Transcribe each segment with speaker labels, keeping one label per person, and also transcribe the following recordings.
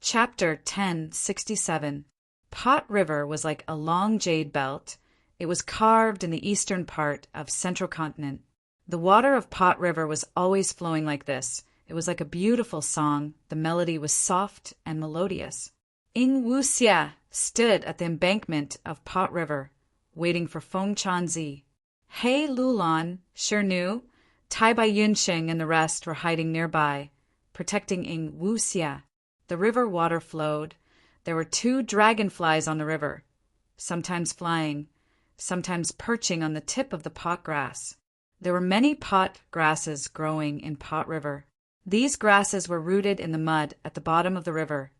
Speaker 1: Chapter 1067. Pot River was like a long jade belt. It was carved in the eastern part of Central Continent. The water of Pot River was always flowing like this. It was like a beautiful song. The melody was soft and melodious. Ing Wuxia stood at the embankment of Pot River, waiting for Feng Chanzi. He Lulan, Shernu, Tai Bai Yunsheng and the rest were hiding nearby, protecting Ing Wuxia. The river water flowed. There were 2 dragonflies on the river, sometimes flying, sometimes perching on the tip of the pot grass. There were many pot grasses growing in Pot River. These grasses were rooted in the mud at the bottom of the river,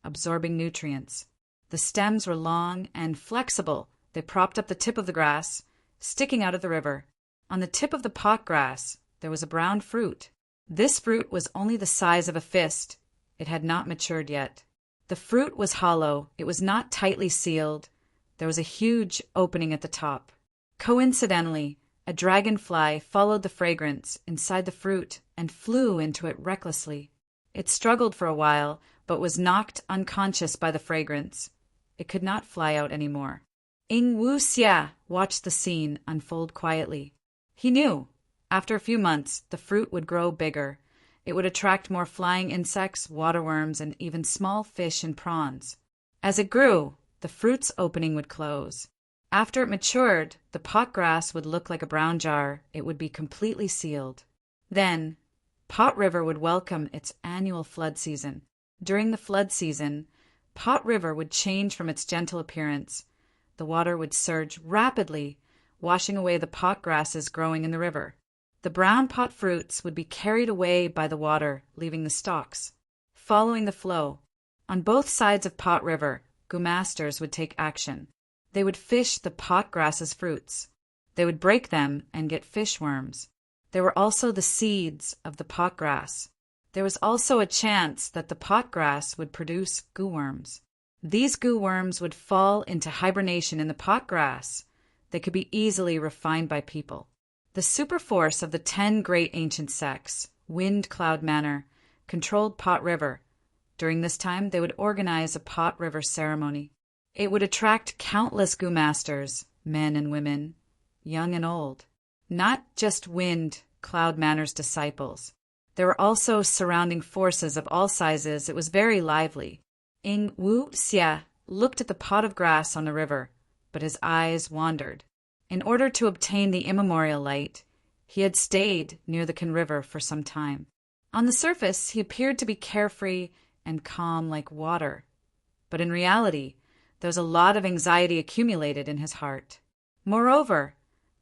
Speaker 1: absorbing nutrients. The stems were long and flexible. They propped up the tip of the grass, sticking out of the river. On the tip of the pot grass, there was a brown fruit. This fruit was only the size of a fist. It had not matured yet. The fruit was hollow. It was not tightly sealed. There was a huge opening at the top. Coincidentally, a dragonfly followed the fragrance inside the fruit and flew into it recklessly. It struggled for a while, but was knocked unconscious by the fragrance. It could not fly out anymore. Ing Wuxia watched the scene unfold quietly. He knew, after a few months, the fruit would grow bigger. It would attract more flying insects, waterworms, and even small fish and prawns. As it grew, the fruit's opening would close. After it matured, the pot grass would look like a brown jar. It would be completely sealed. Then, Pot River would welcome its annual flood season. During the flood season, Pot River would change from its gentle appearance. The water would surge rapidly, washing away the pot grasses growing in the river. The brown pot fruits would be carried away by the water, leaving the stalks. Following the flow, on both sides of Pot River, Gumasters would take action. They would fish the pot grass's fruits. They would break them and get fish worms. There were also the seeds of the pot grass. There was also a chance that the pot grass would produce goo worms. These goo worms would fall into hibernation in the pot grass. They could be easily refined by people. The superforce of the 10 great ancient sects, Wind Cloud Manor, controlled Pot River. During this time, they would organize a Pot River ceremony. It would attract countless Goo Masters, men and women, young and old. Not just Wind Cloud Manor's disciples. There were also surrounding forces of all sizes. It was very lively. Ing Wuxia looked at the pot of grass on the river, but his eyes wandered. In order to obtain the immemorial light, he had stayed near the Kan River for some time. On the surface, he appeared to be carefree and calm like water. But in reality, there was a lot of anxiety accumulated in his heart. Moreover,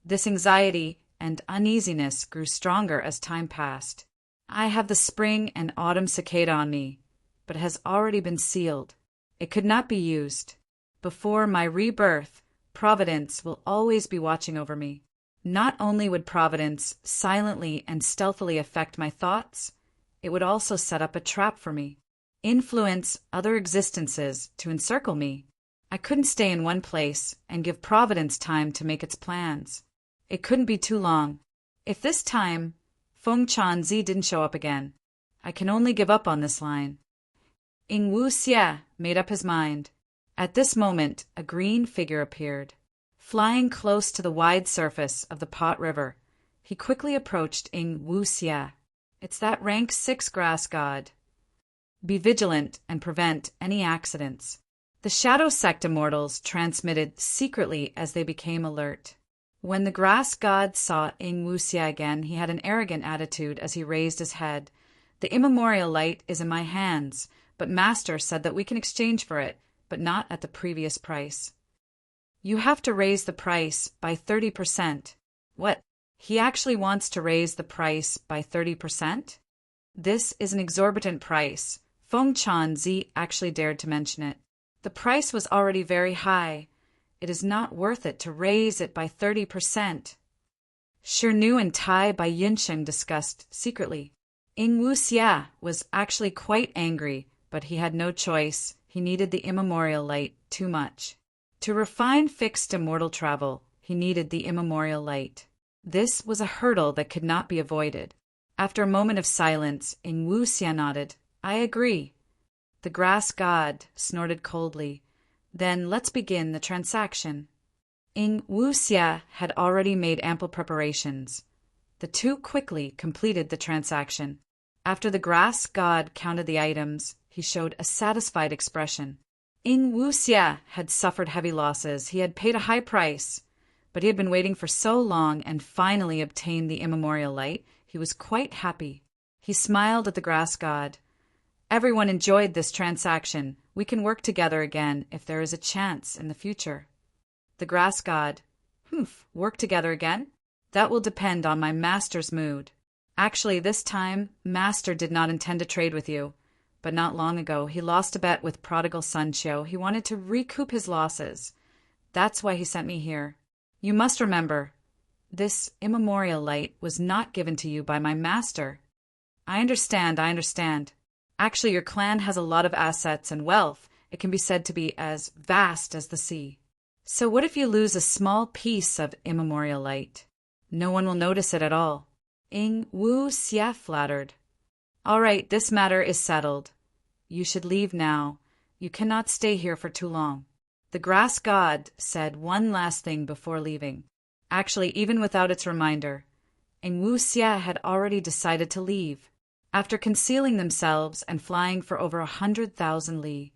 Speaker 1: this anxiety and uneasiness grew stronger as time passed. I have the spring and autumn cicada on me, but it has already been sealed. It could not be used. Before my rebirth, Providence will always be watching over me. Not only would Providence silently and stealthily affect my thoughts, it would also set up a trap for me, influence other existences to encircle me. I couldn't stay in one place and give Providence time to make its plans. It couldn't be too long. If this time Feng Chanzi didn't show up again, I can only give up on this line. Ing Wuxia made up his mind. At this moment, a green figure appeared. Flying close to the wide surface of the Pot River, he quickly approached Ing Wuxia. It's that rank 6 grass god. Be vigilant and prevent any accidents. The Shadow Sect immortals transmitted secretly as they became alert. When the grass god saw Ing Wuxia again, he had an arrogant attitude as he raised his head. The immemorial light is in my hands, but Master said that we can exchange for it, but not at the previous price. You have to raise the price by 30%. What? He actually wants to raise the price by 30%? This is an exorbitant price. Feng Chanzi actually dared to mention it. The price was already very high. It is not worth it to raise it by 30%. Shernu and Tai Bai Yunsheng discussed secretly. Ing Wuxia was actually quite angry, but he had no choice. He needed the immemorial light too much. To refine fixed immortal travel, he needed the immemorial light. This was a hurdle that could not be avoided. After a moment of silence, Ing Wuxia nodded. I agree. The grass god snorted coldly. Then let's begin the transaction. Ing Wuxia had already made ample preparations. The two quickly completed the transaction. After the grass god counted the items, he showed a satisfied expression. Ing Wuxia had suffered heavy losses. He had paid a high price, but he had been waiting for so long and finally obtained the immemorial light. He was quite happy. He smiled at the grass god. Everyone enjoyed this transaction. We can work together again if there is a chance in the future. The grass god. Work together again? That will depend on my master's mood. Actually, this time, master did not intend to trade with you. But not long ago, he lost a bet with prodigal son Chiu. He wanted to recoup his losses. That's why he sent me here. You must remember, this immemorial light was not given to you by my master. I understand. Actually, your clan has a lot of assets and wealth. It can be said to be as vast as the sea. So what if you lose a small piece of immemorial light? No one will notice it at all. Ing Wuxia flattered. All right, this matter is settled. You should leave now. You cannot stay here for too long. The grass god said one last thing before leaving. Actually, even without its reminder, Ing Wuxia had already decided to leave. After concealing themselves and flying for over 100,000 li,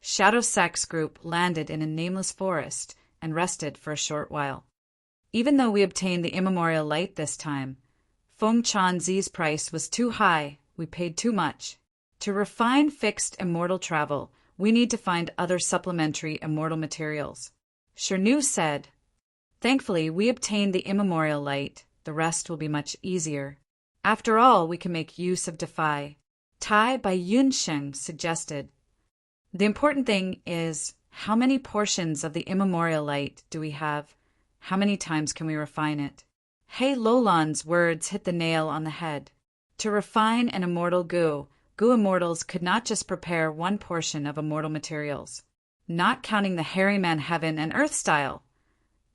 Speaker 1: Shadow Sect's group landed in a nameless forest and rested for a short while. Even though we obtained the immemorial light this time, Feng Chanzi's price was too high. We paid too much. To refine fixed immortal travel, we need to find other supplementary immortal materials. Shernu said, Thankfully, we obtained the immemorial light. The rest will be much easier. After all, we can make use of Defy. Tai by Yunsheng suggested. The important thing is, how many portions of the immemorial light do we have? How many times can we refine it? He Lolan's words hit the nail on the head. To refine an immortal goo immortals could not just prepare one portion of immortal materials, not counting the hairy man heaven and earth style,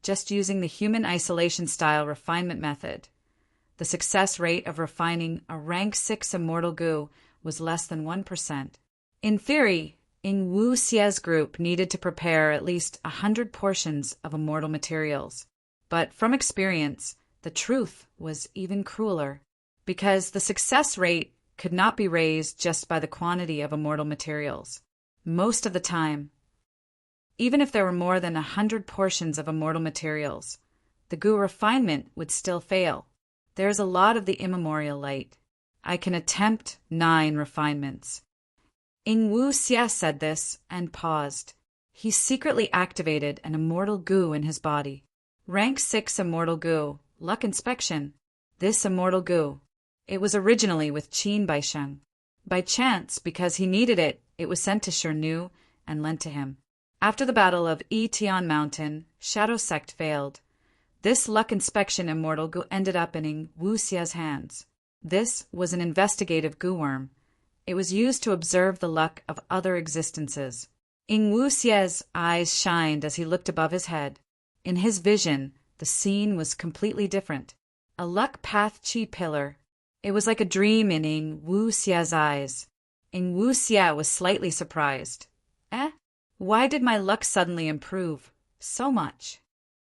Speaker 1: just using the human isolation style refinement method. The success rate of refining a rank 6 immortal goo was less than 1%. In theory, Ing Wuxia's group needed to prepare at least 100 portions of immortal materials. But from experience, the truth was even crueler, because the success rate could not be raised just by the quantity of immortal materials. Most of the time, even if there were more than 100 portions of immortal materials, the goo refinement would still fail. There is a lot of the immemorial light. I can attempt 9 refinements. Ing Wuxia said this and paused. He secretly activated an immortal goo in his body. Rank 6 immortal goo, luck inspection. This immortal goo. It was originally with Qin Baisheng. By chance, because he needed it, it was sent to Shernu and lent to him. After the battle of Yitian Mountain, Shadow Sect failed. This luck inspection immortal goo ended up in Ing Wuxia's hands. This was an investigative goo worm. It was used to observe the luck of other existences. Ing Wuxia's eyes shined as he looked above his head. In his vision, the scene was completely different. A luck path chi pillar. It was like a dream in Ing Wuxia's eyes. Ing Wuxia was slightly surprised. Why did my luck suddenly improve so much?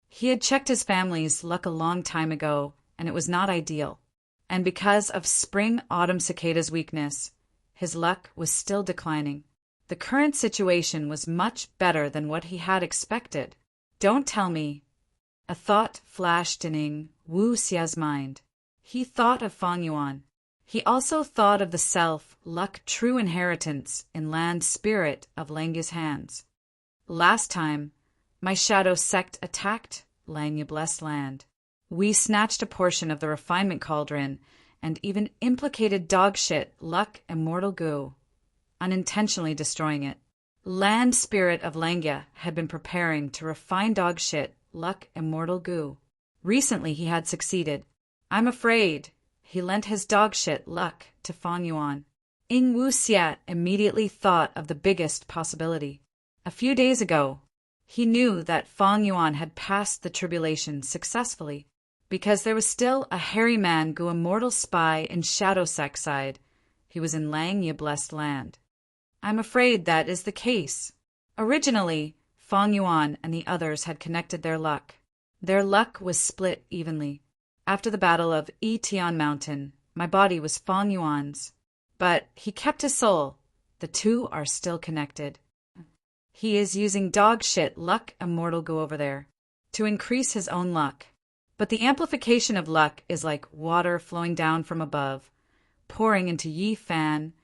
Speaker 1: He had checked his family's luck a long time ago, and it was not ideal. And because of spring-autumn cicada's weakness, his luck was still declining. The current situation was much better than what he had expected. Don't tell me. A thought flashed in Ing Wuxia's mind. He thought of Fang Yuan. He also thought of the self, luck, true inheritance in land spirit of Langya's hands. Last time, my shadow sect attacked Langya blessed land. We snatched a portion of the refinement cauldron and even implicated dogshit luck immortal goo, unintentionally destroying it. Land spirit of Langya had been preparing to refine dogshit luck immortal goo. Recently he had succeeded. I'm afraid he lent his dogshit luck to Fang Yuan. Ing Wuxia immediately thought of the biggest possibility. A few days ago, he knew that Fang Yuan had passed the tribulation successfully, because there was still a hairy man goo immortal spy in Shadow Sect side. He was in Langya blessed land. I'm afraid that is the case. Originally, Feng Yuan and the others had connected their luck. Their luck was split evenly. After the battle of Yitian Mountain, my body was Feng Yuan's. But he kept his soul. The two are still connected. He is using dog shit luck immortal goo over there to increase his own luck. But the amplification of luck is like water flowing down from above, pouring into Yi Fan,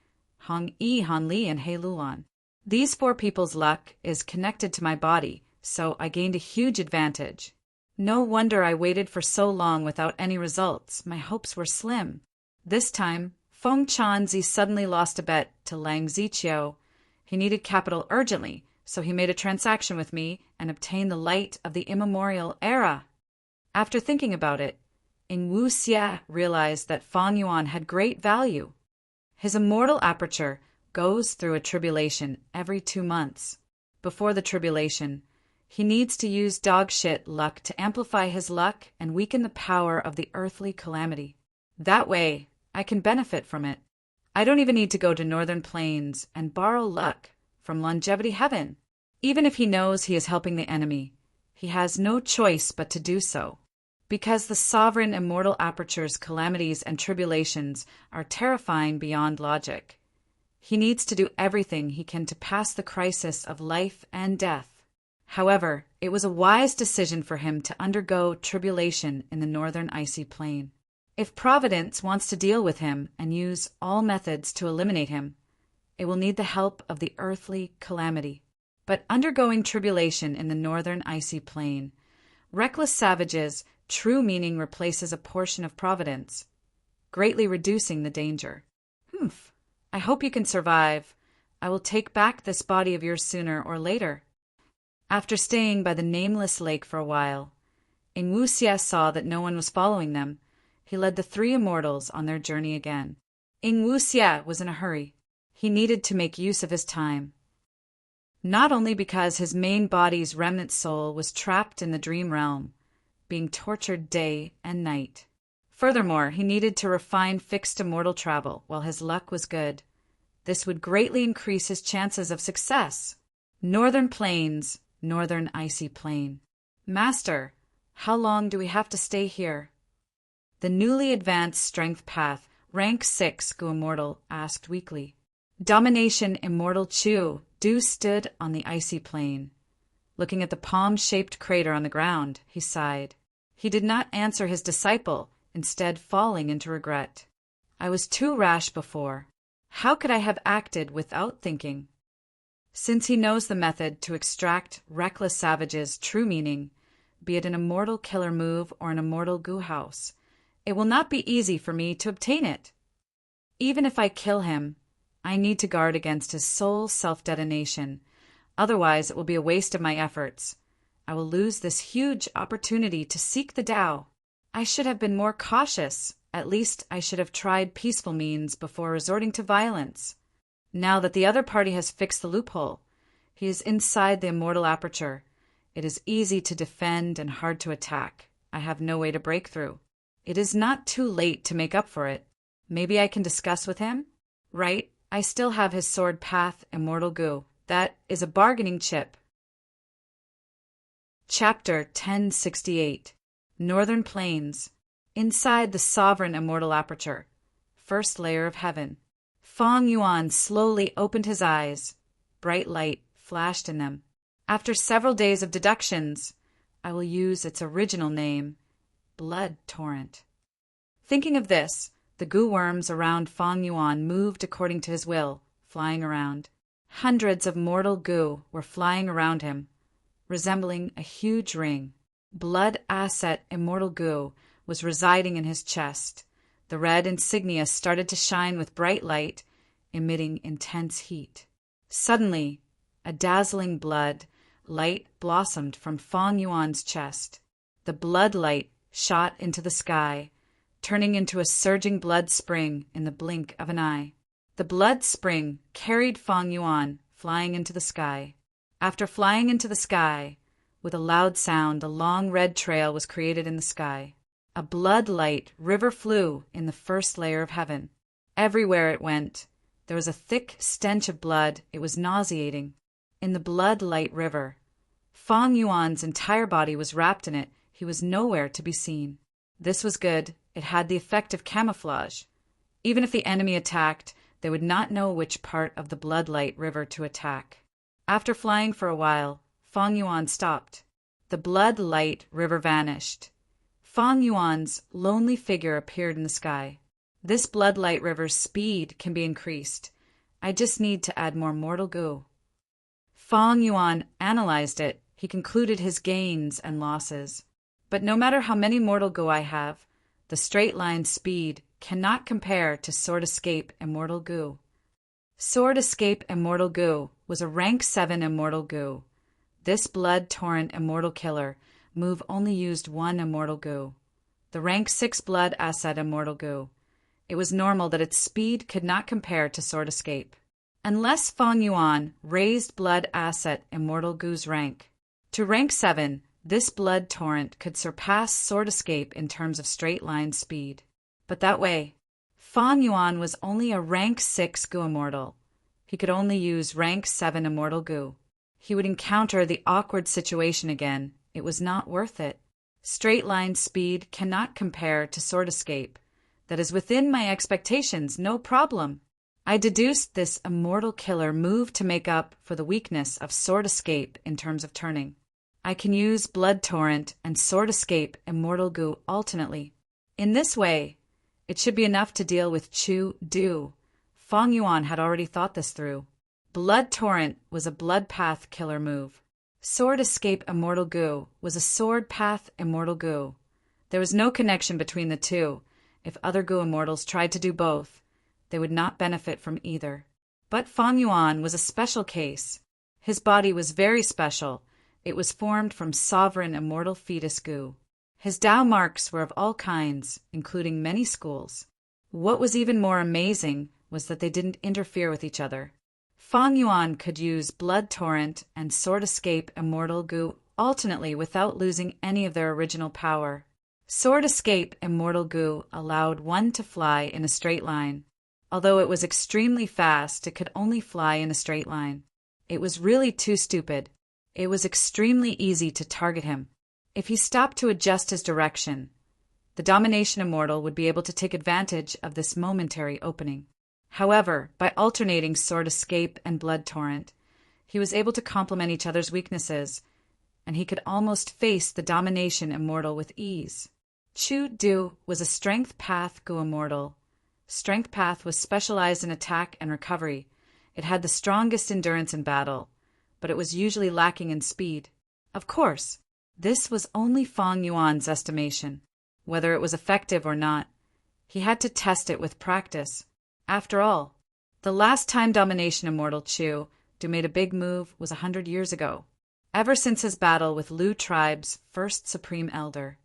Speaker 1: Hong Yi Han Li, and He Luan. These four people's luck is connected to my body, so I gained a huge advantage. No wonder I waited for so long without any results. My hopes were slim. This time, Feng Chanzi suddenly lost a bet to Lang Ziqiu. He needed capital urgently, so he made a transaction with me and obtained the light of the immemorial era. After thinking about it, Ing Wu Xie realized that Feng Yuan had great value. His immortal aperture goes through a tribulation every 2 months. Before the tribulation, he needs to use dog shit luck to amplify his luck and weaken the power of the earthly calamity. That way, I can benefit from it. I don't even need to go to Northern Plains and borrow luck from Longevity Heaven. Even if he knows he is helping the enemy, he has no choice but to do so. Because the sovereign immortal aperture's calamities and tribulations are terrifying beyond logic. He needs to do everything he can to pass the crisis of life and death. However, it was a wise decision for him to undergo tribulation in the northern icy plain. If Providence wants to deal with him and use all methods to eliminate him, it will need the help of the earthly calamity. But undergoing tribulation in the northern icy plain, reckless savages' true meaning replaces a portion of Providence, greatly reducing the danger. I hope you can survive. I will take back this body of yours sooner or later. After staying by the nameless lake for a while, Ing Wu Xie saw that no one was following them. He led the three immortals on their journey again. Ing Wu Xie was in a hurry. He needed to make use of his time. Not only because his main body's remnant soul was trapped in the dream realm, being tortured day and night. Furthermore, he needed to refine fixed immortal travel while his luck was good. This would greatly increase his chances of success. Northern Plains, northern icy plain. Master, how long do we have to stay here? The newly advanced strength path, rank 6 Gu Immortal, asked weakly. Domination Immortal Chu Du stood on the icy plain. Looking at the palm-shaped crater on the ground, he sighed. He did not answer his disciple, instead falling into regret. I was too rash before. How could I have acted without thinking? Since he knows the method to extract reckless savages' true meaning, be it an immortal killer move or an immortal goo house, it will not be easy for me to obtain it. Even if I kill him, I need to guard against his soul self-detonation. Otherwise, it will be a waste of my efforts. I will lose this huge opportunity to seek the Tao. I should have been more cautious. At least I should have tried peaceful means before resorting to violence. Now that the other party has fixed the loophole, he is inside the immortal aperture. It is easy to defend and hard to attack. I have no way to break through. It is not too late to make up for it. Maybe I can discuss with him? Right, I still have his sword path, immortal goo. That is a bargaining chip. Chapter 1068. Northern Plains. Inside the sovereign immortal aperture. First layer of heaven. Feng Yuan slowly opened his eyes. Bright light flashed in them. After several days of deductions, I will use its original name, Blood Torrent. Thinking of this, the goo worms around Feng Yuan moved according to his will, flying around. Hundreds of mortal goo were flying around him, resembling a huge ring. Blood Asset Immortal Goo was residing in his chest. The red insignia started to shine with bright light, emitting intense heat. Suddenly, a dazzling blood light blossomed from Feng Yuan's chest. The blood light shot into the sky, turning into a surging blood spring in the blink of an eye. The blood spring carried Feng Yuan, flying into the sky. After flying into the sky, with a loud sound, a long red trail was created in the sky. A blood light river flew in the first layer of heaven. Everywhere it went, There was a thick stench of blood. It was nauseating. In the blood-light river. Fang Yuan's entire body was wrapped in it. He was nowhere to be seen. This was good. It had the effect of camouflage. Even if the enemy attacked, they would not know which part of the blood-light river to attack. After flying for a while, Fang Yuan stopped. The blood-light river vanished. Fang Yuan's lonely figure appeared in the sky. This blood-light river's speed can be increased. I just need to add more mortal goo. Fang Yuan analyzed it. He concluded his gains and losses. But no matter how many mortal goo I have, the straight-line speed cannot compare to Sword Escape Immortal Goo. Sword Escape Immortal Goo was a rank 7 Immortal Goo. This blood torrent immortal killer move only used 1 Immortal Goo. The rank 6 blood asset Immortal Goo. It was normal that its speed could not compare to Sword Escape. Unless Fang Yuan raised blood asset Immortal Goo's rank to rank 7, this blood torrent could surpass Sword Escape in terms of straight-line speed. But that way, Fang Yuan was only a rank 6 Goo Immortal. He could only use rank 7 Immortal Goo. He would encounter the awkward situation again. It was not worth it. Straight-line speed cannot compare to Sword Escape. That is within my expectations, no problem. I deduced this immortal killer move to make up for the weakness of Sword Escape in terms of turning. I can use Blood Torrent and Sword Escape Immortal Goo alternately. In this way, it should be enough to deal with Chu Du. Fang Yuan had already thought this through. Blood Torrent was a Blood Path killer move. Sword Escape Immortal Goo was a Sword Path Immortal Goo. There was no connection between the two. If other Goo Immortals tried to do both, they would not benefit from either. But Fang Yuan was a special case. His body was very special. It was formed from sovereign immortal fetus goo. His Dao marks were of all kinds, including many schools. What was even more amazing was that they didn't interfere with each other. Fang Yuan could use Blood Torrent and Sword Escape Immortal Goo alternately without losing any of their original power. Sword Escape Immortal Goo allowed one to fly in a straight line. Although it was extremely fast, it could only fly in a straight line. It was really too stupid. It was extremely easy to target him. If he stopped to adjust his direction, the Domination Immortal would be able to take advantage of this momentary opening. However, by alternating Sword Escape and Blood Torrent, he was able to complement each other's weaknesses, and he could almost face the Domination Immortal with ease. Chu Du was a Strength Path Goo Immortal. Strength Path was specialized in attack and recovery. It had the strongest endurance in battle, but it was usually lacking in speed. Of course, this was only Fang Yuan's estimation. Whether it was effective or not, he had to test it with practice. After all, the last time Domination Immortal Chu Du made a big move was 100 years ago, ever since his battle with Lu Tribe's first Supreme Elder.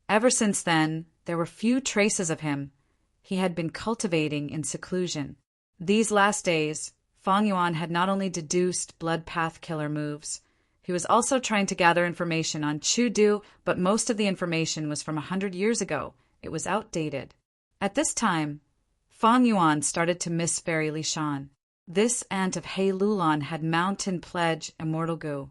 Speaker 1: Ever since then, there were few traces of him. He had been cultivating in seclusion. These last days, Fang Yuan had not only deduced Blood Path killer moves, he was also trying to gather information on Chu Du, but most of the information was from 100 years ago. It was outdated. At this time, Fang Yuan started to miss Fairy Li Shan. This aunt of He Lulan had Mountain Pledge Immortal Goo.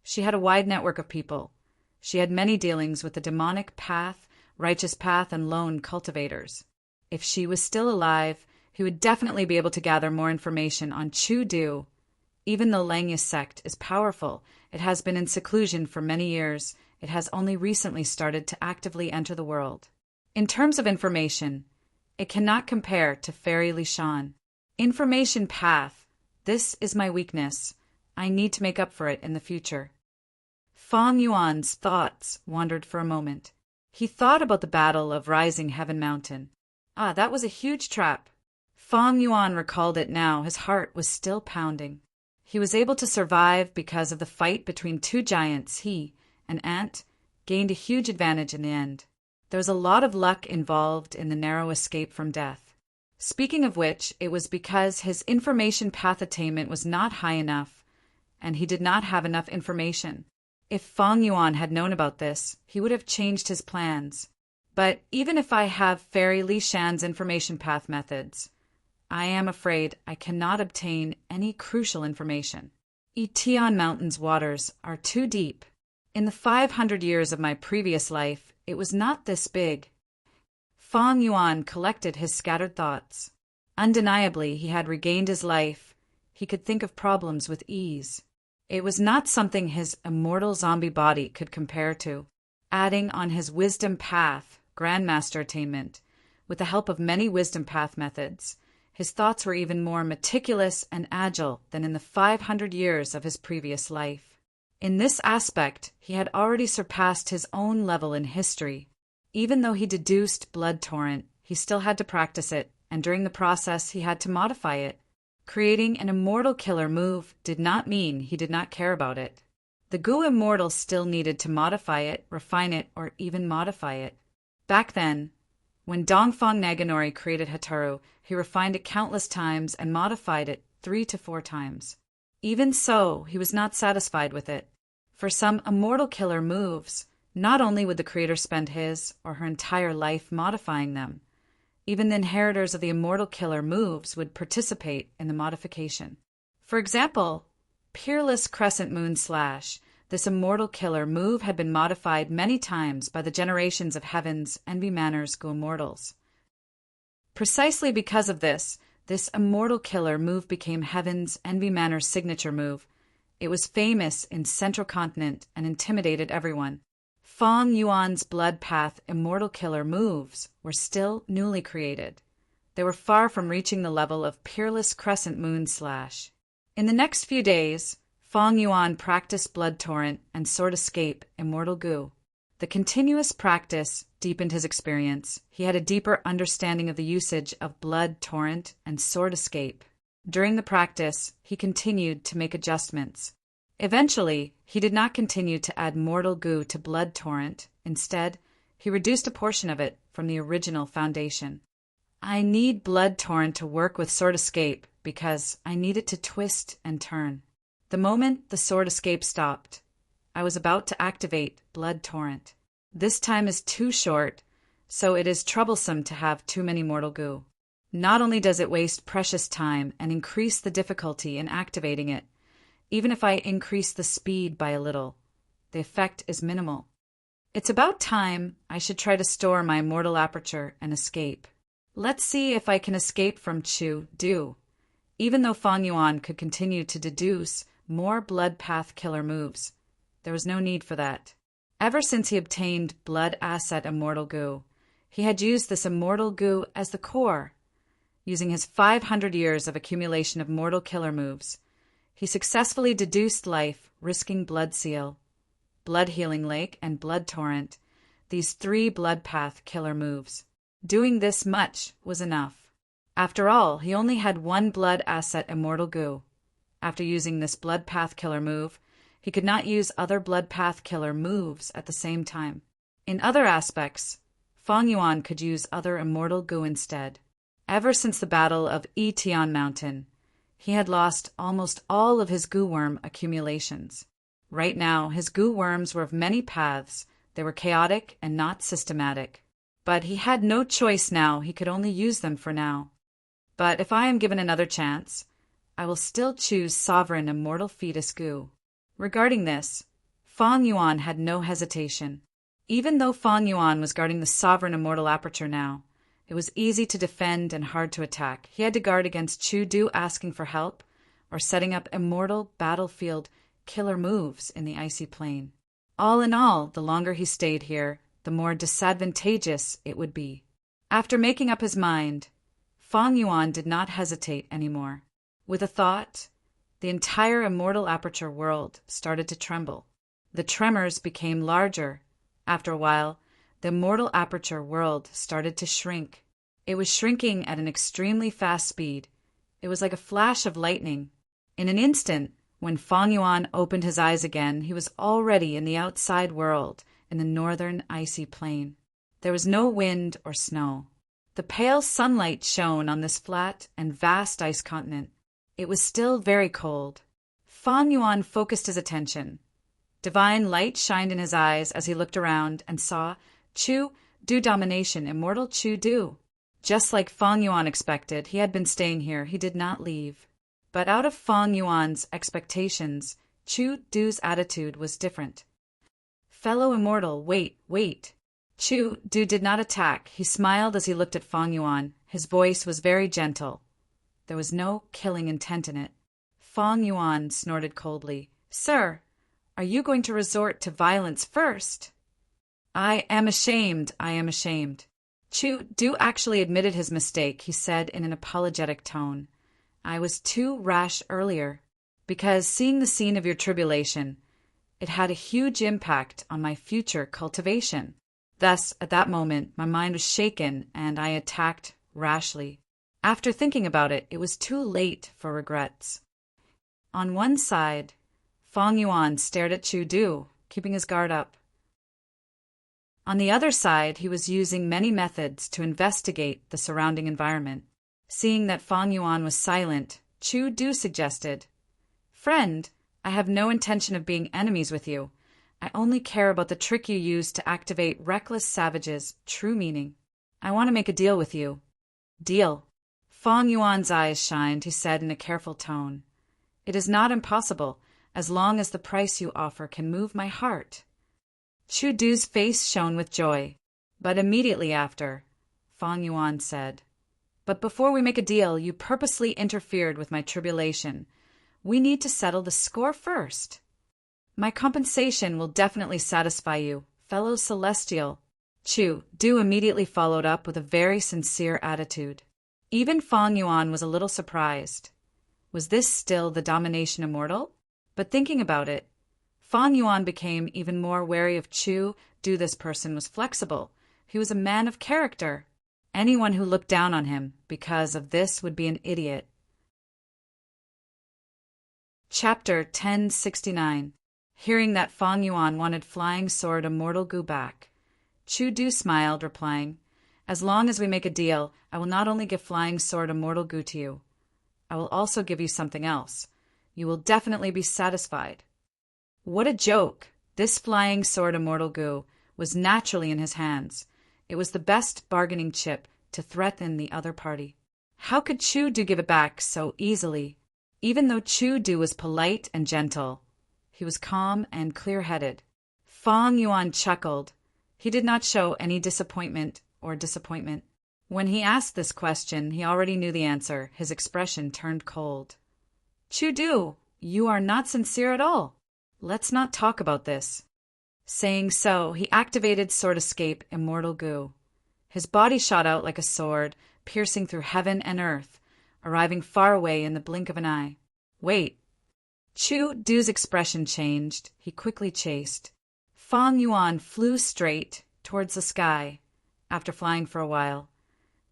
Speaker 1: She had a wide network of people. She had many dealings with the demonic path, righteous path, and lone cultivators. If she was still alive, he would definitely be able to gather more information on Chu Du. Even though Langyus sect is powerful, it has been in seclusion for many years. It has only recently started to actively enter the world. In terms of information, it cannot compare to Fairy Li Shan. Information path. This is my weakness. I need to make up for it in the future. Fang Yuan's thoughts wandered for a moment. He thought about the battle of Rising Heaven Mountain. That was a huge trap. Fang Yuan recalled it now. His heart was still pounding. He was able to survive because of the fight between two giants. He, an ant, gained a huge advantage in the end. There was a lot of luck involved in the narrow escape from death. Speaking of which, it was because his information path attainment was not high enough, and he did not have enough information. If Fang Yuan had known about this, he would have changed his plans. But even if I have Fairy Li Shan's information path methods, I am afraid I cannot obtain any crucial information. Etion Mountain's waters are too deep. In the 500 years of my previous life, it was not this big. Fang Yuan collected his scattered thoughts. Undeniably, he had regained his life. He could think of problems with ease. It was not something his immortal zombie body could compare to. Adding on his wisdom path, Grandmaster attainment, with the help of many wisdom path methods, his thoughts were even more meticulous and agile than in the 500 years of his previous life. In this aspect, he had already surpassed his own level in history. Even though he deduced blood torrent, he still had to practice it, and during the process he had to modify it. Creating an immortal killer move did not mean he did not care about it. The Gu Immortal still needed to modify it, refine it, or even modify it. Back then, when Dongfang Naganori created Hataru, he refined it countless times and modified it 3 to 4 times. Even so, he was not satisfied with it. For some immortal killer moves, not only would the creator spend his or her entire life modifying them, even the inheritors of the immortal killer moves would participate in the modification. For example, Peerless Crescent Moon Slash, this immortal killer move had been modified many times by the generations of Heaven's Envy Manor's Gu Immortals. Precisely because of this immortal killer move became Heaven's Envy Manor's signature move. It was famous in Central Continent and intimidated everyone. Fang Yuan's blood path immortal killer moves were still newly created. They were far from reaching the level of Peerless Crescent Moon Slash. In the next few days, Fang Yuan practiced Blood Torrent and Sword Escape Immortal Gu. The continuous practice deepened his experience. He had a deeper understanding of the usage of Blood Torrent and Sword Escape. During the practice, he continued to make adjustments. Eventually, he did not continue to add Mortal Gu to Blood Torrent. Instead, he reduced a portion of it from the original foundation. I need Blood Torrent to work with Sword Escape because I need it to twist and turn. The moment the Sword Escape stopped, I was about to activate Blood Torrent. This time is too short, so it is troublesome to have too many Mortal Gu. Not only does it waste precious time and increase the difficulty in activating it, even if I increase the speed by a little, the effect is minimal. It's about time I should try to store my mortal aperture and escape. Let's see if I can escape from Chu Du. Even though Fang Yuan could continue to deduce more blood path killer moves, there was no need for that. Ever since he obtained Blood Asset Immortal Gu, he had used this Immortal Gu as the core. Using his 500 years of accumulation of mortal killer moves, he successfully deduced life, risking Blood Seal, Blood Healing Lake, and Blood Torrent, these 3 blood path killer moves. Doing this much was enough. After all, he only had 1 blood asset Immortal Gu. After using this blood path killer move, he could not use other blood path killer moves at the same time. In other aspects, Fang Yuan could use other Immortal Gu instead. Ever since the Battle of Etion Mountain, he had lost almost all of his Gu worm accumulations. Right now, his Gu worms were of many paths. They were chaotic and not systematic. But he had no choice now. He could only use them for now. But if I am given another chance, I will still choose Sovereign Immortal Fetus Gu. Regarding this, Fang Yuan had no hesitation. Even though Fang Yuan was guarding the Sovereign Immortal Aperture now, it was easy to defend and hard to attack. He had to guard against Chu Du asking for help or setting up immortal battlefield killer moves in the icy plain. All in all, the longer he stayed here, the more disadvantageous it would be. After making up his mind, Fang Yuan did not hesitate anymore. With a thought, the entire Immortal Aperture world started to tremble. The tremors became larger. After a while, the Immortal Aperture world started to shrink. It was shrinking at an extremely fast speed. It was like a flash of lightning. In an instant, when Fang Yuan opened his eyes again, he was already in the outside world, in the northern icy plain. There was no wind or snow. The pale sunlight shone on this flat and vast ice continent. It was still very cold. Fang Yuan focused his attention. Divine light shined in his eyes as he looked around and saw Chu Du Domination Immortal Chu Du. Just like Fang Yuan expected, he had been staying here. He did not leave. But out of Fang Yuan's expectations, Chu Du's attitude was different. Fellow immortal, wait, wait. Chu Du did not attack. He smiled as he looked at Fang Yuan. His voice was very gentle. There was no killing intent in it. Fang Yuan snorted coldly. Sir, are you going to resort to violence first? I am ashamed. I am ashamed. Chu Du actually admitted his mistake, he said in an apologetic tone. I was too rash earlier, because seeing the scene of your tribulation, it had a huge impact on my future cultivation. Thus, at that moment, my mind was shaken and I attacked rashly. After thinking about it, it was too late for regrets. On one side, Fang Yuan stared at Chu Du, keeping his guard up. On the other side, he was using many methods to investigate the surrounding environment. Seeing that Fang Yuan was silent, Chu Du suggested, Friend, I have no intention of being enemies with you. I only care about the trick you use to activate reckless savages' true meaning. I want to make a deal with you. Deal. Fang Yuan's eyes shined, he said in a careful tone. It is not impossible, as long as the price you offer can move my heart. Chu Du's face shone with joy, but immediately after, Fang Yuan said, But before we make a deal, you purposely interfered with my tribulation. We need to settle the score first. My compensation will definitely satisfy you, fellow Celestial. Chu Du immediately followed up with a very sincere attitude. Even Fang Yuan was a little surprised. Was this still the domination immortal? But thinking about it, Fang Yuan became even more wary of Chu Du. This person was flexible. He was a man of character. Anyone who looked down on him because of this would be an idiot. Chapter 1069. Hearing that Fang Yuan wanted Flying Sword Immortal Gu back, Chu Du smiled, replying, As long as we make a deal, I will not only give Flying Sword Immortal Gu to you, I will also give you something else. You will definitely be satisfied. What a joke! This Flying Sword Immortal Gu was naturally in his hands. It was the best bargaining chip to threaten the other party. How could Chu Du give it back so easily? Even though Chu Du was polite and gentle, he was calm and clear-headed. Fang Yuan chuckled. He did not show any disappointment. When he asked this question, he already knew the answer. His expression turned cold. Chu Du, you are not sincere at all. Let's not talk about this. Saying so, he activated Sword Escape Immortal Gu. His body shot out like a sword, piercing through heaven and earth, arriving far away in the blink of an eye. Wait. Chu Du's expression changed. He quickly chased. Fang Yuan flew straight towards the sky. After flying for a while,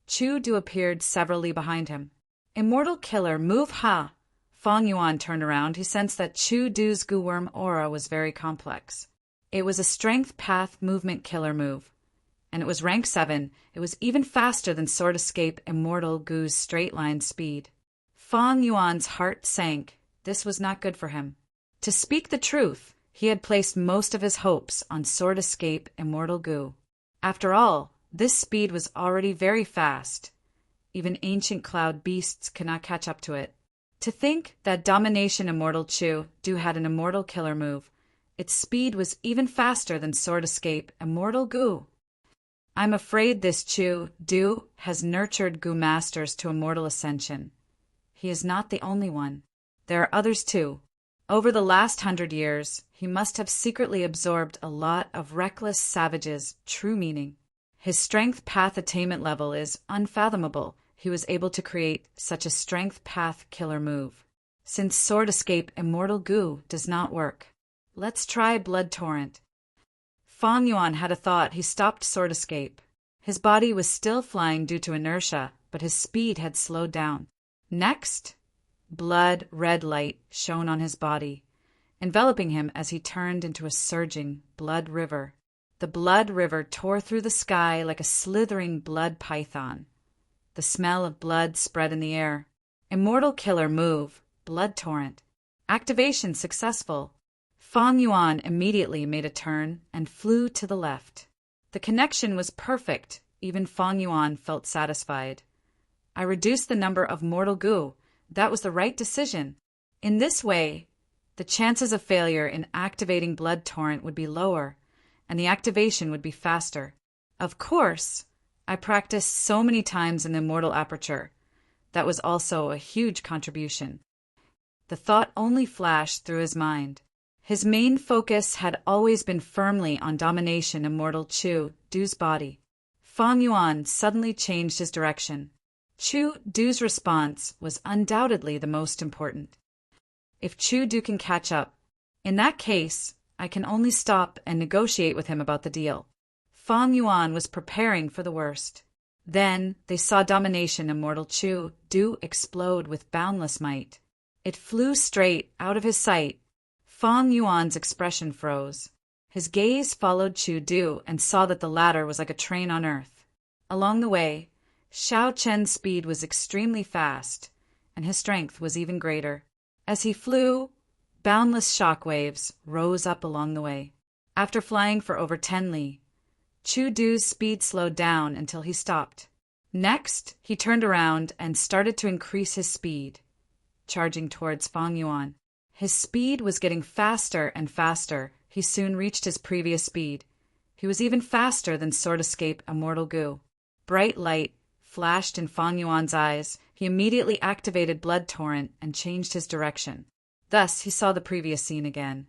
Speaker 1: Chu Du appeared severally behind him. Immortal Killer, move ha! Fang Yuan turned around. He sensed that Chu Du's Gu Worm aura was very complex. It was a Strength Path Movement Killer move, and it was rank 7. It was even faster than Sword Escape Immortal Gu's straight line speed. Fang Yuan's heart sank. This was not good for him. To speak the truth, he had placed most of his hopes on Sword Escape Immortal Gu. After all, this speed was already very fast. Even ancient cloud beasts could not catch up to it. To think that Domination Immortal Chu Du had an Immortal Killer move. Its speed was even faster than Sword Escape Immortal Gu. I'm afraid this Chu Du has nurtured Gu Masters to Immortal Ascension. He is not the only one. There are others too. Over the last 100 years, he must have secretly absorbed a lot of reckless savages' true meaning. His strength path attainment level is unfathomable. He was able to create such a strength path killer move. Since Sword Escape Immortal Gu does not work, let's try Blood Torrent. Fang Yuan had a thought. He stopped Sword Escape. His body was still flying due to inertia, but his speed had slowed down. Next, blood red light shone on his body, enveloping him as he turned into a surging blood river. The blood river tore through the sky like a slithering blood python. The smell of blood spread in the air. Immortal Killer move, Blood Torrent. Activation successful. Fang Yuan immediately made a turn and flew to the left. The connection was perfect. Even Fang Yuan felt satisfied. I reduced the number of mortal goo. That was the right decision. In this way, the chances of failure in activating Blood Torrent would be lower, and the activation would be faster. Of course, I practiced so many times in the Immortal Aperture. That was also a huge contribution. The thought only flashed through his mind. His main focus had always been firmly on domination Immortal Chu Du's body. Fang Yuan suddenly changed his direction. Chu Du's response was undoubtedly the most important. If Chu Du can catch up, in that case, I can only stop and negotiate with him about the deal. Fang Yuan was preparing for the worst. Then they saw domination Immortal Chu Du explode with boundless might. It flew straight out of his sight. Fang Yuan's expression froze. His gaze followed Chu Du and saw that the latter was like a train on earth. Along the way, Xiao Chen's speed was extremely fast, and his strength was even greater. As he flew, boundless shock waves rose up along the way. After flying for over 10 li, Chu Du's speed slowed down until he stopped. Next, he turned around and started to increase his speed, charging towards Fang Yuan. His speed was getting faster and faster. He soon reached his previous speed. He was even faster than Sword Escape Immortal Goo. Bright light flashed in Fang Yuan's eyes. He immediately activated Blood Torrent and changed his direction. Thus, he saw the previous scene again.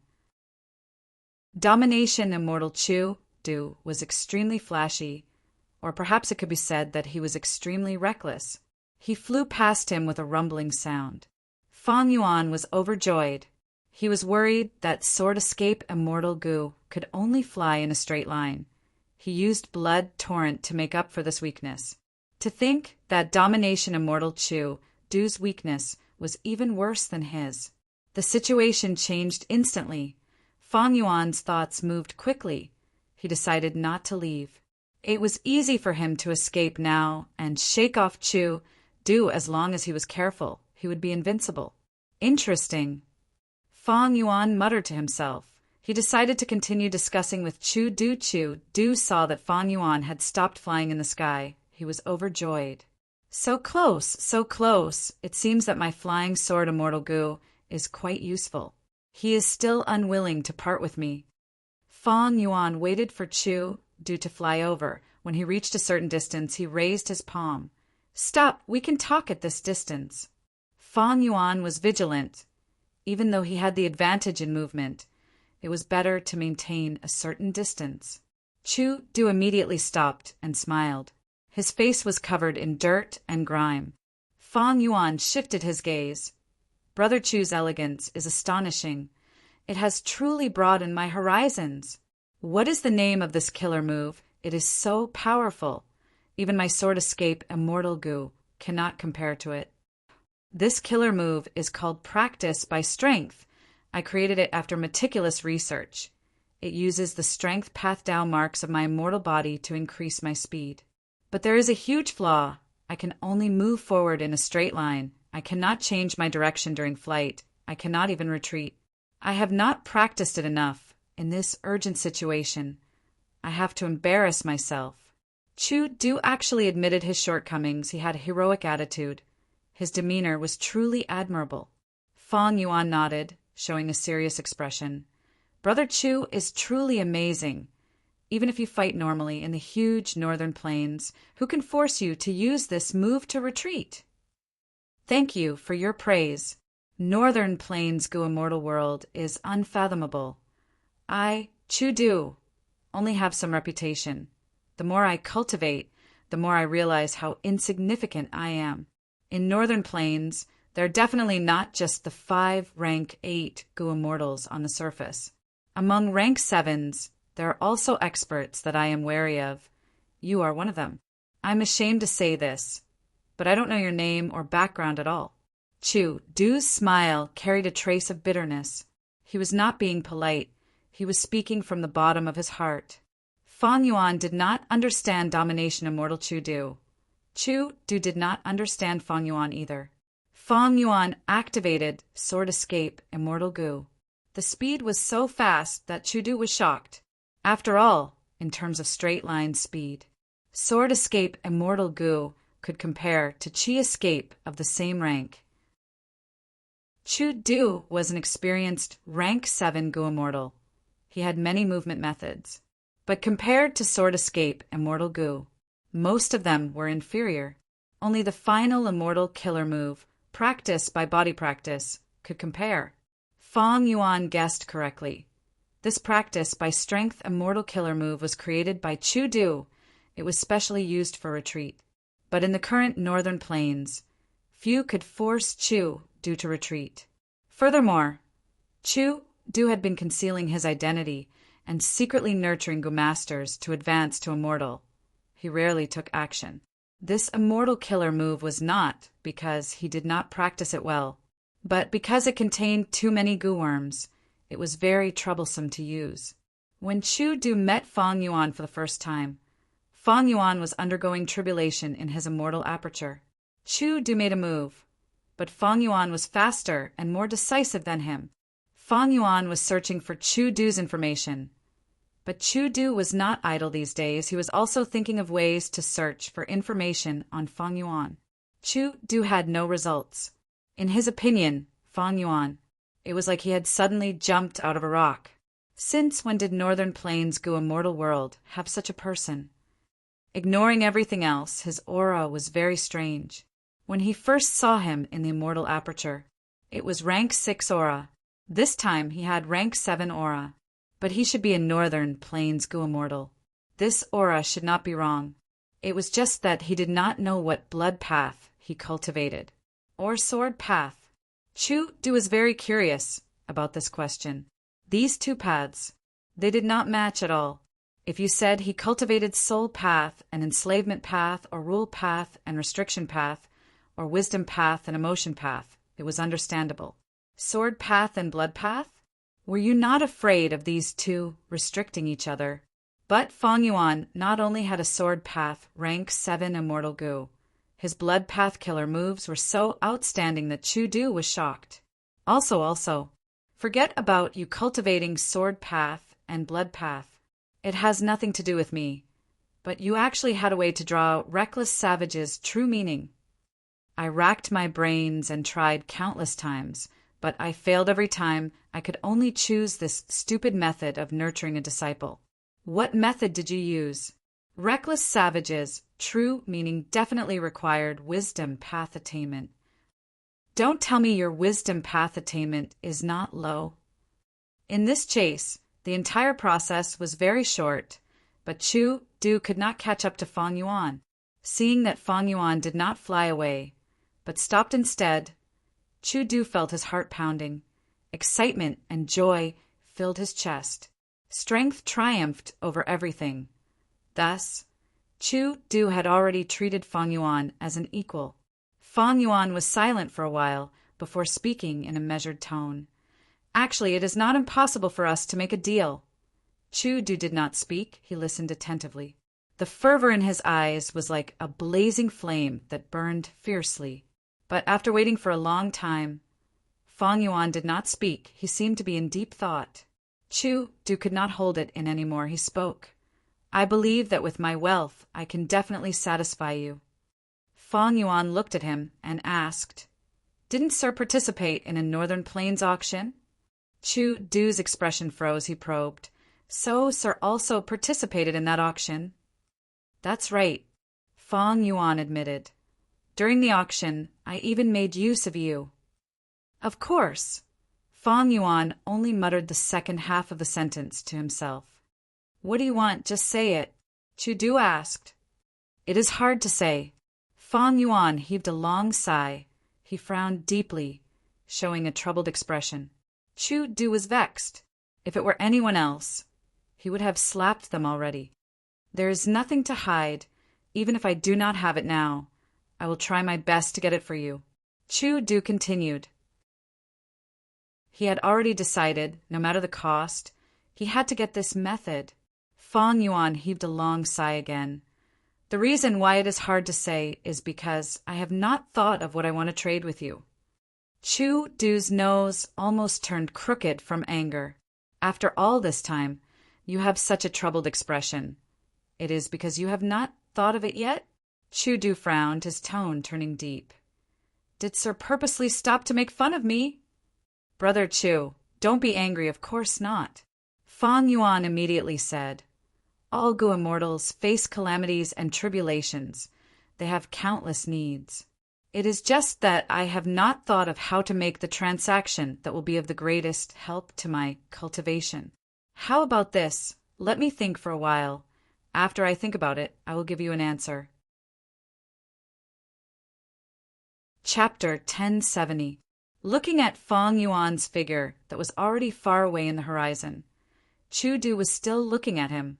Speaker 1: Domination Immortal Chu Du was extremely flashy, or perhaps it could be said that he was extremely reckless. He flew past him with a rumbling sound. Fang Yuan was overjoyed. He was worried that Sword Escape Immortal Goo could only fly in a straight line. He used Blood Torrent to make up for this weakness. To think that Domination Immortal Chu Du's weakness was even worse than his. The situation changed instantly. Fang Yuan's thoughts moved quickly. He decided not to leave. It was easy for him to escape now and shake off Chu Du as long as he was careful. He would be invincible. Interesting. Fang Yuan muttered to himself. He decided to continue discussing with Chu Du. Chu Du saw that Fang Yuan had stopped flying in the sky. He was overjoyed. So close, so close. It seems that my flying sword Immortal Goo is quite useful. He is still unwilling to part with me. Fang Yuan waited for Chu Du to fly over. When he reached a certain distance, he raised his palm. Stop, we can talk at this distance. Fang Yuan was vigilant. Even though he had the advantage in movement, it was better to maintain a certain distance. Chu Du immediately stopped and smiled. His face was covered in dirt and grime. Fang Yuan shifted his gaze. Brother Chu's elegance is astonishing. It has truly broadened my horizons. What is the name of this killer move? It is so powerful. Even my Sword Escape Immortal Goo cannot compare to it. This killer move is called Practice by Strength. I created it after meticulous research. It uses the strength path down marks of my immortal body to increase my speed. But there is a huge flaw. I can only move forward in a straight line. I cannot change my direction during flight. I cannot even retreat. I have not practiced it enough. In this urgent situation, I have to embarrass myself. Chu Du actually admitted his shortcomings. He had a heroic attitude. His demeanor was truly admirable. Fang Yuan nodded, showing a serious expression. Brother Chu is truly amazing. Even if you fight normally in the huge northern plains, who can force you to use this move to retreat? Thank you for your praise. Northern Plains Goo Immortal World is unfathomable. I, Chu Du, only have some reputation. The more I cultivate, the more I realize how insignificant I am. In Northern Plains, there are definitely not just the 5 rank 8 Goo Immortals on the surface. Among rank 7s, there are also experts that I am wary of. You are one of them. I'm ashamed to say this, but I don't know your name or background at all. Chu Du's smile carried a trace of bitterness. He was not being polite. He was speaking from the bottom of his heart. Fang Yuan did not understand domination Immortal Chu Du. Chu Du did not understand Fang Yuan either. Fang Yuan activated Sword Escape Immortal Goo. The speed was so fast that Chu Du was shocked. After all, in terms of straight line speed, Sword escape immortal Gu could compare to Qi escape of the same rank. Chu Du was an experienced rank 7 Gu immortal. He had many movement methods. But compared to sword escape immortal Gu, most of them were inferior. Only the final immortal killer move, practiced by body practice, could compare. Fang Yuan guessed correctly. This practice by strength immortal killer move was created by Chu Du. It was specially used for retreat. But in the current northern plains, few could force Chu Du to retreat. Furthermore, Chu Du had been concealing his identity and secretly nurturing Gu masters to advance to immortal. He rarely took action. This immortal killer move was not because he did not practice it well, but because it contained too many Gu worms. It was very troublesome to use. When Chu Du met Fang Yuan for the first time, Fang Yuan was undergoing tribulation in his immortal aperture. Chu Du made a move, but Fang Yuan was faster and more decisive than him. Fang Yuan was searching for Chu Du's information. But Chu Du was not idle these days. He was also thinking of ways to search for information on Fang Yuan. Chu Du had no results. In his opinion, Fang Yuan, it was like he had suddenly jumped out of a rock. Since when did Northern Plains Gu immortal world have such a person? Ignoring everything else, his aura was very strange. When he first saw him in the immortal aperture, it was rank 6 aura. This time he had rank 7 aura. But he should be a Northern Plains Gu immortal. This aura should not be wrong. It was just that he did not know what blood path he cultivated, or sword path. Chu Du was very curious about this question. These two paths, they did not match at all. If you said he cultivated soul path and enslavement path, or rule path and restriction path, or wisdom path and emotion path, it was understandable. Sword path and blood path? Were you not afraid of these two restricting each other? But Fang Yuan not only had a sword path rank 7 immortal Gu, his blood path killer moves were so outstanding that Chu Du was shocked. Also, forget about you cultivating sword path and blood path. It has nothing to do with me. But you actually had a way to draw reckless savage's true meaning. I racked my brains and tried countless times, but I failed every time. I could only choose this stupid method of nurturing a disciple. What method did you use? Reckless savages, true meaning definitely required wisdom path attainment. Don't tell me your wisdom path attainment is not low. In this chase, the entire process was very short, but Chu Du could not catch up to Fang Yuan. Seeing that Fang Yuan did not fly away, but stopped instead, Chu Du felt his heart pounding. Excitement and joy filled his chest. Strength triumphed over everything. Thus, Chu Du had already treated Fang Yuan as an equal. Fang Yuan was silent for a while before speaking in a measured tone. Actually, it is not impossible for us to make a deal. Chu Du did not speak. He listened attentively. The fervor in his eyes was like a blazing flame that burned fiercely. But after waiting for a long time, Fang Yuan did not speak. He seemed to be in deep thought. Chu Du could not hold it in any more. He spoke. I believe that with my wealth I can definitely satisfy you. Fang Yuan looked at him and asked, Didn't Sir participate in a Northern Plains auction? Chu Du's expression froze. He probed. So Sir also participated in that auction? That's right, Fang Yuan admitted. During the auction, I even made use of you. Of course. Fang Yuan only muttered the second half of the sentence to himself. What do you want? Just say it. Chu Du asked. It is hard to say. Fang Yuan heaved a long sigh. He frowned deeply, showing a troubled expression. Chu Du was vexed. If it were anyone else, he would have slapped them already. There is nothing to hide. Even if I do not have it now, I will try my best to get it for you. Chu Du continued. He had already decided, no matter the cost, he had to get this method. Fang Yuan heaved a long sigh again. The reason why it is hard to say is because I have not thought of what I want to trade with you. Chu Du's nose almost turned crooked from anger. After all this time, you have such a troubled expression. It is because you have not thought of it yet?" Chu Du frowned, his tone turning deep. "Did Sir purposely stop to make fun of me?" "Brother Chu, don't be angry, of course not." Fang Yuan immediately said, "All Gu immortals face calamities and tribulations. They have countless needs. It is just that I have not thought of how to make the transaction that will be of the greatest help to my cultivation. How about this? Let me think for a while. After I think about it, I will give you an answer." Chapter 1070. Looking at Fang Yuan's figure that was already far away in the horizon, Chu Du was still looking at him,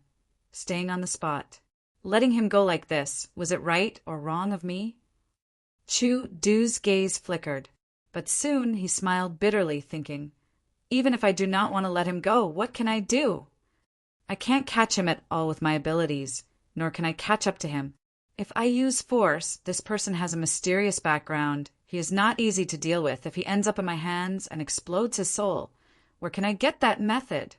Speaker 1: staying on the spot. Letting him go like this, was it right or wrong of me? Chu Du's gaze flickered, but soon he smiled bitterly, thinking, "Even if I do not want to let him go, what can I do? I can't catch him at all with my abilities, nor can I catch up to him. If I use force, this person has a mysterious background. He is not easy to deal with if he ends up in my hands and explodes his soul. Where can I get that method?"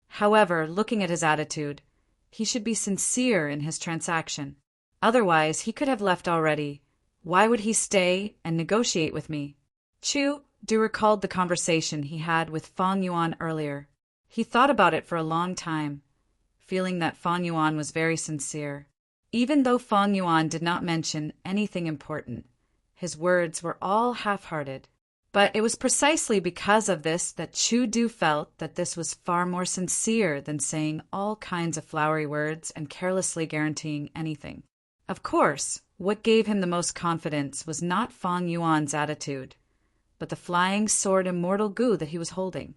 Speaker 1: However, looking at his attitude, he should be sincere in his transaction. Otherwise, he could have left already. Why would he stay and negotiate with me? Chu Du recalled the conversation he had with Fang Yuan earlier. He thought about it for a long time, feeling that Fang Yuan was very sincere. Even though Fang Yuan did not mention anything important, his words were all half-hearted. But it was precisely because of this that Chu Du felt that this was far more sincere than saying all kinds of flowery words and carelessly guaranteeing anything. Of course, what gave him the most confidence was not Fang Yuan's attitude, but the flying sword immortal Gu that he was holding.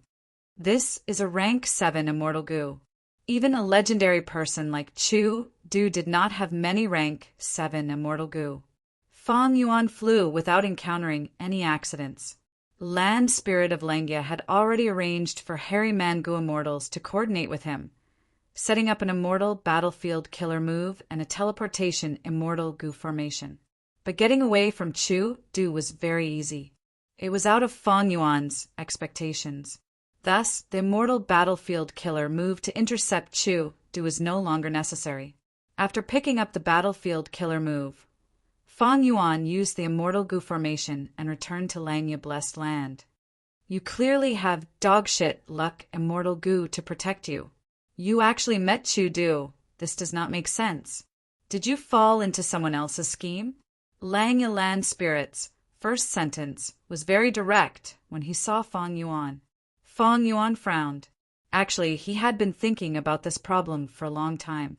Speaker 1: This is a rank 7 immortal Gu. Even a legendary person like Chu Du did not have many rank 7 immortal Gu. Fang Yuan flew without encountering any accidents. Land Spirit of Lengia had already arranged for Hairy Man Gu immortals to coordinate with him, setting up an immortal battlefield killer move and a teleportation immortal Gu formation. But getting away from Chu Du was very easy. It was out of Fang Yuan's expectations. Thus, the immortal battlefield killer move to intercept Chu Du was no longer necessary. After picking up the battlefield killer move, Fang Yuan used the immortal Gu formation and returned to Langya Blessed Land. "You clearly have dogshit luck immortal Gu to protect you. You actually met Chu Du. This does not make sense. Did you fall into someone else's scheme?" Langya Land Spirit's first sentence was very direct when he saw Fang Yuan. Fang Yuan frowned. Actually, he had been thinking about this problem for a long time.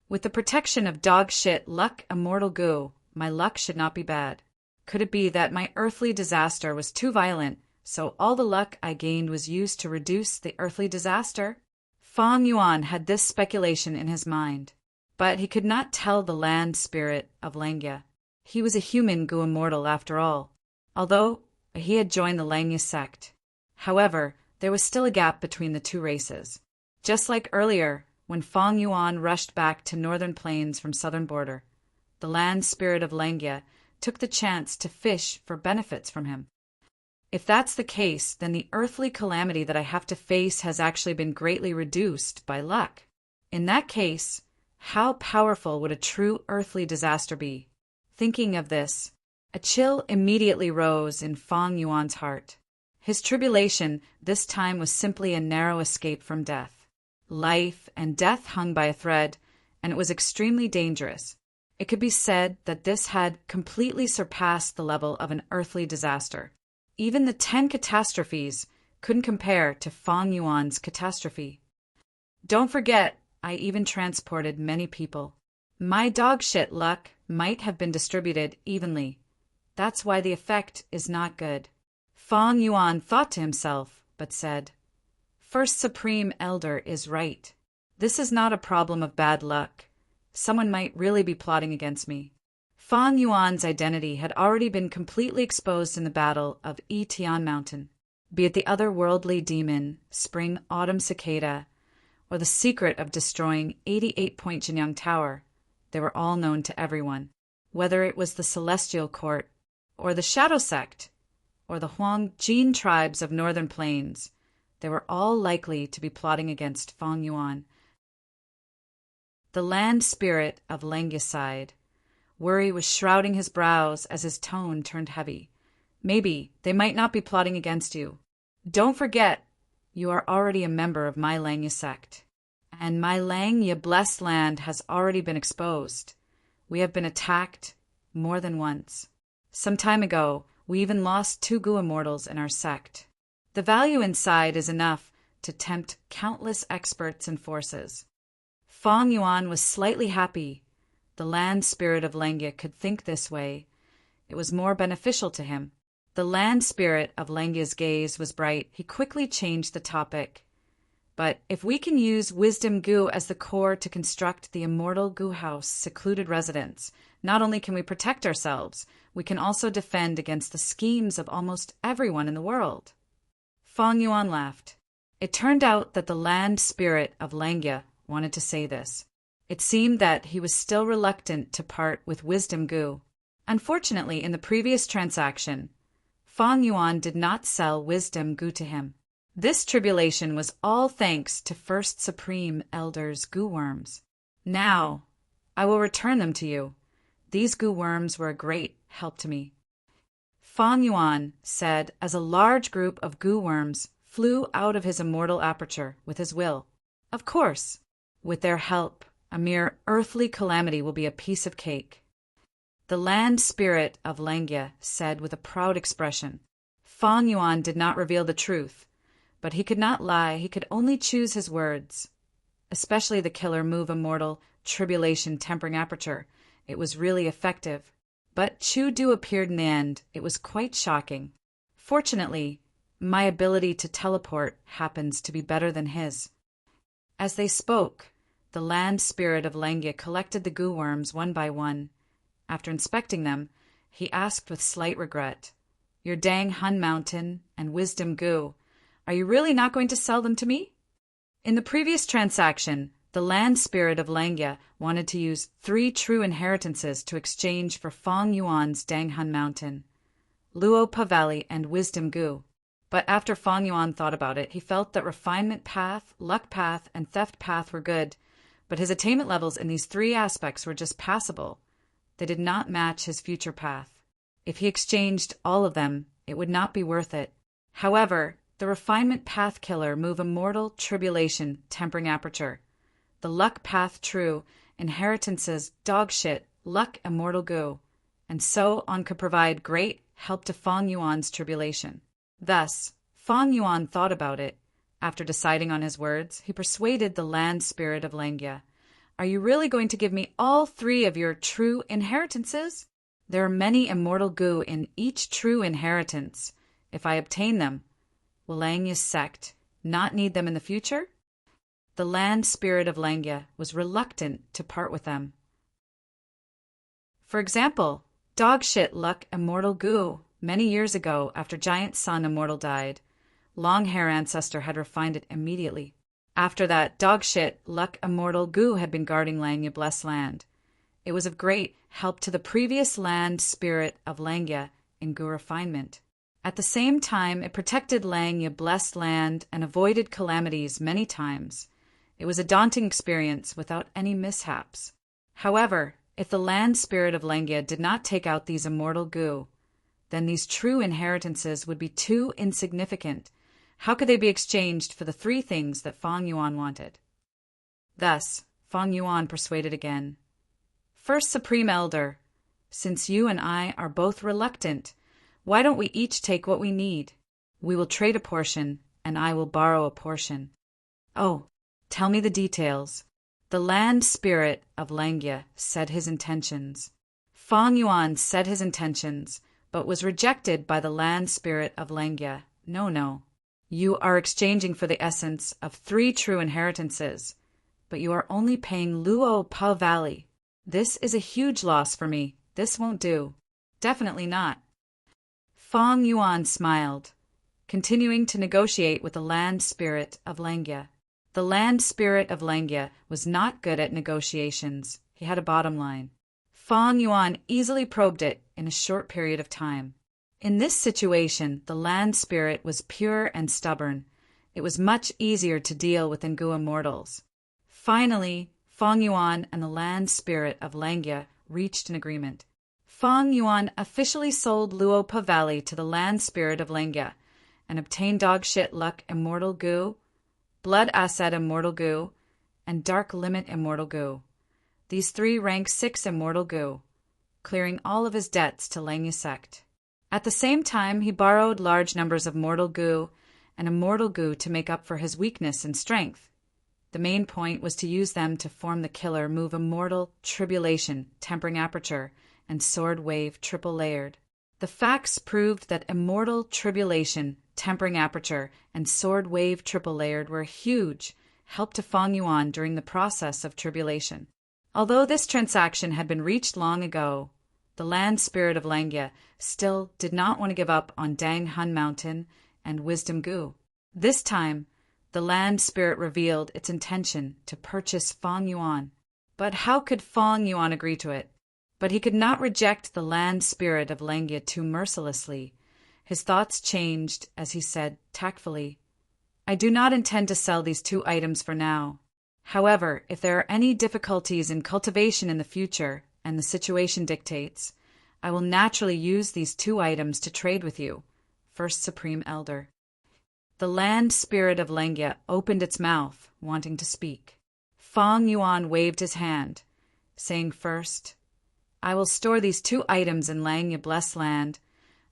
Speaker 1: With the protection of dogshit luck immortal Gu, my luck should not be bad. Could it be that my earthly disaster was too violent, so all the luck I gained was used to reduce the earthly disaster? Fang Yuan had this speculation in his mind, but he could not tell the land spirit of Langya. He was a human Gu immortal after all, although he had joined the Langya sect. However, there was still a gap between the two races. Just like earlier, when Fang Yuan rushed back to northern plains from southern border, the land spirit of Langya took the chance to fish for benefits from him. If that's the case, then the earthly calamity that I have to face has actually been greatly reduced by luck. In that case, how powerful would a true earthly disaster be? Thinking of this, a chill immediately rose in Fang Yuan's heart. His tribulation this time was simply a narrow escape from death. Life and death hung by a thread, and it was extremely dangerous. It could be said that this had completely surpassed the level of an earthly disaster. Even the 10 catastrophes couldn't compare to Fang Yuan's catastrophe. Don't forget, I even transported many people. My dogshit luck might have been distributed evenly. That's why the effect is not good. Fang Yuan thought to himself, but said, "First Supreme Elder is right. This is not a problem of bad luck. Someone might really be plotting against me." Fang Yuan's identity had already been completely exposed in the battle of Yitian Mountain. Be it the otherworldly demon, spring autumn cicada, or the secret of destroying 88-point Jinyang Tower, they were all known to everyone. Whether it was the Celestial Court, or the Shadow Sect, or the Huang Jin tribes of northern plains, they were all likely to be plotting against Fang Yuan. The land spirit of Langya sighed. Worry was shrouding his brows as his tone turned heavy. Maybe they might not be plotting against you. Don't forget, you are already a member of my Langya sect. And my Langya blessed land has already been exposed. We have been attacked more than once. Some time ago, we even lost 2 Gu immortals in our sect. The value inside is enough to tempt countless experts and forces. Fong Yuan was slightly happy. The land spirit of Langya could think this way. It was more beneficial to him. The land spirit of Langya's gaze was bright. He quickly changed the topic. But if we can use wisdom Gu as the core to construct the immortal Gu house secluded residence, not only can we protect ourselves, we can also defend against the schemes of almost everyone in the world. Fong Yuan laughed. It turned out that the land spirit of Langya wanted to say this. It seemed that he was still reluctant to part with wisdom Gu. Unfortunately, in the previous transaction, Fong Yuan did not sell wisdom Gu to him. This tribulation was all thanks to First Supreme Elder's Gu worms. Now, I will return them to you. These Gu worms were a great help to me. Fong Yuan said as a large group of Gu worms flew out of his immortal aperture with his will. Of course, with their help, a mere earthly calamity will be a piece of cake. The land spirit of Langya said with a proud expression. Fong Yuan did not reveal the truth, but he could not lie. He could only choose his words. Especially the killer move immortal tribulation tempering aperture. It was really effective. But Chu Du appeared in the end. It was quite shocking. Fortunately, my ability to teleport happens to be better than his. As they spoke, the land spirit of Langya collected the Gu worms one by one. After inspecting them, he asked with slight regret, Your Dang Hun Mountain and Wisdom Gu, are you really not going to sell them to me? In the previous transaction, the land spirit of Langya wanted to use 3 true inheritances to exchange for Fong Yuan's Dang Hun Mountain, Luo Pa Valley, and Wisdom Gu. But after Fong Yuan thought about it, he felt that refinement path, luck path, and theft path were good, but his attainment levels in these 3 aspects were just passable. They did not match his future path. If he exchanged all of them, it would not be worth it. However, the refinement path killer move immortal tribulation tempering aperture. The luck path true inheritances dogshit luck immortal Gu, and so on could provide great help to Fong Yuan's tribulation. Thus, Fong Yuan thought about it. After deciding on his words, he persuaded the land spirit of Langya. Are you really going to give me all 3 of your true inheritances? There are many immortal Gu in each true inheritance. If I obtain them, will Langya's sect not need them in the future? The land spirit of Langya was reluctant to part with them. For example, dogshit luck immortal Gu. Many years ago, after Giant Sun Immortal died, Long-Hair Ancestor had refined it immediately. After that, dogshit luck immortal Gu had been guarding Langya blessed land. It was of great help to the previous land spirit of Langya in Gu refinement. At the same time, it protected Langya blessed land and avoided calamities many times. It was a daunting experience without any mishaps. However, if the land spirit of Langya did not take out these immortal Gu, then these true inheritances would be too insignificant. How could they be exchanged for the 3 things that Fong Yuan wanted? Thus, Fong Yuan persuaded again. First Supreme Elder, since you and I are both reluctant, why don't we each take what we need? We will trade a portion, and I will borrow a portion. Oh, tell me the details. The land spirit of Langya said his intentions. Fong Yuan said his intentions, but was rejected by the land spirit of Langya. No. You are exchanging for the essence of 3 true inheritances, but you are only paying Luo Pa Valley. This is a huge loss for me. This won't do. Definitely not. Fong Yuan smiled, continuing to negotiate with the land spirit of Langya. The land spirit of Langya was not good at negotiations. He had a bottom line. Fong Yuan easily probed it in a short period of time. In this situation, the land spirit was pure and stubborn. It was much easier to deal with than Gu immortals. Finally, Feng Yuan and the land spirit of Langya reached an agreement. Feng Yuan officially sold Luopa Valley to the land spirit of Langya and obtained Dogshit Luck Immortal Goo, Blood Asset Immortal Goo, and Dark Limit Immortal Goo. These 3 rank 6 Immortal Goo, clearing all of his debts to Langya sect. At the same time, he borrowed large numbers of Mortal Goo and Immortal Goo to make up for his weakness and strength. The main point was to use them to form the killer move Immortal Tribulation, Tempering Aperture, and Sword Wave Triple Layered. The facts proved that Immortal Tribulation, Tempering Aperture, and Sword Wave Triple Layered were a huge help to Feng Yuan during the process of tribulation. Although this transaction had been reached long ago, the land spirit of Langya still did not want to give up on Dang Hun Mountain and Wisdom Goo. This time, the land spirit revealed its intention to purchase Feng Yuan. But how could Feng Yuan agree to it? But he could not reject the land spirit of Langya too mercilessly. His thoughts changed as he said tactfully, "I do not intend to sell these 2 items for now. However, if there are any difficulties in cultivation in the future, and the situation dictates, I will naturally use these 2 items to trade with you, First Supreme Elder." The land spirit of Langya opened its mouth, wanting to speak. Feng Yuan waved his hand, saying first, "I will store these 2 items in Langya Blessed Land.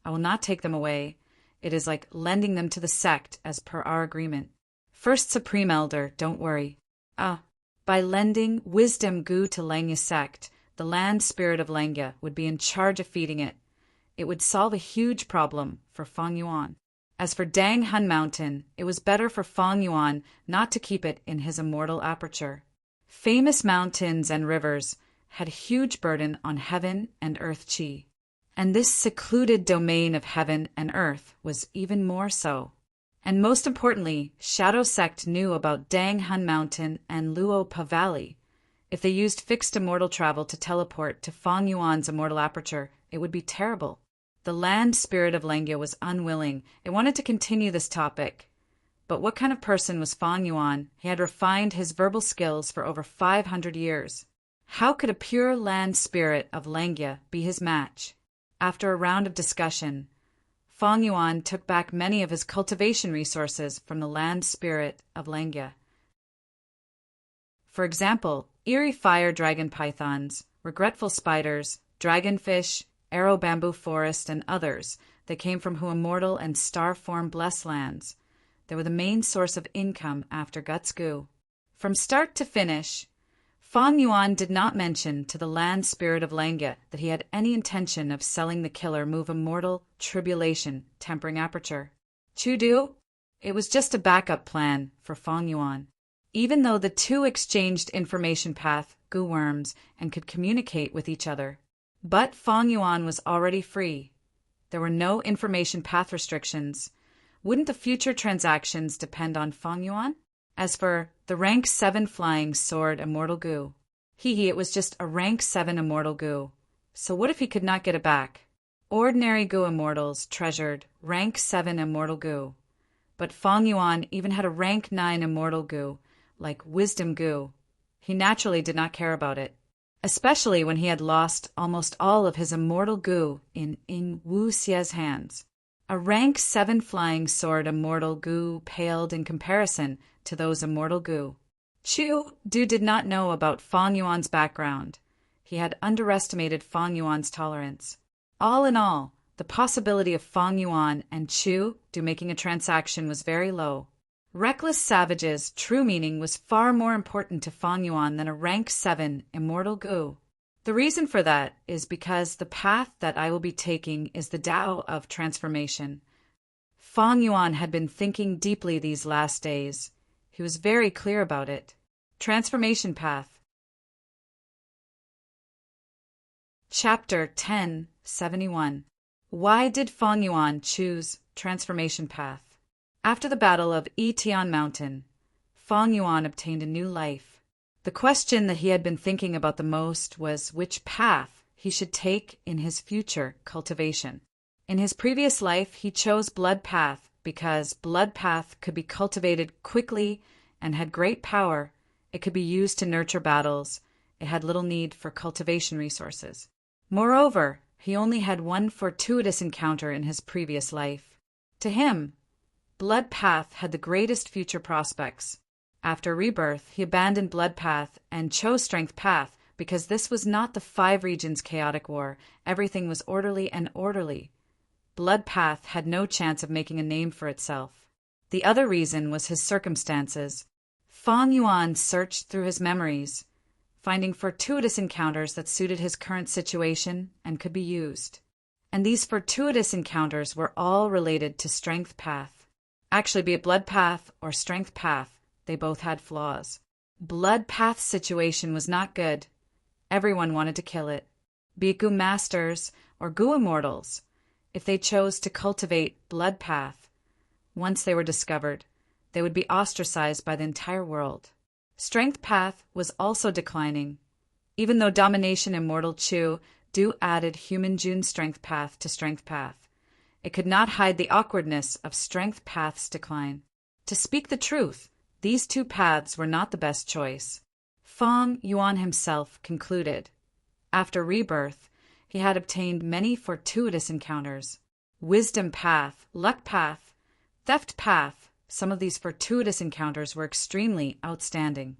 Speaker 1: I will not take them away. It is like lending them to the sect as per our agreement. First Supreme Elder, don't worry. By lending Wisdom Goo to Langya sect, the land spirit of Langya would be in charge of feeding it. It would solve a huge problem for Feng Yuan. As for Dang Hun Mountain, it was better for Feng Yuan not to keep it in his immortal aperture. Famous mountains and rivers had a huge burden on heaven and earth chi, and this secluded domain of heaven and earth was even more so. And most importantly, Shadow Sect knew about Dang Hun Mountain and Luopa Valley. If they used fixed immortal travel to teleport to Feng Yuan's immortal aperture, it would be terrible. The land spirit of Langya was unwilling. It wanted to continue this topic. But what kind of person was Feng Yuan? He had refined his verbal skills for over 500 years. How could a pure land spirit of Langya be his match? After a round of discussion, Feng Yuan took back many of his cultivation resources from the land spirit of Langya. For example, eerie fire dragon pythons, regretful spiders, dragonfish, arrow bamboo forest, and others that came from immortal and star-formed blessed lands. They were the main source of income after Guts Goo. From start to finish, Feng Yuan did not mention to the land spirit of Langya that he had any intention of selling the killer move Immortal Tribulation, Tempering Aperture. Chudu? It was just a backup plan for Feng Yuan. Even though the 2 exchanged information path, goo worms, and could communicate with each other. But Feng Yuan was already free. There were no information path restrictions. Wouldn't the future transactions depend on Feng Yuan? As for the rank 7 flying sword Immortal Goo, it was just a rank 7 Immortal Goo. So what if he could not get it back? Ordinary Goo Immortals treasured rank 7 Immortal Goo. But Feng Yuan even had a rank 9 Immortal Goo, like Wisdom Goo. He naturally did not care about it, especially when he had lost almost all of his Immortal Goo in Wu Xie's hands. A rank 7 flying sword Immortal Goo paled in comparison to those Immortal Goo. Chu Du did not know about Feng Yuan's background. He had underestimated Feng Yuan's tolerance. All in all, the possibility of Feng Yuan and Chu Du making a transaction was very low. Reckless Savage's true meaning was far more important to Feng Yuan than a rank 7 Immortal Goo. The reason for that is because the path that I will be taking is the Tao of transformation. Feng Yuan had been thinking deeply these last days. He was very clear about it. Transformation Path. Chapter 1071. Why did Feng Yuan choose Transformation Path? After the Battle of Yitian Mountain, Feng Yuan obtained a new life. The question that he had been thinking about the most was which path he should take in his future cultivation. In his previous life, he chose Blood Path because Blood Path could be cultivated quickly and had great power It could be used to nurture battles. It had little need for cultivation resources. Moreover, he only had one fortuitous encounter in his previous life. To him, Blood Path had the greatest future prospects. After rebirth, he abandoned Blood Path and chose Strength Path because this was not the 5 regions chaotic war. Everything was orderly and orderly. Blood Path had no chance of making a name for itself. The other reason was his circumstances. Fang Yuan searched through his memories, finding fortuitous encounters that suited his current situation and could be used. And these fortuitous encounters were all related to Strength Path. Actually, be it Blood Path or Strength Path, they both had flaws. Blood Path's situation was not good. Everyone wanted to kill it. Be it Gu Masters or Gu Immortals, if they chose to cultivate Blood Path, once they were discovered, they would be ostracized by the entire world. Strength Path was also declining. Even though Domination Immortal Chu do added Human June Strength Path to Strength Path, it could not hide the awkwardness of Strength Path's decline. To speak the truth, these 2 paths were not the best choice. Fang Yuan himself concluded. After rebirth, he had obtained many fortuitous encounters. Wisdom Path, Luck Path, Theft Path, some of these fortuitous encounters were extremely outstanding.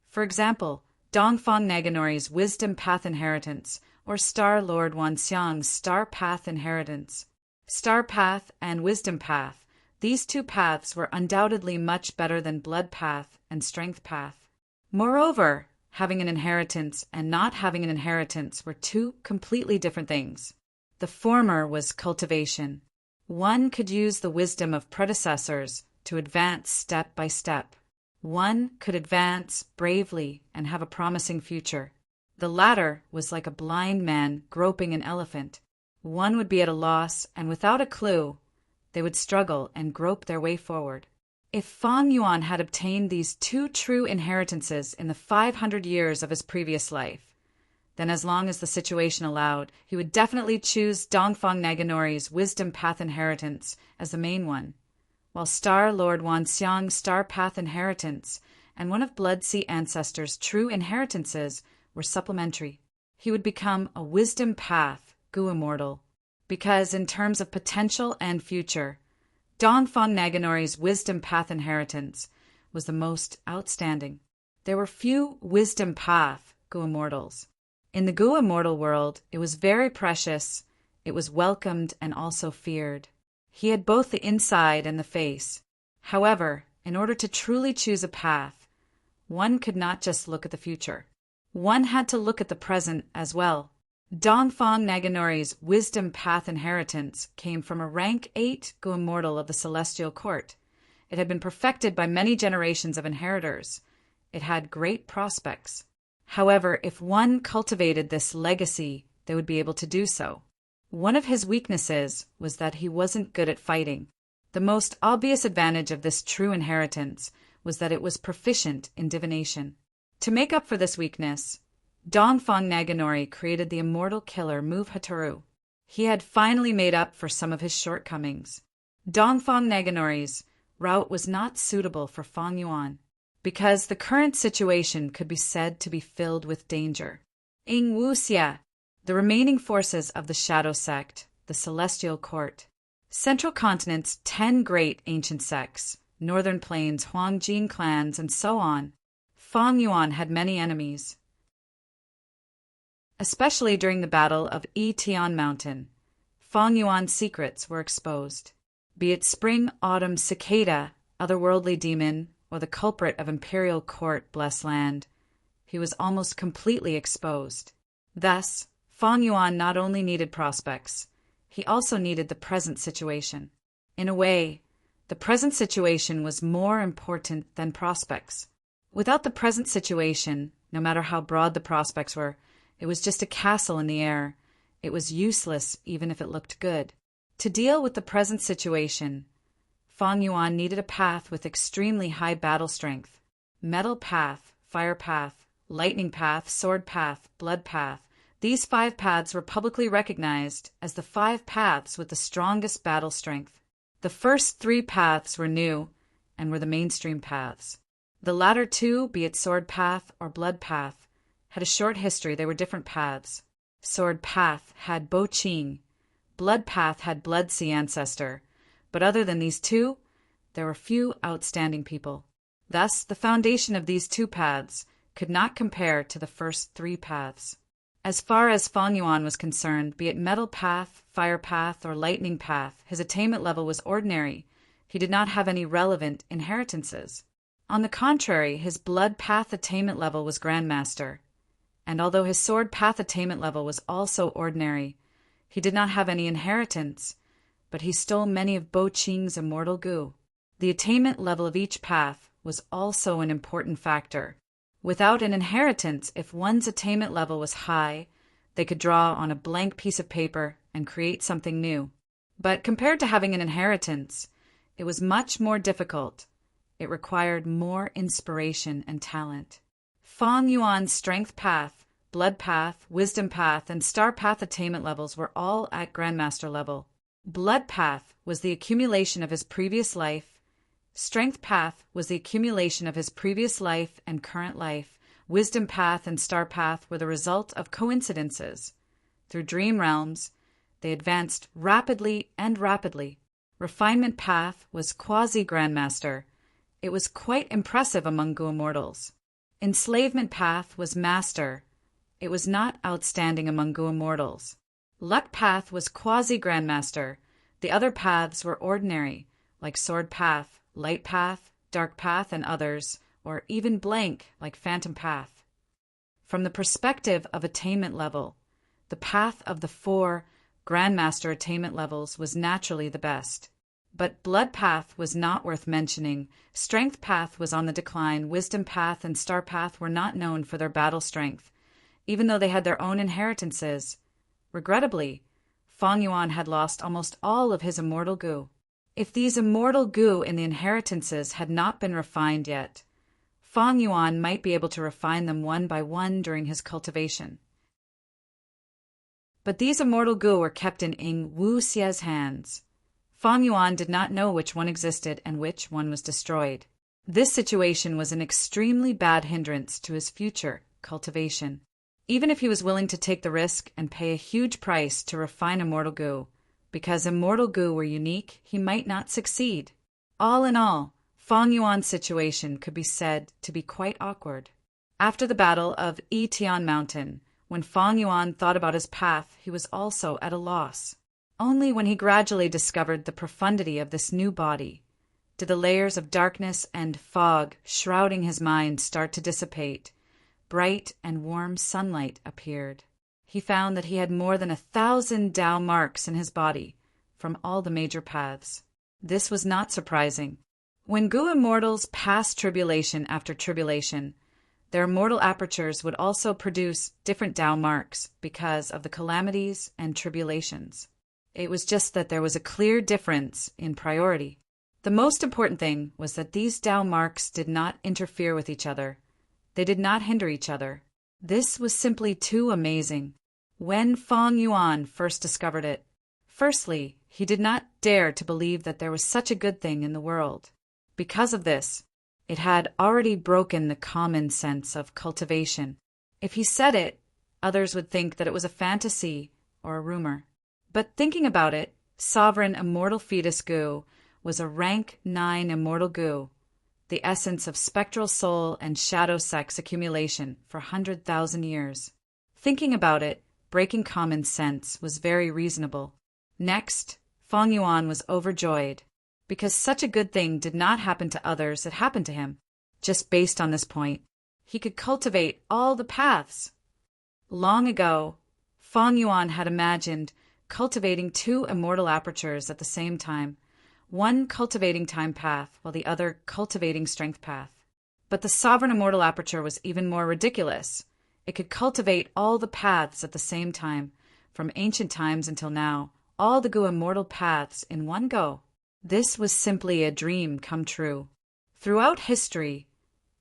Speaker 1: For example, Dongfang Naganori's Wisdom Path Inheritance, or Star Lord Wanxiang's Star Path Inheritance. Star Path and Wisdom Path, these 2 paths were undoubtedly much better than Blood Path and Strength Path. Moreover, having an inheritance and not having an inheritance were 2 completely different things. The former was cultivation. One could use the wisdom of predecessors to advance step by step. One could advance bravely and have a promising future. The latter was like a blind man groping an elephant. One would be at a loss, and without a clue, they would struggle and grope their way forward. If Fang Yuan had obtained these 2 true inheritances in the 500 years of his previous life, then as long as the situation allowed, he would definitely choose Dongfang Naganori's Wisdom Path Inheritance as the main one, while Star Lord Wanxiang's Star Path Inheritance and one of Blood Sea Ancestors' true inheritances were supplementary. He would become a Wisdom Path Gu Immortal, because in terms of potential and future, Dongfang Naganori's Wisdom Path Inheritance was the most outstanding. There were few Wisdom Path Gu Immortals. In the Gu Immortal world, it was very precious, it was welcomed and also feared. He had both the inside and the face. However, in order to truly choose a path, one could not just look at the future. One had to look at the present as well. Dongfang Naganori's Wisdom Path Inheritance came from a rank 8 Gu Immortal of the Celestial Court. It had been perfected by many generations of inheritors. It had great prospects. However, if one cultivated this legacy, they would be able to do so. One of his weaknesses was that he wasn't good at fighting. The most obvious advantage of this true inheritance was that it was proficient in divination. To make up for this weakness, Dongfang Naganori created the immortal killer Move-Hataru. He had finally made up for some of his shortcomings. Dongfang Naganori's route was not suitable for Fang Yuan, because the current situation could be said to be filled with danger. Ing Wuxia, the remaining forces of the Shadow Sect, the Celestial Court, Central Continent's 10 great ancient sects, Northern Plains, Huangjing clans, and so on. Fang Yuan had many enemies, especially during the Battle of Yitian Mountain. Fang Yuan's secrets were exposed. Be it Spring Autumn Cicada, otherworldly demon, or the culprit of Imperial Court Blessed Land, he was almost completely exposed. Thus, Fang Yuan not only needed prospects, he also needed the present situation. In a way, the present situation was more important than prospects. Without the present situation, no matter how broad the prospects were, it was just a castle in the air. It was useless even if it looked good. To deal with the present situation, Fang Yuan needed a path with extremely high battle strength. Metal Path, Fire Path, Lightning Path, Sword Path, Blood Path. These 5 paths were publicly recognized as the 5 paths with the strongest battle strength. The first 3 paths were new and were the mainstream paths. The latter two, be it sword path or blood path, had a short history. They were different paths. Sword path had Bo Ching, blood path had Blood Sea Ancestor, but other than these two, there were few outstanding people. Thus, the foundation of these two paths could not compare to the first three paths. As far as Fang Yuan was concerned, be it metal path, fire path, or lightning path, his attainment level was ordinary. He did not have any relevant inheritances. On the contrary, his blood path attainment level was Grandmaster, and although his sword path attainment level was also ordinary, he did not have any inheritance, but he stole many of Bo Ching's immortal goo. The attainment level of each path was also an important factor. Without an inheritance, if one's attainment level was high, they could draw on a blank piece of paper and create something new. But compared to having an inheritance, it was much more difficult. It required more inspiration and talent. Fang Yuan's strength path, blood path, wisdom path, and star path attainment levels were all at Grandmaster level. Blood path was the accumulation of his previous life. Strength path was the accumulation of his previous life and current life. Wisdom path and star path were the result of coincidences. Through dream realms, they advanced rapidly and rapidly. Refinement path was quasi-Grandmaster. It was quite impressive among Gu immortals. Enslavement path was Master. It was not outstanding among Gu immortals. Luck path was quasi-Grandmaster. The other paths were ordinary, like sword path, light path, dark path, and others, or even blank, like phantom path. From the perspective of attainment level, the path of the 4 Grandmaster attainment levels was naturally the best. But blood path was not worth mentioning. Strength path was on the decline. Wisdom path and star path were not known for their battle strength, even though they had their own inheritances. Regrettably, Fang Yuan had lost almost all of his immortal goo. If these immortal goo in the inheritances had not been refined yet, Fang Yuan might be able to refine them one by one during his cultivation. But these immortal goo were kept in Ing Wu Xie's hands. Fang Yuan did not know which one existed and which one was destroyed. This situation was an extremely bad hindrance to his future cultivation. Even if he was willing to take the risk and pay a huge price to refine immortal goo, because immortal goo were unique, he might not succeed. All in all, Fang Yuan's situation could be said to be quite awkward. After the battle of Yitian Mountain, when Fang Yuan thought about his path, he was also at a loss. Only when he gradually discovered the profundity of this new body did the layers of darkness and fog shrouding his mind start to dissipate. Bright and warm sunlight appeared. He found that he had more than 1,000 Tao marks in his body from all the major paths. This was not surprising. When Gu immortals passed tribulation after tribulation, their immortal apertures would also produce different Tao marks because of the calamities and tribulations. It was just that there was a clear difference in priority. The most important thing was that these Tao marks did not interfere with each other. They did not hinder each other. This was simply too amazing. When Fang Yuan first discovered it, firstly, he did not dare to believe that there was such a good thing in the world. Because of this, it had already broken the common sense of cultivation. If he said it, others would think that it was a fantasy or a rumor. But thinking about it, Sovereign Immortal Fetus Gu was a rank 9 immortal Gu, the essence of spectral soul and shadow sex accumulation for 100,000 years. Thinking about it, breaking common sense was very reasonable. Next, Fang Yuan was overjoyed. Because such a good thing did not happen to others, it happened to him. Just based on this point, he could cultivate all the paths. Long ago, Fang Yuan had imagined cultivating 2 immortal apertures at the same time, one cultivating time path while the other cultivating strength path. But the sovereign immortal aperture was even more ridiculous. It could cultivate all the paths at the same time, from ancient times until now, all the Gu immortal paths in one go. This was simply a dream come true. Throughout history,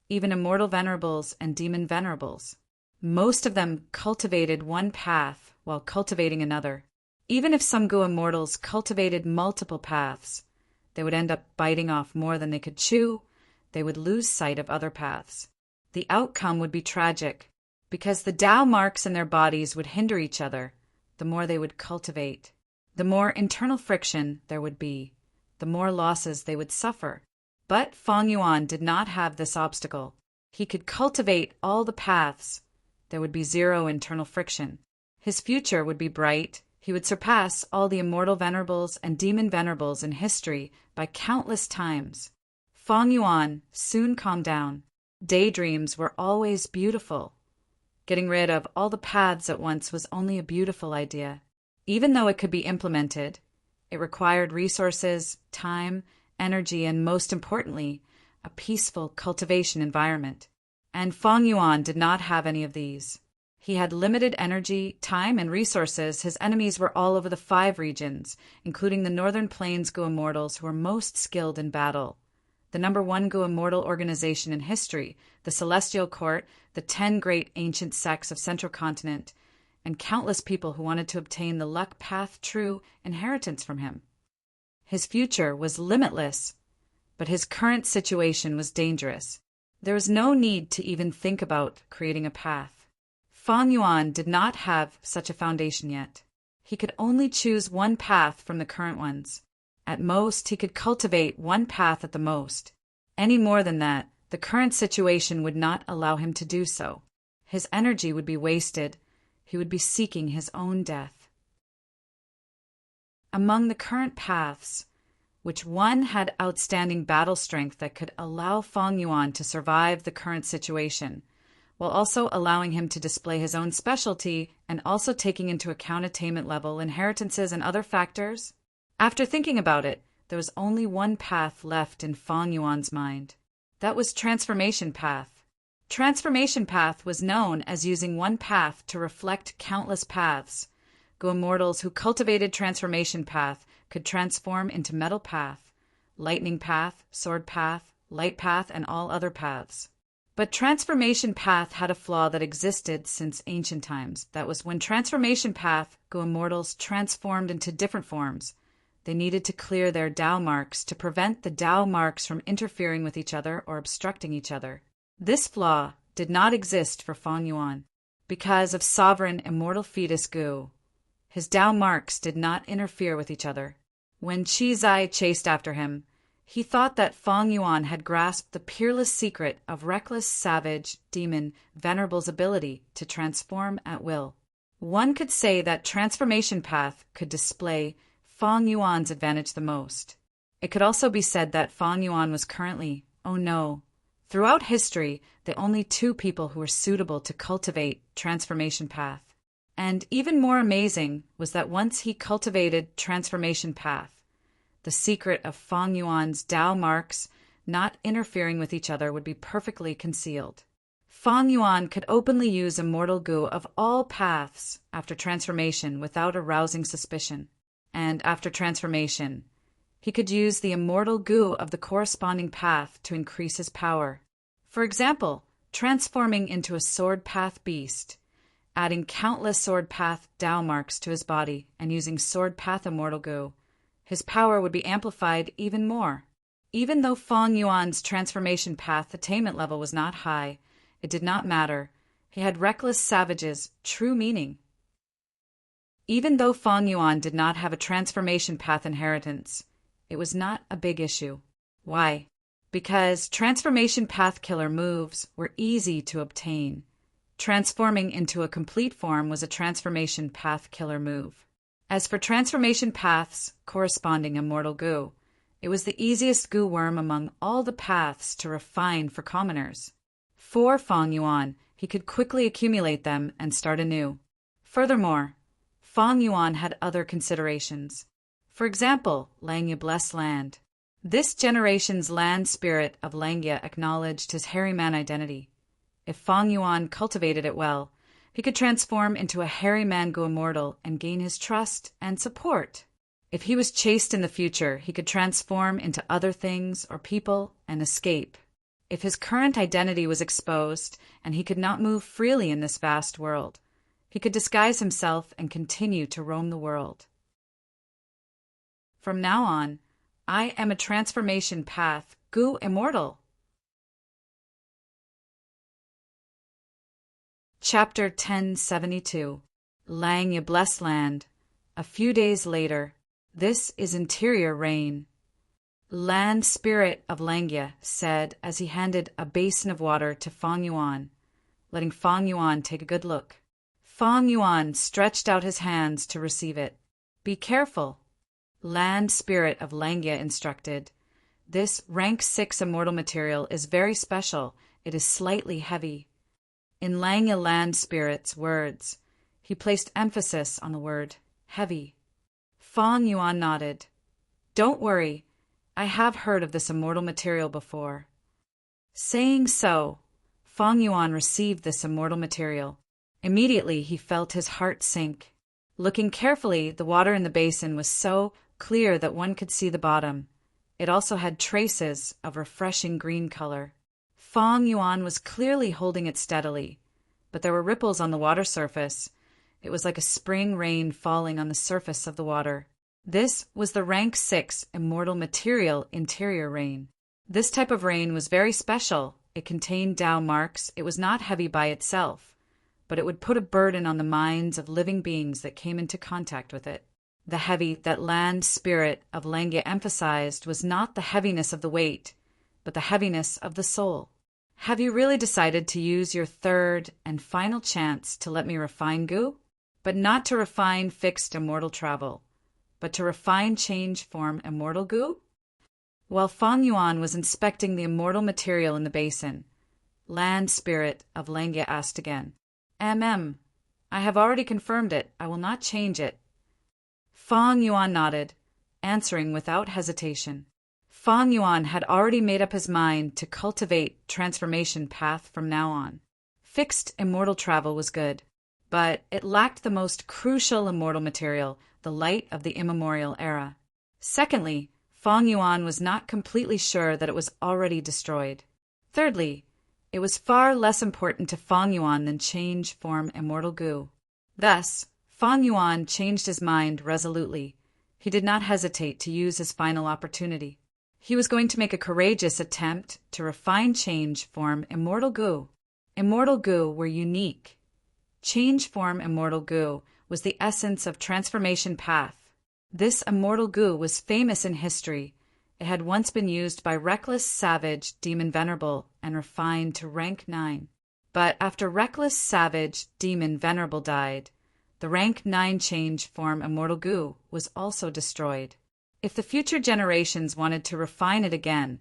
Speaker 1: even immortal venerables and demon venerables, most of them cultivated one path while cultivating another. Even if some Gu immortals cultivated multiple paths, they would end up biting off more than they could chew. they would lose sight of other paths. The outcome would be tragic, because the Tao marks in their bodies would hinder each other. The more they would cultivate, the more internal friction there would be, the more losses they would suffer. But Feng Yuan did not have this obstacle. He could cultivate all the paths. There would be zero internal friction. His future would be bright. He would surpass all the immortal venerables and demon venerables in history by countless times. Feng Yuan soon calmed down. Daydreams were always beautiful. Getting rid of all the paths at once was only a beautiful idea. Even though it could be implemented, it required resources, time, energy, and most importantly, a peaceful cultivation environment. And Feng Yuan did not have any of these. He had limited energy, time, and resources. His enemies were all over the 5 regions, including the Northern Plains Gu Immortals who were most skilled in battle. The #1 Gu Immortal organization in history, the Celestial Court, the 10 great ancient sects of Central Continent, and countless people who wanted to obtain the luck path true inheritance from him. His future was limitless, but his current situation was dangerous. There was no need to even think about creating a path. Feng Yuan did not have such a foundation yet. He could only choose one path from the current ones. At most, he could cultivate one path at the most. Any more than that, the current situation would not allow him to do so. His energy would be wasted. He would be seeking his own death. Among the current paths, which one had outstanding battle strength that could allow Feng Yuan to survive the current situation, while also allowing him to display his own specialty and also taking into account attainment level, inheritances, and other factors? After thinking about it, there was only one path left in Feng Yuan's mind. That was Transformation Path. Transformation Path was known as using one path to reflect countless paths. Gu Immortals who cultivated Transformation Path could transform into Metal Path, Lightning Path, Sword Path, Light Path, and all other paths. But Transformation Path had a flaw that existed since ancient times. That was when Transformation Path, Gu Immortals transformed into different forms. They needed to clear their Tao marks to prevent the Tao marks from interfering with each other or obstructing each other. This flaw did not exist for Feng Yuan. Because of sovereign immortal fetus Gu, his Tao marks did not interfere with each other. When Qi Zai chased after him, he thought that Feng Yuan had grasped the peerless secret of reckless, savage, demon, Venerable's ability to transform at will. One could say that Transformation Path could display Feng Yuan's advantage the most. It could also be said that Feng Yuan was currently, oh no, throughout history, the only 2 people who were suitable to cultivate Transformation Path. And even more amazing was that once he cultivated Transformation Path, the secret of Feng Yuan's Tao marks not interfering with each other would be perfectly concealed. Feng Yuan could openly use Immortal Gu of all paths after transformation without arousing suspicion. And after transformation, he could use the Immortal Gu of the corresponding path to increase his power. For example, transforming into a Sword Path beast, adding countless Sword Path Tao marks to his body, and using Sword Path Immortal Gu, his power would be amplified even more. Even though Feng Yuan's Transformation Path attainment level was not high, it did not matter. He had Reckless Savage's true meaning. Even though Feng Yuan did not have a Transformation Path inheritance, it was not a big issue. Why? Because Transformation Path killer moves were easy to obtain. Transforming into a complete form was a Transformation Path killer move. As for Transformation Path's corresponding Immortal Gu, it was the easiest Gu worm among all the paths to refine for commoners. For Feng Yuan, he could quickly accumulate them and start anew. Furthermore, Feng Yuan had other considerations. For example, Langya Blessed Land. This generation's land spirit of Langya acknowledged his hairy man identity. If Feng Yuan cultivated it well, he could transform into a hairy man Gu Immortal and gain his trust and support. If he was chased in the future, he could transform into other things or people and escape. If his current identity was exposed and he could not move freely in this vast world, he could disguise himself and continue to roam the world. From now on, I am a Transformation Path Gu Immortal. Chapter 1072. Langya Blessed Land. A few days later. This is interior rain. Land Spirit of Langya said as he handed a basin of water to Fang Yuan, letting Fang Yuan take a good look. Fang Yuan stretched out his hands to receive it. Be careful. Land Spirit of Langya instructed. This rank 6 immortal material is very special. It is slightly heavy. In Langya Land Spirit's words, he placed emphasis on the word heavy. Fang Yuan nodded. Don't worry, I have heard of this immortal material before. Saying so, Fang Yuan received this immortal material. Immediately he felt his heart sink. Looking carefully, the water in the basin was so clear that one could see the bottom. It also had traces of refreshing green color. Fang Yuan was clearly holding it steadily, but there were ripples on the water surface. It was like a spring rain falling on the surface of the water. This was the rank 6 immortal material interior rain. This type of rain was very special. It contained Tao marks. It was not heavy by itself, but it would put a burden on the minds of living beings that came into contact with it. The heavy that Land Spirit of Langya emphasized was not the heaviness of the weight, but the heaviness of the soul. Have you really decided to use your third and final chance to let me refine Gu? But not to refine fixed immortal travel, but to refine change form immortal Gu? While Fang Yuan was inspecting the immortal material in the basin, Land Spirit of Langya asked again, I have already confirmed it. I will not change it. Fang Yuan nodded, answering without hesitation. Fang Yuan had already made up his mind to cultivate transformation path from now on. Fixed immortal travel was good, but it lacked the most crucial immortal material, the light of the immemorial era. Secondly, Fang Yuan was not completely sure that it was already destroyed. Thirdly, it was far less important to Fang Yuan than change form immortal Gu. Thus, Fang Yuan changed his mind resolutely. He did not hesitate to use his final opportunity. He was going to make a courageous attempt to refine change form immortal Gu. Immortal Gu were unique. Change form immortal Gu was the essence of transformation path. This immortal Gu was famous in history. It had once been used by reckless savage demon Venerable and refined to rank 9. But after reckless savage demon Venerable died, the rank 9 change form immortal Gu was also destroyed. If the future generations wanted to refine it again,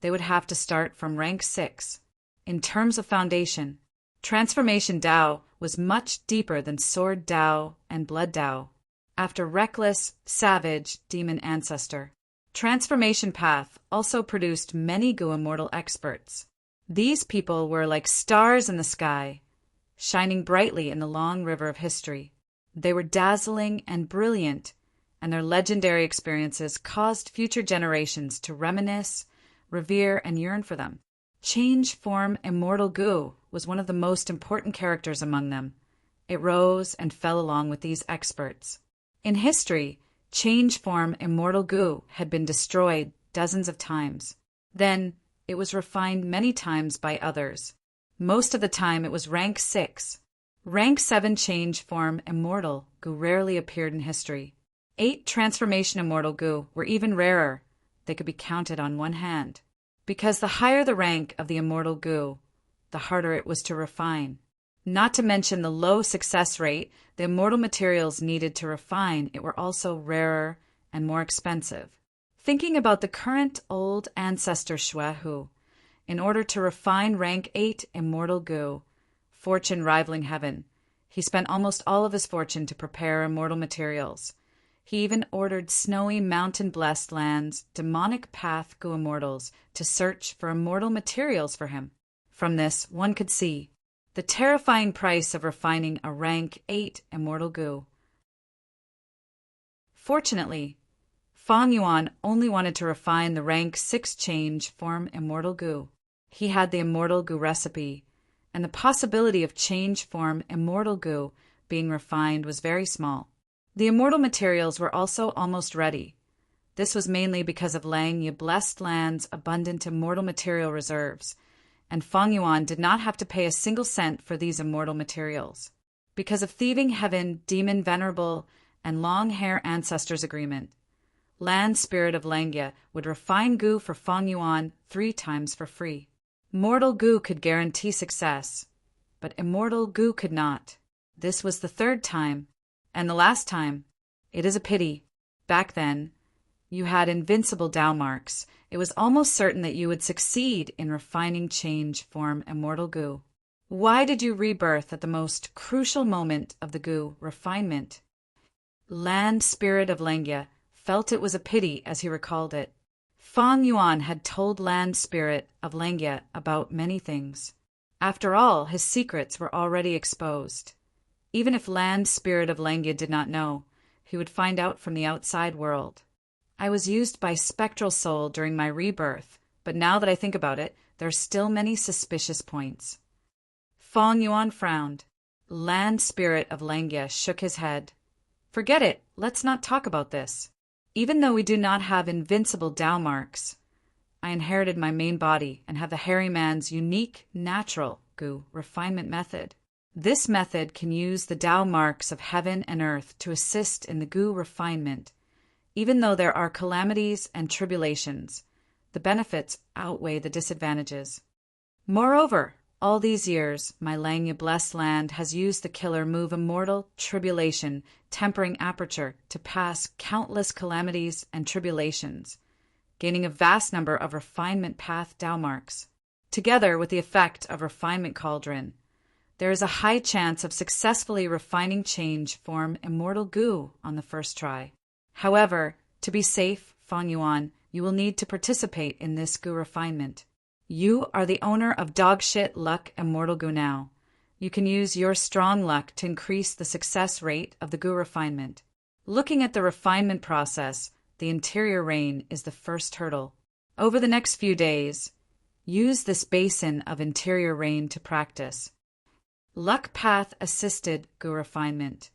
Speaker 1: they would have to start from rank 6. In terms of foundation, transformation Tao was much deeper than sword Tao and blood Tao. After reckless, savage, demon ancestor, transformation path also produced many Gu immortal experts. These people were like stars in the sky, shining brightly in the long river of history. They were dazzling and brilliant, and their legendary experiences caused future generations to reminisce, revere, and yearn for them. Change form immortal Gu was one of the most important characters among them. It rose and fell along with these experts. In history, change form immortal Gu had been destroyed dozens of times. Then, it was refined many times by others. Most of the time it was rank 6. Rank 7 change form immortal Gu rarely appeared in history. 8 transformation immortal Gu were even rarer. They could be counted on one hand. Because the higher the rank of the immortal Gu, the harder it was to refine. Not to mention the low success rate, the immortal materials needed to refine it were also rarer and more expensive. Thinking about the current old ancestor Shuehu, in order to refine rank 8 immortal Gu, fortune rivaling heaven, he spent almost all of his fortune to prepare immortal materials. He even ordered snowy mountain-blessed lands, demonic path Gu immortals, to search for immortal materials for him. From this, one could see the terrifying price of refining a rank 8 immortal Gu. Fortunately, Fang Yuan only wanted to refine the rank 6 change form immortal Gu. He had the immortal Gu recipe, and the possibility of change form immortal Gu being refined was very small. The immortal materials were also almost ready. This was mainly because of Langya Blessed Land's abundant immortal material reserves, and Feng Yuan did not have to pay a single cent for these immortal materials. Because of thieving heaven, demon Venerable, and long hair ancestors' agreement, Land Spirit of Langya would refine goo for Feng Yuan 3 times for free. Mortal goo could guarantee success, but immortal goo could not. This was the 3rd time, and the last time. It is a pity. Back then, you had invincible Tao marks. It was almost certain that you would succeed in refining change form immortal goo. Why did you rebirth at the most crucial moment of the goo refinement? Land Spirit of Langya felt it was a pity as he recalled it. Feng Yuan had told Land Spirit of Langya about many things. After all, his secrets were already exposed. Even if Land Spirit of Langya did not know, he would find out from the outside world. I was used by Spectral Soul during my rebirth, but now that I think about it, there are still many suspicious points. Feng Yuan frowned. Land Spirit of Langya shook his head. Forget it, let's not talk about this. Even though we do not have invincible Tao marks, I inherited my main body and have the hairy man's unique, natural goo refinement method. This method can use the Tao marks of heaven and earth to assist in the goo refinement. Even though there are calamities and tribulations, the benefits outweigh the disadvantages. Moreover, all these years, my Langya blessed land has used the killer move immortal tribulation, tempering aperture to pass countless calamities and tribulations, gaining a vast number of refinement path Tao marks. Together with the effect of refinement cauldron, there is a high chance of successfully refining change form immortal goo on the first try. However, to be safe, Feng Yuan, you will need to participate in this goo refinement. You are the owner of dogshit luck immortal goo now. You can use your strong luck to increase the success rate of the goo refinement. Looking at the refinement process, the interior rain is the first hurdle. Over the next few days, use this basin of interior rain to practice. Luck path assisted goo refinement.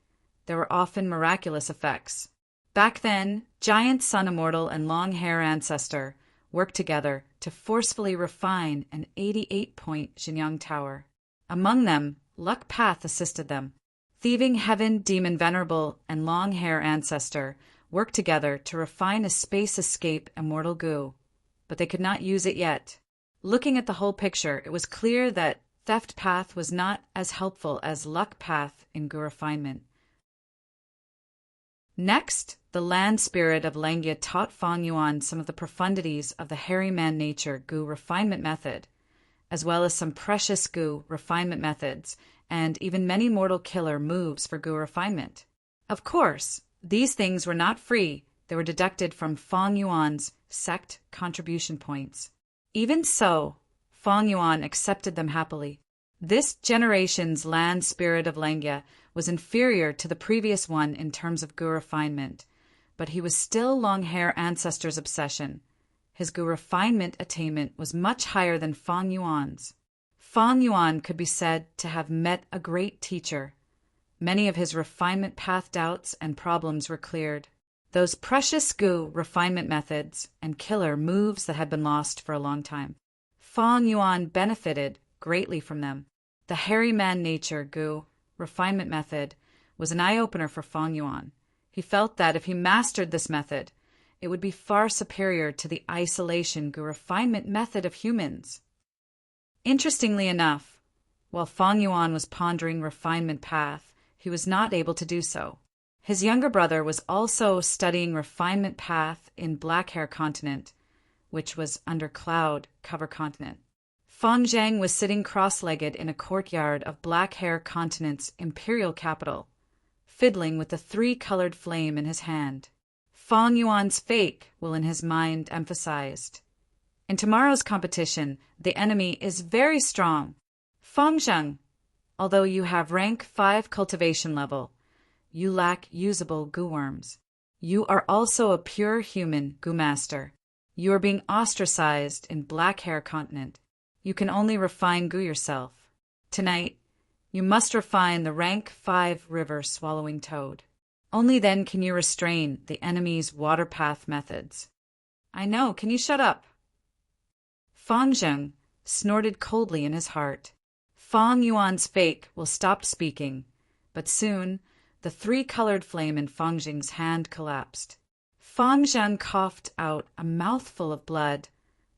Speaker 1: There were often miraculous effects. Back then, giant sun immortal and long hair ancestor worked together to forcefully refine an 88-point Xinyang tower. Among them, luck path assisted them. Thieving heaven demon Venerable and long hair ancestor worked together to refine a space escape immortal goo, but they could not use it yet. Looking at the whole picture, it was clear that theft path was not as helpful as luck path in goo refinement. Next, the Land Spirit of Langya taught Feng Yuan some of the profundities of the hairy man nature goo refinement method, as well as some precious goo refinement methods, and even many mortal killer moves for goo refinement. Of course, these things were not free. They were deducted from Feng Yuan's sect contribution points. Even so, Feng Yuan accepted them happily. This generation's Land Spirit of Langya was inferior to the previous one in terms of goo refinement, but he was still long hair ancestor's obsession. His goo refinement attainment was much higher than Feng Yuan's. Feng Yuan could be said to have met a great teacher. Many of his refinement path doubts and problems were cleared. Those precious goo refinement methods and killer moves that had been lost for a long time. Feng Yuan benefited greatly from them. The hairy man nature goo refinement method was an eye-opener for Feng Yuan. He felt that if he mastered this method, it would be far superior to the isolation goo refinement method of humans. Interestingly enough, while Feng Yuan was pondering refinement path, he was not able to do so. His younger brother was also studying refinement path in Black Hair Continent, which was under Cloud Cover Continent. Feng Zhang was sitting cross-legged in a courtyard of Black Hair Continent's imperial capital, fiddling with the 3-colored flame in his hand. Feng Yuan's fate will in his mind emphasized. In tomorrow's competition, the enemy is very strong. Feng Zhang, although you have rank 5 cultivation level, you lack usable goo worms. You are also a pure human goo master. You are being ostracized in Black Hair Continent. You can only refine goo yourself. Tonight, you must refine the rank 5 river swallowing toad. Only then can you restrain the enemy's water path methods. I know, can you shut up? Feng Zheng snorted coldly in his heart. Fang Yuan's fake will stop speaking, but soon the three-colored flame in Fang Jing's hand collapsed. Fang Zheng coughed out a mouthful of blood.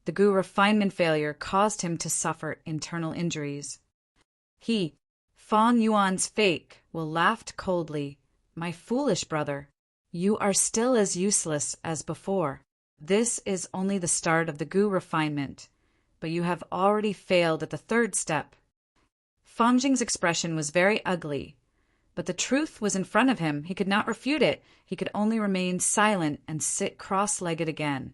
Speaker 1: The Gu refinement failure caused him to suffer internal injuries. He, Fang Yuan's fake, will laughed coldly. My foolish brother, you are still as useless as before. This is only the start of the Gu refinement, but you have already failed at the third step. Fang Jing's expression was very ugly, but the truth was in front of him. He could not refute it. He could only remain silent and sit cross-legged again,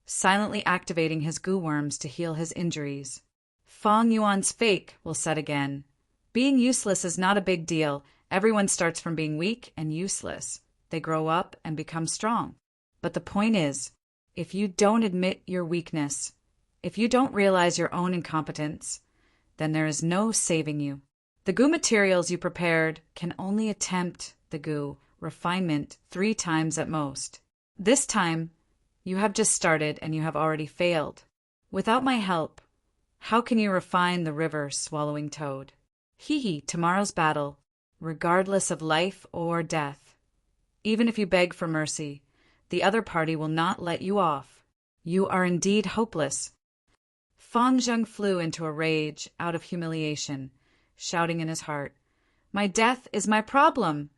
Speaker 1: silently activating his Gu worms to heal his injuries. Fang Yuan's fake will set again. Being useless is not a big deal. Everyone starts from being weak and useless. They grow up and become strong. But the point is, if you don't admit your weakness, if you don't realize your own incompetence, then there is no saving you. The Gu materials you prepared can only attempt the Gu refinement 3 times at most. This time, you have just started and you have already failed. Without my help, how can you refine the river-swallowing toad? Tomorrow's battle, regardless of life or death. Even if you beg for mercy, the other party will not let you off. You are indeed hopeless. Fang Zheng flew into a rage out of humiliation, shouting in his heart, My death is my problem.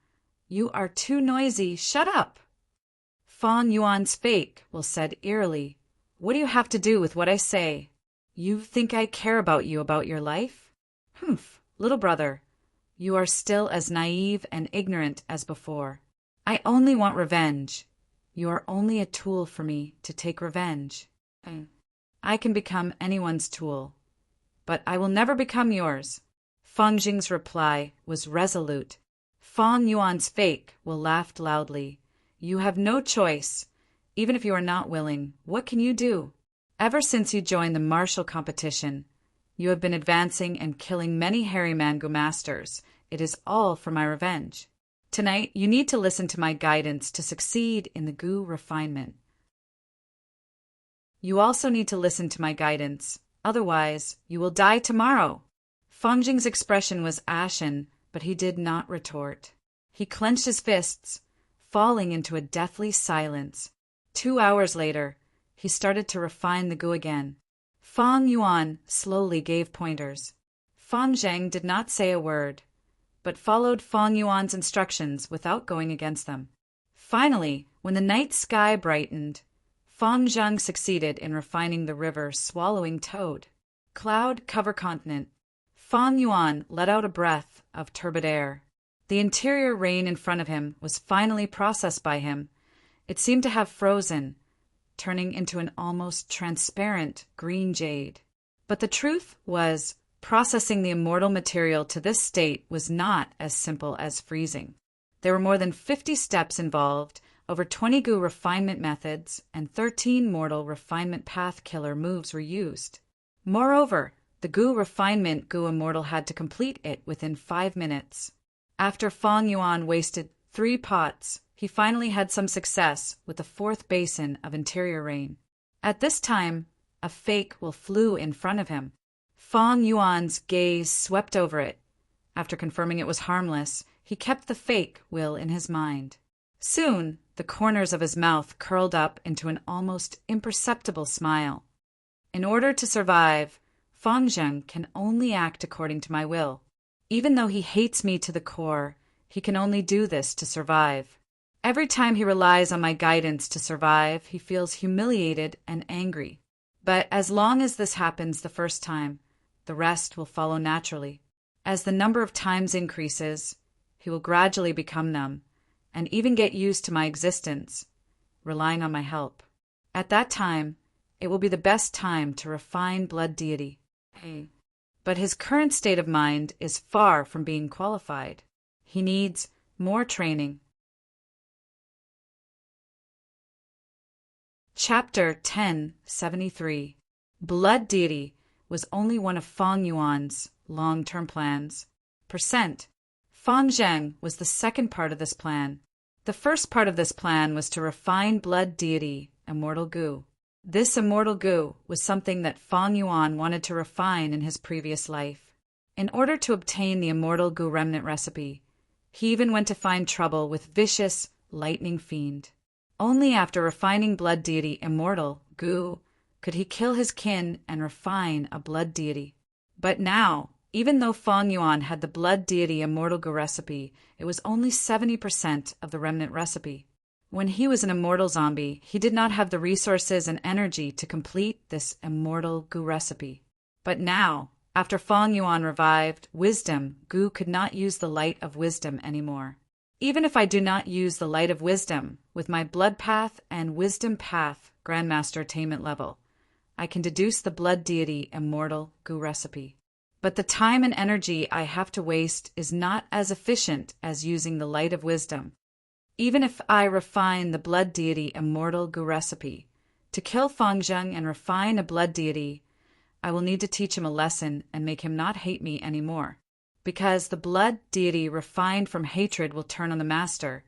Speaker 1: You are too noisy. Shut up. Fang Yuan's fake will said eerily, What do you have to do with what I say? You think I care about you, about your life? Humph, little brother, you are still as naive and ignorant as before. I only want revenge. You are only a tool for me to take revenge. I can become anyone's tool, but I will never become yours. Fang Jing's reply was resolute. Fang Yuan's fake will laughed loudly. You have no choice. Even if you are not willing, what can you do? Ever since you joined the martial competition, you have been advancing and killing many hairy man Gu masters. It is all for my revenge. Tonight, you need to listen to my guidance to succeed in the Gu refinement. You also need to listen to my guidance. Otherwise, you will die tomorrow. Fang Jing's expression was ashen, but he did not retort. He clenched his fists, falling into a deathly silence. 2 hours later, he started to refine the Gu again. Fang Yuan slowly gave pointers. Fang Zheng did not say a word, but followed Fang Yuan's instructions without going against them. Finally, when the night sky brightened, Fang Zheng succeeded in refining the river-swallowing toad. Cloud cover continent. Fang Yuan let out a breath of turbid air. The interior rain in front of him was finally processed by him. It seemed to have frozen, turning into an almost transparent green jade. But the truth was, processing the immortal material to this state was not as simple as freezing. There were more than 50 steps involved, over 20 Gu refinement methods, and 13 mortal refinement path killer moves were used. Moreover, the Gu refinement Gu immortal had to complete it within 5 minutes. After Fang Yuan wasted 3 pots, he finally had some success with the 4th basin of interior rain. At this time, a fake will flew in front of him. Fang Yuan's gaze swept over it. After confirming it was harmless, he kept the fake will in his mind. Soon, the corners of his mouth curled up into an almost imperceptible smile. In order to survive, Fang Zheng can only act according to my will. Even though he hates me to the core, he can only do this to survive. Every time he relies on my guidance to survive, he feels humiliated and angry. But as long as this happens the first time, the rest will follow naturally. As the number of times increases, he will gradually become numb, and even get used to my existence, relying on my help. At that time, it will be the best time to refine blood deity. But his current state of mind is far from being qualified. He needs more training. Chapter 1073. Blood deity was only one of Fang Yuan's long-term plans. Fang Zheng was the second part of this plan. The first part of this plan was to refine blood deity, immortal Gu. This immortal goo was something that Feng Yuan wanted to refine in his previous life. In order to obtain the immortal goo remnant recipe, he even went to find trouble with vicious lightning fiend. Only after refining blood deity immortal goo could he kill his kin and refine a blood deity. But now, even though Feng Yuan had the blood deity immortal goo recipe, it was only 70% of the remnant recipe. When he was an immortal zombie, he did not have the resources and energy to complete this immortal goo recipe. But now, after Feng Yuan revived wisdom, goo could not use the light of wisdom anymore. Even if I do not use the light of wisdom with my blood path and wisdom path grandmaster attainment level, I can deduce the blood deity immortal goo recipe. But the time and energy I have to waste is not as efficient as using the light of wisdom. Even if I refine the blood deity immortal goo recipe, to kill Feng Zheng and refine a blood deity, I will need to teach him a lesson and make him not hate me anymore. Because the blood deity refined from hatred will turn on the master.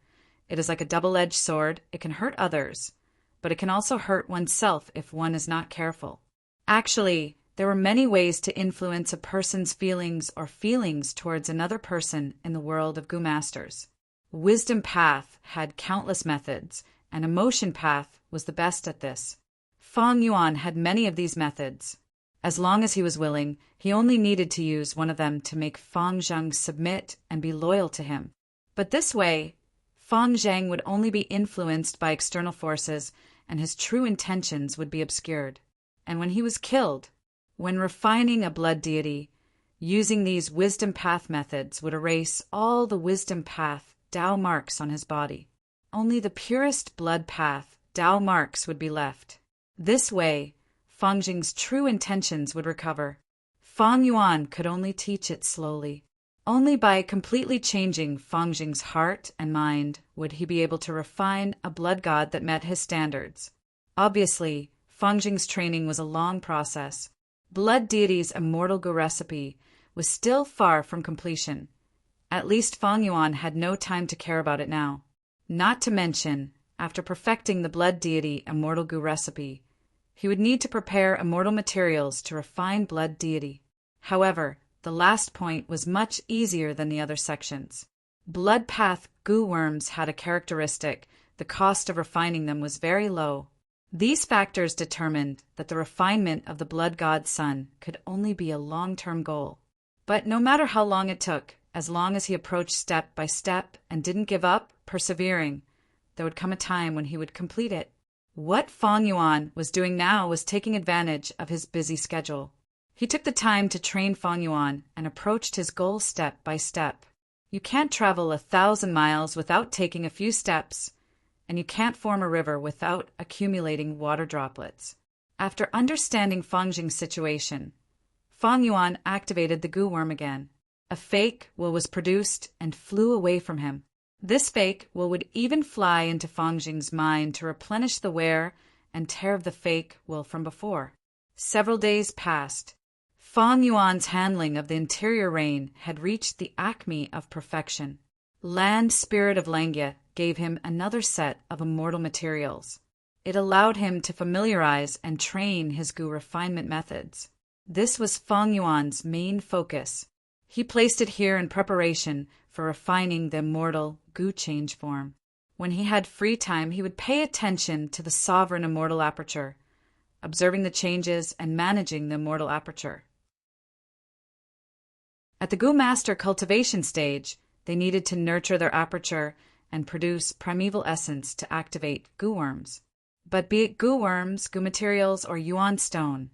Speaker 1: It is like a double-edged sword. It can hurt others, but it can also hurt oneself if one is not careful. Actually, there were many ways to influence a person's feelings or feelings towards another person in the world of goo masters. Wisdom path had countless methods, and emotion path was the best at this. Feng Yuan had many of these methods. As long as he was willing, he only needed to use one of them to make Feng Zheng submit and be loyal to him. But this way, Feng Zheng would only be influenced by external forces, and his true intentions would be obscured. And when he was killed, when refining a blood deity, using these wisdom path methods would erase all the wisdom path Tao marks on his body. Only the purest blood path Tao marks would be left. This way, Feng Zheng's true intentions would recover. Feng Yuan could only teach it slowly. Only by completely changing Feng Zheng's heart and mind would he be able to refine a blood god that met his standards. Obviously, Feng Zheng's training was a long process. Blood deity's immortal goo recipe was still far from completion. At least Feng Yuan had no time to care about it now. Not to mention, after perfecting the blood deity immortal goo recipe, he would need to prepare immortal materials to refine blood deity. However, the last point was much easier than the other sections. Blood path goo worms had a characteristic: the cost of refining them was very low. These factors determined that the refinement of the blood god's son could only be a long-term goal. But no matter how long it took, as long as he approached step by step and didn't give up, persevering, there would come a time when he would complete it. What Feng Yuan was doing now was taking advantage of his busy schedule. He took the time to train Feng Yuan and approached his goal step by step. You can't travel 1,000 miles without taking a few steps, and you can't form a river without accumulating water droplets. After understanding Feng Zheng's situation, Feng Yuan activated the goo worm again. A fake will was produced and flew away from him. This fake will would even fly into Feng Zheng's mind to replenish the wear and tear of the fake will from before. Several days passed. Feng Yuan's handling of the interior rain had reached the acme of perfection. Land Spirit of Langya gave him another set of immortal materials. It allowed him to familiarize and train his goo refinement methods. This was Feng Yuan's main focus. He placed it here in preparation for refining the immortal goo change form. When he had free time, he would pay attention to the sovereign immortal aperture, observing the changes and managing the immortal aperture. At the goo master cultivation stage, they needed to nurture their aperture and produce primeval essence to activate goo worms. But be it goo worms, goo materials, or yuan stone,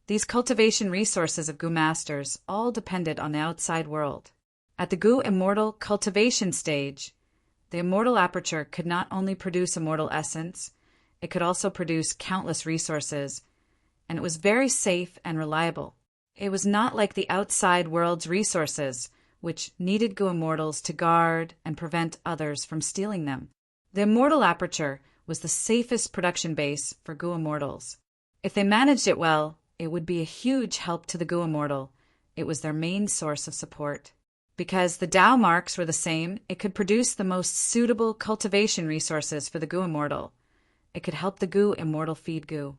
Speaker 1: these cultivation resources of goo masters all depended on the outside world. At the goo immortal cultivation stage, the immortal aperture could not only produce immortal essence, it could also produce countless resources, and it was very safe and reliable. It was not like the outside world's resources, which needed goo immortals to guard and prevent others from stealing them. The immortal aperture was the safest production base for goo immortals. If they managed it well, it would be a huge help to the goo immortal. It was their main source of support. Because the Tao marks were the same, it could produce the most suitable cultivation resources for the goo immortal. It could help the goo immortal feed goo.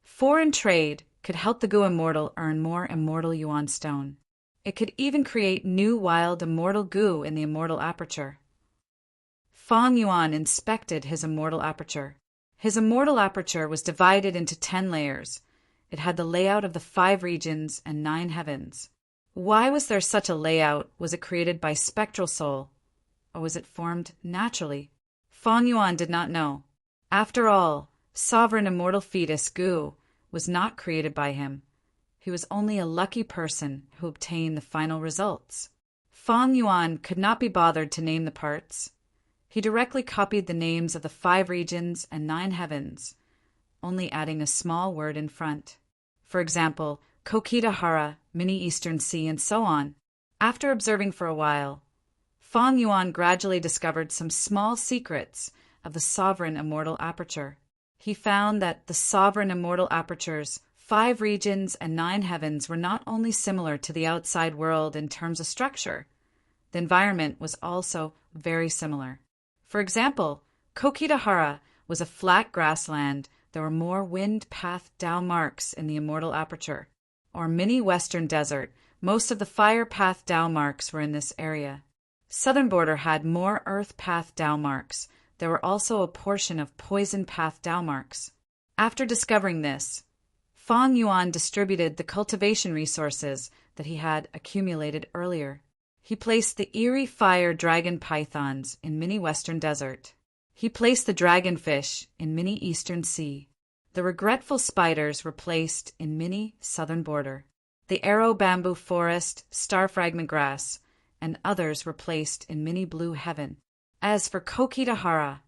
Speaker 1: Foreign trade could help the Gu Immortal earn more immortal Yuan stone. It could even create new wild immortal Gu in the immortal aperture. Fang Yuan inspected his immortal aperture. His immortal aperture was divided into 10 layers. It had the layout of the 5 regions and 9 heavens. Why was there such a layout? Was it created by spectral soul, or was it formed naturally? Fang Yuan did not know. After all, sovereign immortal fetus Gu was not created by him. He was only a lucky person who obtained the final results. Fang Yuan could not be bothered to name the parts. He directly copied the names of the 5 regions and 9 heavens, only adding a small word in front. For example, Kokitahara, Mini Eastern Sea, and so on. After observing for a while, Fang Yuan gradually discovered some small secrets of the sovereign immortal aperture. He found that the sovereign immortal aperture's 5 regions and 9 heavens were not only similar to the outside world in terms of structure, the environment was also very similar. For example, Kokitahara was a flat grassland. There were more wind path Tao marks in the immortal aperture. Or mini western desert, most of the fire path Tao marks were in this area. Southern border had more earth path Tao marks. There were also a portion of poison path Tao marks. After discovering this, Fang Yuan distributed the cultivation resources that he had accumulated earlier. He placed the eerie fire dragon pythons in mini western desert. He placed the dragonfish in mini eastern sea. The regretful spiders were placed in mini southern border. The arrow bamboo forest, star fragment grass, and others were placed in mini blue heaven. As for Kokitahara,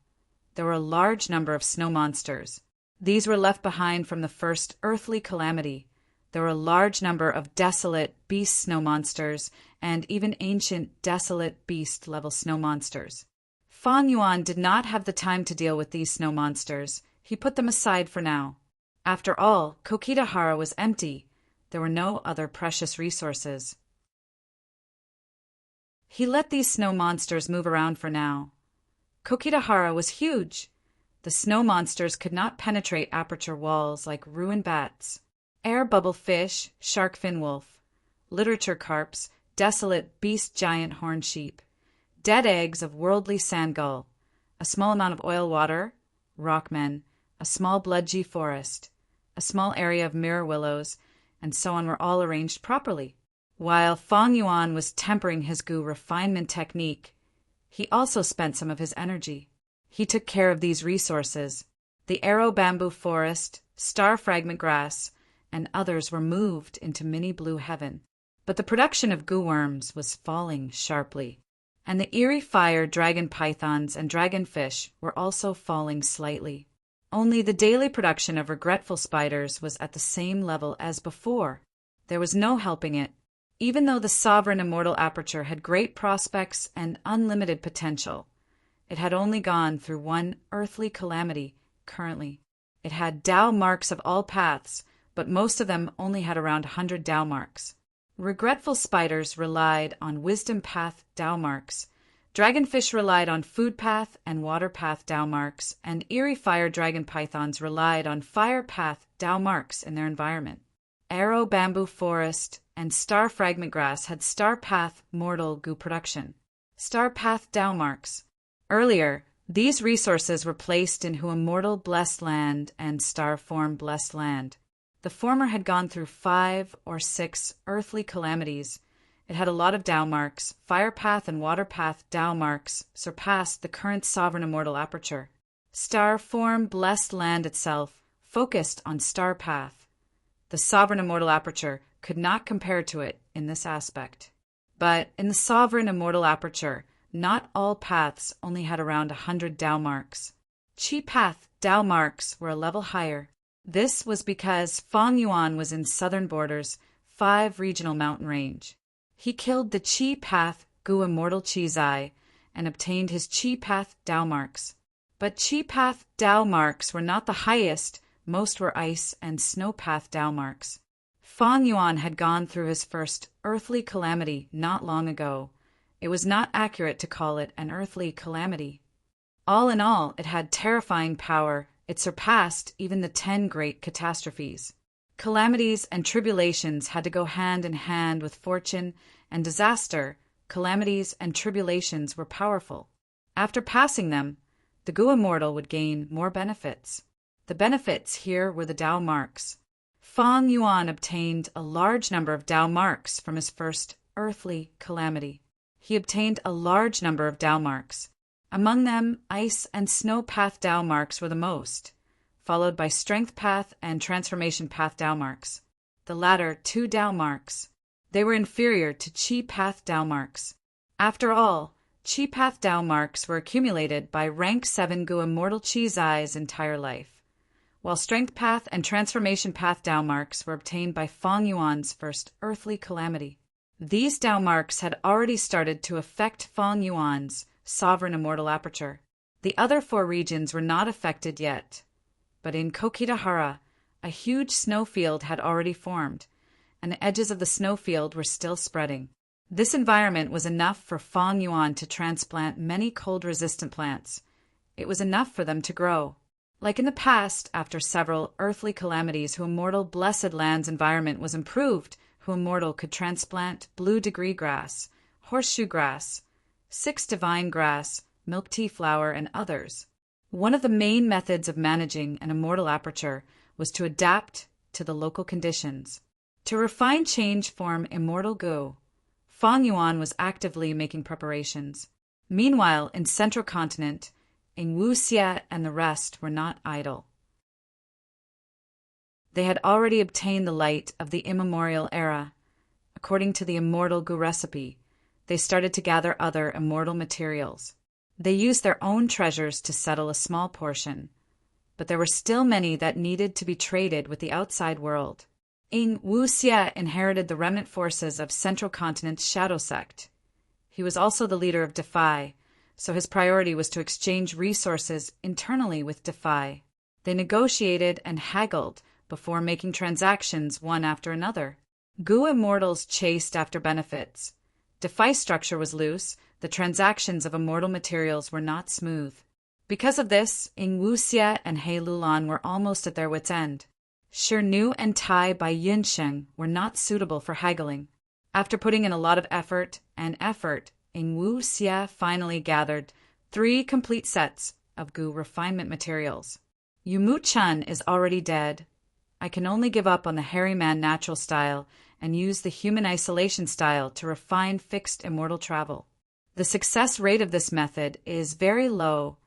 Speaker 1: there were a large number of snow monsters. These were left behind from the first earthly calamity. There were a large number of desolate beast snow monsters and even ancient desolate beast level snow monsters. Fang Yuan did not have the time to deal with these snow monsters. He put them aside for now. After all, Kokitahara was empty. There were no other precious resources. He let these snow monsters move around for now. Kokitahara was huge. The snow monsters could not penetrate aperture walls like ruined bats. Air bubble fish, shark fin wolf, literature carps, desolate beast giant horned sheep, dead eggs of worldly sand gull, a small amount of oil water, rockmen, a small bludgy forest, a small area of mirror willows, and so on were all arranged properly. While Fang Yuan was tempering his Gu refinement technique, he also spent some of his energy. He took care of these resources. The arrow bamboo forest, star fragment grass, and others were moved into mini blue heaven. But the production of Gu worms was falling sharply, and the eerie fire dragon pythons and dragonfish were also falling slightly. Only the daily production of regretful spiders was at the same level as before. There was no helping it. Even though the sovereign immortal aperture had great prospects and unlimited potential, it had only gone through one earthly calamity currently. It had Tao marks of all paths, but most of them only had around 100 Tao marks. Regretful spiders relied on wisdom path Tao marks. Dragonfish relied on food path and water path Tao marks, and eerie fire dragon pythons relied on fire path Tao marks in their environment. Arrow bamboo forest and star fragment grass had star path mortal Gu production. Star path Tao marks. Earlier, these resources were placed in Hu immortal blessed land and star form blessed land. The former had gone through 5 or 6 earthly calamities. It had a lot of Tao marks. Fire path and water path Tao marks surpassed the current sovereign immortal aperture. Star form blessed land itself focused on star path. The sovereign immortal aperture could not compare to it in this aspect. But in the sovereign immortal aperture, not all paths only had around 100 Tao marks. Chi path Tao marks were a level higher. This was because Fang Yuan was in southern borders, 5 regional mountain range. He killed the Chi path Gu immortal Chi Zai and obtained his Chi path Tao marks. But Chi path Tao marks were not the highest. Most were ice and snow path Tao marks. Fang Yuan had gone through his first earthly calamity not long ago. It was not accurate to call it an earthly calamity. All in all, it had terrifying power. It surpassed even the 10 great catastrophes. Calamities and tribulations had to go hand in hand with fortune and disaster. Calamities and tribulations were powerful. After passing them, the Gu immortal would gain more benefits. The benefits here were the Tao marks. Fang Yuan obtained a large number of Tao marks from his first earthly calamity. He obtained a large number of Tao marks. Among them, ice and snow path Tao marks were the most, followed by strength path and transformation path Tao marks. The latter 2 Tao marks. They were inferior to Qi path Tao marks. After all, Qi path Tao marks were accumulated by rank 7 Gu immortal Qi Zai's entire life, while strength path and transformation path Tao marks were obtained by Fang Yuan's first earthly calamity. These Tao marks had already started to affect Fang Yuan's sovereign immortal aperture. The other 4 regions were not affected yet, but in Kokitahara, a huge snowfield had already formed, and the edges of the snowfield were still spreading. This environment was enough for Fang Yuan to transplant many cold-resistant plants. It was enough for them to grow. Like in the past, after several earthly calamities, Hu Immortal Blessed Land's environment was improved. Hu Immortal could transplant blue degree grass, horseshoe grass, 6 divine grass, milk tea flower, and others. One of the main methods of managing an immortal aperture was to adapt to the local conditions. To refine change form immortal Gu, Fang Yuan was actively making preparations. Meanwhile, in Central Continent, Ing Wuxia and the rest were not idle. They had already obtained the light of the immemorial era. According to the immortal Gu recipe, they started to gather other immortal materials. They used their own treasures to settle a small portion, but there were still many that needed to be traded with the outside world. Ing Wuxia inherited the remnant forces of Central Continent's Shadow Sect. He was also the leader of Defy, so his priority was to exchange resources internally with Defy. They negotiated and haggled before making transactions one after another. Gu immortals chased after benefits. Defy structure was loose. The transactions of immortal materials were not smooth. Because of this, Ing Wuxia and He Lulan were almost at their wits' end. Shirnu and Tai by Yinsheng were not suitable for haggling. After putting in a lot of effort, Ing Wuxia finally gathered 3 complete sets of Gu refinement materials. Yumu Chun is already dead. I can only give up on the hairy man natural style and use the human isolation style to refine fixed immortal travel. The success rate of this method is very low.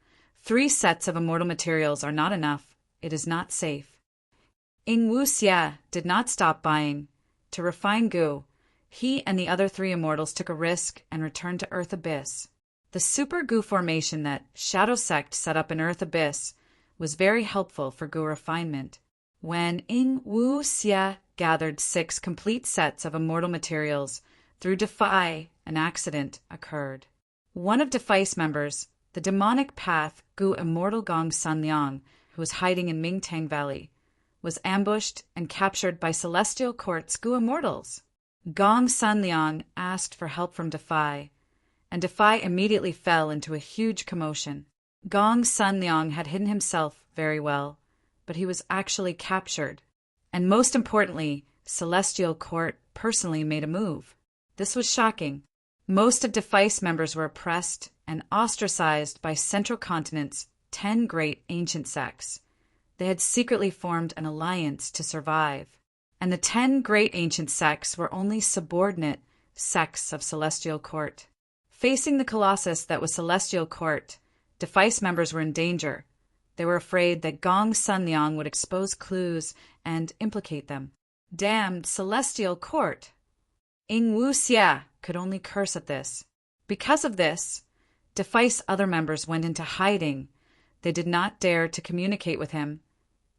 Speaker 1: 3 sets of immortal materials are not enough. It is not safe. Ing Wuxia did not stop buying. To refine Gu, he and the other 3 immortals took a risk and returned to Earth Abyss. The super Gu formation that Shadow Sect set up in Earth Abyss was very helpful for Gu refinement. When Ing Wuxia gathered 6 complete sets of immortal materials through Defy, an accident occurred. One of Defy's members, the demonic path Gu immortal Gong Sanliang, who was hiding in Mingtang Valley, was ambushed and captured by Celestial Court's Gu immortals. Gong Sanliang asked for help from Defy, and Defy immediately fell into a huge commotion. Gong Sanliang had hidden himself very well, but he was actually captured. And most importantly, Celestial Court personally made a move. This was shocking. Most of Defy's members were oppressed and ostracized by Central Continent's 10 great ancient sects. They had secretly formed an alliance to survive, and the 10 great ancient sects were only subordinate sects of Celestial Court. Facing the colossus that was Celestial Court, Defy's members were in danger. They were afraid that Gong Sanliang would expose clues and implicate them. Damned Celestial Court! Ing Wuxia could only curse at this. Because of this, Defy's other members went into hiding. They did not dare to communicate with him,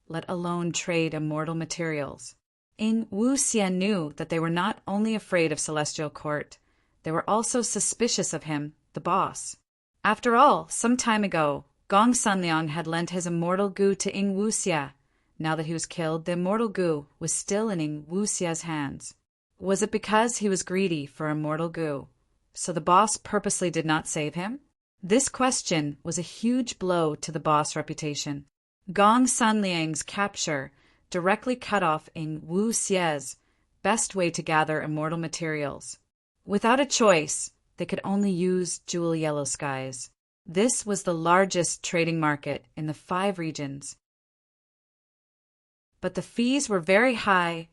Speaker 1: let alone trade immortal materials. Ing Wuxia knew that they were not only afraid of Celestial Court, they were also suspicious of him, the boss. After all, some time ago, Gong Sanliang had lent his immortal Gu to Ing Wuxia. Now that he was killed, the immortal Gu was still in Ing Wuxia's hands. Was it because he was greedy for immortal Gu, so the boss purposely did not save him? This question was a huge blow to the boss' reputation. Gong Sanliang's capture directly cut off Ing Wu Xie's best way to gather immortal materials. Without a choice, they could only use Jewel Yellow Skies. This was the largest trading market in the 5 regions. But the fees were very high,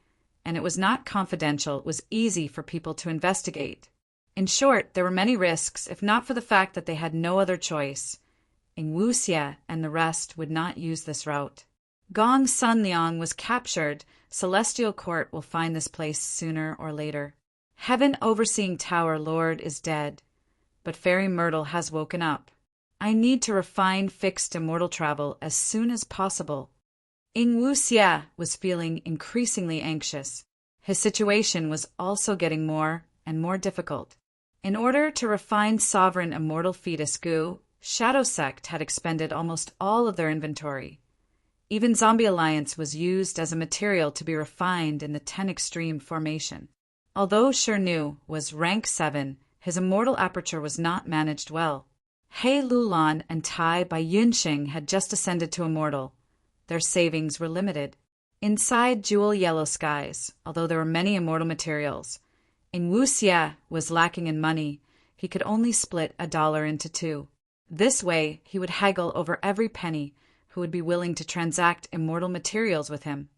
Speaker 1: and it was not confidential. It was easy for people to investigate. In short, there were many risks, if not for the fact that they had no other choice. Ing Wu Xie and the rest would not use this route. Gong Sanliang was captured. Celestial Court will find this place sooner or later. Heaven Overseeing Tower Lord is dead, but Fairy Myrtle has woken up. I need to refine fixed immortal travel as soon as possible. Ing Wu Xie was feeling increasingly anxious. His situation was also getting more and more difficult. In order to refine sovereign immortal fetus goo, Shadow Sect had expended almost all of their inventory. Even Zombie Alliance was used as a material to be refined in the 10 Extreme formation. Although Shernu was rank 7, his immortal aperture was not managed well. He Lulan and Tai by Yunxing had just ascended to immortal. Their savings were limited. Inside Jewel Yellow Skies, although there were many immortal materials, Ing Wu Xie was lacking in money. He could only split $1 into 2. This way, he would haggle over every penny who would be willing to transact immortal materials with him.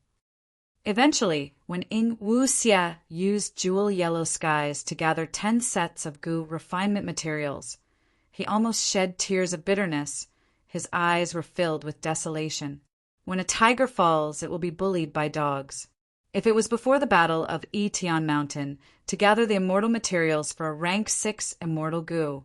Speaker 1: Eventually, when Ing Wu Xie used Jewel Yellow Skies to gather 10 sets of goo refinement materials, he almost shed tears of bitterness. His eyes were filled with desolation. When a tiger falls, it will be bullied by dogs. If it was before the battle of Tian Mountain to gather the immortal materials for a rank 6 immortal goo,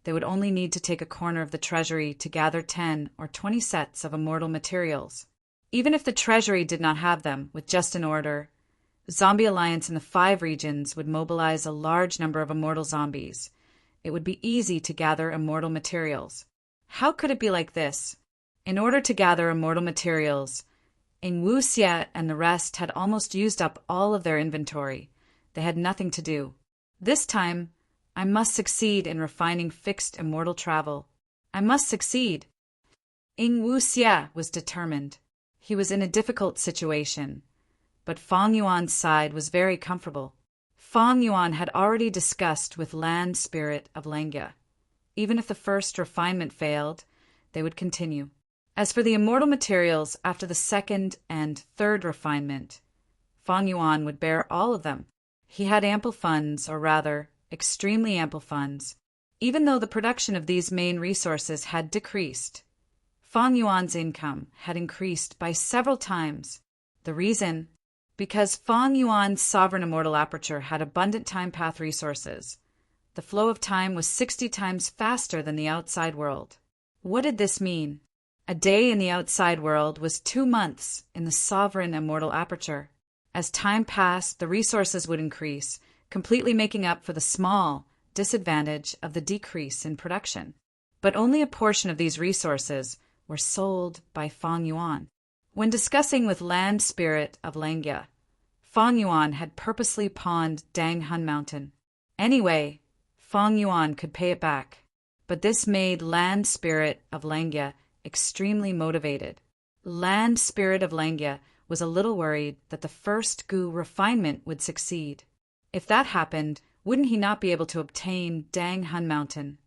Speaker 1: they would only need to take a corner of the treasury to gather 10 or 20 sets of immortal materials. Even if the treasury did not have them, with just an order, Zombie Alliance in the 5 regions would mobilize a large number of immortal zombies. It would be easy to gather immortal materials. How could it be like this? In order to gather immortal materials, Ing Wu Xie and the rest had almost used up all of their inventory. They had nothing to do. This time, I must succeed in refining fixed immortal travel. I must succeed. Ing Wu Xie was determined. He was in a difficult situation, but Fang Yuan's side was very comfortable. Fang Yuan had already discussed with Land Spirit of Lengya. Even if the first refinement failed, they would continue. As for the immortal materials after the 2nd and 3rd refinement, Fang Yuan would bear all of them. He had ample funds, or rather, extremely ample funds. Even though the production of these main resources had decreased, Fang Yuan's income had increased by several times. The reason? Because Fang Yuan's sovereign immortal aperture had abundant time path resources. The flow of time was 60 times faster than the outside world. What did this mean? A day in the outside world was 2 months in the sovereign immortal aperture. As time passed, the resources would increase, completely making up for the small disadvantage of the decrease in production. But only a portion of these resources were sold by Fang Yuan. When discussing with Land Spirit of Lengya, Fang Yuan had purposely pawned Dang Hun Mountain. Anyway, Fang Yuan could pay it back. But this made Land Spirit of Lengya extremely motivated. Land Spirit of Lengya was a little worried that the first goo refinement would succeed. If that happened, wouldn't he not be able to obtain Dang Hun Mountain?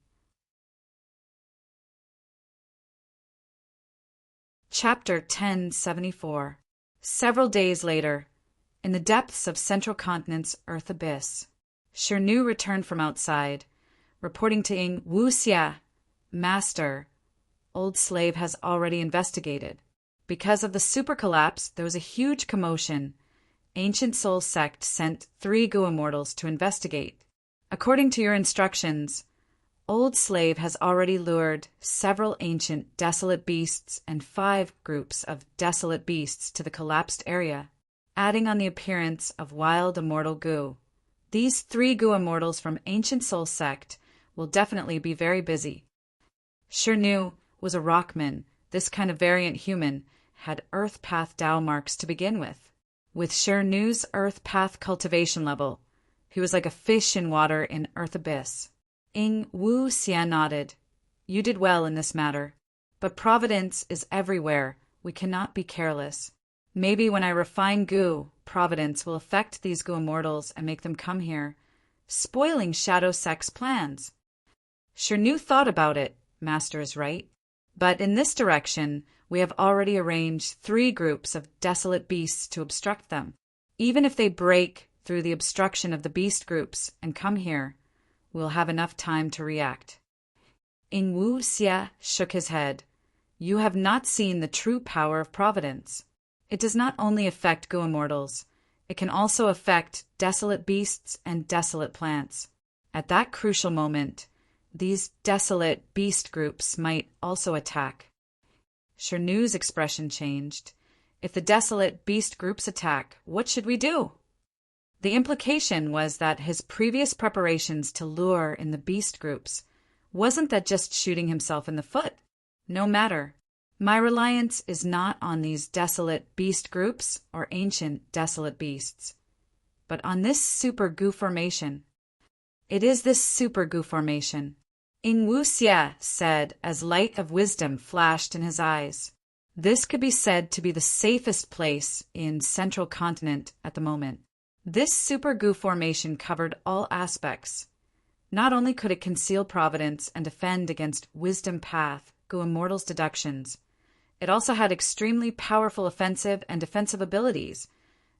Speaker 1: Chapter 1074. Several days later, in the depths of Central Continent's Earth Abyss, Shernu returned from outside, reporting to Ing Wu Xie, Master, Old Slave has already investigated. Because of the super collapse, there was a huge commotion. Ancient Soul Sect sent 3 goo immortals to investigate. According to your instructions, Old Slave has already lured several ancient desolate beasts and 5 groups of desolate beasts to the collapsed area, adding on the appearance of wild immortal goo. These 3 goo immortals from Ancient Soul Sect will definitely be very busy. Shernu was a rockman. This kind of variant human had Earth Path Tao marks to begin with. With Shernu's Earth Path cultivation level, he was like a fish in water in Earth Abyss. Ing Wu Xie nodded. You did well in this matter. But providence is everywhere we cannot be careless. Maybe when I refine goo, providence will affect these goo immortals and make them come here, spoiling Shadow Sect's plans. Shernu thought about it, Master is right. But in this direction, we have already arranged 3 groups of desolate beasts to obstruct them. Even if they break through the obstruction of the beast groups and come here, we'll have enough time to react. Ing Wu Xia shook his head. You have not seen the true power of providence. It does not only affect goo immortals, it can also affect desolate beasts and desolate plants. At that crucial moment, these desolate beast groups might also attack. Shernu's expression changed. If the desolate beast groups attack, what should we do? The implication was that his previous preparations to lure in the beast groups wasn't that just shooting himself in the foot. No matter. My reliance is not on these desolate beast groups or ancient desolate beasts, but on this super goo formation. It is this super goo formation. Ing Wu Xia said as light of wisdom flashed in his eyes. This could be said to be the safest place in Central Continent at the moment. This super goo formation covered all aspects. Not only could it conceal providence and defend against wisdom path, goo immortals' deductions, it also had extremely powerful offensive and defensive abilities,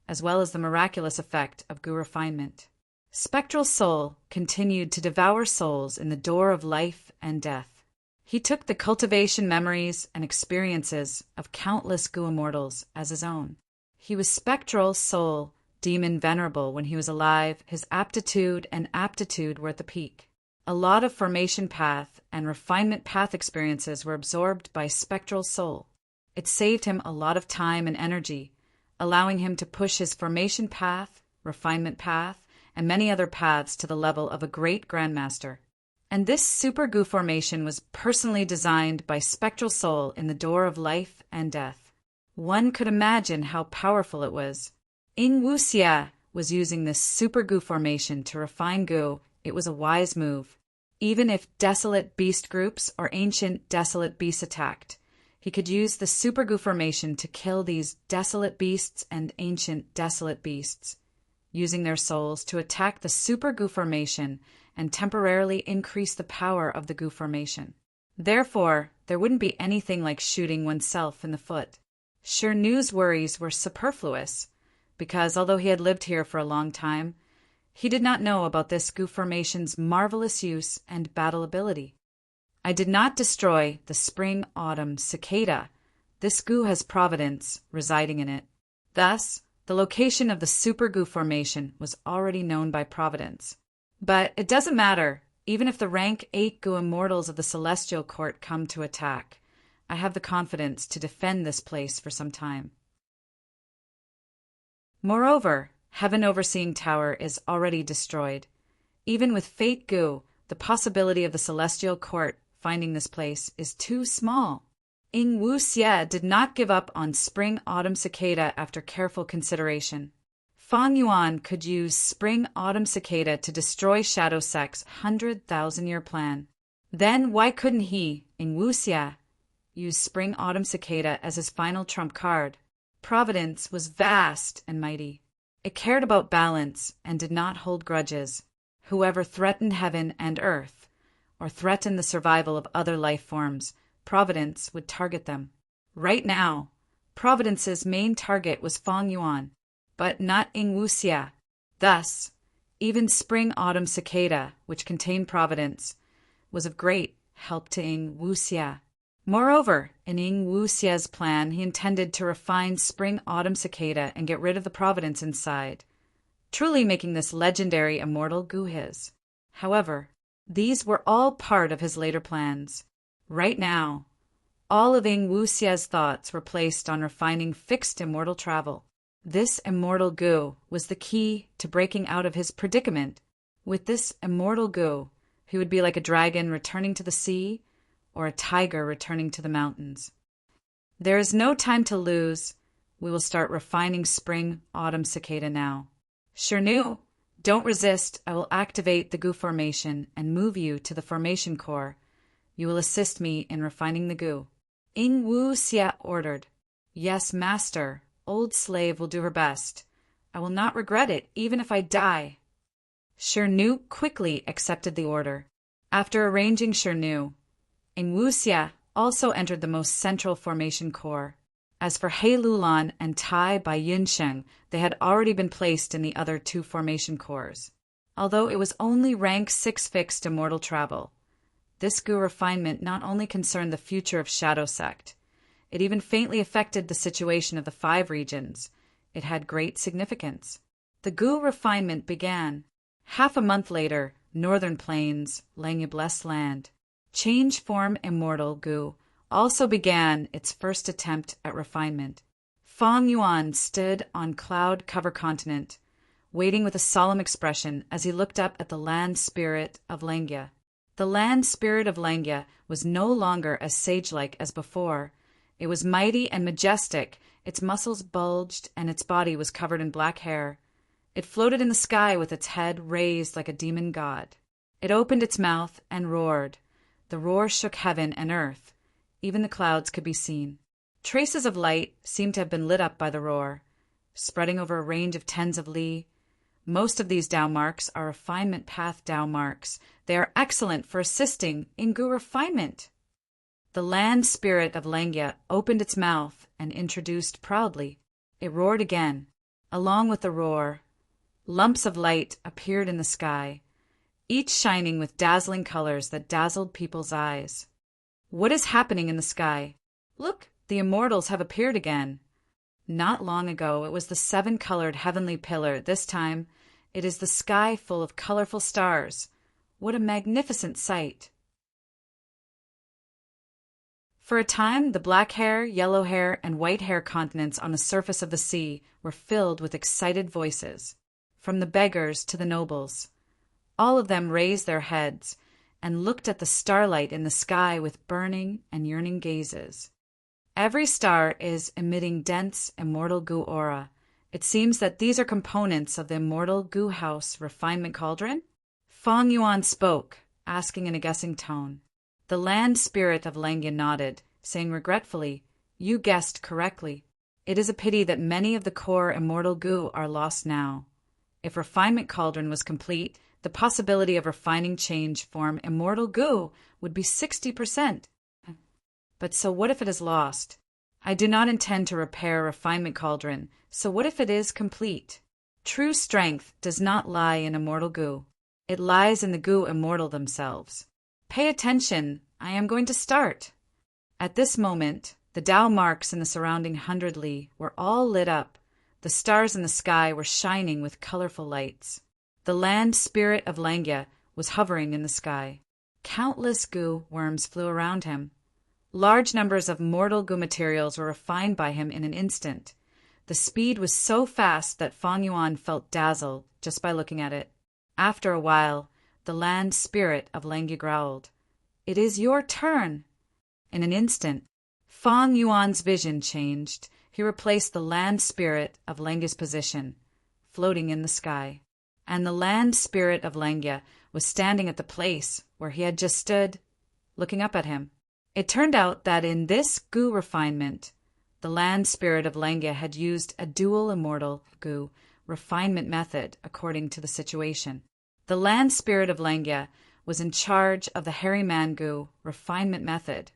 Speaker 1: as well as the miraculous effect of goo refinement. Spectral Soul continued to devour souls in the door of life and death. He took the cultivation memories and experiences of countless goo immortals as his own. He was Spectral Soul, Demon Venerable when he was alive. His aptitude and aptitude were at the peak. A lot of formation path and refinement path experiences were absorbed by Spectral Soul. It saved him a lot of time and energy, allowing him to push his formation path, refinement path, and many other paths to the level of a great grandmaster. And this super goo formation was personally designed by Spectral Soul in the door of life and death. One could imagine how powerful it was. Ing Wu Xia was using this super goo formation to refine goo. It was a wise move. Even if desolate beast groups or ancient desolate beasts attacked, he could use the super goo formation to kill these desolate beasts and ancient desolate beasts, using their souls to attack the super goo formation and temporarily increase the power of the goo formation. Therefore, there wouldn't be anything like shooting oneself in the foot. Shernu's worries were superfluous, because although he had lived here for a long time, he did not know about this goo formation's marvelous use and battle ability. I did not destroy the spring-autumn cicada. This goo has providence residing in it. Thus, the location of the super goo formation was already known by providence. But it doesn't matter, even if the rank 8 goo immortals of the Celestial Court come to attack. I have the confidence to defend this place for some time. Moreover, Heaven Overseeing Tower is already destroyed. Even with Fate Goo, the possibility of the Celestial Court finding this place is too small. Ing Wu Xie did not give up on Spring-Autumn Cicada after careful consideration. Fang Yuan could use Spring-Autumn Cicada to destroy Shadow Sect's 100,000-year plan. Then why couldn't he, Ing Wu Xie, use Spring-Autumn Cicada as his final trump card? Providence was vast and mighty. It cared about balance and did not hold grudges. Whoever threatened heaven and earth, or threatened the survival of other life forms, Providence would target them. Right now, Providence's main target was Fang Yuan, but not Ing Wu Xia. Thus, even Spring-Autumn Cicada, which contained Providence, was of great help to Ing Wu Xia. Moreover, in Ing Wu Xia's plan, he intended to refine Spring-Autumn Cicada and get rid of the Providence inside, truly making this legendary immortal goo his. However, these were all part of his later plans. Right now, all of Ing Wu Xia's thoughts were placed on refining fixed immortal travel. This immortal goo was the key to breaking out of his predicament. With this immortal goo, he would be like a dragon returning to the sea, or a tiger returning to the mountains. There is no time to lose. We will start refining Spring-Autumn Cicada now. Shernu, don't resist. I will activate the goo formation and move you to the formation core. You will assist me in refining the goo. Ing Wu Xia ordered. Yes, master. Old slave will do her best. I will not regret it, even if I die. Shernu quickly accepted the order. After arranging Shernu, Ingwusia also entered the most central formation corps. As for He Lulan and Tai Bai Yunsheng, they had already been placed in the other two formation corps. Although it was only rank 6 fixed immortal travel, this Gu refinement not only concerned the future of Shadow Sect, it even faintly affected the situation of the 5 regions. It had great significance. The Gu refinement began. Half a month later, Northern Plains, Langya Blessed Land. Change form immortal Gu also began its first attempt at refinement. Fang Yuan stood on cloud cover continent, waiting with a solemn expression as he looked up at the land spirit of Langya. The land spirit of Langya was no longer as sage-like as before. It was mighty and majestic, its muscles bulged, and its body was covered in black hair. It floated in the sky with its head raised like a demon god. It opened its mouth and roared. The roar shook heaven and earth. Even the clouds could be seen. Traces of light seemed to have been lit up by the roar, spreading over a range of tens of li. Most of these Dao marks are refinement path Dao marks. They are excellent for assisting in Gu refinement. The land spirit of Langya opened its mouth and introduced proudly. It roared again. Along with the roar, lumps of light appeared in the sky, each shining with dazzling colors that dazzled people's eyes. What is happening in the sky? Look, the immortals have appeared again. Not long ago it was the 7-colored heavenly pillar. This time it is the sky full of colorful stars. What a magnificent sight! For a time, the black hair, yellow hair, and white hair continents on the surface of the sea were filled with excited voices, from the beggars to the nobles. All of them raised their heads and looked at the starlight in the sky with burning and yearning gazes. Every star is emitting dense, immortal Gu aura. It seems that these are components of the immortal Gu House refinement cauldron? Fang Yuan spoke, asking in a guessing tone. The land spirit of Langya nodded, saying regretfully, "You guessed correctly. It is a pity that many of the core immortal Gu are lost now. If refinement cauldron was complete, the possibility of refining change form immortal Gu would be 60%. But so what if it is lost? I do not intend to repair refinement cauldron, so what if it is complete? True strength does not lie in immortal Gu. It lies in the Gu immortal themselves. Pay attention, I am going to start." At this moment, the Dao marks in the surrounding 100 li were all lit up. The stars in the sky were shining with colorful lights. The land spirit of Langya was hovering in the sky. Countless Gu worms flew around him. Large numbers of mortal Gu materials were refined by him in an instant. The speed was so fast that Fang Yuan felt dazzled just by looking at it. After a while, the land spirit of Langya growled, "It is your turn." In an instant, Fang Yuan's vision changed. He replaced the land spirit of Langya's position, floating in the sky. And the land spirit of Langya was standing at the place where he had just stood, looking up at him. It turned out that in this Gu refinement, the land spirit of Langya had used a dual immortal Gu refinement method according to the situation. The land spirit of Langya was in charge of the hairy man Gu refinement method,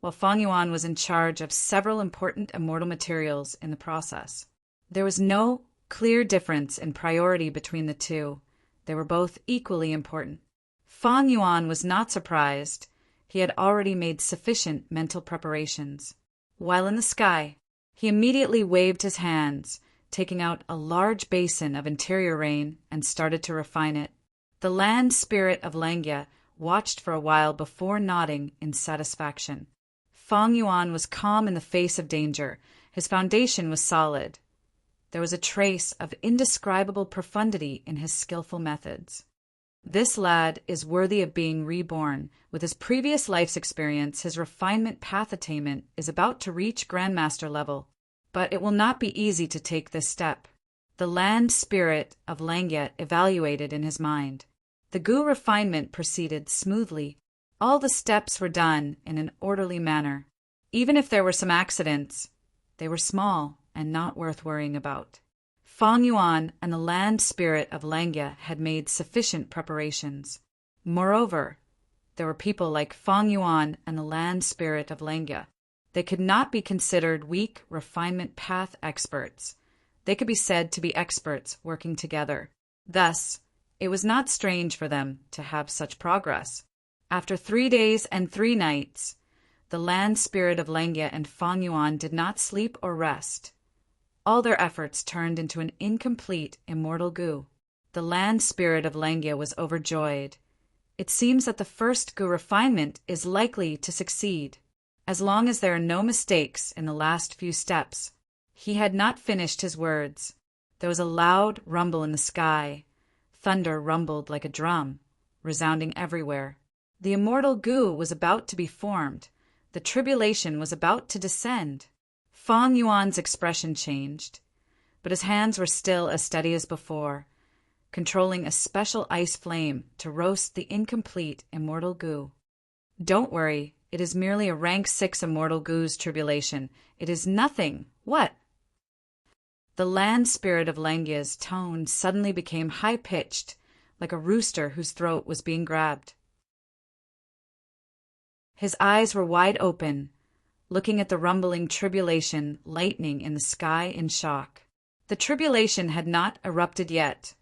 Speaker 1: while Fang Yuan was in charge of several important immortal materials in the process. There was no clear difference in priority between the two. They were both equally important. Fang Yuan was not surprised. He had already made sufficient mental preparations. While in the sky, he immediately waved his hands, taking out a large basin of interior rain and started to refine it. The land spirit of Langya watched for a while before nodding in satisfaction. Fang Yuan was calm in the face of danger. His foundation was solid. There was a trace of indescribable profundity in his skillful methods. This lad is worthy of being reborn. With his previous life's experience, his refinement path attainment is about to reach Grandmaster level. But it will not be easy to take this step. The land spirit of Langya evaluated in his mind. The Gu refinement proceeded smoothly. All the steps were done in an orderly manner. Even if there were some accidents, They were small and not worth worrying about. Fang Yuan and the land spirit of Langya had made sufficient preparations. Moreover, there were people like Fang Yuan and the land spirit of Langya. They could not be considered weak refinement path experts. They could be said to be experts working together. Thus, it was not strange for them to have such progress. After 3 days and 3 nights, the land spirit of Langya and Fang Yuan did not sleep or rest. All their efforts turned into an incomplete immortal goo. The land spirit of Langya was overjoyed. It seems that the first goo refinement is likely to succeed, as long as there are no mistakes in the last few steps. He had not finished his words. There was a loud rumble in the sky. Thunder rumbled like a drum, resounding everywhere. The immortal goo was about to be formed. The tribulation was about to descend. Fang Yuan's expression changed, but his hands were still as steady as before, controlling a special ice flame to roast the incomplete immortal goo. Don't worry, it is merely a rank 6 immortal goo's tribulation. It is nothing. What? The land spirit of Langya's tone suddenly became high-pitched, like a rooster whose throat was being grabbed. His eyes were wide open, looking at the rumbling tribulation lightning in the sky in shock. The tribulation had not erupted yet,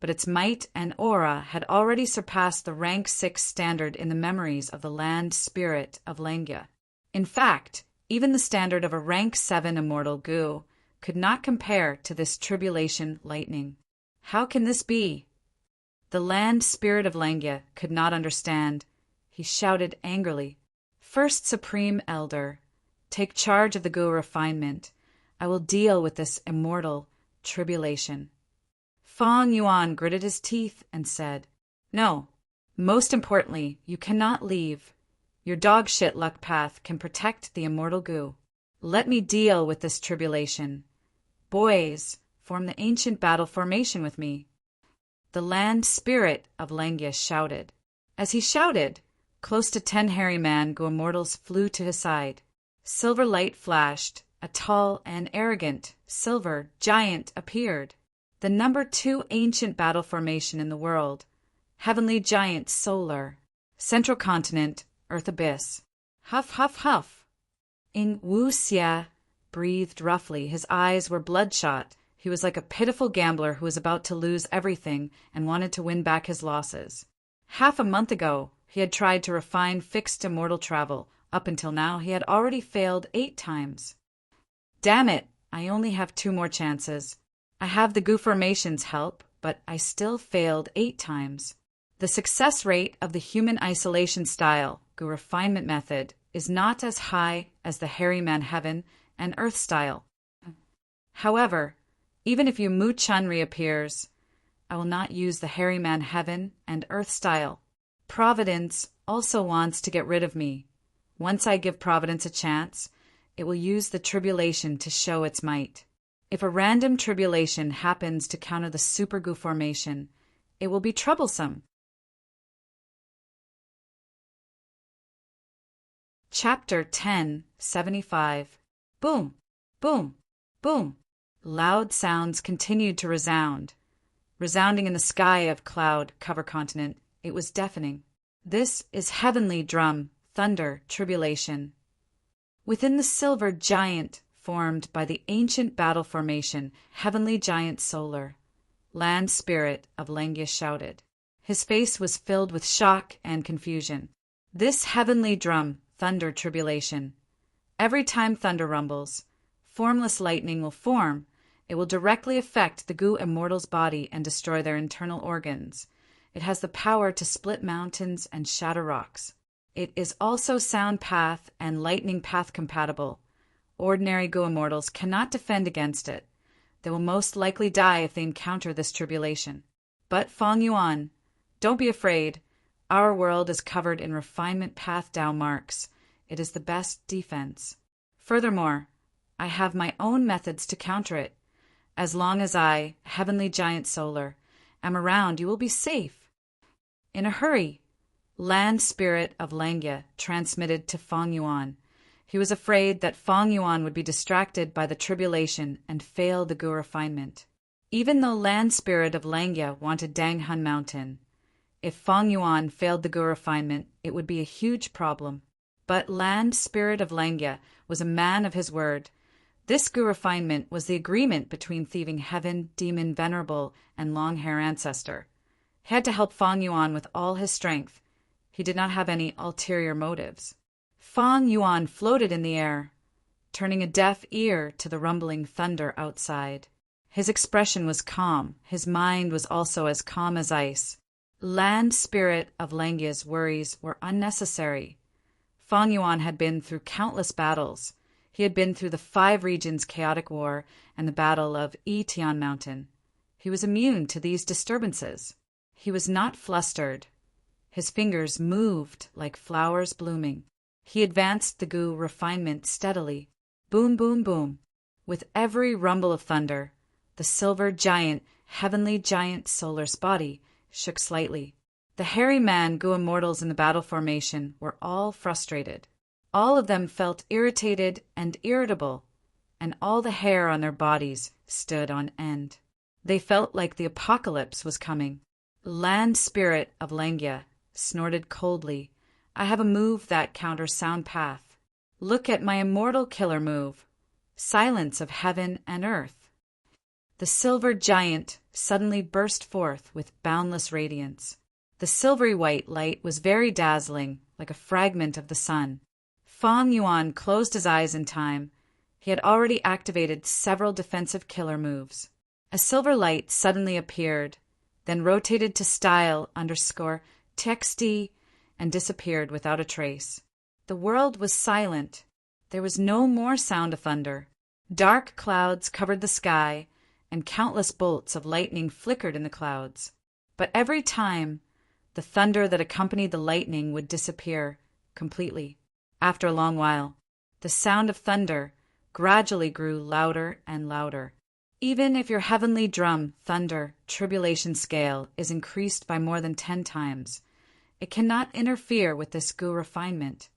Speaker 1: but its might and aura had already surpassed the rank 6 standard in the memories of the land spirit of Langya. In fact, even the standard of a rank 7 immortal goo could not compare to this tribulation lightning. How can this be? The land spirit of Langya could not understand. He shouted angrily, "First Supreme Elder, take charge of the goo refinement. I will deal with this immortal tribulation." Fang Yuan gritted his teeth and said, "No. Most importantly, you cannot leave. Your dog-shit luck path can protect the immortal goo. Let me deal with this tribulation. Boys, form the ancient battle formation with me." The land spirit of Langya shouted. As he shouted, close to 10 hairy man goo immortals flew to his side. Silver light flashed. A tall and arrogant silver giant appeared. The number 2 ancient battle formation in the world. Heavenly giant solar. Central continent, Earth abyss. Huff, huff, huff. Ing Wu Xia breathed roughly. His eyes were bloodshot. He was like a pitiful gambler who was about to lose everything and wanted to win back his losses. Half a month ago, he had tried to refine fixed immortal travel. Up until now, he had already failed 8 times. Damn it, I only have 2 more chances. I have the goo formation's help, but I still failed 8 times. The success rate of the human isolation style goo refinement method is not as high as the hairy man heaven and earth style. However, even if Yu Mu Chun reappears, I will not use the hairy man heaven and earth style. Providence also wants to get rid of me. Once I give Providence a chance, it will use the tribulation to show its might. If a random tribulation happens to counter the super goo formation, it will be troublesome. Chapter 10:75. Boom, boom, boom. Loud sounds continued to resounding in the sky of cloud cover continent. It was deafening. This is heavenly drum, thunder, tribulation. Within the silver giant formed by the ancient battle formation, heavenly giant solar, land spirit of Langya shouted. His face was filled with shock and confusion. This heavenly drum, thunder, tribulation. Every time thunder rumbles, formless lightning will form. It will directly affect the goo immortal's body and destroy their internal organs. It has the power to split mountains and shatter rocks. It is also sound path and lightning path compatible. Ordinary goo immortals cannot defend against it. They will most likely die if they encounter this tribulation. But Fang Yuan, don't be afraid. Our world is covered in refinement path Dao marks. It is the best defense. Furthermore, I have my own methods to counter it. As long as I, heavenly giant solar, am around, you will be safe. In a hurry, land spirit of Langya transmitted to Fang Yuan. He was afraid that Feng Yuan would be distracted by the tribulation and fail the Gu refinement. Even though Land Spirit of Langya wanted Dang Hun Mountain, if Feng Yuan failed the Gu refinement, it would be a huge problem. But Land Spirit of Langya was a man of his word. This Gu refinement was the agreement between Thieving Heaven, Demon Venerable, and Long-Hair Ancestor. He had to help Feng Yuan with all his strength. He did not have any ulterior motives. Feng Yuan floated in the air, turning a deaf ear to the rumbling thunder outside. His expression was calm. His mind was also as calm as ice. Land Spirit of Langya's worries were unnecessary. Feng Yuan had been through countless battles. He had been through the 5 regions chaotic war and the battle of Yitian Mountain. He was immune to these disturbances. He was not flustered. His fingers moved like flowers blooming. He advanced the Gu refinement steadily. Boom, boom, boom. With every rumble of thunder, the silver giant, heavenly giant Solar's body shook slightly. The hairy man Gu immortals in the battle formation were all frustrated. All of them felt irritated and irritable, and all the hair on their bodies stood on end. They felt like the apocalypse was coming. Land Spirit of Langya snorted coldly. I have a move that counters sound path. Look at my immortal killer move. Silence of heaven and earth. The silver giant suddenly burst forth with boundless radiance. The silvery white light was very dazzling, like a fragment of the sun. Feng Yuan closed his eyes in time. He had already activated several defensive killer moves. A silver light suddenly appeared, then rotated to style _txt and disappeared without a trace. The world was silent. There was no more sound of thunder. Dark clouds covered the sky, and countless bolts of lightning flickered in the clouds. But every time, the thunder that accompanied the lightning would disappear completely. After a long while, the sound of thunder gradually grew louder and louder. Even if your heavenly drum, thunder, tribulation scale is increased by more than 10 times, it cannot interfere with this Gu refinement.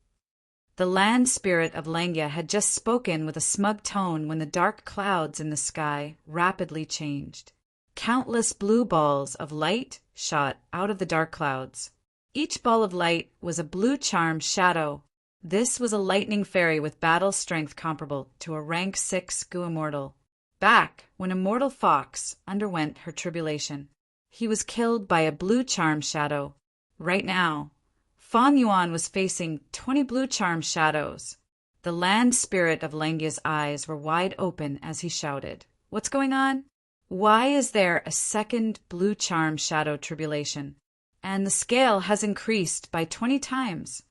Speaker 1: The Land Spirit of Langya had just spoken with a smug tone when the dark clouds in the sky rapidly changed. Countless blue balls of light shot out of the dark clouds. Each ball of light was a blue charm shadow. This was a lightning fairy with battle strength comparable to a rank 6 Gu immortal. Back when Immortal Fox underwent her tribulation, he was killed by a blue charm shadow. Right now, Feng Yuan was facing 20 blue charm shadows. The Land Spirit of Langya's eyes were wide open as he shouted, "What's going on? Why is there a second blue charm shadow tribulation? And the scale has increased by 20 times.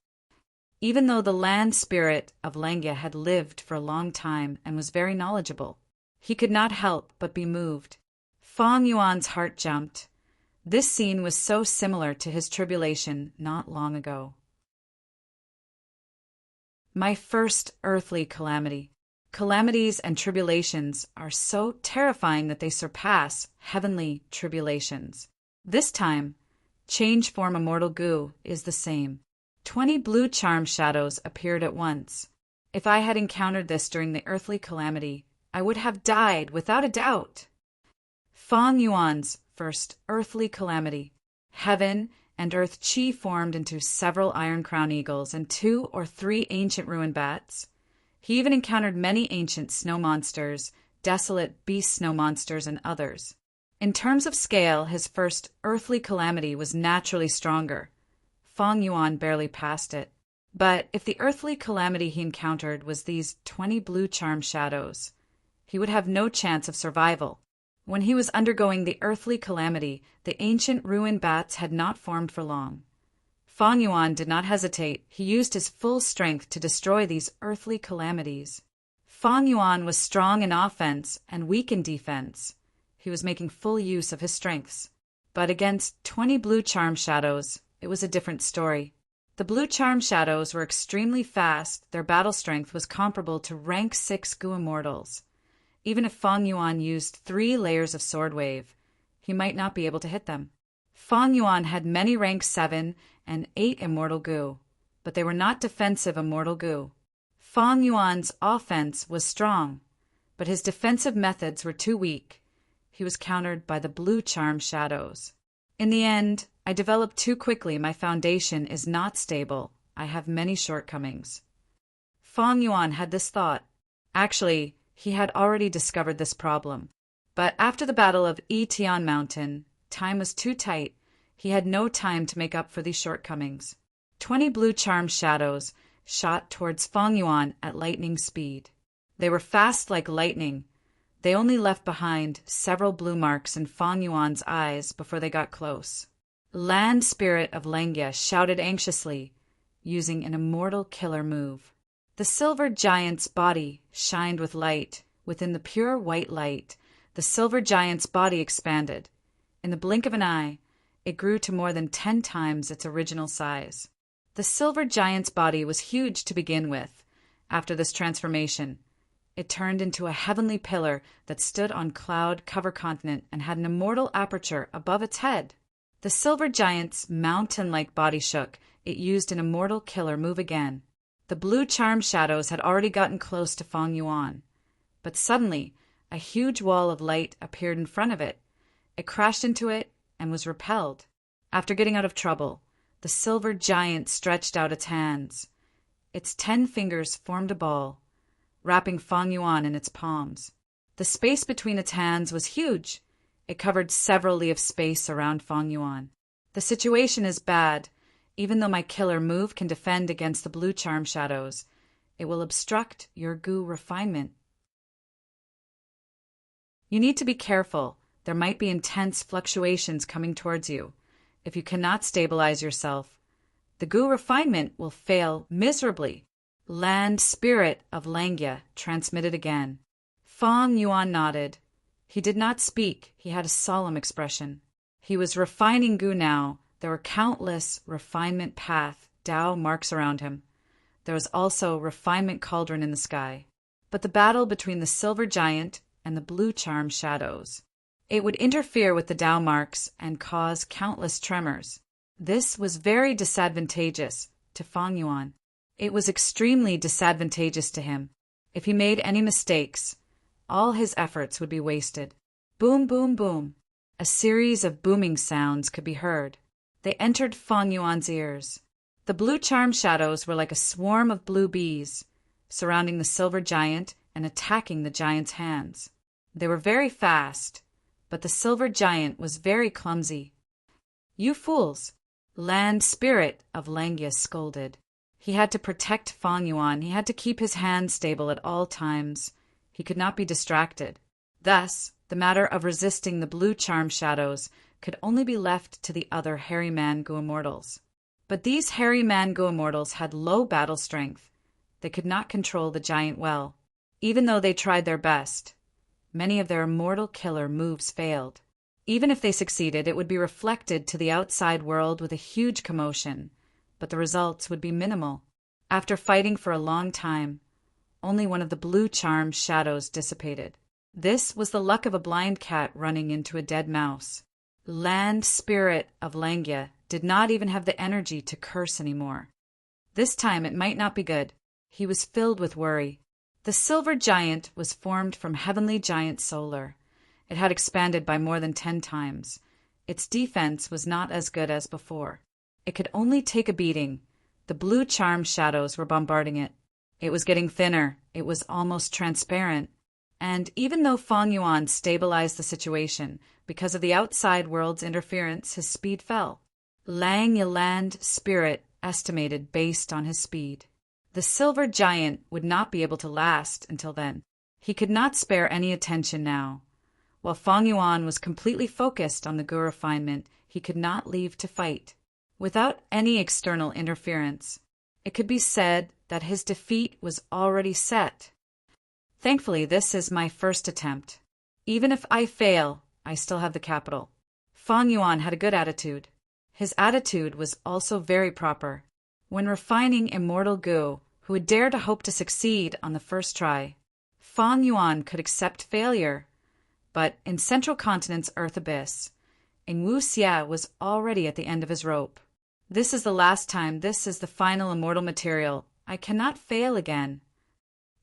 Speaker 1: Even though the Land Spirit of Langya had lived for a long time and was very knowledgeable, he could not help but be moved. Feng Yuan's heart jumped. This scene was so similar to his tribulation not long ago. My first earthly calamity. Calamities and tribulations are so terrifying that they surpass heavenly tribulations. This time, change form immortal Gu is the same. 20 blue charm shadows appeared at once. If I had encountered this during the earthly calamity, I would have died without a doubt. Feng Yuan's first earthly calamity. Heaven and earth chi formed into several iron crown eagles and 2 or 3 ancient ruin bats. He even encountered many ancient snow monsters, desolate beast snow monsters, and others. In terms of scale, his first earthly calamity was naturally stronger. Feng Yuan barely passed it. But if the earthly calamity he encountered was these 20 blue charm shadows, he would have no chance of survival. When he was undergoing the earthly calamity, the ancient ruin bats had not formed for long. Feng Yuan did not hesitate. He used his full strength to destroy these earthly calamities. Feng Yuan was strong in offense and weak in defense. He was making full use of his strengths. But against 20 blue charm shadows, it was a different story. The blue charm shadows were extremely fast. Their battle strength was comparable to rank 6 Gu immortals. Even if Feng Yuan used 3 layers of sword wave, he might not be able to hit them. Feng Yuan had many rank 7 and 8 immortal Gu, but they were not defensive immortal Gu. Fang Yuan's offense was strong, but his defensive methods were too weak. He was countered by the blue charm shadows. In the end, I developed too quickly. My foundation is not stable. I have many shortcomings. Fang Yuan had this thought. Actually, he had already discovered this problem. But after the battle of Yitian Mountain, time was too tight. He had no time to make up for these shortcomings. 20 blue charm shadows shot towards Fang Yuan at lightning speed. They were fast like lightning. They only left behind several blue marks in Fang Yuan's eyes before they got close. Land Spirit of Lengya shouted anxiously, using an immortal killer move. The silver giant's body shined with light. Within the pure white light, the silver giant's body expanded. In the blink of an eye, it grew to more than 10 times its original size. The silver giant's body was huge to begin with. After this transformation, it turned into a heavenly pillar that stood on cloud-covered continent and had an immortal aperture above its head. The silver giant's mountain-like body shook. It used an immortal killer move again. The blue charm shadows had already gotten close to Fang Yuan. But suddenly, a huge wall of light appeared in front of it. It crashed into it and was repelled. After getting out of trouble, the silver giant stretched out its hands. Its 10 fingers formed a ball, wrapping Fang Yuan in its palms. The space between its hands was huge. It covered several li of space around Fang Yuan. The situation is bad. Even though my killer move can defend against the blue charm shadows, it will obstruct your gu refinement. You need to be careful. There might be intense fluctuations coming towards you. If you cannot stabilize yourself, the gu refinement will fail miserably. Land Spirit of Lengya transmitted again. Fang Yuan nodded. He did not speak. He had a solemn expression. He was refining gu now. There were countless refinement path, Tao marks around him. There was also refinement cauldron in the sky. But the battle between the silver giant and the blue charm shadows, it would interfere with the Tao marks and cause countless tremors. This was very disadvantageous to Fang Yuan. It was extremely disadvantageous to him. If he made any mistakes, all his efforts would be wasted. Boom, boom, boom. A series of booming sounds could be heard. They entered Fang Yuan's ears. The blue charm shadows were like a swarm of blue bees, surrounding the silver giant and attacking the giant's hands. They were very fast, but the silver giant was very clumsy. "You fools!" Land Spirit of Lengya scolded. He had to protect Fang Yuan. He had to keep his hands stable at all times. He could not be distracted. Thus, the matter of resisting the blue charm shadows could only be left to the other hairy man-gu immortals. But these hairy man-gu immortals had low battle strength. They could not control the giant well. Even though they tried their best, many of their immortal killer moves failed. Even if they succeeded, it would be reflected to the outside world with a huge commotion, but the results would be minimal. After fighting for a long time, only one of the blue charm shadows dissipated. This was the luck of a blind cat running into a dead mouse. Land Spirit of Lengya did not even have the energy to curse anymore. This time it might not be good. He was filled with worry. The silver giant was formed from heavenly giant solar. It had expanded by more than 10 times. Its defense was not as good as before. It could only take a beating. The blue charm shadows were bombarding it. It was getting thinner. It was almost transparent. And even though Fang Yuan stabilized the situation, because of the outside world's interference, his speed fell. Land Spirit estimated based on his speed. The silver giant would not be able to last until then. He could not spare any attention now. While Fang Yuan was completely focused on the gu refinement, he could not leave to fight. Without any external interference, it could be said that his defeat was already set. Thankfully, this is my first attempt. Even if I fail, I still have the capital. Fang Yuan had a good attitude. His attitude was also very proper. When refining immortal gu, who would dare to hope to succeed on the first try? Fang Yuan could accept failure. But in Central Continent's Earth Abyss, Wu Xia was already at the end of his rope. This is the last time. This is the final immortal material. I cannot fail again.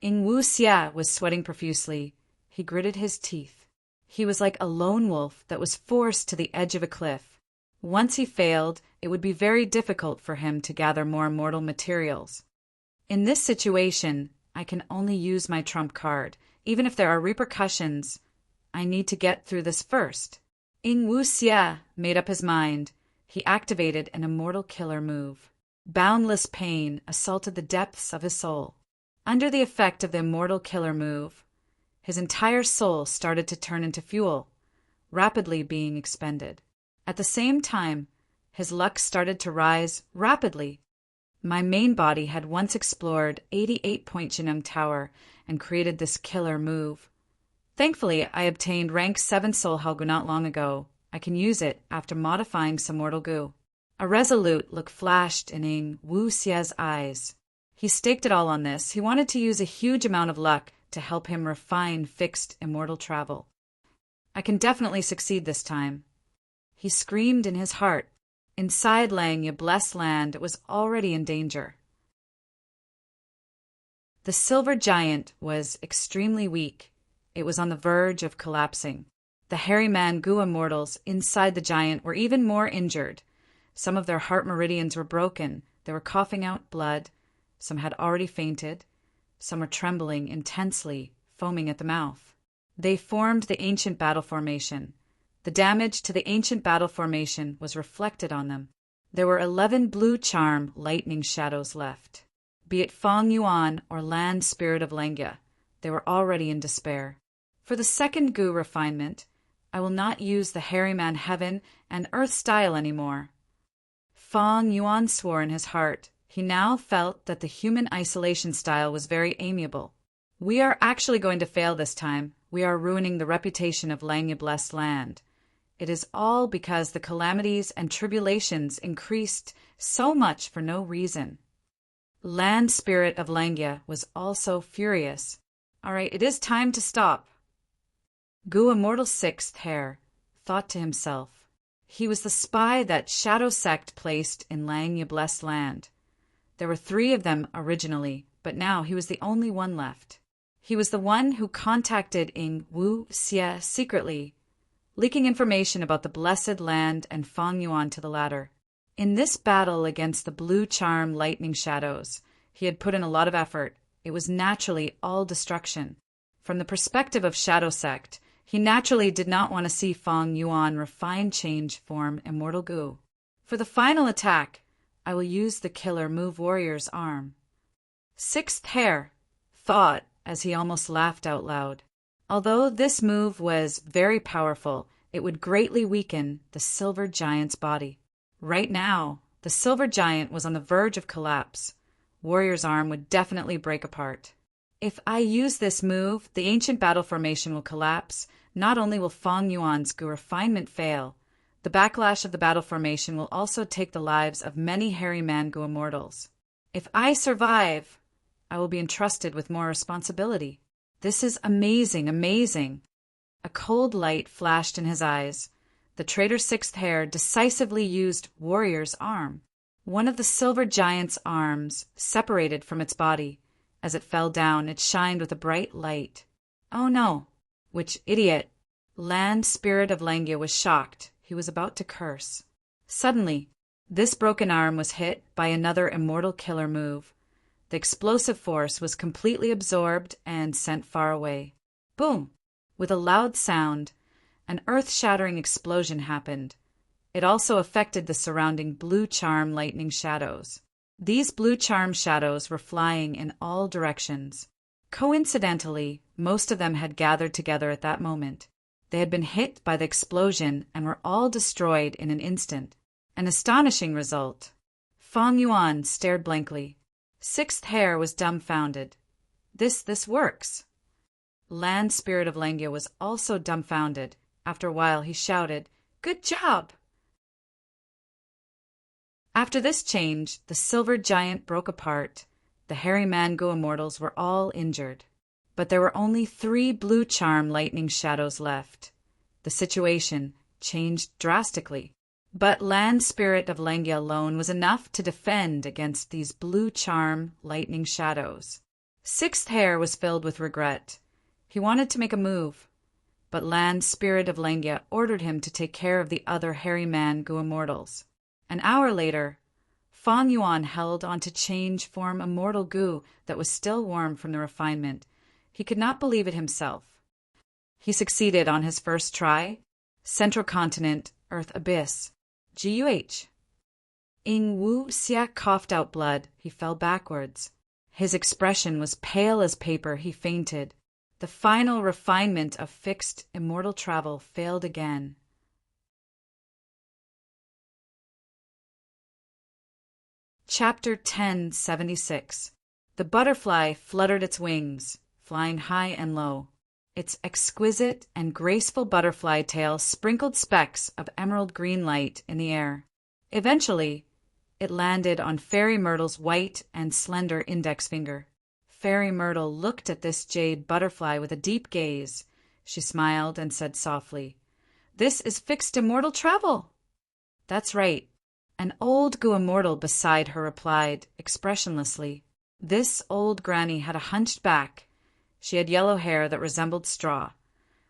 Speaker 1: Ing Wu Xia was sweating profusely. He gritted his teeth. He was like a lone wolf that was forced to the edge of a cliff. Once he failed, it would be very difficult for him to gather more immortal materials. In this situation, I can only use my trump card. Even if there are repercussions, I need to get through this first. Ing Wu Xia made up his mind. He activated an immortal killer move. Boundless pain assaulted the depths of his soul. Under the effect of the immortal killer move, his entire soul started to turn into fuel, rapidly being expended. At the same time, his luck started to rise rapidly. My main body had once explored 88-point Jinung Tower and created this killer move. Thankfully, I obtained rank 7 Soul Halgu not long ago. I can use it after modifying some mortal goo. A resolute look flashed in Ing Wu Xia's eyes. He staked it all on this. He wanted to use a huge amount of luck to help him refine fixed immortal travel. I can definitely succeed this time. He screamed in his heart. Inside Langya blessed land, it was already in danger. The silver giant was extremely weak. It was on the verge of collapsing. The hairy man Gu immortals inside the giant were even more injured. Some of their heart meridians were broken. They were coughing out blood. Some had already fainted. Some were trembling intensely, foaming at the mouth. They formed the ancient battle formation. The damage to the ancient battle formation was reflected on them. There were 11 blue charm lightning shadows left. Be it Fong Yuan or Land Spirit of Langya, they were already in despair. For the second Gu refinement, I will not use the hairy man heaven and earth style anymore. Fong Yuan swore in his heart. He now felt that the human isolation style was very amiable. We are actually going to fail this time. We are ruining the reputation of Langya blessed land. It is all because the calamities and tribulations increased so much for no reason. Land Spirit of Langya was also furious. All right, it is time to stop. Gu Immortal Sixth Hair thought to himself. He was the spy that Shadow Sect placed in Langya blessed land. There were 3 of them originally, but now he was the only one left. He was the one who contacted Ing Wu Xia secretly, leaking information about the blessed land and Fong Yuan to the latter. In this battle against the blue charm lightning shadows, he had put in a lot of effort. It was naturally all destruction. From the perspective of Shadow Sect, he naturally did not want to see Fong Yuan refine change form immortal goo. For the final attack, I will use the killer move warrior's arm. Sixth Hair thought as he almost laughed out loud. Although this move was very powerful, it would greatly weaken the silver giant's body. Right now, the silver giant was on the verge of collapse. Warrior's arm would definitely break apart. If I use this move, the ancient battle formation will collapse. Not only will Fong Yuan's Gu refinement fail, the backlash of the battle formation will also take the lives of many hairy man Gu immortals. If I survive, I will be entrusted with more responsibility. This is amazing, amazing. A cold light flashed in his eyes. The traitor's sixth hair decisively used warrior's arm. One of the silver giant's arms separated from its body. As it fell down, it shined with a bright light. Oh no! Which idiot! Land Spirit of Langya was shocked. He was about to curse. Suddenly, this broken arm was hit by another immortal killer move. The explosive force was completely absorbed and sent far away. Boom! With a loud sound, an earth-shattering explosion happened. It also affected the surrounding blue charm lightning shadows. These blue charm shadows were flying in all directions. Coincidentally, most of them had gathered together at that moment. They had been hit by the explosion and were all destroyed in an instant. An astonishing result. Fong Yuan stared blankly. Sixth Hair was dumbfounded. This works. Land Spirit of Langya was also dumbfounded. After a while, he shouted, "Good job!" After this change, the silver giant broke apart. The hairy Mango immortals were all injured. But there were only 3 blue charm lightning shadows left. The situation changed drastically. But Land Spirit of Langya alone was enough to defend against these blue charm lightning shadows. Sixth Hair was filled with regret. He wanted to make a move, but Land Spirit of Lengia ordered him to take care of the other hairy man Gu-immortals. An hour later, Fang Yuan held on to change form immortal Gu that was still warm from the refinement. He could not believe it himself. He succeeded on his first try. Central Continent, Earth Abyss. GUH. Ing Wu Xia coughed out blood. He fell backwards. His expression was pale as paper. He fainted. The final refinement of fixed immortal travel failed again. Chapter 1076. The butterfly fluttered its wings, flying high and low. Its exquisite and graceful butterfly tail sprinkled specks of emerald green light in the air. Eventually, it landed on Fairy Myrtle's white and slender index finger. Fairy Myrtle looked at this jade butterfly with a deep gaze. She smiled and said softly, "This is fixed immortal travel." "That's right." An old Gu-immortal beside her replied, expressionlessly. This old granny had a hunched back. She had yellow hair that resembled straw.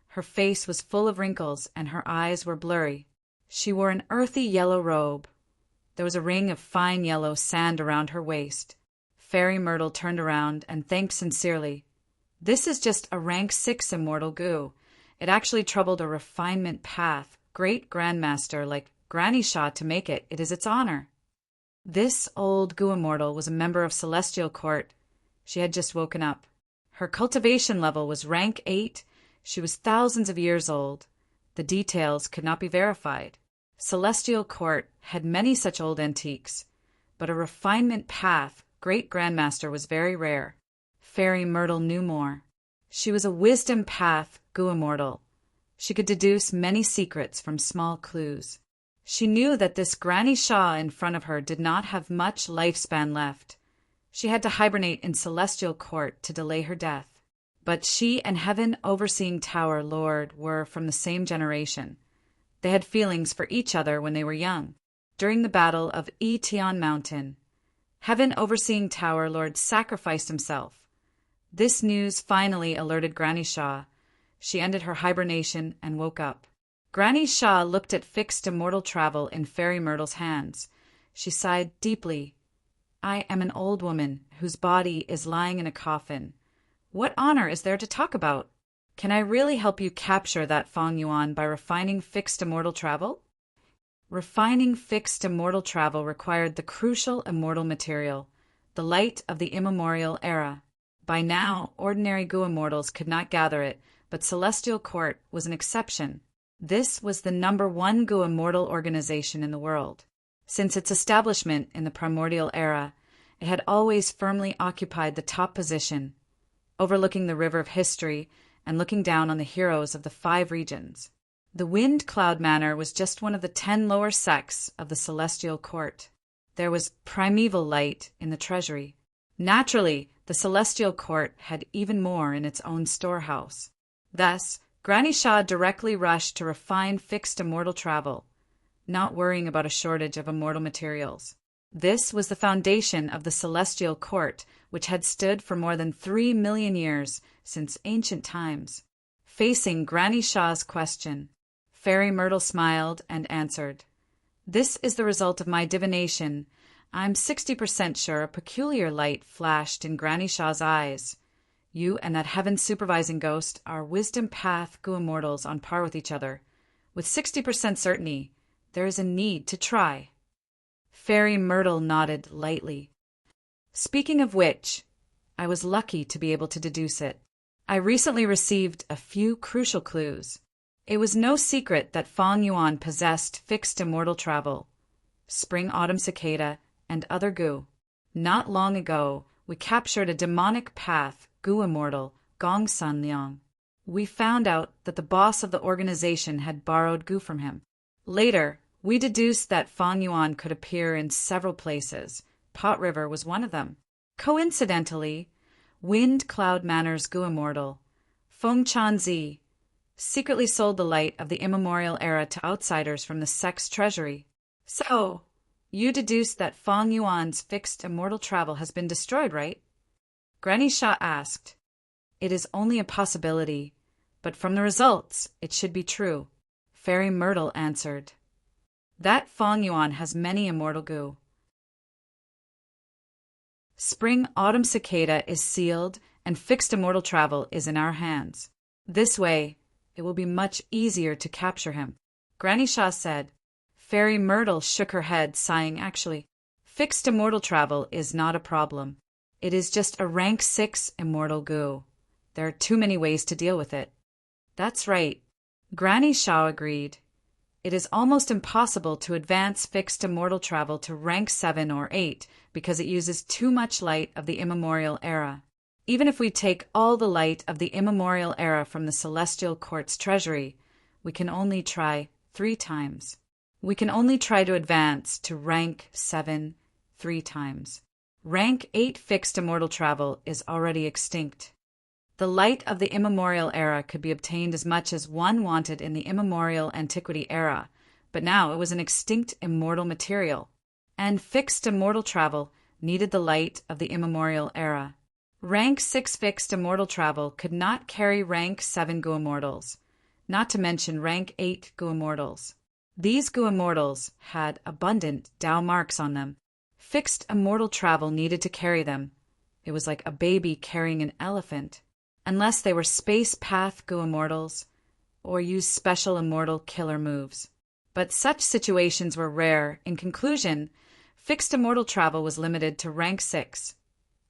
Speaker 1: Her face was full of wrinkles, and her eyes were blurry. She wore an earthy yellow robe. There was a ring of fine yellow sand around her waist. Fairy Myrtle turned around and thanked sincerely. "This is just a rank 6 immortal Gu. It actually troubled a refinement path, great grandmaster like Granny Shah to make it. It is its honor." This old Gu-immortal was a member of Celestial Court. She had just woken up. Her cultivation level was rank 8. She was thousands of years old. The details could not be verified. Celestial Court had many such old antiques, but a refinement path great grandmaster was very rare. Fairy Myrtle knew more. She was a wisdom path Gu-immortal. She could deduce many secrets from small clues. She knew that this Granny Shah in front of her did not have much lifespan left. She had to hibernate in Celestial Court to delay her death. But she and Heaven Overseeing Tower Lord were from the same generation. They had feelings for each other when they were young. During the battle of Tian Mountain, Heaven Overseeing Tower Lord sacrificed himself. This news finally alerted Granny Shah. She ended her hibernation and woke up. Granny Shah looked at fixed immortal travel in Fairy Myrtle's hands. She sighed deeply. "I am an old woman whose body is lying in a coffin. What honor is there to talk about? Can I really help you capture that Fang Yuan by refining fixed immortal travel?" Refining fixed immortal travel required the crucial immortal material, the light of the immemorial era. By now, ordinary Gu-immortals could not gather it, but Celestial Court was an exception. This was the #1 Gu-immortal organization in the world. Since its establishment in the primordial era, it had always firmly occupied the top position, overlooking the river of history and looking down on the heroes of the 5 regions. The Wind Cloud Manor was just one of the 10 lower sects of the Celestial Court. There was primeval light in the treasury. Naturally, the Celestial Court had even more in its own storehouse. Thus, Granny Shah directly rushed to refine fixed immortal travel, not worrying about a shortage of immortal materials. This was the foundation of the Celestial Court, which had stood for more than 3 million years, since ancient times. Facing Granny Shah's question, Fairy Myrtle smiled and answered, "This is the result of my divination. I'm 60% sure a peculiar light flashed in Granny Shah's eyes. You and that heaven supervising ghost are wisdom path Gu-immortals on par with each other. With 60% certainty, there is a need to try." Fairy Myrtle nodded lightly. "Speaking of which, I was lucky to be able to deduce it. I recently received a few crucial clues. It was no secret that Fang Yuan possessed fixed immortal travel, spring-autumn cicada, and other Gu. Not long ago, we captured a demonic path Gu-immortal, Gong Sun Liang. We found out that the boss of the organization had borrowed Gu from him. Later, we deduced that Fang Yuan could appear in several places. Pot River was one of them. Coincidentally, Wind Cloud Manor's Gu-immortal, Feng Chanzi, secretly sold the light of the immemorial era to outsiders from the sect's treasury. So, you deduced that Fang Yuan's fixed immortal travel has been destroyed, right?" Granny Sha asked. It is only a possibility, but from the results, it should be true. Fairy Myrtle answered. That Fong Yuan has many immortal goo. Spring Autumn Cicada is sealed and fixed immortal travel is in our hands. This way, it will be much easier to capture him. Granny Sha said. Fairy Myrtle shook her head, sighing. Actually, fixed immortal travel is not a problem. It is just a rank 6 immortal goo. There are too many ways to deal with it. That's right. Granny Sha agreed. It is almost impossible to advance fixed immortal travel to rank 7 or 8 because it uses too much light of the immemorial era. Even if we take all the light of the immemorial era from the Celestial Court's treasury, we can only try 3 times. We can only try to advance to rank 7 3 times. Rank 8 fixed immortal travel is already extinct. The light of the immemorial era could be obtained as much as one wanted in the immemorial antiquity era, but now it was an extinct immortal material, and fixed immortal travel needed the light of the immemorial era. Rank 6 fixed immortal travel could not carry rank 7 goo immortals, not to mention rank 8 goo immortals. These goo immortals had abundant Dao marks on them. Fixed immortal travel needed to carry them. It was like a baby carrying an elephant, unless they were space path goo immortals or used special immortal killer moves. But such situations were rare. In conclusion, fixed immortal travel was limited to rank 6.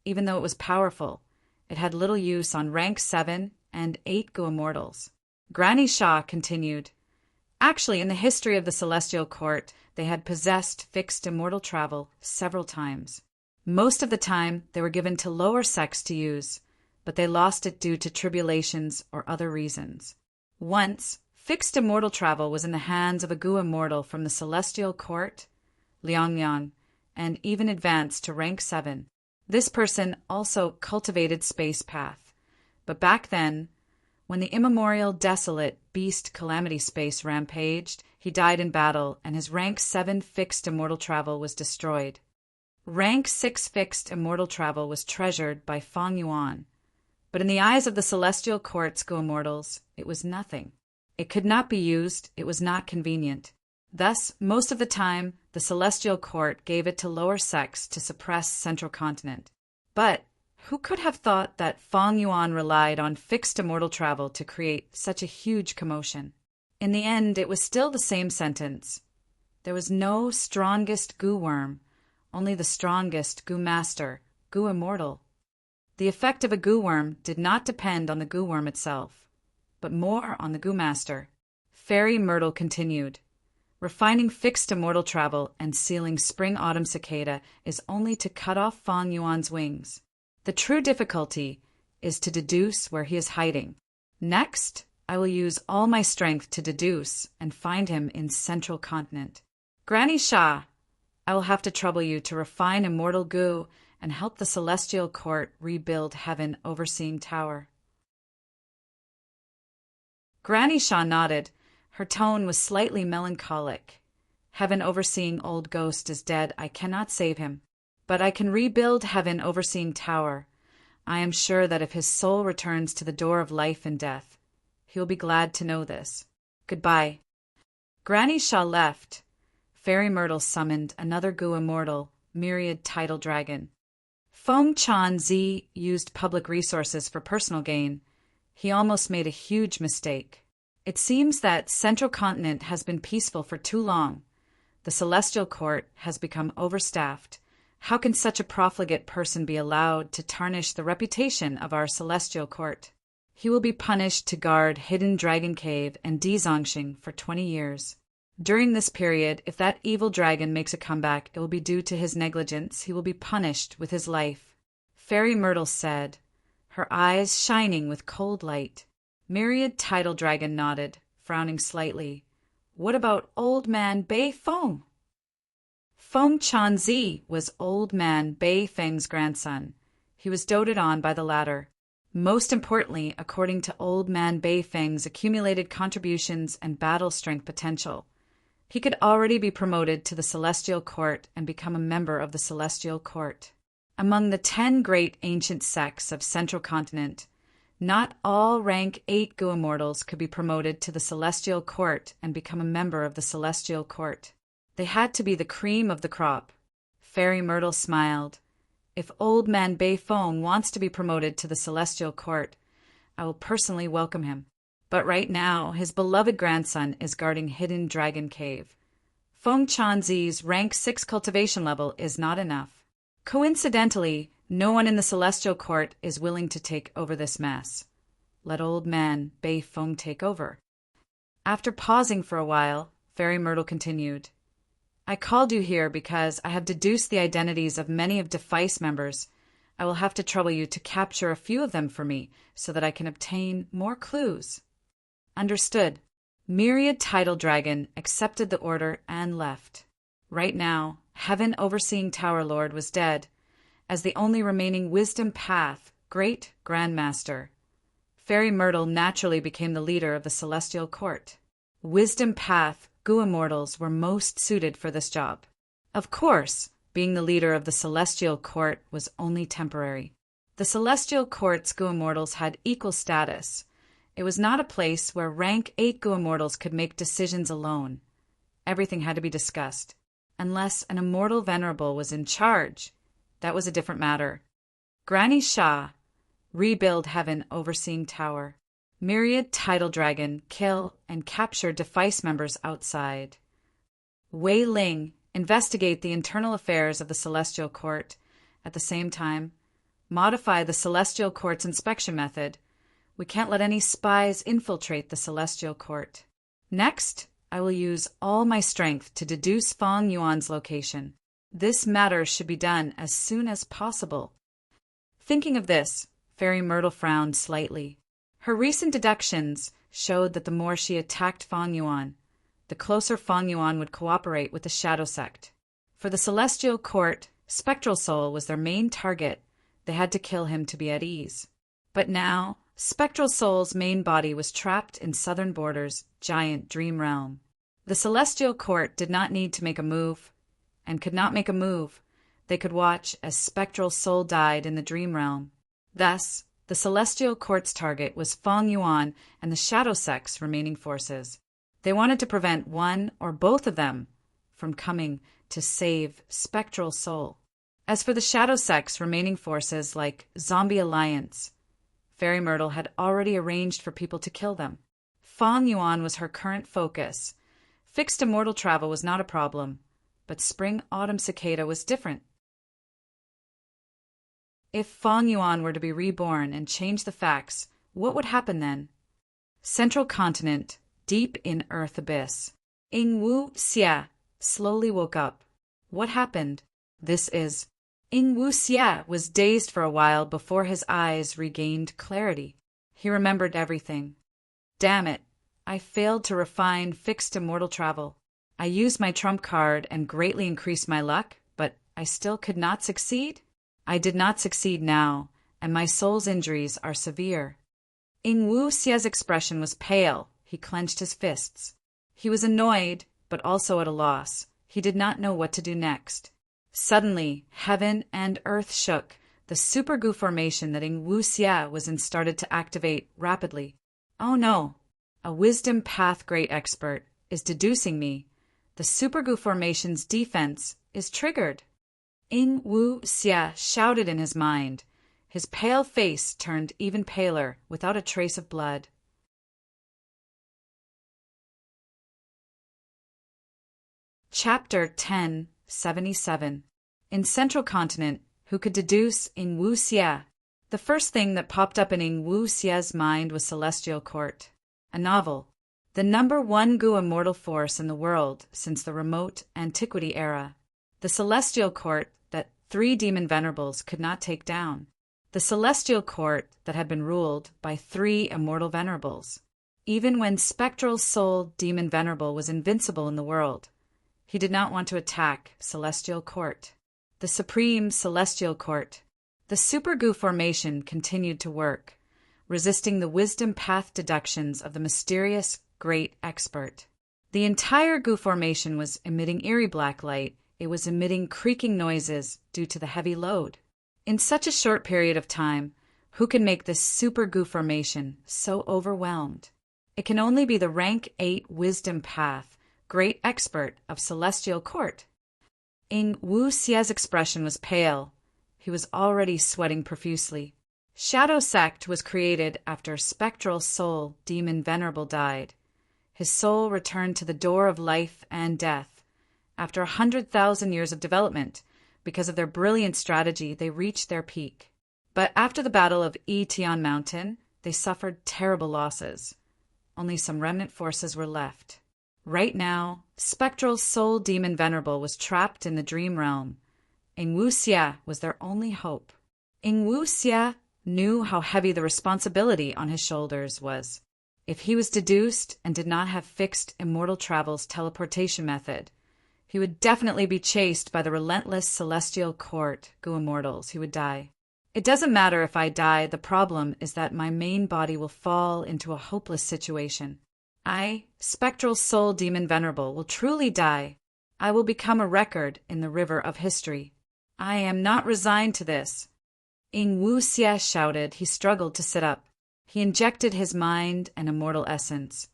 Speaker 1: Even though it was powerful, it had little use on rank 7 and 8 goo immortals. Granny Sha continued. Actually, in the history of the Celestial Court, they had possessed fixed immortal travel several times. Most of the time, they were given to lower sects to use, but they lost it due to tribulations or other reasons. Once, fixed immortal travel was in the hands of a goo immortal from the Celestial Court, Liangliang, and even advanced to rank 7. This person also cultivated space path, but back then, when the immemorial desolate beast Calamity Space rampaged, he died in battle and his rank 7 fixed immortal travel was destroyed. Rank 6 fixed immortal travel was treasured by Fong Yuan, but in the eyes of the Celestial Court's goo immortals, it was nothing. It could not be used, it was not convenient. Thus, most of the time, the Celestial Court gave it to lower sects to suppress Central Continent. But who could have thought that Fong Yuan relied on fixed immortal travel to create such a huge commotion? In the end, it was still the same sentence. There was no strongest goo worm, only the strongest goo master, goo immortal. The effect of a goo worm did not depend on the goo worm itself, but more on the goo master. Fairy Myrtle continued. Refining fixed immortal travel and sealing spring-autumn cicada is only to cut off Fong Yuan's wings. The true difficulty is to deduce where he is hiding. Next, I will use all my strength to deduce and find him in Central Continent. Granny Sha, I will have to trouble you to refine immortal goo and help the Celestial Court rebuild Heaven Overseeing Tower. Granny Sha nodded. Her tone was slightly melancholic. Heaven Overseeing Old Ghost is dead. I cannot save him. But I can rebuild Heaven Overseeing Tower. I am sure that if his soul returns to the door of life and death, he will be glad to know this. Goodbye. Granny Sha left. Fairy Myrtle summoned another goo immortal, Myriad Tidal Dragon. Feng Chan Zi used public resources for personal gain. He almost made a huge mistake. It seems that Central Continent has been peaceful for too long. The Celestial Court has become overstaffed. How can such a profligate person be allowed to tarnish the reputation of our Celestial Court? He will be punished to guard Hidden Dragon Cave and Dizongxing for 20 years. During this period, if that evil dragon makes a comeback, it will be due to his negligence. He will be punished with his life. Fairy Myrtle said, her eyes shining with cold light. Myriad Tidal Dragon nodded, frowning slightly. What about Old Man Bei Feng? Feng Chanzi was Old Man Bei Feng's grandson. He was doted on by the latter. Most importantly, according to Old Man Bei Feng's accumulated contributions and battle strength potential, he could already be promoted to the Celestial Court and become a member of the Celestial Court. Among the 10 great ancient sects of Central Continent, not all rank 8 Gu immortals could be promoted to the Celestial Court and become a member of the Celestial Court. They had to be the cream of the crop. Fairy Myrtle smiled. If Old Man Bei Feng wants to be promoted to the Celestial Court, I will personally welcome him. But right now, his beloved grandson is guarding Hidden Dragon Cave. Feng Chanzi's rank 6 cultivation level is not enough. Coincidentally, no one in the Celestial Court is willing to take over this mess. Let Old Man Bei Feng take over. After pausing for a while, Fairy Myrtle continued. I called you here because I have deduced the identities of many of Defice members. I will have to trouble you to capture a few of them for me so that I can obtain more clues. Understood. Myriad Tidal Dragon accepted the order and left. Right now, Heaven Overseeing Tower Lord was dead, as the only remaining Wisdom Path, Great Grandmaster. Fairy Myrtle naturally became the leader of the Celestial Court. Wisdom Path Gu immortals were most suited for this job. Of course, being the leader of the Celestial Court was only temporary. The Celestial Court's Gu immortals had equal status. It was not a place where rank 8 Gu immortals could make decisions alone. Everything had to be discussed. Unless an immortal Venerable was in charge, that was a different matter. Granny Shah, rebuild Heaven Overseeing Tower. Myriad Tidal Dragon, kill and capture Defice members outside. Wei Ling, investigate the internal affairs of the Celestial Court. At the same time, modify the Celestial Court's inspection method. We can't let any spies infiltrate the Celestial Court. Next, I will use all my strength to deduce Feng Yuan's location. This matter should be done as soon as possible. Thinking of this, Fairy Myrtle frowned slightly. Her recent deductions showed that the more she attacked Feng Yuan, the closer Feng Yuan would cooperate with the Shadow Sect. For the Celestial Court, Spectral Soul was their main target. They had to kill him to be at ease. But now, Spectral Soul's main body was trapped in Southern Border's giant dream realm. The Celestial Court did not need to make a move, and could not make a move. They could watch as Spectral Soul died in the dream realm. Thus, the Celestial Court's target was Feng Yuan and the Shadow Sect's remaining forces. They wanted to prevent one or both of them from coming to save Spectral Soul. As for the Shadow Sect's remaining forces like Zombie Alliance, Fairy Myrtle had already arranged for people to kill them. Feng Yuan was her current focus. Fixed immortal travel was not a problem, but Spring-Autumn Cicada was different. If Feng Yuan were to be reborn and change the facts, what would happen then? Central Continent, deep in Earth Abyss. Ing Wu Xia slowly woke up. What happened? This is... Ing Wu Xia was dazed for a while before his eyes regained clarity. He remembered everything. Damn it, I failed to refine fixed immortal travel. I used my trump card and greatly increased my luck, but I still could not succeed? I did not succeed now, and my soul's injuries are severe. Ing Wu Xia's expression was pale. He clenched his fists. He was annoyed, but also at a loss. He did not know what to do next. Suddenly, heaven and earth shook. The Super Gu formation that Ing Wu Xia was in started to activate rapidly. Oh no! A Wisdom Path Great Expert is deducing me. The Super Gu formation's defense is triggered. Ing Wu Xia shouted in his mind. His pale face turned even paler, without a trace of blood. Chapter 1077. In Central Continent, who could deduce Ing Wu Xia? The first thing that popped up in Ing Wu Xia's mind was Celestial Court. A novel. The #1 Gu immortal force in the world since the remote antiquity era. The Celestial Court that 3 demon venerables could not take down. The Celestial Court that had been ruled by 3 immortal venerables. Even when Spectral Soul Demon Venerable was invincible in the world, he did not want to attack Celestial Court. The Supreme Celestial Court. The Super Gu formation continued to work, resisting the wisdom path deductions of the mysterious Great Expert. The entire Gu formation was emitting eerie black light. It was emitting creaking noises due to the heavy load. In such a short period of time, who can make this super goo formation so overwhelmed? It can only be the rank 8 wisdom path, great expert of celestial court. Ing Wu Xie's expression was pale. He was already sweating profusely. Shadow Sect was created after spectral soul demon Venerable died. His soul returned to the door of life and death. After 100,000 years of development, because of their brilliant strategy, they reached their peak. But after the Battle of Tian Mountain, they suffered terrible losses. Only some remnant forces were left. Right now, spectral soul demon Venerable was trapped in the dream realm. Ing Wu Xie was their only hope. Ing Wu Xie knew how heavy the responsibility on his shoulders was. If he was deduced and did not have fixed Immortal Travel's teleportation method, he would definitely be chased by the relentless celestial court, Gu Immortals. He would die. It doesn't matter if I die, the problem is that my main body will fall into a hopeless situation. I, spectral soul demon Venerable, will truly die. I will become a record in the river of history. I am not resigned to this. Ing Wu Xie shouted. He struggled to sit up. He injected his mind and immortal essence.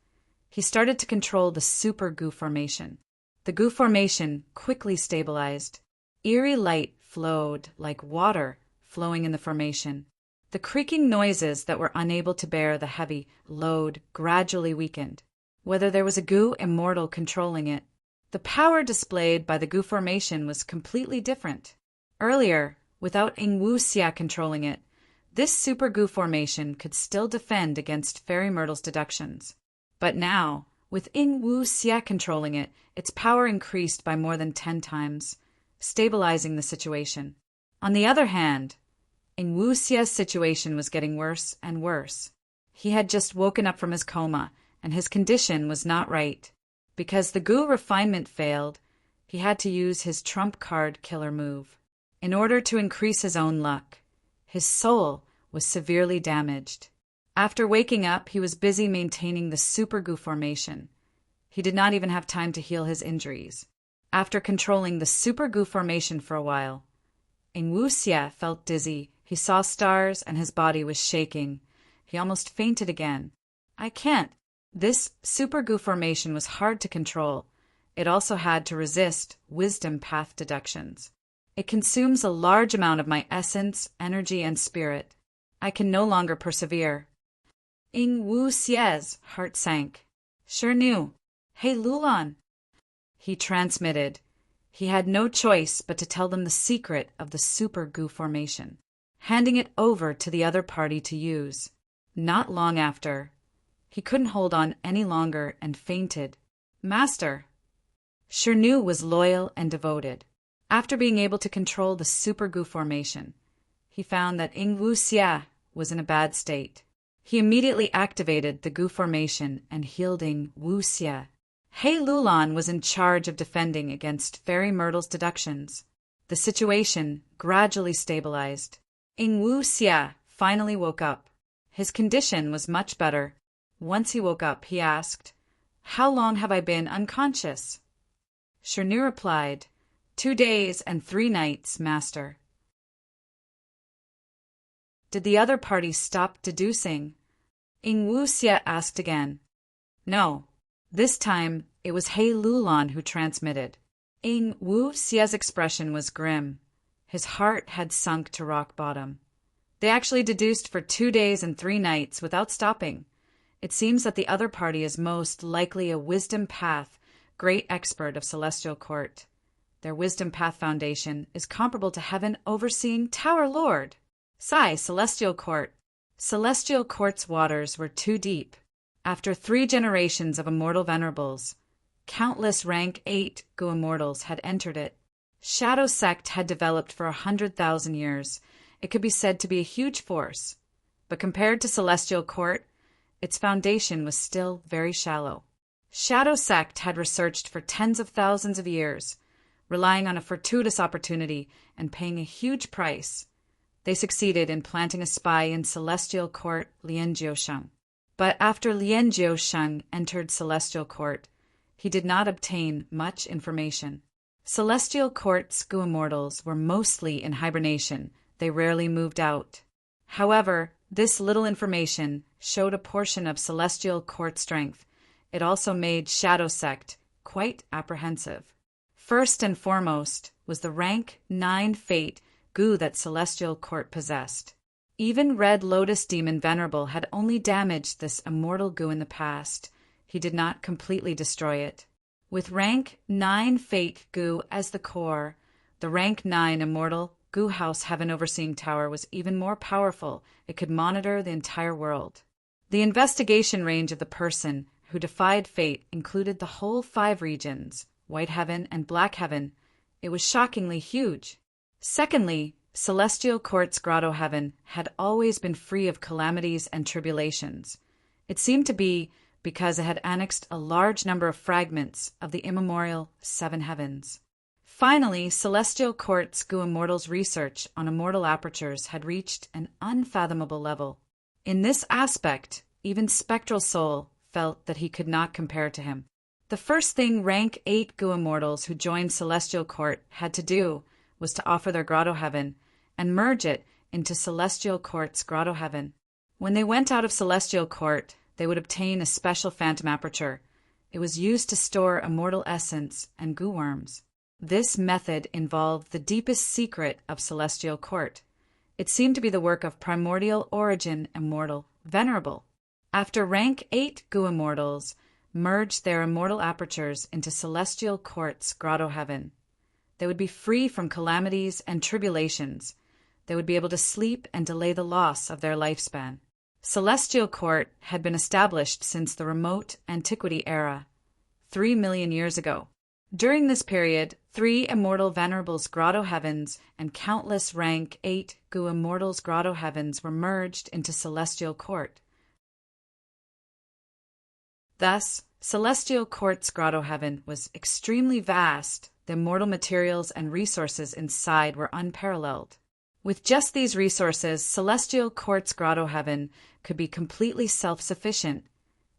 Speaker 1: He started to control the super goo formation. The goo formation quickly stabilized. Eerie light flowed like water flowing in the formation. The creaking noises that were unable to bear the heavy load gradually weakened. Whether there was a goo immortal controlling it, the power displayed by the goo formation was completely different. Earlier, without Ing Wu Xie controlling it, this super goo formation could still defend against Fairy Myrtle's deductions. But now, with Ing Wu Xie controlling it, its power increased by more than 10 times, stabilizing the situation. On the other hand, Ing Wu Xie's situation was getting worse and worse. He had just woken up from his coma, and his condition was not right. Because the goo refinement failed, he had to use his trump card killer move. In order to increase his own luck, his soul was severely damaged. After waking up, he was busy maintaining the super goo formation. He did not even have time to heal his injuries. After controlling the super goo formation for a while, Ing Wu Xie felt dizzy. He saw stars and his body was shaking. He almost fainted again. I can't. This super goo formation was hard to control. It also had to resist wisdom path deductions. It consumes a large amount of my essence, energy, and spirit. I can no longer persevere. Ing Wu Xie's heart sank. Sure knew. Hey, Lulan. He transmitted. He had no choice but to tell them the secret of the super goo formation, handing it over to the other party to use. Not long after, he couldn't hold on any longer and fainted. Master. Shirnu was loyal and devoted. After being able to control the super goo formation, he found that Ing Wu Xie was in a bad state. He immediately activated the goo formation and healed Ing Wu Xie. He Lulan was in charge of defending against Fairy Myrtle's deductions. The situation gradually stabilized. Ing Wu Xie finally woke up. His condition was much better. Once he woke up, he asked, "How long have I been unconscious?" Shirnu replied, 2 days and 3 nights, Master. Did the other party stop deducing? Ing Wu Xie asked again. No. This time, it was He Lulan who transmitted. Ing Wu Xie's expression was grim. His heart had sunk to rock bottom. They actually deduced for 2 days and 3 nights without stopping. It seems that the other party is most likely a wisdom path, great expert of celestial court. Their wisdom path foundation is comparable to heaven overseeing Tower Lord. Sigh, celestial court. Celestial court's waters were too deep. After 3 generations of immortal venerables, countless rank 8 Gu Immortals had entered it. Shadow Sect had developed for 100,000 years. It could be said to be a huge force. But compared to celestial court, its foundation was still very shallow. Shadow Sect had researched for tens of thousands of years, relying on a fortuitous opportunity and paying a huge price. They succeeded in planting a spy in celestial court Lian Jiusheng. But after Lian Jiusheng entered celestial court, he did not obtain much information. Celestial court's Gu Immortals were mostly in hibernation. They rarely moved out. However, this little information showed a portion of celestial court strength. It also made Shadow Sect quite apprehensive. First and foremost was the rank 9 fate goo that celestial court possessed. Even Red Lotus Demon Venerable had only damaged this immortal goo in the past. He did not completely destroy it. With rank 9 fate goo as the core, the rank 9 immortal Goo House Heaven Overseeing Tower was even more powerful. It could monitor the entire world. The investigation range of the person who defied fate included the whole 5 regions, White Heaven and Black Heaven. It was shockingly huge. Secondly, Celestial Court's Grotto Heaven had always been free of calamities and tribulations. It seemed to be because it had annexed a large number of fragments of the immemorial 7 heavens. Finally, Celestial Court's Goo Immortal's research on immortal apertures had reached an unfathomable level. In this aspect, even Spectral Soul felt that he could not compare to him. The first thing rank 8 Goo Immortals who joined Celestial Court had to do was to offer their Grotto Heaven and merge it into Celestial Court's Grotto Heaven. When they went out of Celestial Court, they would obtain a special phantom aperture. It was used to store immortal essence and goo worms. This method involved the deepest secret of Celestial Court. It seemed to be the work of primordial origin immortal Venerable. After rank 8 Goo Immortals merged their immortal apertures into Celestial Court's Grotto Heaven, they would be free from calamities and tribulations. They would be able to sleep and delay the loss of their lifespan. Celestial Court had been established since the remote antiquity era, 3 million years ago. During this period, 3 immortal Venerables' Grotto Heavens and countless rank 8 Goo Immortals' Grotto Heavens were merged into Celestial Court. Thus, Celestial Court's Grotto Heaven was extremely vast. The immortal materials and resources inside were unparalleled. With just these resources, Celestial Court's Grotto Heaven could be completely self-sufficient.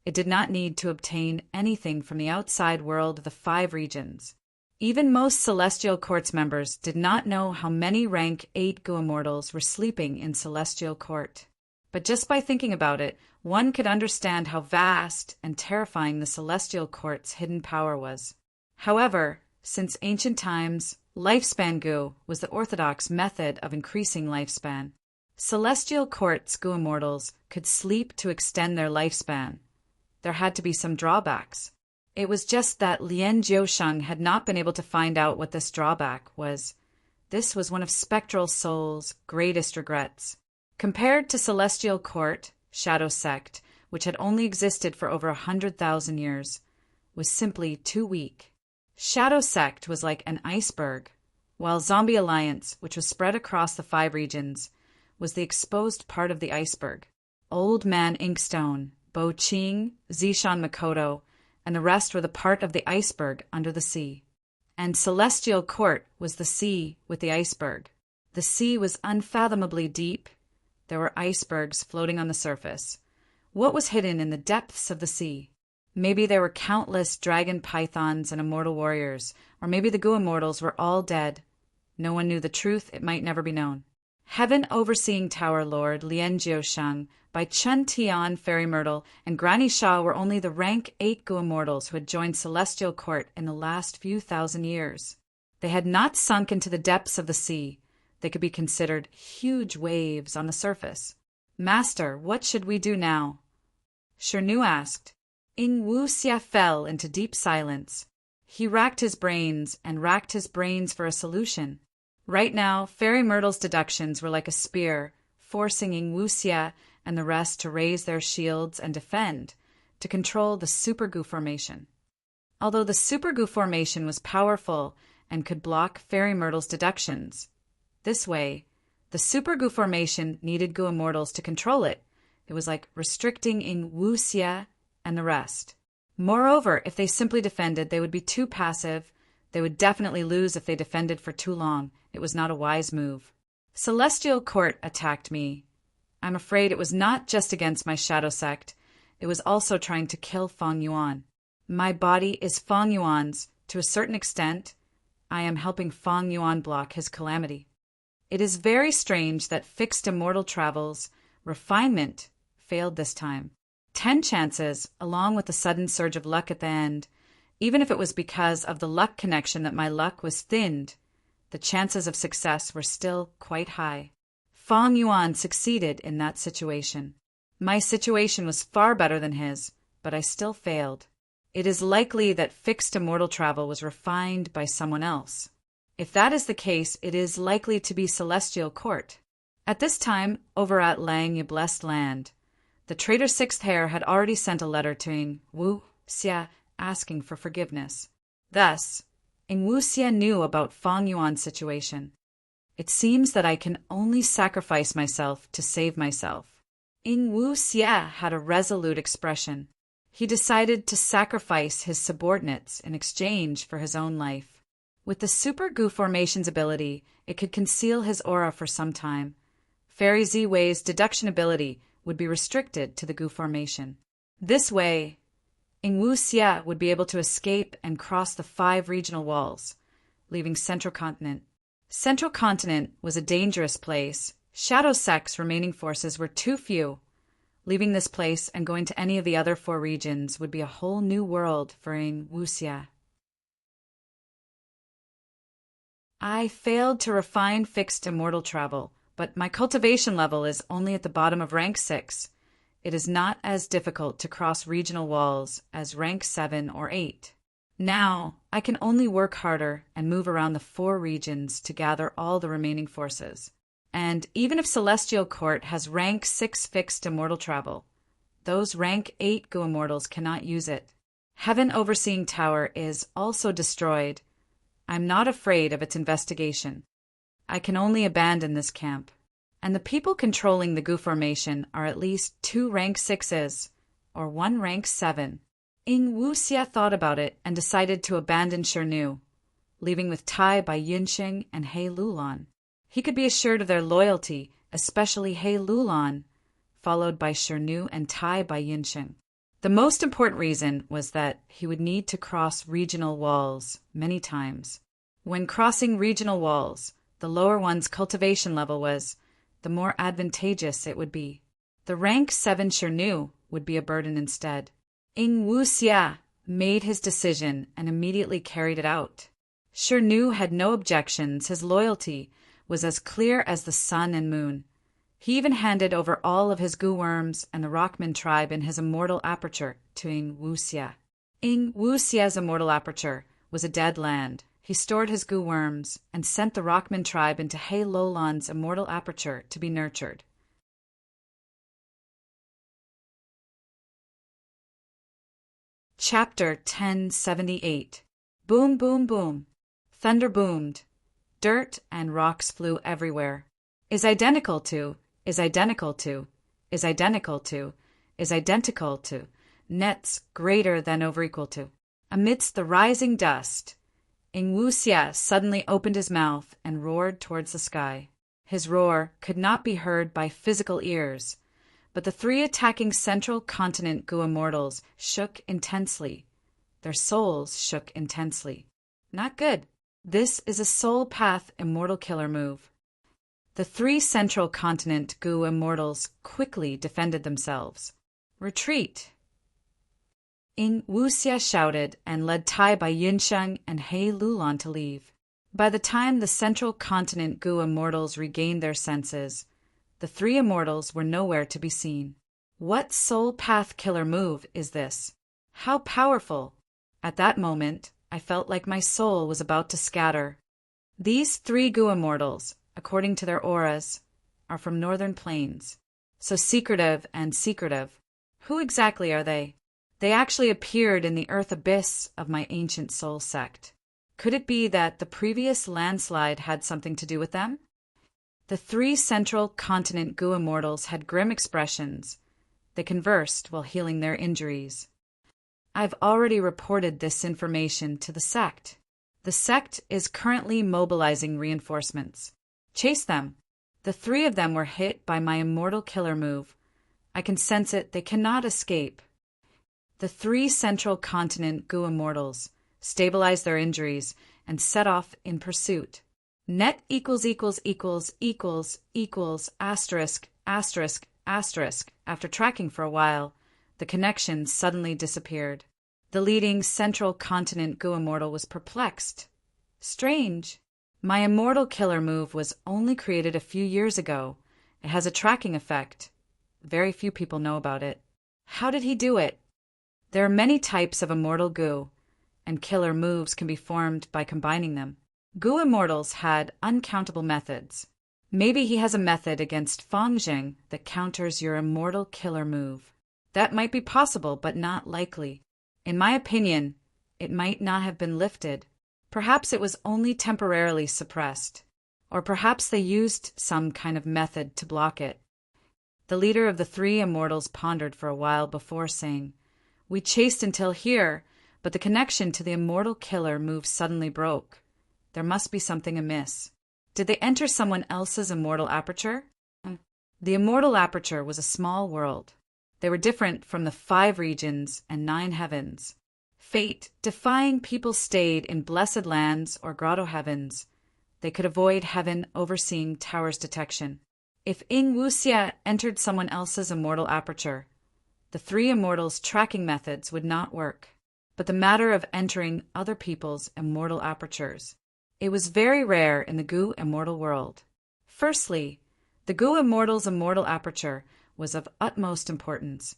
Speaker 1: It did not need to obtain anything from the outside world of the 5 regions. Even most Celestial Court's members did not know how many rank 8 Goo Immortals were sleeping in Celestial Court. But just by thinking about it, one could understand how vast and terrifying the Celestial Court's hidden power was. However, since ancient times, lifespan goo was the orthodox method of increasing lifespan. Celestial Court's Goo Immortals could sleep to extend their lifespan. There had to be some drawbacks. It was just that Lien Jiusheng had not been able to find out what this drawback was. This was one of Spectral Soul's greatest regrets. Compared to Celestial Court, Shadow Sect, which had only existed for over 100,000 years, was simply too weak. Shadow Sect was like an iceberg, while Zombie Alliance, which was spread across the 5 regions, was the exposed part of the iceberg. Old Man Inkstone, Bo Qing, Zishan Makoto, and the rest were the part of the iceberg under the sea. And Celestial Court was the sea with the iceberg. The sea was unfathomably deep. There were icebergs floating on the surface. What was hidden in the depths of the sea? Maybe there were countless dragon pythons and immortal warriors, or maybe the Goo Immortals were all dead. No one knew the truth. It might never be known. Heaven Overseeing Tower Lord Lien Jiusheng, by Chun Tian, Fairy Myrtle, and Granny Sha were only the rank 8 Goo Immortals who had joined Celestial Court in the last few thousand years. They had not sunk into the depths of the sea. They could be considered huge waves on the surface. Master, what should we do now? Shernu asked. Ing Wuxia fell into deep silence. He racked his brains for a solution. Right now, Fairy Myrtle's deductions were like a spear, forcing Ing Wuxia and the rest to raise their shields and defend, to control the Super Goo Formation. Although the Super Goo Formation was powerful and could block Fairy Myrtle's deductions, this way, the Super Goo Formation needed Goo Immortals to control it. It was like restricting Ing Wuxia and the rest. Moreover, if they simply defended, they would be too passive. They would definitely lose if they defended for too long. It was not a wise move. Celestial Court attacked me. I'm afraid it was not just against my Shadow Sect. It was also trying to kill Feng Yuan. My body is Feng Yuan's. To a certain extent, I am helping Feng Yuan block his calamity. It is very strange that fixed immortal travel's refinement failed this time. 10 chances, along with a sudden surge of luck at the end. Even if it was because of the luck connection that my luck was thinned, the chances of success were still quite high. Feng Yuan succeeded in that situation. My situation was far better than his, but I still failed. It is likely that fixed immortal travel was refined by someone else. If that is the case, it is likely to be Celestial Court. At this time, over at Lang Ye Blessed Land, the traitor Sixth Hair had already sent a letter to Ing Wu Xia asking for forgiveness. Thus, Ing Wu Xia knew about Feng Yuan's situation. It seems that I can only sacrifice myself to save myself. Ing Wu Xia had a resolute expression. He decided to sacrifice his subordinates in exchange for his own life. With the Super Gu Formation's ability, it could conceal his aura for some time. Fairy Ziwei's deduction ability would be restricted to the Gu Formation. This way, Ing Wu Xia would be able to escape and cross the 5 regional walls, leaving Central Continent. Central Continent was a dangerous place. Shadow Sect's remaining forces were too few. Leaving this place and going to any of the other 4 regions would be a whole new world for Ing Wu Xia. I failed to refine fixed immortal travel, but my cultivation level is only at the bottom of rank 6. It is not as difficult to cross regional walls as rank 7 or 8. Now, I can only work harder and move around the 4 regions to gather all the remaining forces. And even if Celestial Court has rank 6 fixed immortal travel, those rank 8 Gu Immortals cannot use it. Heaven Overseeing Tower is also destroyed. I'm not afraid of its investigation. I can only abandon this camp. And the people controlling the Gu Formation are at least 2 rank 6s, or 1 rank 7. Ing Wu Xia thought about it and decided to abandon Shernu, leaving with Tai by Yinsheng and He Lulan. He could be assured of their loyalty, especially He Lulan, followed by Shernu and Tai by Yinsheng. The most important reason was that he would need to cross regional walls many times. When crossing regional walls, the lower one's cultivation level was, the more advantageous it would be. The rank 7 Shernu would be a burden instead. Ing Wu Xia made his decision and immediately carried it out. Shernu had no objections. His loyalty was as clear as the sun and moon. He even handed over all of his Gu Worms and the Rockman tribe in his immortal aperture to Ing Wu Xia. Ing Wu Xia's immortal aperture was a dead land. He stored his Gu Worms and sent the Rockman tribe into He Lulan's immortal aperture to be nurtured. Chapter 1078. Boom, boom, boom. Thunder boomed. Dirt and rocks flew everywhere. Is identical to, is identical to, is identical to, is identical to, nets greater than over equal to. Amidst the rising dust, Ing Wu Xia suddenly opened his mouth and roared towards the sky. His roar could not be heard by physical ears, but the 3 attacking Central Continent Gu Immortals shook intensely. Their souls shook intensely. Not good. This is a soul path immortal killer move. The 3 Central Continent Gu Immortals quickly defended themselves. Retreat! Ing Wu Xia shouted and led Tai by Yinsheng and He Lulan to leave. By the time the Central Continent Gu Immortals regained their senses, the 3 Immortals were nowhere to be seen. What soul path killer move is this? How powerful! At that moment, I felt like my soul was about to scatter. These 3 Gu Immortals, according to their auras, are from Northern Plains. So secretive and secretive. Who exactly are they? They actually appeared in the earth abyss of my ancient soul sect. Could it be that the previous landslide had something to do with them? The 3 Central Continent Gu Immortals had grim expressions. They conversed while healing their injuries. I've already reported this information to the sect. The sect is currently mobilizing reinforcements. Chase them. The 3 of them were hit by my immortal killer move. I can sense it. They cannot escape. The 3 Central Continent Gu Immortals stabilized their injuries and set off in pursuit. Net equals asterisk, asterisk, asterisk. After tracking for a while, the connection suddenly disappeared. The leading central continent goo immortal was perplexed. Strange. My immortal killer move was only created a few years ago. It has a tracking effect. Very few people know about it. How did he do it? There are many types of immortal goo, and killer moves can be formed by combining them. Goo immortals had uncountable methods. Maybe he has a method against Fangjing that counters your immortal killer move. That might be possible, but not likely. In my opinion, it might not have been lifted. Perhaps it was only temporarily suppressed. Or perhaps they used some kind of method to block it. The leader of the three immortals pondered for a while before saying, "We chased until here, but the connection to the immortal killer move suddenly broke. There must be something amiss. Did they enter someone else's immortal aperture?" The immortal aperture was a small world. They were different from the 5 regions and 9 heavens. Fate-defying people stayed in blessed lands or grotto heavens. They could avoid heaven overseeing Tower's detection. If Ing Wuxia entered someone else's immortal aperture, the 3 immortals' tracking methods would not work. But the matter of entering other people's immortal apertures, it was very rare in the goo immortal world. Firstly, the goo immortal's immortal aperture was of utmost importance.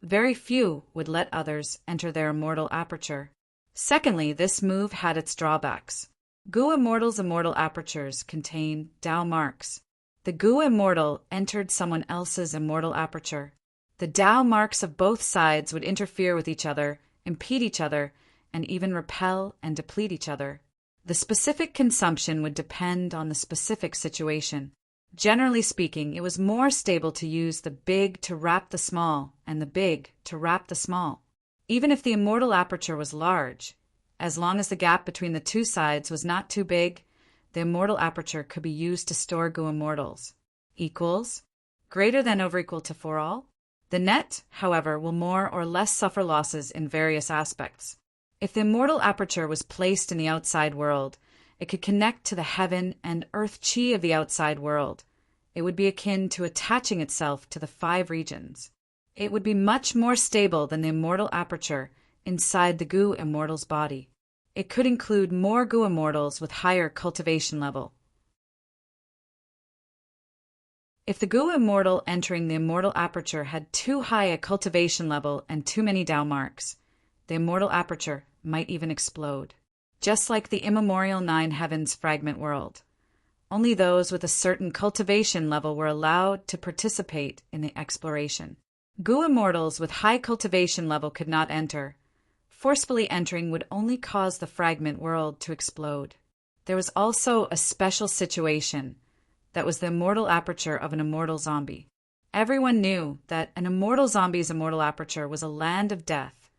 Speaker 1: Very few would let others enter their immortal aperture. Secondly, this move had its drawbacks. Goo immortals' immortal apertures contain Dao marks. The goo immortal entered someone else's immortal aperture. The Dao marks of both sides would interfere with each other, impede each other, and even repel and deplete each other. The specific consumption would depend on the specific situation. Generally speaking, it was more stable to use the big to wrap the small and the big to wrap the small. Even if the immortal aperture was large, as long as the gap between the 2 sides was not too big, the immortal aperture could be used to store goo immortals. Equals, greater than or equal to for all. The net, however, will more or less suffer losses in various aspects. If the immortal aperture was placed in the outside world, it could connect to the heaven and earth chi of the outside world. It would be akin to attaching itself to the 5 regions. It would be much more stable than the immortal aperture inside the goo immortal's body. It could include more goo immortals with higher cultivation level. If the goo immortal entering the immortal aperture had too high a cultivation level and too many Dao marks, the immortal aperture might even explode. Just like the immemorial 9 heavens fragment world. Only those with a certain cultivation level were allowed to participate in the exploration. Goo immortals with high cultivation level could not enter. Forcefully entering would only cause the fragment world to explode. There was also a special situation that was the immortal aperture of an immortal zombie. Everyone knew that an immortal zombie's immortal aperture was a land of death.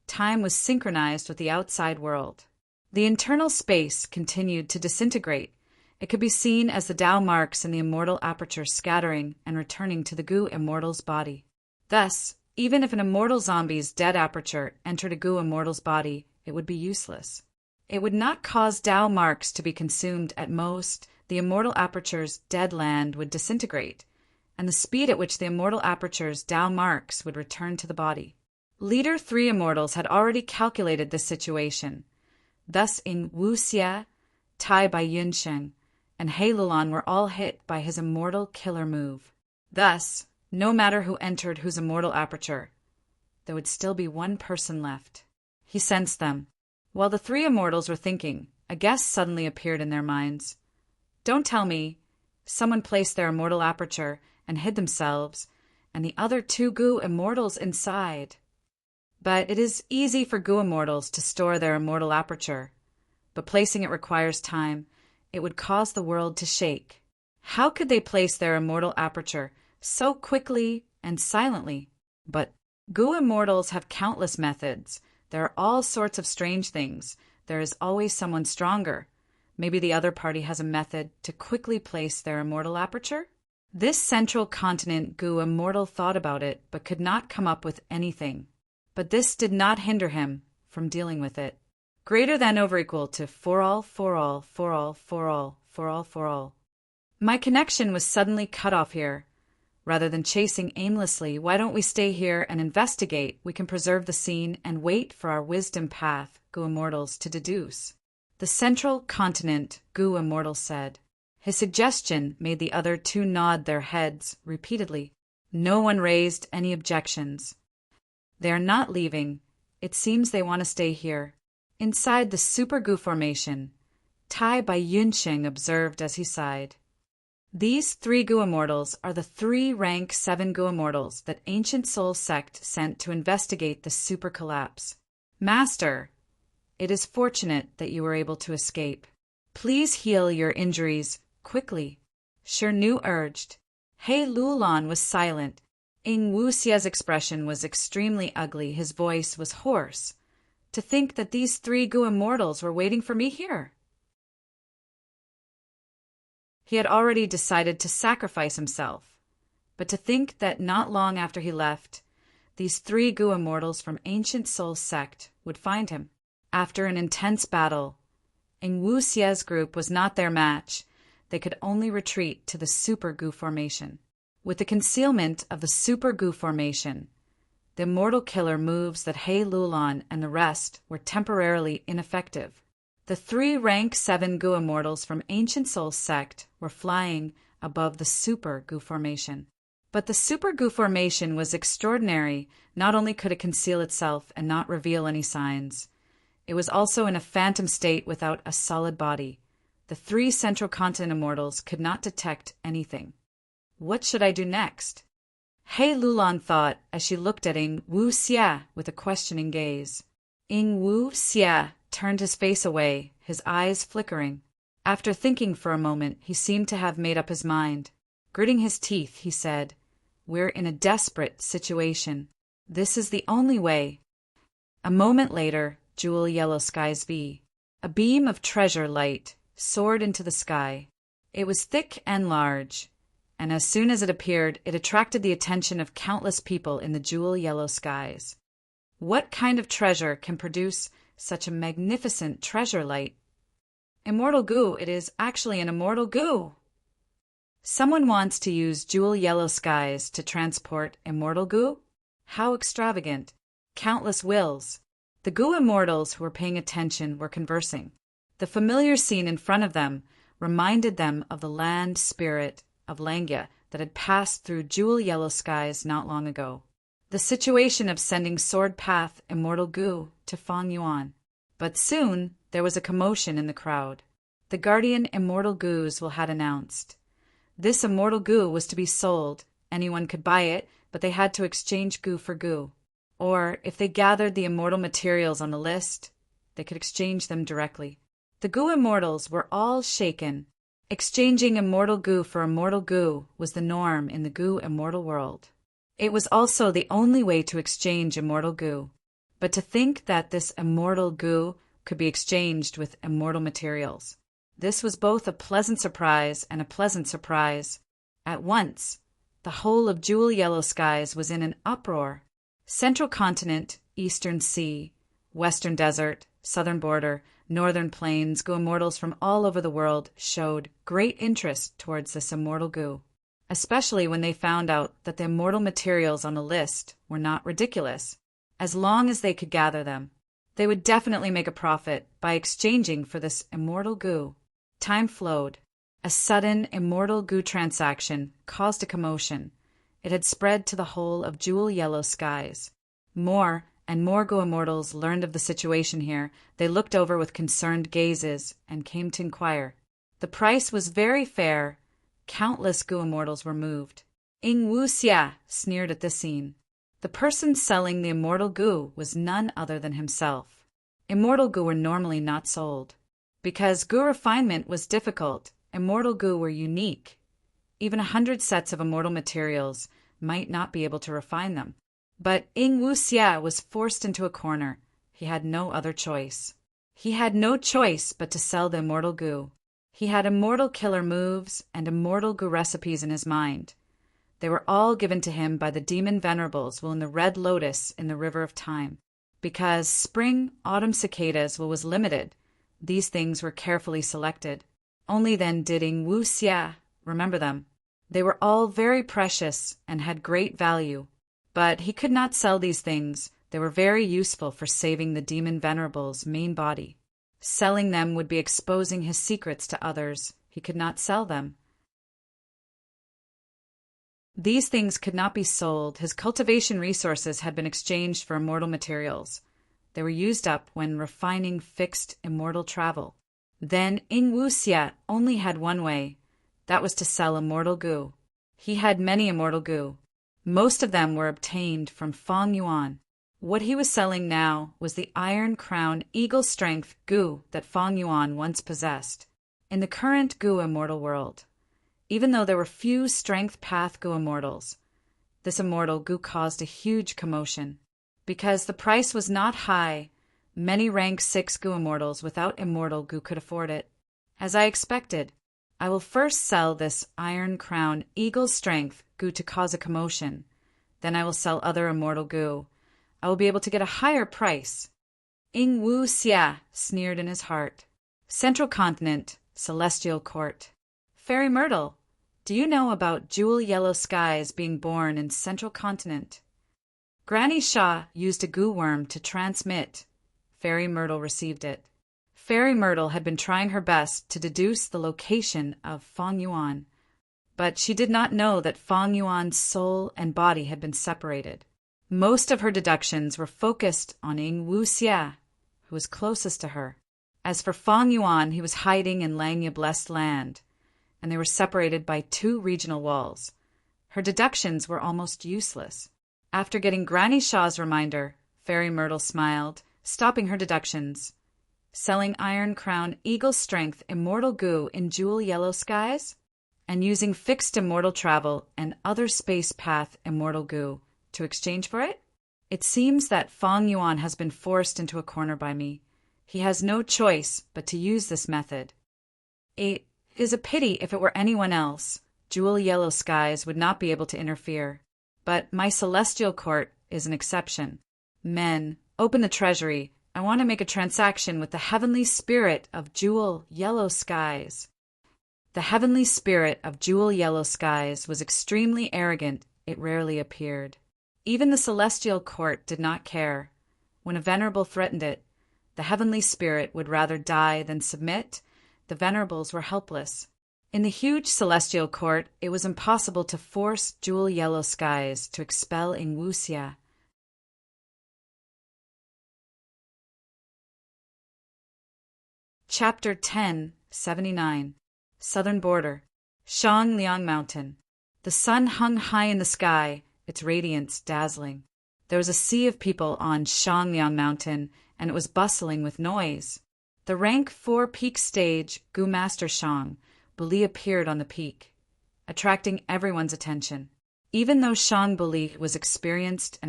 Speaker 1: Time was synchronized with the outside world. The internal space continued to disintegrate. It could be seen as the Dao marks in the immortal aperture scattering and returning to the goo immortal's body. Thus, even if an immortal zombie's dead aperture entered a goo immortal's body, it would be useless. It would not cause Dao marks to be consumed. At most, the immortal aperture's dead land would disintegrate, and the speed at which the immortal aperture's Dao marks would return to the body. Leader 3 immortals had already calculated this situation. Thus, in Wuxia, Tai by Yunsheng, and He Lulan were all hit by his immortal killer move. Thus, no matter who entered whose immortal aperture, there would still be one person left. He sensed them. While the 3 immortals were thinking, a guess suddenly appeared in their minds. Don't tell me. Someone placed their immortal aperture and hid themselves, and the other 2 goo immortals inside. But it is easy for goo immortals to store their immortal aperture, but placing it requires time. It would cause the world to shake. How could they place their immortal aperture so quickly and silently? But goo immortals have countless methods. There are all sorts of strange things. There is always someone stronger. Maybe the other party has a method to quickly place their immortal aperture? This central continent goo immortal thought about it, but could not come up with anything. But this did not hinder him from dealing with it. Greater than or equal to for all. for all. My connection was suddenly cut off here. Rather than chasing aimlessly, why don't we stay here and investigate? We can preserve the scene and wait for our wisdom path, Gu Immortals, to deduce. The central continent, Gu Immortal said. His suggestion made the other two nod their heads repeatedly. No one raised any objections. They are not leaving. It seems they want to stay here. Inside the Super Gu formation, Tai Bai Yunsheng observed as he sighed. These 3 Gu Immortals are the 3 rank 7 Gu Immortals that Ancient Soul Sect sent to investigate the super collapse. Master, it is fortunate that you were able to escape. Please heal your injuries quickly. Shi Nu urged. He Lulan was silent. Ing Wuxia's expression was extremely ugly. His voice was hoarse. To think that these 3 Gu Immortals were waiting for me here. He had already decided to sacrifice himself, but to think that not long after he left, these 3 Gu Immortals from Ancient Soul Sect would find him. After an intense battle, Ing Wuxia's group was not their match. They could only retreat to the Super Gu formation. With the concealment of the Super Gu formation, the immortal killer moves that He Lulan and the rest were temporarily ineffective. The 3 rank 7 Gu Immortals from Ancient Soul Sect were flying above the Super Gu formation. But the Super Gu formation was extraordinary. Not only could it conceal itself and not reveal any signs, it was also in a phantom state without a solid body. The 3 Central Continent Immortals could not detect anything. What should I do next? He Lulan thought as she looked at Ing Wuxia with a questioning gaze. Ing Wuxia turned his face away, his eyes flickering. After thinking for a moment, he seemed to have made up his mind. Gritting his teeth, he said, "We're in a desperate situation. This is the only way." A moment later, Jewel Yellow Skies V. A beam of treasure light soared into the sky. It was thick and large, and as soon as it appeared, it attracted the attention of countless people in the Jewel Yellow Skies. What kind of treasure can produce such a magnificent treasure light? Immortal Gu, it is actually an immortal Gu. Someone wants to use Jewel Yellow Skies to transport immortal Gu? How extravagant. Countless wills. The Gu Immortals who were paying attention were conversing. The familiar scene in front of them reminded them of the land spirit of Langya that had passed through Jewel Yellow Skies not long ago. The situation of sending Sword Path Immortal Gu to Feng Yuan. But soon there was a commotion in the crowd. The Guardian Immortal Gus had announced. This Immortal Gu was to be sold. Anyone could buy it, but they had to exchange Gu for Gu. Or, if they gathered the immortal materials on the list, they could exchange them directly. The Gu Immortals were all shaken. Exchanging Immortal Gu for Immortal Gu was the norm in the Gu Immortal world. It was also the only way to exchange Immortal Gu. But to think that this Immortal Gu could be exchanged with immortal materials. This was both a pleasant surprise and a pleasant surprise. At once, the whole of Jewel Yellow Skies was in an uproar. Central Continent, Eastern Sea, Western Desert, Southern Border, Northern Plains, Gu Immortals from all over the world showed great interest towards this Immortal Gu, especially when they found out that the immortal materials on the list were not ridiculous. As long as they could gather them, they would definitely make a profit by exchanging for this Immortal Gu. Time flowed. A sudden Immortal Gu transaction caused a commotion. It had spread to the whole of Jewel Yellow Skies. More and more Gu Immortals learned of the situation here. They looked over with concerned gazes and came to inquire. The price was very fair. Countless Gu Immortals were moved. Ing Wuxia sneered at this scene. The person selling the Immortal Gu was none other than himself. Immortal Gu were normally not sold. Because Gu refinement was difficult, Immortal Gu were unique. Even 100 sets of immortal materials might not be able to refine them. But Ing Wuxia was forced into a corner. He had no other choice. He had no choice but to sell the Immortal Gu. He had immortal killer moves and immortal Gu recipes in his mind. They were all given to him by the demon Venerables while in the Red Lotus in the River of Time. Because spring, autumn cicadas was limited, these things were carefully selected. Only then did Ing Wu Xia remember them. They were all very precious and had great value. But he could not sell these things. They were very useful for saving the demon Venerable's main body. Selling them would be exposing his secrets to others. He could not sell them. These things could not be sold. His cultivation resources had been exchanged for immortal materials. They were used up when refining fixed immortal travel. Then Ing Wu Xia only had one way. That was to sell immortal goo. He had many immortal goo. Most of them were obtained from Feng Yuan. What he was selling now was the Iron Crown Eagle Strength goo that Feng Yuan once possessed. In the current goo immortal world, even though there were few strength path goo immortals, this immortal goo caused a huge commotion. Because the price was not high, many rank 6 goo immortals without immortal goo could afford it. As I expected, I will first sell this Iron Crown Eagle Strength goo to cause a commotion. Then I will sell other immortal goo. I will be able to get a higher price. Ing Wu Xia sneered in his heart. Central Continent, Celestial Court. Fairy Myrtle, do you know about jewel yellow skies being born in Central Continent? Granny Sha used a goo worm to transmit. Fairy Myrtle received it. Fairy Myrtle had been trying her best to deduce the location of Feng Yuan, but she did not know that Feng Yuan's soul and body had been separated. Most of her deductions were focused on Ing Wu Xia, who was closest to her. As for Feng Yuan, he was hiding in Langya Blessed Land, and they were separated by 2 regional walls. Her deductions were almost useless. After getting Granny Shaw's reminder, Fairy Myrtle smiled, stopping her deductions. Selling Iron Crown Eagle Strength Immortal Goo in jewel yellow skies? And using fixed immortal travel and other space path immortal goo to exchange for it? It seems that Feng Yuan has been forced into a corner by me. He has no choice but to use this method. It is a pity if it were anyone else. Jewel yellow skies would not be able to interfere. But my celestial court is an exception. Men, open the treasury. I want to make a transaction with the heavenly spirit of jewel yellow skies. The heavenly spirit of jewel yellow skies was extremely arrogant. It rarely appeared. Even the celestial court did not care. When a venerable threatened it, the heavenly spirit would rather die than submit. The venerables were helpless. In the huge celestial court, it was impossible to force jewel yellow skies to expel Ing Wu Xia. Chapter 10:79 Southern Border. Shangliang Mountain. The sun hung high in the sky, its radiance dazzling. There was a sea of people on Shangliang Mountain, and it was bustling with noise. The rank 4 peak stage, Gu Master Shang, Buli appeared on the peak, attracting everyone's attention. Even though Shang Buli was experienced,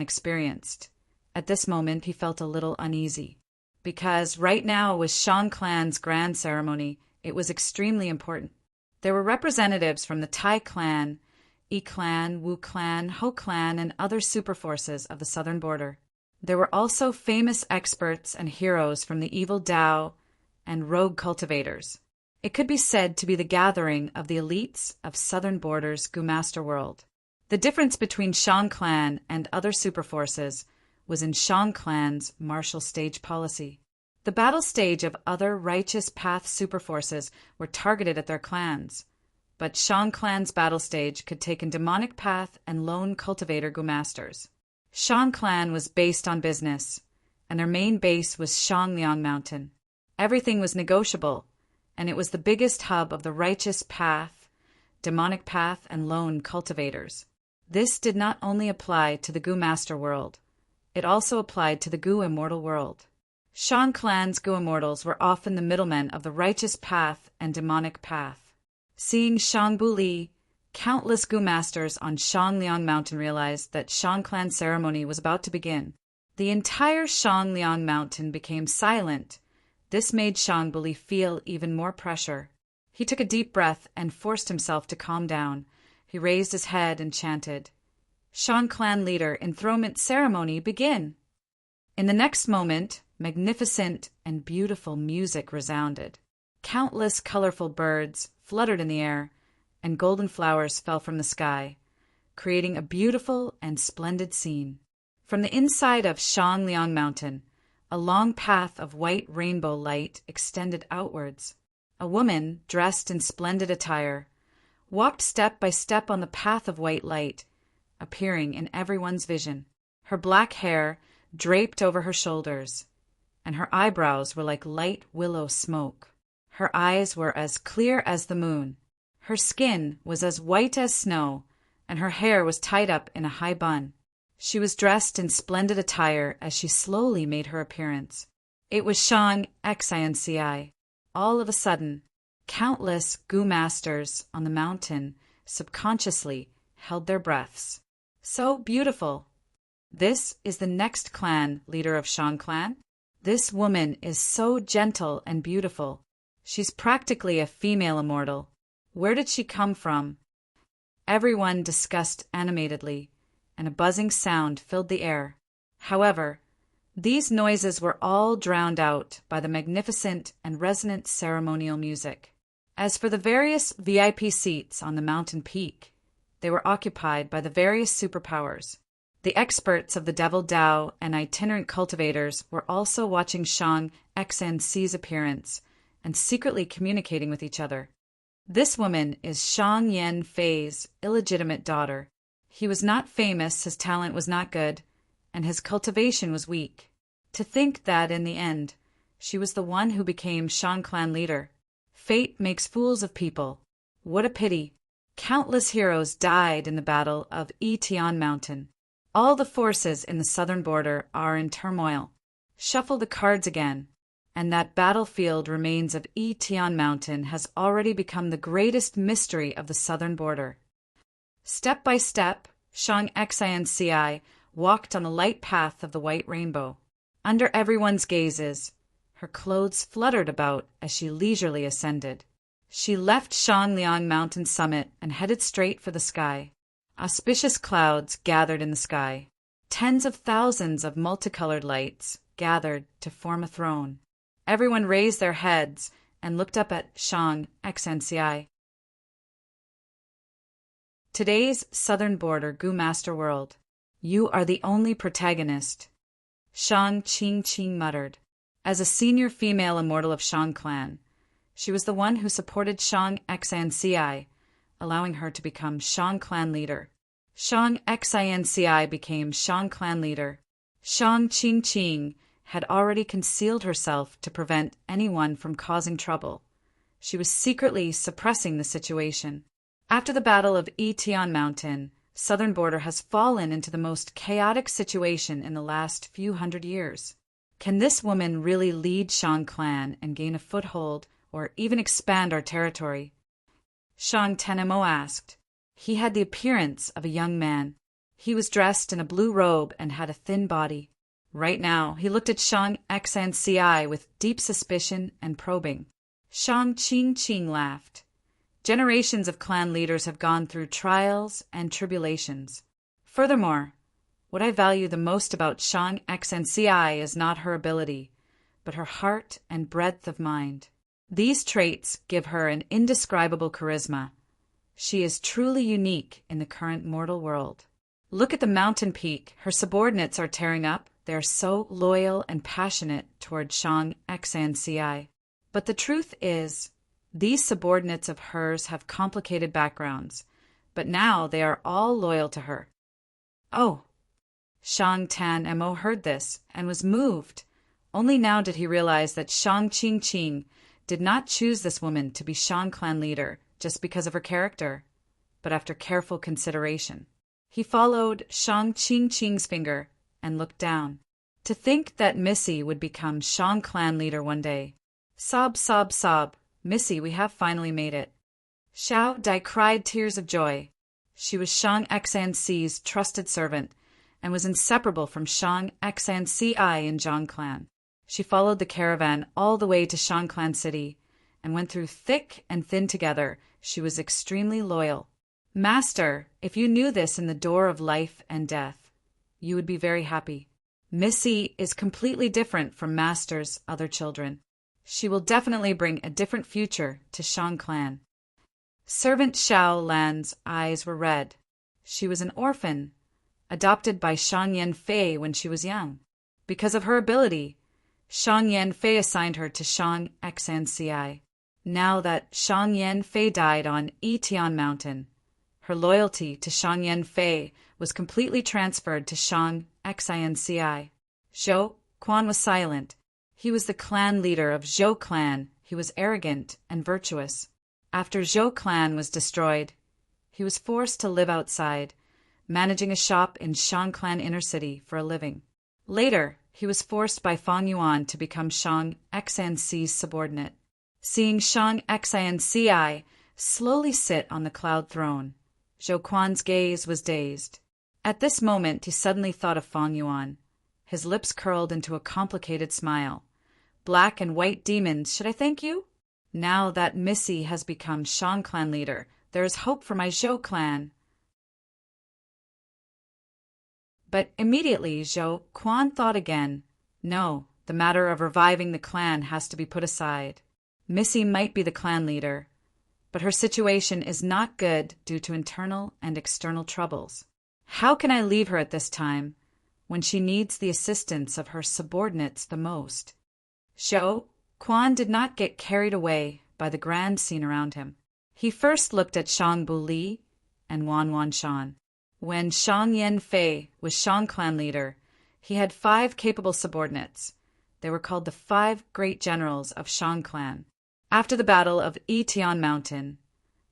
Speaker 1: at this moment he felt a little uneasy. Because right now was Shang clan's grand ceremony, it was extremely important. There were representatives from the Tai clan, Yi clan, Wu clan, Ho clan, and other super forces of the southern border. There were also famous experts and heroes from the evil Dao and rogue cultivators. It could be said to be the gathering of the elites of southern border's Gu Master world. The difference between Shang clan and other super forces was in Shang clan's martial stage policy. The battle stage of other righteous path superforces were targeted at their clans, but Shang clan's battle stage could take in demonic path and lone cultivator Gu Masters. Shang clan was based on business, and their main base was Shangliang Mountain. Everything was negotiable, and it was the biggest hub of the righteous path, demonic path, and lone cultivators. This did not only apply to the Gu Master world, it also applied to the Gu Immortal world. Shang clan's Gu Immortals were often the middlemen of the righteous path and demonic path. Seeing Shang Buli, countless Gu Masters on Shangliang Mountain realized that Shang clan ceremony was about to begin. The entire Shangliang Mountain became silent. This made Shang Buli feel even more pressure. He took a deep breath and forced himself to calm down. He raised his head and chanted, "Shang clan leader, enthronement ceremony begin." In the next moment, magnificent and beautiful music resounded. Countless colorful birds fluttered in the air, and golden flowers fell from the sky, creating a beautiful and splendid scene. From the inside of Shangliang Mountain, a long path of white rainbow light extended outwards. A woman, dressed in splendid attire, walked step by step on the path of white light, appearing in everyone's vision. Her black hair draped over her shoulders, and her eyebrows were like light willow smoke. Her eyes were as clear as the moon. Her skin was as white as snow, and her hair was tied up in a high bun. She was dressed in splendid attire as she slowly made her appearance. It was Shang Xianci. All of a sudden, countless Gu masters on the mountain subconsciously held their breaths. So beautiful! This is the next clan leader of Shang clan. This woman is so gentle and beautiful. She's practically a female immortal. Where did she come from? Everyone discussed animatedly, and a buzzing sound filled the air. However, these noises were all drowned out by the magnificent and resonant ceremonial music. As for the various VIP seats on the mountain peak, they were occupied by the various superpowers. The experts of the Devil Dao and itinerant cultivators were also watching Shang Xianci's appearance and secretly communicating with each other. This woman is Shang Yan Fei's illegitimate daughter. He was not famous, his talent was not good, and his cultivation was weak. To think that, in the end, she was the one who became Shang clan leader. Fate makes fools of people. What a pity. Countless heroes died in the battle of Yitian Mountain. All the forces in the southern border are in turmoil. Shuffle the cards again, and that battlefield remains of Yitian Mountain has already become the greatest mystery of the southern border. Step by step, Shang Xianci walked on the light path of the white rainbow. Under everyone's gazes, her clothes fluttered about as she leisurely ascended. She left Shangliang Mountain summit and headed straight for the sky. Auspicious clouds gathered in the sky. Tens of thousands of multicolored lights gathered to form a throne. Everyone raised their heads and looked up at Shang Xianci. Today's southern border Gu Master World. You are the only protagonist, Shang Qing muttered. As a senior female immortal of Shang clan, she was the one who supported Shang Xianci, allowing her to become Shang clan leader. Shang Xianci became Shang clan leader. Shang Qing had already concealed herself to prevent anyone from causing trouble. She was secretly suppressing the situation. After the Battle of Yitian Mountain, southern border has fallen into the most chaotic situation in the last few hundred years. Can this woman really lead Shang clan and gain a foothold or even expand our territory? Shang Tenmo asked. He had the appearance of a young man. He was dressed in a blue robe and had a thin body. Right now, he looked at Shang Xianci with deep suspicion and probing. Shang Qing laughed. Generations of clan leaders have gone through trials and tribulations. Furthermore, what I value the most about Shang Xianci is not her ability, but her heart and breadth of mind. These traits give her an indescribable charisma. She is truly unique in the current mortal world. Look at the mountain peak her subordinates are tearing up. They are so loyal and passionate toward Shang Xianci. But the truth is, these subordinates of hers have complicated backgrounds, but now they are all loyal to her. Oh! Shang Tenmo heard this and was moved. Only now did he realize that Shang Qing did not choose this woman to be Shang clan leader just because of her character, but after careful consideration. He followed Shang Qing's finger and looked down. To think that Missy would become Shang clan leader one day. Sob, sob, sob. Missy, we have finally made it. Xiao Dai cried tears of joy. She was Shang Xianci's trusted servant and was inseparable from Shang Xianci in Zhang clan. She followed the caravan all the way to Shang clan city and went through thick and thin together. She was extremely loyal. Master, if you knew this in the door of life and death, you would be very happy. Missy is completely different from Master's other children. She will definitely bring a different future to Shang clan. Servant Xiao Lan's eyes were red. She was an orphan, adopted by Shang Yanfei when she was young. Because of her ability, Shang Yanfei assigned her to Shang Xanci. Now that Shang Yanfei died on Yitian Mountain, her loyalty to Shang Yanfei was completely transferred to Shang Xinci. Zhou Quan was silent. He was the clan leader of Zhou clan. He was arrogant and virtuous. After Zhou clan was destroyed, he was forced to live outside, managing a shop in Shang clan inner city for a living. Later, he was forced by Fang Yuan to become Shang Xinci's subordinate. Seeing Shang Xinci slowly sit on the cloud throne, Zhou Quan's gaze was dazed. At this moment, he suddenly thought of Fang Yuan. His lips curled into a complicated smile. Black and white demons, should I thank you? Now that Missy has become Shang clan leader, there is hope for my Zhou clan. But immediately Zhou Quan thought again. No, the matter of reviving the clan has to be put aside. Missy might be the clan leader, but her situation is not good due to internal and external troubles. How can I leave her at this time, when she needs the assistance of her subordinates the most? Zhou Quan did not get carried away by the grand scene around him. He first looked at Shang Buli and Wan Wanshan. When Shang Yanfei was Shang clan leader, he had 5 capable subordinates. They were called the 5 great generals of Shang clan. After the battle of Yitian Mountain,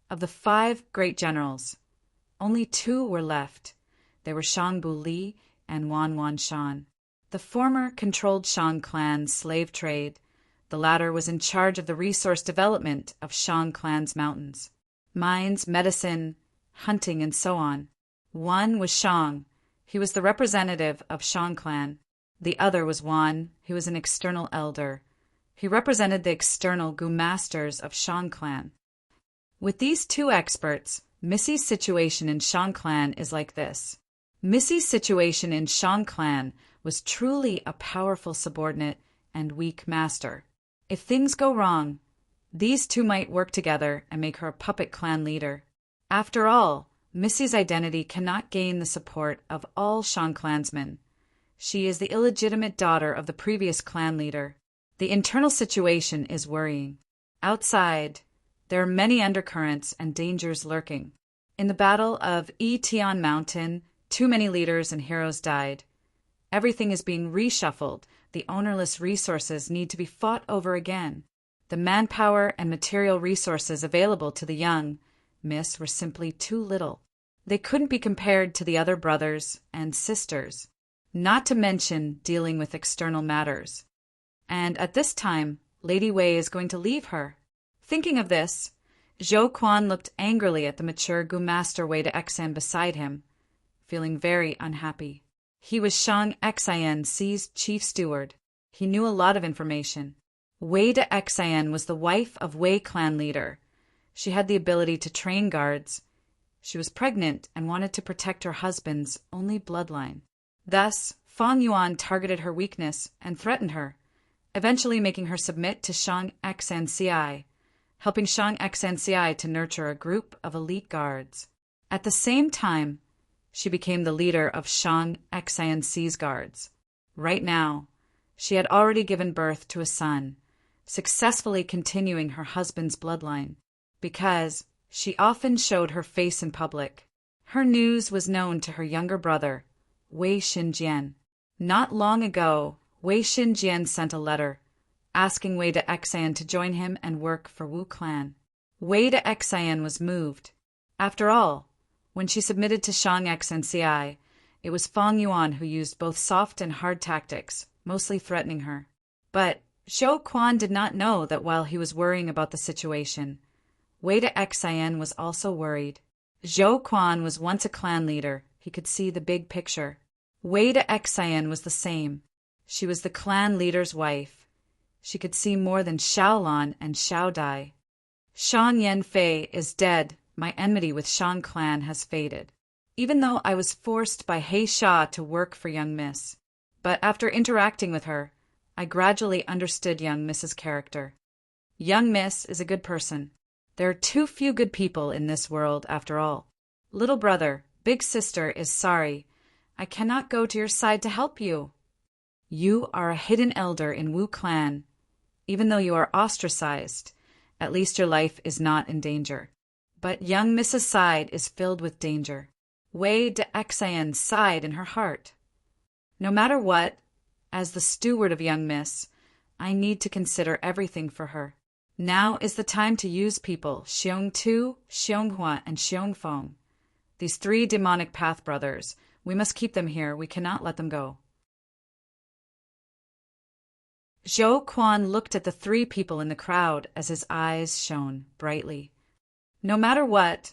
Speaker 1: of the 5 great generals, only 2 were left. They were Shang Buli and Wan Wanshan. The former controlled Shang clan's slave trade. The latter was in charge of the resource development of Shang clan's mountains. Mines, medicine, hunting, and so on. One was Shang. He was the representative of Shang clan. The other was Wan. He was an external elder. He represented the external Gu masters of Shang clan. With these 2 experts, Missy's situation in Shang clan is like this. Missy's situation in Shang clan was truly a powerful subordinate and weak master. If things go wrong, these 2 might work together and make her a puppet clan leader. After all, Missy's identity cannot gain the support of all Shang clansmen. She is the illegitimate daughter of the previous clan leader. The internal situation is worrying. Outside, there are many undercurrents and dangers lurking. In the Battle of Yitian Mountain, too many leaders and heroes died. Everything is being reshuffled. The ownerless resources need to be fought over again. The manpower and material resources available to the young Miss were simply too little. They couldn't be compared to the other brothers and sisters, not to mention dealing with external matters. And at this time, Lady Wei is going to leave her. Thinking of this, Zhou Quan looked angrily at the mature Gu Master Wei de Xan beside him, feeling very unhappy. He was Shang Xinci's chief steward. He knew a lot of information. Wei de Xan was the wife of Wei clan leader. She had the ability to train guards. She was pregnant and wanted to protect her husband's only bloodline. Thus, Fang Yuan targeted her weakness and threatened her, eventually making her submit to Shang Xinci, helping Shang Xinci to nurture a group of elite guards. At the same time, she became the leader of Shang Xinci's guards. Right now, she had already given birth to a son, successfully continuing her husband's bloodline. Because she often showed her face in public, her news was known to her younger brother, Wei Xinjian. Not long ago, Wei Xinjian sent a letter asking Wei de Xan to join him and work for Wu clan. Wei de Xan was moved. After all, when she submitted to Shang Xinci, it was Fang Yuan who used both soft and hard tactics, mostly threatening her. But Zhou Quan did not know that while he was worrying about the situation, Wei de Xan was also worried. Zhou Quan was once a clan leader. He could see the big picture. Wei de Xan was the same. She was the clan leader's wife. She could see more than Xiaolan and Xiaodai. Shang Yanfei is dead. My enmity with Shang clan has faded. Even though I was forced by He Xia to work for young Miss. But after interacting with her, I gradually understood young Miss's character. Young Miss is a good person. There are too few good people in this world, after all. Little brother, big sister is sorry. I cannot go to your side to help you. You are a hidden elder in Wu clan. Even though you are ostracized, at least your life is not in danger. But young Mrs. side is filled with danger. Wei de Xian sighed in her heart. No matter what, as the steward of young Miss, I need to consider everything for her. Now is the time to use people, Xiong Tu, Xiong Hua, and Xiong Feng. These 3 demonic path brothers, we must keep them here, we cannot let them go. Zhou Quan looked at the 3 people in the crowd as his eyes shone brightly. No matter what,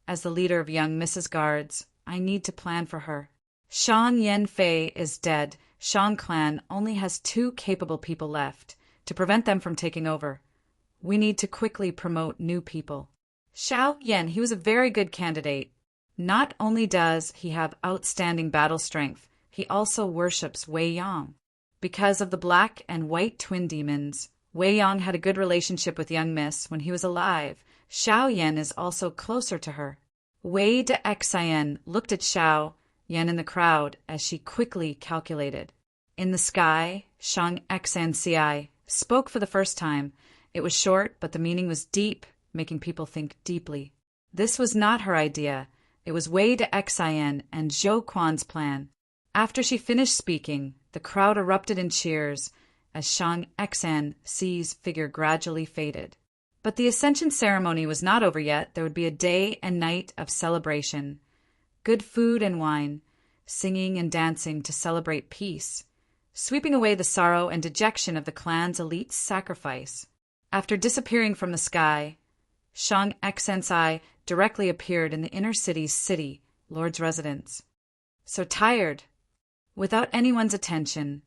Speaker 1: as the leader of young Mrs. Guards, I need to plan for her. Shan Yanfei is dead. Shang clan only has 2 capable people left to prevent them from taking over. We need to quickly promote new people. Xiao Yan, he was a very good candidate. Not only does he have outstanding battle strength, he also worships Wei Yang. Because of the black and white twin demons, Wei Yang had a good relationship with young Miss when he was alive. Xiao Yan is also closer to her. Wei de Xian looked at Xiao Yan in the crowd as she quickly calculated. In the sky, Shang Xancii spoke for the first time. It was short, but the meaning was deep, making people think deeply. This was not her idea. It was Wei de Xian and Zhou Quan's plan. After she finished speaking, the crowd erupted in cheers as Shang Xianci's figure gradually faded. But the ascension ceremony was not over yet. There would be a day and night of celebration. Good food and wine, singing and dancing to celebrate peace, sweeping away the sorrow and dejection of the clan's elite sacrifice. After disappearing from the sky, Shang Xancii directly appeared in the inner city's Lord's residence. So tired, without anyone's attention,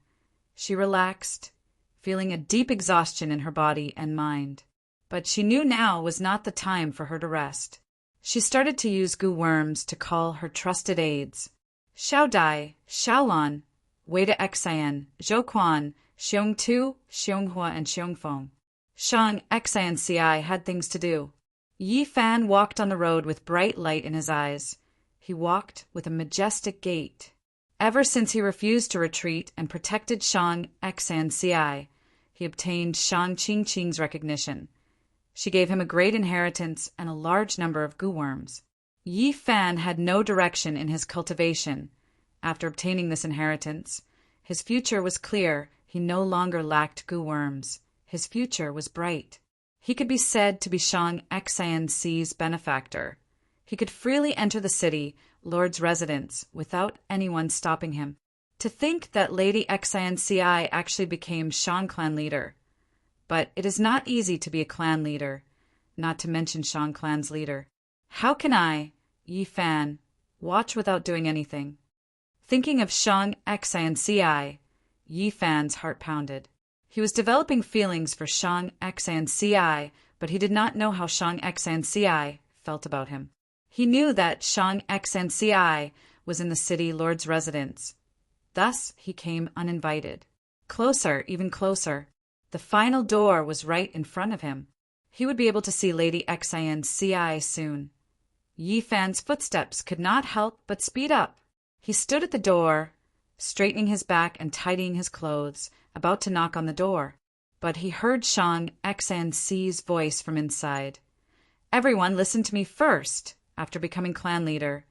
Speaker 1: she relaxed, feeling a deep exhaustion in her body and mind. But she knew now was not the time for her to rest. She started to use gu worms to call her trusted aides. Xiao Dai, Xiao Lan, Wei de Xian, Zhou Quan, Xiong Tu, Xiong Hua, and Xiong Feng. Shang Xancii had things to do. Yi Fan walked on the road with bright light in his eyes. He walked with a majestic gait. Ever since he refused to retreat and protected Shang Xancii, he obtained Shang Qingqing's recognition. She gave him a great inheritance and a large number of gu worms. Yi Fan had no direction in his cultivation. After obtaining this inheritance, his future was clear. He no longer lacked gu worms. His future was bright. He could be said to be Shang Xianci's benefactor. He could freely enter the Lord's residence, without anyone stopping him. To think that Lady Xianci actually became Shang clan leader. But it is not easy to be a clan leader, not to mention Shang clan's leader. How can I, Yi Fan, watch without doing anything? Thinking of Shang Xianci, Yi Fan's heart pounded. He was developing feelings for Shang Xianci, but he did not know how Shang Xianci felt about him. He knew that Shang Xianci was in the Lord's residence. Thus he came uninvited. Closer, even closer. The final door was right in front of him. He would be able to see Lady Xianci soon. Yi Fan's footsteps could not help but speed up. He stood at the door, straightening his back and tidying his clothes, about to knock on the door. But he heard Shang Xianci's voice from inside. Everyone listen to me first. After becoming clan leader,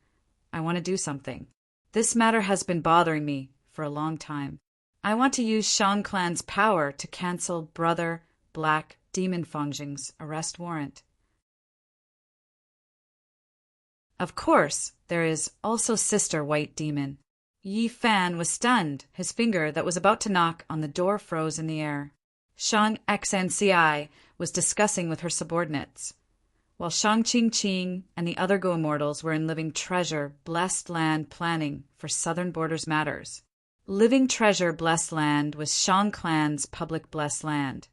Speaker 1: I want to do something. This matter has been bothering me for a long time. I want to use Shang clan's power to cancel Brother Black Demon Fangjing's arrest warrant. Of course, there is also Sister White Demon. Yi Fan was stunned. His finger that was about to knock on the door froze in the air. Shang Xianci was discussing with her subordinates, while Shang Qingqing and the other Go Immortals were in Living Treasure Blessed Land planning for Southern Borders matters. Living Treasure Blessed Land was Shang clan's public blessed land.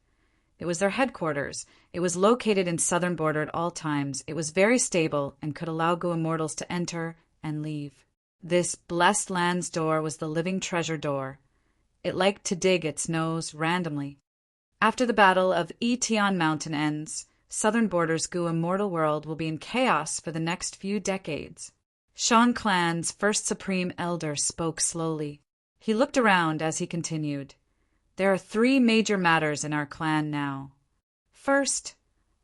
Speaker 1: It was their headquarters. It was located in Southern Border at all times. It was very stable and could allow Go Immortals to enter and leave. This blessed land's door was the Living Treasure door. It liked to dig its nose randomly. After the battle of Etion Mountain ends, Southern Border's Gu immortal world will be in chaos for the next few decades. Shan Clan's first supreme elder spoke slowly. He looked around as he continued. There are 3 major matters in our clan now. First,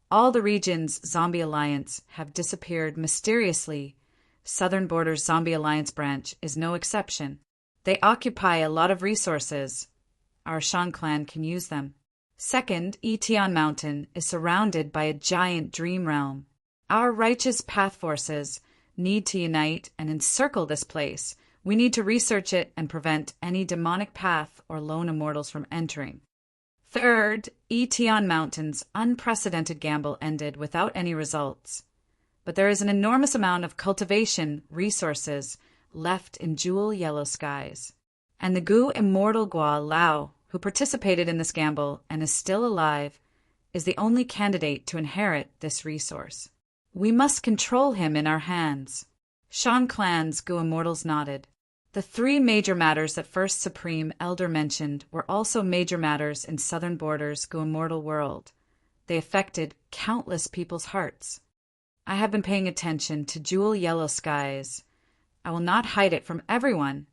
Speaker 1: all the region's Zombie Alliance have disappeared mysteriously. Southern Border's Zombie Alliance branch is no exception. They occupy a lot of resources. Our Shan clan can use them. Second, Etion Mountain is surrounded by a giant dream realm. Our righteous path forces need to unite and encircle this place. We need to research it and prevent any demonic path or lone immortals from entering. Third, Etion Mountain's unprecedented gamble ended without any results. But there is an enormous amount of cultivation resources left in Jewel Yellow Skies. And the Gu immortal Gua Lao, who participated in this gamble and is still alive, is the only candidate to inherit this resource. We must control him in our hands. Shan Clan's Gu immortals nodded. The 3 major matters that First Supreme Elder mentioned were also major matters in Southern Border's Gu immortal world. They affected countless people's hearts. I have been paying attention to Jewel Yellow Skies. I will not hide it from everyone.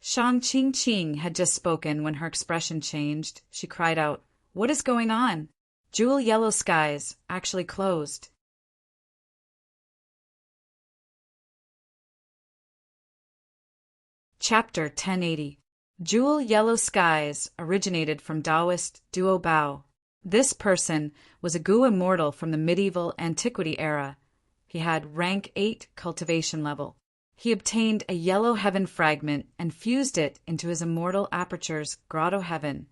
Speaker 1: Shang Qing had just spoken when her expression changed. She cried out, "What is going on?" Jewel Yellow Skies actually closed. Chapter 1080. Jewel Yellow Skies originated from Taoist Duo Bao. This person was a Gu immortal from the medieval antiquity era. He had rank 8 cultivation level. He obtained a yellow heaven fragment and fused it into his immortal aperture's grotto heaven,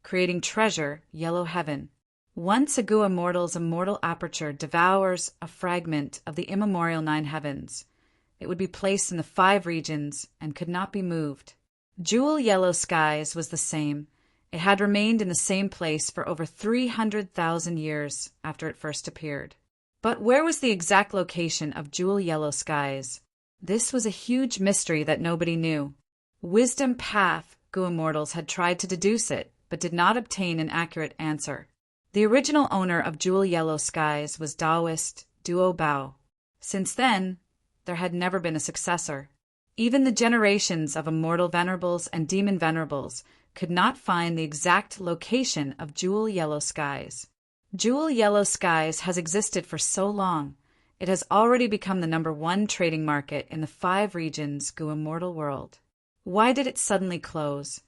Speaker 1: creating treasure yellow heaven. Once a Gu immortal's immortal aperture devours a fragment of the immemorial 9 heavens, it would be placed in the 5 regions and could not be moved. Jewel Yellow Skies was the same. It had remained in the same place for over 300,000 years after it first appeared. But where was the exact location of Jewel Yellow Skies? This was a huge mystery that nobody knew. Wisdom Path Gu immortals had tried to deduce it, but did not obtain an accurate answer. The original owner of Jewel Yellow Skies was Taoist Duo Bao. Since then, there had never been a successor. Even the generations of immortal venerables and demon venerables could not find the exact location of Jewel Yellow Skies. Jewel Yellow Skies has existed for so long, it has already become the #1 trading market in the 5 regions Gu immortal world. Why did it suddenly close?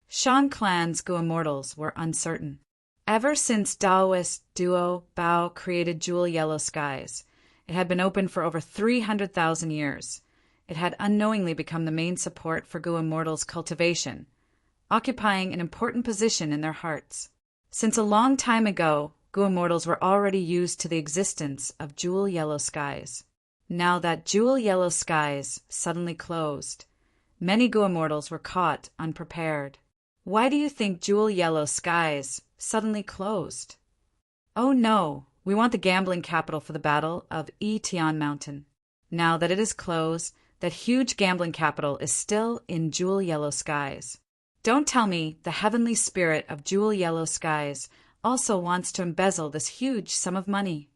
Speaker 1: Shan Clan's Gu immortals were uncertain. Ever since Taoist Duo Bao created Jewel Yellow Skies, it had been open for over 300,000 years. It had unknowingly become the main support for Gu immortals' cultivation, occupying an important position in their hearts. Since a long time ago, Gu immortals were already used to the existence of Jewel Yellow Skies. Now that Jewel Yellow Skies suddenly closed, many Gu immortals were caught unprepared. Why do you think Jewel Yellow Skies suddenly closed? Oh no, we want the gambling capital for the battle of Etion Mountain. Now that it is closed, that huge gambling capital is still in Jewel Yellow Skies. Don't tell me the heavenly spirit of Jewel Yellow Skies also wants to embezzle this huge sum of money.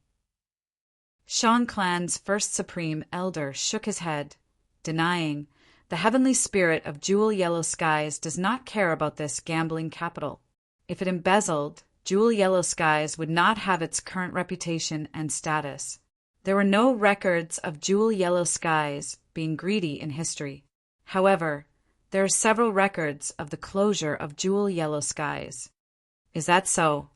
Speaker 1: Shan Clan's first supreme elder shook his head, denying the heavenly spirit of Jewel Yellow Skies does not care about this gambling capital. If it embezzled, Jewel Yellow Skies would not have its current reputation and status. There were no records of Jewel Yellow Skies being greedy in history. However, there are several records of the closure of Jewel Yellow Skies. Is that so?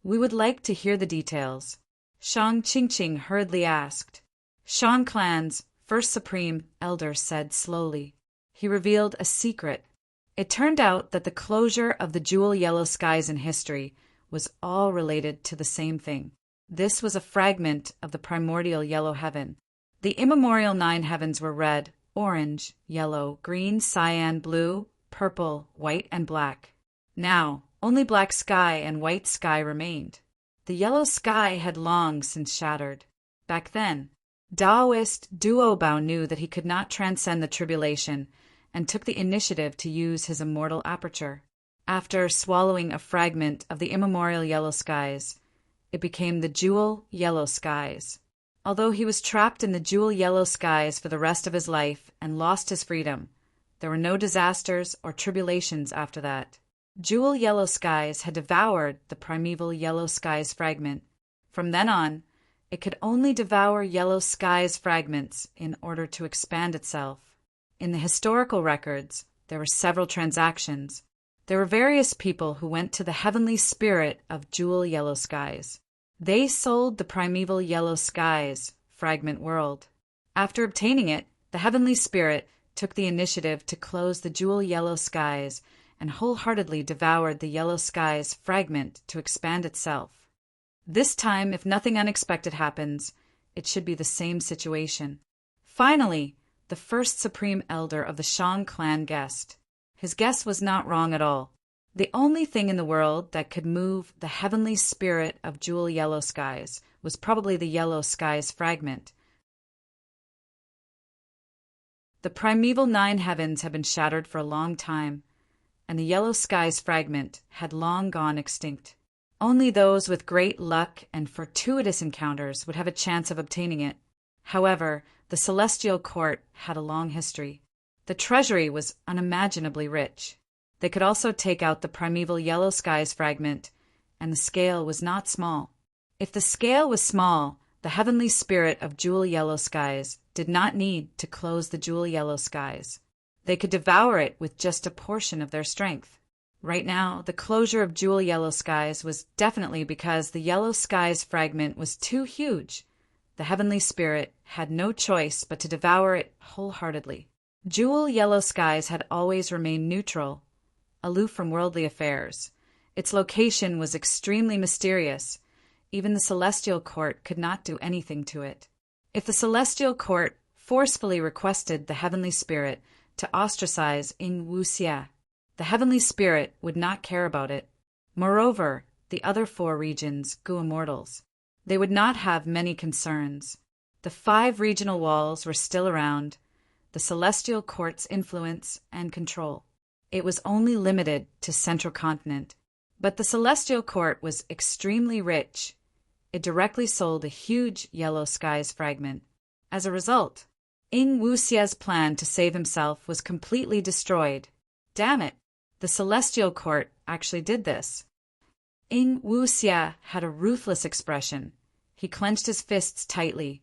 Speaker 1: We would like to hear the details. Shang Qing hurriedly asked. Shan Clan's first supreme elder said slowly. He revealed a secret. It turned out that the closure of the Jewel Yellow Skies in history was all related to the same thing. This was a fragment of the primordial yellow heaven. The immemorial 9 heavens were red, orange, yellow, green, cyan, blue, purple, white, and black. Now, only black sky and white sky remained. The yellow sky had long since shattered. Back then, Taoist Duo Bao knew that he could not transcend the tribulation and took the initiative to use his immortal aperture. After swallowing a fragment of the immemorial yellow skies, it became the jewel yellow skies. Although he was trapped in the jewel yellow skies for the rest of his life and lost his freedom, there were no disasters or tribulations after that. Jewel yellow skies had devoured the primeval yellow skies fragment. From then on, it could only devour yellow skies fragments in order to expand itself. In the historical records, there were several transactions. There were various people who went to the heavenly spirit of jewel yellow skies. They sold the primeval yellow skies fragment world. After obtaining it, the heavenly spirit took the initiative to close the jewel yellow skies and wholeheartedly devoured the yellow skies fragment to expand itself. This time, if nothing unexpected happens, it should be the same situation. Finally, the first supreme elder of the Shang clan guessed. His guess was not wrong at all. The only thing in the world that could move the heavenly spirit of jewel yellow skies was probably the yellow skies fragment. The primeval 9 heavens had been shattered for a long time, and the yellow skies fragment had long gone extinct. Only those with great luck and fortuitous encounters would have a chance of obtaining it. However, the celestial court had a long history. The treasury was unimaginably rich. They could also take out the primeval yellow skies fragment, and the scale was not small. If the scale was small, the heavenly spirit of jewel yellow skies did not need to close the jewel yellow skies. They could devour it with just a portion of their strength. Right now, the closure of jewel yellow skies was definitely because the yellow skies fragment was too huge. The heavenly spirit had no choice but to devour it wholeheartedly. Jewel yellow skies had always remained neutral, aloof from worldly affairs. Its location was extremely mysterious. Even the celestial court could not do anything to it. If the celestial court forcefully requested the heavenly spirit to ostracize Ing Wuxia, the heavenly spirit would not care about it. Moreover, the other 4 regions, Gu Immortals, they would not have many concerns. The 5 regional walls were still around, the celestial court's influence and control. It was only limited to Central Continent. But the celestial court was extremely rich. It directly sold a huge yellow skies fragment. As a result, Ing Wuxia's plan to save himself was completely destroyed. Damn it! The celestial court actually did this. Ing Wuxia had a ruthless expression. He clenched his fists tightly.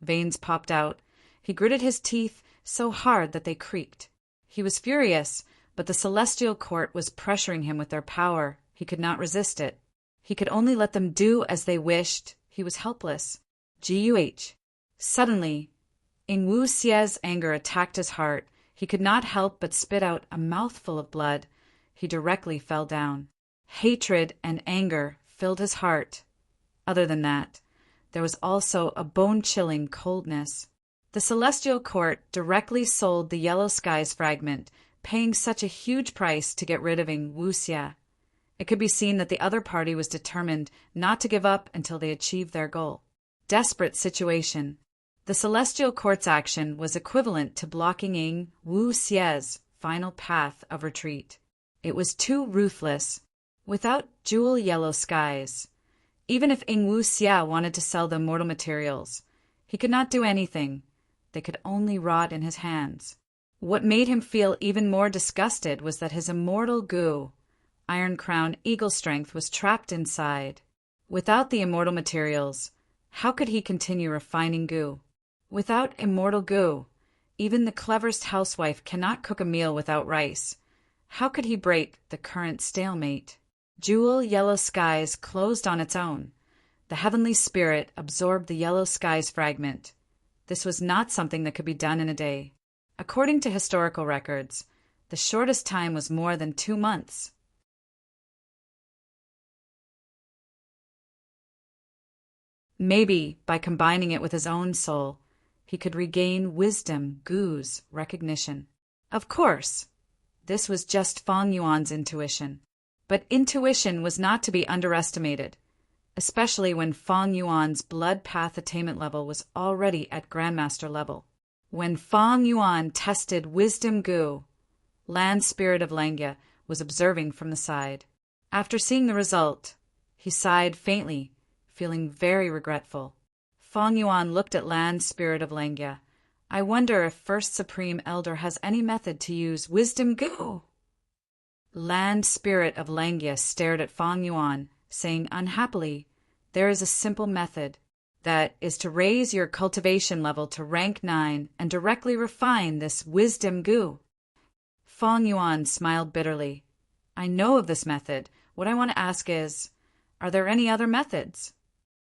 Speaker 1: Veins popped out. He gritted his teeth so hard that they creaked. He was furious, but the celestial court was pressuring him with their power. He could not resist it. He could only let them do as they wished. He was helpless. Guh. Suddenly, Ing Wuxia's anger attacked his heart. He could not help but spit out a mouthful of blood. He directly fell down. Hatred and anger filled his heart. Other than that, there was also a bone-chilling coldness. The celestial court directly sold the yellow skies fragment, paying such a huge price to get rid of Ing Wuxia. It could be seen that the other party was determined not to give up until they achieved their goal. Desperate situation. The celestial court's action was equivalent to blocking Ing Wuxia's final path of retreat. It was too ruthless. Without jewel yellow skies, even if Ing Wuxia wanted to sell the immortal materials, he could not do anything. They could only rot in his hands. What made him feel even more disgusted was that his immortal goo, Iron Crown Eagle Strength, was trapped inside. Without the immortal materials, how could he continue refining goo? Without immortal goo, even the cleverest housewife cannot cook a meal without rice. How could he break the current stalemate? Jewel yellow skies closed on its own. The heavenly spirit absorbed the yellow skies fragment. This was not something that could be done in a day. According to historical records, the shortest time was more than 2 months. Maybe, by combining it with his own soul, he could regain wisdom, Gu's recognition. Of course, this was just Fang Yuan's intuition. But intuition was not to be underestimated, especially when Fang Yuan's blood path attainment level was already at Grandmaster level. When Fang Yuan tested wisdom Gu, land spirit of Langya, was observing from the side. After seeing the result, he sighed faintly, feeling very regretful. Feng Yuan looked at land spirit of Langya. I wonder if First Supreme Elder has any method to use wisdom goo. Land spirit of Langya stared at Feng Yuan, saying unhappily, there is a simple method. That is to raise your cultivation level to rank 9 and directly refine this wisdom goo. Feng Yuan smiled bitterly. I know of this method. What I want to ask is, are there any other methods?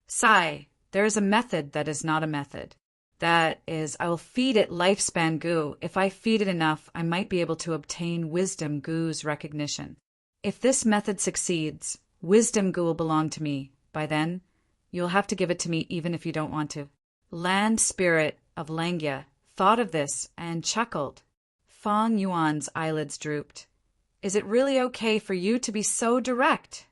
Speaker 1: Sigh, there is a method that is not a method. That is, I will feed it lifespan goo. If I feed it enough, I might be able to obtain wisdom goo's recognition. If this method succeeds, wisdom goo will belong to me. By then, you'll have to give it to me even if you don't want to. Land spirit of Langya thought of this and chuckled. Feng Yuan's eyelids drooped. Is it really okay for you to be so direct?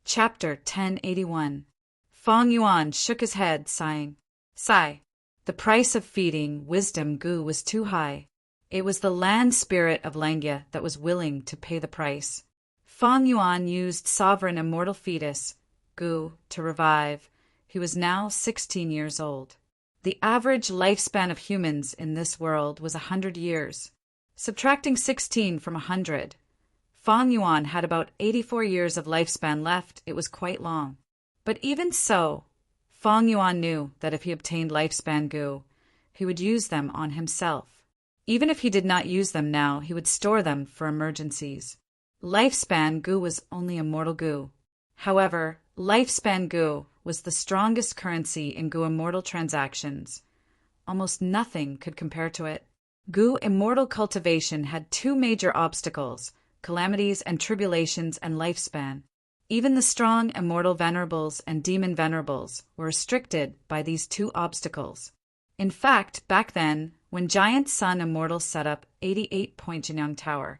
Speaker 1: Chapter 1081. Feng Yuan shook his head, sighing. Sigh. The price of feeding wisdom goo was too high. It was the land spirit of Langya that was willing to pay the price. Feng Yuan used sovereign immortal fetus, Gu, to revive. He was now 16 years old. The average lifespan of humans in this world was 100 years. Subtracting 16 from 100, Feng Yuan had about 84 years of lifespan left. It was quite long. But even so, Feng Yuan knew that if he obtained lifespan Gu, he would use them on himself. Even if he did not use them now, he would store them for emergencies. Lifespan Gu was only immortal Gu. However, lifespan Gu was the strongest currency in Gu immortal transactions. Almost nothing could compare to it. Gu immortal cultivation had two major obstacles: calamities and tribulations and lifespan. Even the strong immortal venerables and demon venerables were restricted by these two obstacles. In fact, back then, when Giant Sun Immortal set up 88-point Jinyang Tower,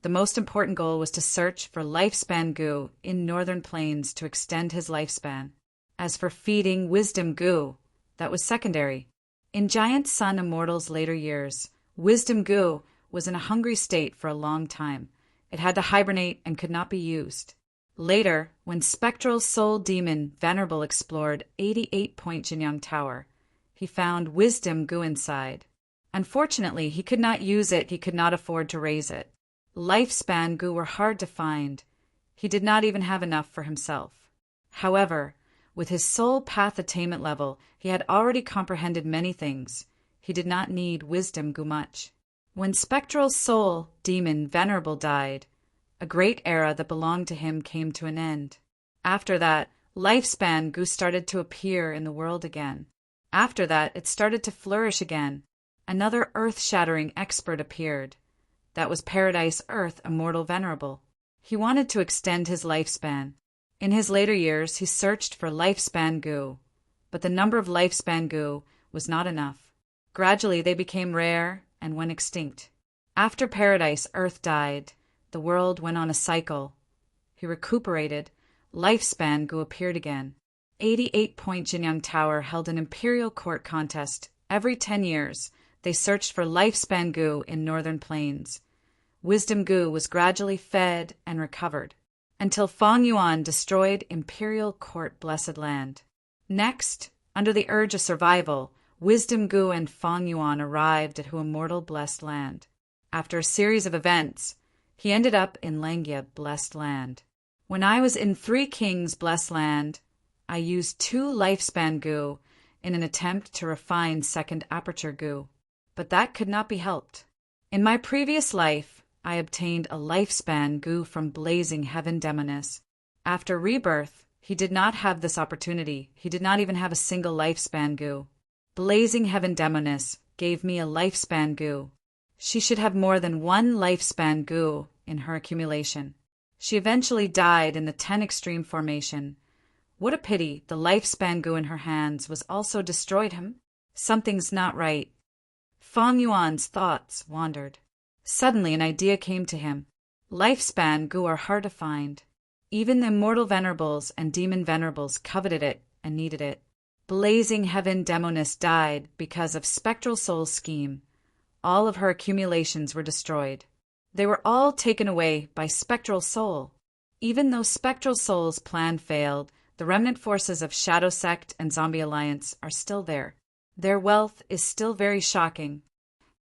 Speaker 1: the most important goal was to search for lifespan Gu in northern plains to extend his lifespan. As for feeding wisdom Gu, that was secondary. In Giant Sun Immortal's later years, wisdom Gu was in a hungry state for a long time. It had to hibernate and could not be used. Later, when Spectral Soul Demon Venerable explored 88-point Jinyang Tower, he found wisdom Gu inside. Unfortunately, he could not use it. He could not afford to raise it. Lifespan Gu were hard to find. He did not even have enough for himself. However, with his soul path attainment level, he had already comprehended many things. He did not need wisdom Gu much. When Spectral Soul Demon Venerable died, a great era that belonged to him came to an end. After that, lifespan Gu started to appear in the world again. After that, it started to flourish again. Another earth-shattering expert appeared. That was Paradise Earth Immortal Venerable. He wanted to extend his lifespan. In his later years, he searched for lifespan Gu, but the number of lifespan Gu was not enough. Gradually, they became rare and went extinct. After Paradise Earth died, the world went on a cycle. He recuperated. Lifespan Gu appeared again. 88-point Jinyang Tower held an imperial court contest. Every 10 years, they searched for lifespan Gu in northern plains. Wisdom Gu was gradually fed and recovered, until Feng Yuan destroyed imperial court blessed land. Next, under the urge of survival, Wisdom Gu and Feng Yuan arrived at Hu Immortal Blessed Land. After a series of events, he ended up in Langya Blessed Land. When I was in Three Kings Blessed Land, I used 2 lifespan Gu in an attempt to refine second aperture Gu, but that could not be helped. In my previous life, I obtained a lifespan Gu from Blazing Heaven Demoness. After rebirth, he did not have this opportunity. He did not even have a single lifespan Gu. Blazing Heaven Demoness gave me a lifespan Gu. She should have more than 1 lifespan Gu in her accumulation. She eventually died in the 10 extreme formation. What a pity the lifespan Gu in her hands was also destroyed him. Something's not right. Feng Yuan's thoughts wandered. Suddenly an idea came to him. Lifespan Gu are hard to find. Even the immortal venerables and demon venerables coveted it and needed it. Blazing Heaven Demoness died because of Spectral Soul's scheme. All of her accumulations were destroyed. They were all taken away by Spectral Soul. Even though Spectral Soul's plan failed, the remnant forces of Shadow Sect and Zombie Alliance are still there. Their wealth is still very shocking.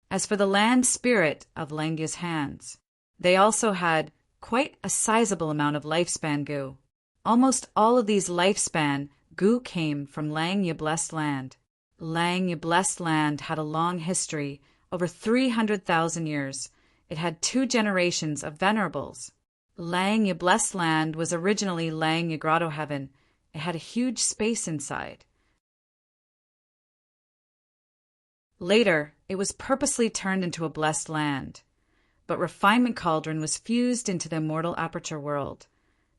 Speaker 1: As for the land spirit of Langya's hands, they also had quite a sizable amount of lifespan goo. Almost all of these lifespan goo came from Langya Blessed Land. Langya Blessed Land had a long history, over 300,000 years. It had 2 generations of Venerables. Langya Blessed Land was originally Langya Grotto Heaven. It had a huge space inside. Later, it was purposely turned into a blessed land. But Refinement Cauldron was fused into the Immortal Aperture world,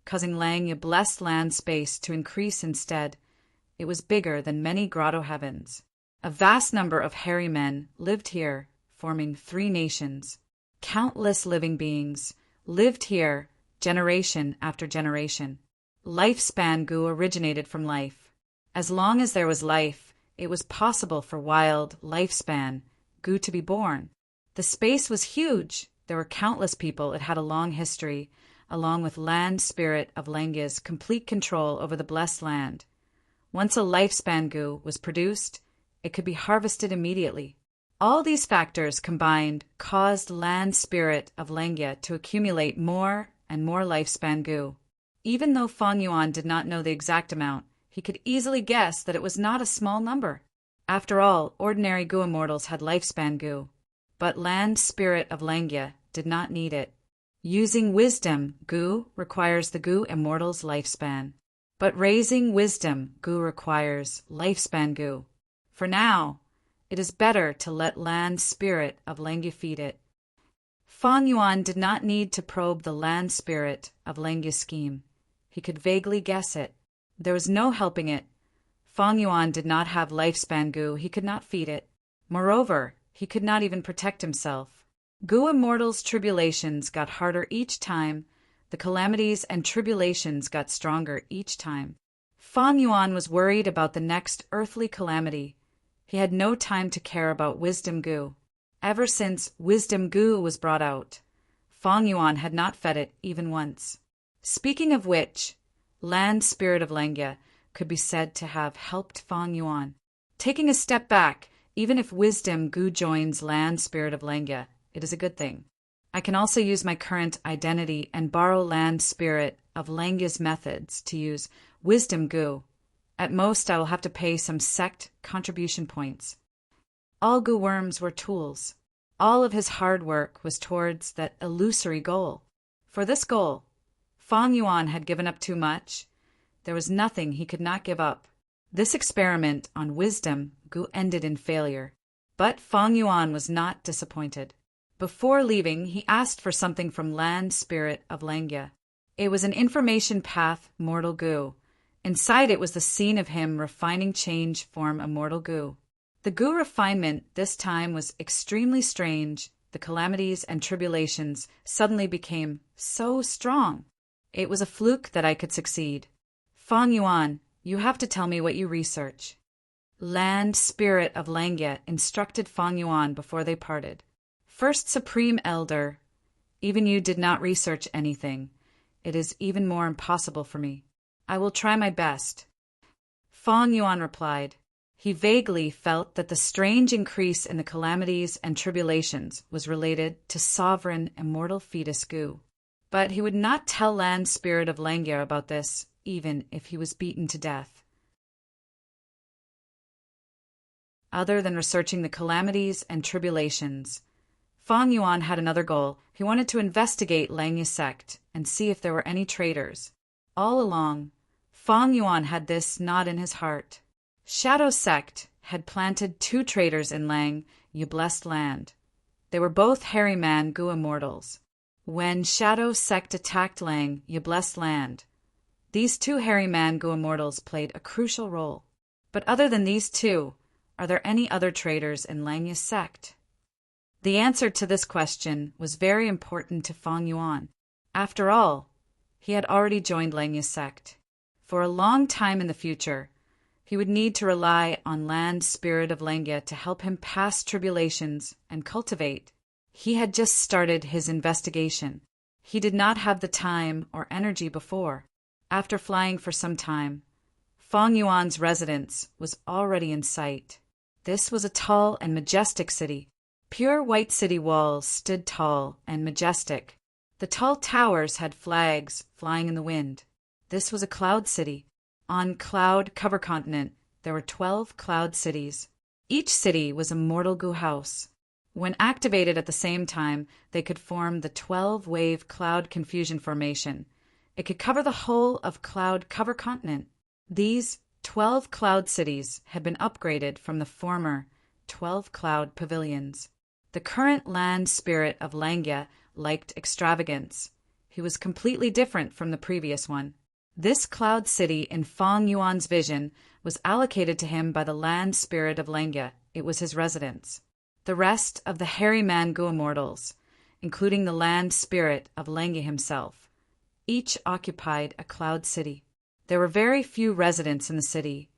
Speaker 1: causing Langya Blessed Land space to increase instead. It was bigger than many Grotto Heavens. A vast number of hairy men lived here, forming 3 nations. Countless living beings lived here generation after generation. Lifespan goo originated from life. As long as there was life, it was possible for wild lifespan goo to be born. The space was huge. There were countless people. It had a long history, along with land spirit of Langya's complete control over the blessed land. Once a lifespan goo was produced, it could be harvested immediately. All these factors combined caused land spirit of Langya to accumulate more and more lifespan goo. Even though Feng Yuan did not know the exact amount, he could easily guess that it was not a small number. After all, ordinary goo immortals had lifespan goo, but land spirit of Langya did not need it. Using wisdom goo requires the goo immortal's lifespan, but raising wisdom goo requires lifespan goo. For now, it is better to let land spirit of Langya feed it. Feng Yuan did not need to probe the land spirit of Langya's scheme. He could vaguely guess it. There was no helping it. Feng Yuan did not have lifespan goo. He could not feed it. Moreover, he could not even protect himself. Goo immortals' tribulations got harder each time. The calamities and tribulations got stronger each time. Feng Yuan was worried about the next earthly calamity. He had no time to care about wisdom goo. Ever since wisdom goo was brought out, Feng Yuan had not fed it even once. Speaking of which, land spirit of Langya could be said to have helped Feng Yuan. Taking a step back, even if wisdom goo joins land spirit of Langya, it is a good thing. I can also use my current identity and borrow land spirit of Langya's methods to use wisdom goo. At most, I will have to pay some sect contribution points. All goo worms were tools. All of his hard work was towards that illusory goal. For this goal, Feng Yuan had given up too much. There was nothing he could not give up. This experiment on wisdom goo ended in failure. But Feng Yuan was not disappointed. Before leaving, he asked for something from land spirit of Langya. It was an information path mortal goo. Inside it was the scene of him refining change form immortal goo. The goo refinement this time was extremely strange. The calamities and tribulations suddenly became so strong. It was a fluke that I could succeed. Feng Yuan, you have to tell me what you research. Land spirit of Langya instructed Feng Yuan before they parted. First Supreme Elder, even you did not research anything. It is even more impossible for me. I will try my best. Feng Yuan replied. He vaguely felt that the strange increase in the calamities and tribulations was related to sovereign immortal fetus goo. But he would not tell land spirit of Langya about this, even if he was beaten to death. Other than researching the calamities and tribulations, Feng Yuan had another goal. He wanted to investigate Langya sect and see if there were any traitors. All along, Feng Yuan had this knot in his heart. Shadow sect had planted 2 traitors in Langya Blessed Land. They were both hairy man goo immortals. When Shadow sect attacked Langya Blessed Land, these 2 hairy man goo immortals played a crucial role. But other than these 2, are there any other traitors in Langya sect? The answer to this question was very important to Feng Yuan. After all, he had already joined Langya sect. For a long time in the future, He would need to rely on land spirit of Lengya to help him pass tribulations and cultivate. He had just started his investigation. He did not have the time or energy before. After flying for some time, Feng Yuan's residence was already in sight. This was a tall and majestic city. Pure white city walls stood tall and majestic. The tall towers had flags flying in the wind. This was a cloud city. On Cloud Cover Continent, there were 12 cloud cities. Each city was a mortal goo house. When activated at the same time, they could form the 12-wave cloud confusion formation. It could cover the whole of Cloud Cover Continent. These 12 cloud cities had been upgraded from the former 12 cloud pavilions. The current land spirit of Lengya liked extravagance. He was completely different from the previous one. This cloud city in Feng Yuan's vision was allocated to him by the land spirit of Lengya. It was his residence. The rest of the hairy man Gu immortals, including the land spirit of Lengya himself, each occupied a cloud city. There were very few residents in the city,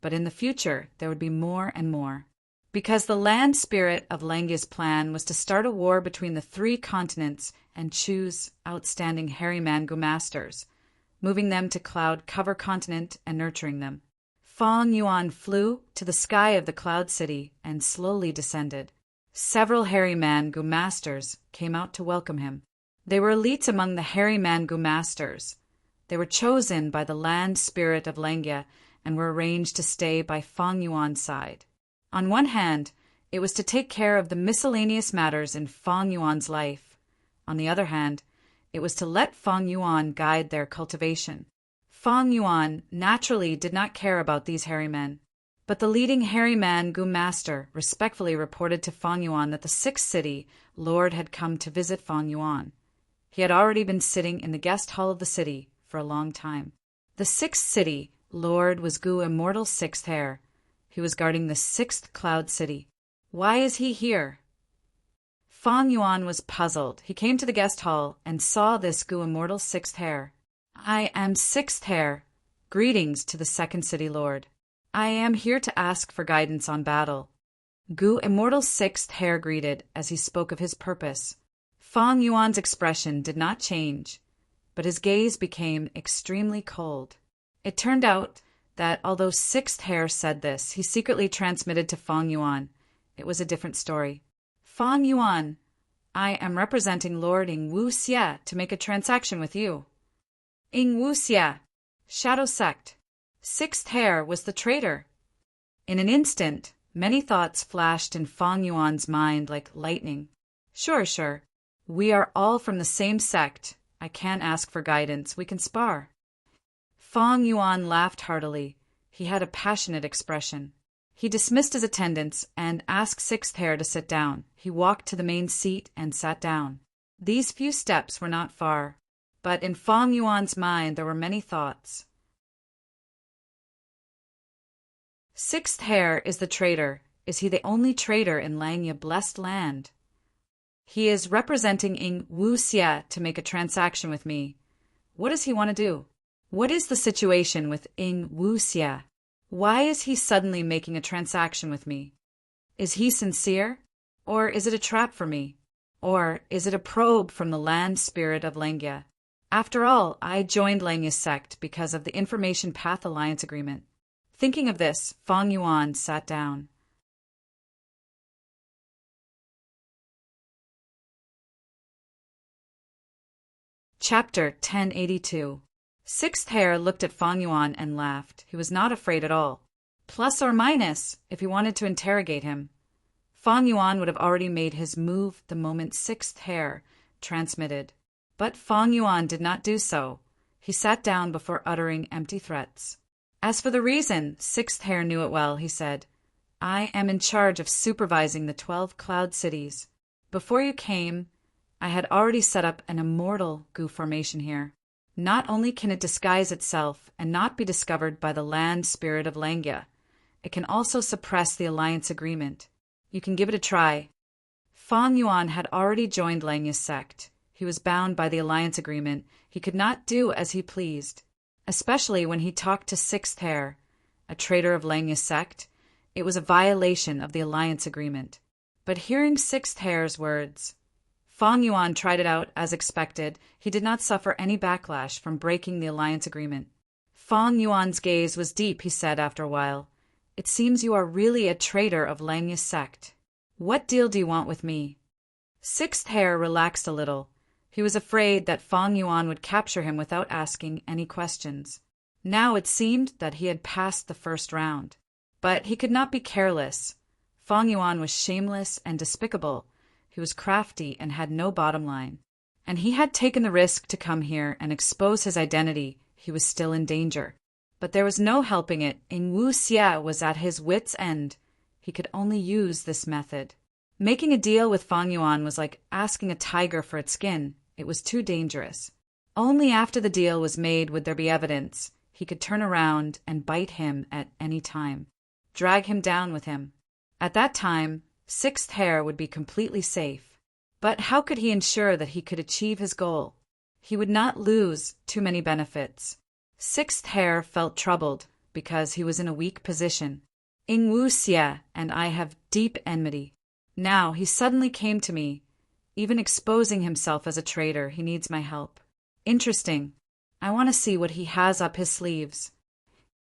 Speaker 1: but in the future there would be more and more. Because the land spirit of Lengya's plan was to start a war between the 3 continents and choose outstanding hairy man Gu masters, moving them to Cloud Cover Continent and nurturing them. Feng Yuan flew to the sky of the cloud city and slowly descended. Several hairy man Gu masters came out to welcome him. They were elites among the hairy man Gu masters. They were chosen by the land spirit of Lengya and were arranged to stay by Feng Yuan's side. On one hand, it was to take care of the miscellaneous matters in Feng Yuan's life. On the other hand, it was to let Feng Yuan guide their cultivation. Feng Yuan naturally did not care about these hairy men, but the leading hairy man Gu master respectfully reported to Feng Yuan that the 6th city lord had come to visit Feng Yuan. He had already been sitting in the guest hall of the city for a long time. The 6th city lord was Gu Immortal's 6th heir. He was guarding the 6th cloud city. Why is he here? Feng Yuan was puzzled. He came to the guest hall and saw this Gu Immortal's 6th heir. I am 6th heir. Greetings to the 2nd city lord. I am here to ask for guidance on battle. Gu Immortal's 6th heir greeted as he spoke of his purpose. Feng Yuan's expression did not change, but his gaze became extremely cold. It turned out that although 6th heir said this, he secretly transmitted to Feng Yuan. It was a different story. Feng Yuan, I am representing Lord Ing Wu Xie to make a transaction with you. Ing Wu Xie, Shadow Sect. 6th heir was the traitor. In an instant, many thoughts flashed in Feng Yuan's mind like lightning. Sure. We are all from the same sect. I can't ask for guidance. We can spar. Feng Yuan laughed heartily. He had a passionate expression. He dismissed his attendants and asked 6th heir to sit down. He walked to the main seat and sat down. These few steps were not far, but in Feng Yuan's mind there were many thoughts. 6th heir is the traitor. Is he the only traitor in Lengya blessed land? He is representing Ing Wu Xie to make a transaction with me. What does he want to do? What is the situation with Ing Wu Xie? Why is he suddenly making a transaction with me? Is he sincere? Or is it a trap for me? Or is it a probe from the land spirit of Lengya? After all, I joined Lengya's sect because of the Information Path Alliance Agreement. Thinking of this, Feng Yuan sat down. Chapter 1082. 6th heir looked at Feng Yuan and laughed. He was not afraid at all. Plus or minus, if he wanted to interrogate him. Feng Yuan would have already made his move the moment 6th heir transmitted. But Feng Yuan did not do so. He sat down before uttering empty threats. As for the reason, 6th heir knew it well, he said. I am in charge of supervising the 12 cloud cities. Before you came, I had already set up an immortal Gu formation here. Not only can it disguise itself and not be discovered by the land spirit of Lengya, it can also suppress the alliance agreement. You can give it a try. Feng Yuan had already joined Lengya's sect. He was bound by the alliance agreement. He could not do as he pleased, especially when he talked to 6th heir. a traitor of Langya's sect. It was a violation of the alliance agreement. But hearing Sixth Hair's words, Fang Yuan tried it out as expected. He did not suffer any backlash from breaking the alliance agreement. Fang Yuan's gaze was deep, he said after a while. It seems you are really a traitor of Langya's sect. What deal do you want with me? Sixth Hair relaxed a little. He was afraid that Fang Yuan would capture him without asking any questions. Now it seemed that he had passed the first round. But he could not be careless. Fang Yuan was shameless and despicable. He was crafty and had no bottom line. And he had taken the risk to come here and expose his identity. He was still in danger. But there was no helping it. Ing Wu Xia was at his wits' end. He could only use this method. Making a deal with Fang Yuan was like asking a tiger for its skin. It was too dangerous. Only after the deal was made would there be evidence. He could turn around and bite him at any time. Drag him down with him. At that time, Sixth Hair would be completely safe. But how could he ensure that he could achieve his goal? He would not lose too many benefits. Sixth Hair felt troubled because he was in a weak position. Ing Wu Xia and I have deep enmity. Now he suddenly came to me. Even exposing himself as a traitor, he needs my help. Interesting. I want to see what he has up his sleeves.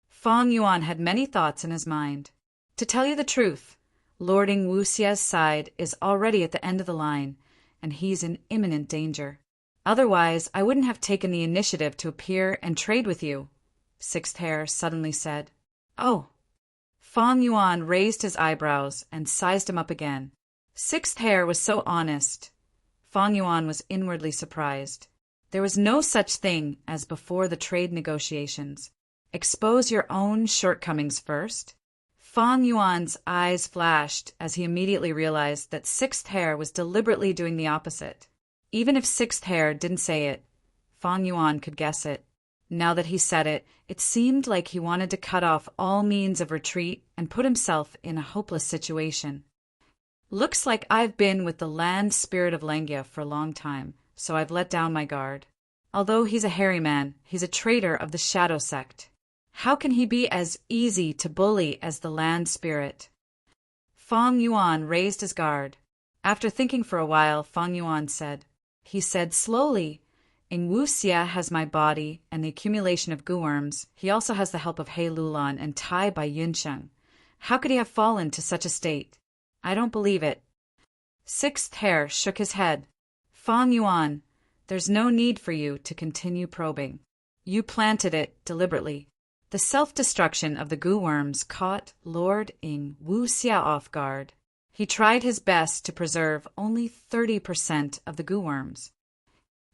Speaker 1: Fang Yuan had many thoughts in his mind. To tell you the truth, Lord Ing Wu Xia's side is already at the end of the line, and he's in imminent danger. Otherwise, I wouldn't have taken the initiative to appear and trade with you, Sixth Hair suddenly said. Oh. Fang Yuan raised his eyebrows and sized him up again. Sixth Hair was so honest. Fang Yuan was inwardly surprised. There was no such thing as before the trade negotiations. Expose your own shortcomings first. Fang Yuan's eyes flashed as he immediately realized that Sixth Hair was deliberately doing the opposite. Even if Sixth Hair didn't say it, Fang Yuan could guess it. Now that he said it, it seemed like he wanted to cut off all means of retreat and put himself in a hopeless situation. Looks like I've been with the land spirit of Langya for a long time, so I've let down my guard. Although he's a hairy man, he's a traitor of the Shadow Sect. How can he be as easy to bully as the land spirit? Fang Yuan raised his guard. After thinking for a while, Fang Yuan said, He said slowly, Ing Wu Xia has my body and the accumulation of goo-worms. He also has the help of He Lulan and Tai Bai Yunsheng. How could he have fallen to such a state? I don't believe it. Sixth Hair shook his head. Fang Yuan, there's no need for you to continue probing. You planted it deliberately. The self-destruction of the goo-worms caught Lord Ing Wu Xia off guard. He tried his best to preserve only 30% of the goo-worms.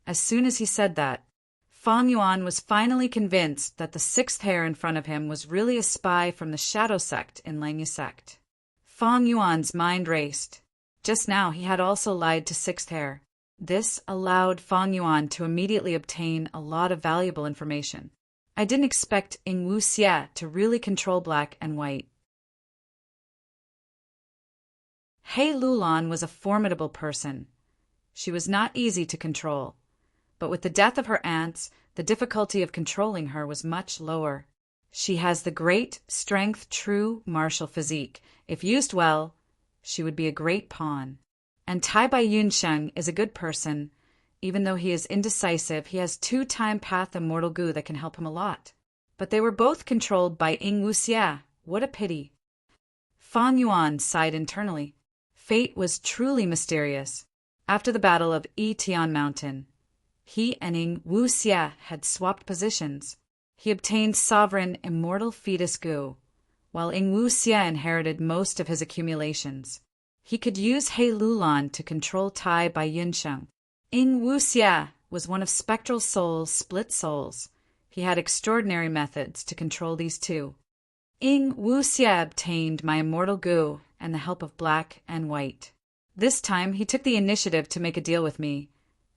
Speaker 1: As soon as he said that, Fang Yuan was finally convinced that the Sixth Hair in front of him was really a spy from the Shadow Sect in Langya Sect. Fang Yuan's mind raced. Just now he had also lied to Sixth Hair. This allowed Fang Yuan to immediately obtain a lot of valuable information. I didn't expect Ing Wu Xia to really control black and white. He Lulan was a formidable person. She was not easy to control. But with the death of her aunts, the difficulty of controlling her was much lower. She has the great strength, true martial physique. If used well, she would be a great pawn. And Tai Bai Yunsheng is a good person. Even though he is indecisive, he has 2-time path immortal goo that can help him a lot. But they were both controlled by Ing Wu Xia. What a pity. Fang Yuan sighed internally. Fate was truly mysterious. After the battle of Yitian Mountain, he and Ing Wu Xia had swapped positions. He obtained sovereign immortal fetus goo, while Ing Wu Xia inherited most of his accumulations. He could use He Lulan to control Tai Bai Yunsheng. Ing Wu Xia was one of Spectral Soul's split souls. He had extraordinary methods to control these two. Ing Wu Xia obtained my immortal goo and the help of black and white. This time he took the initiative to make a deal with me.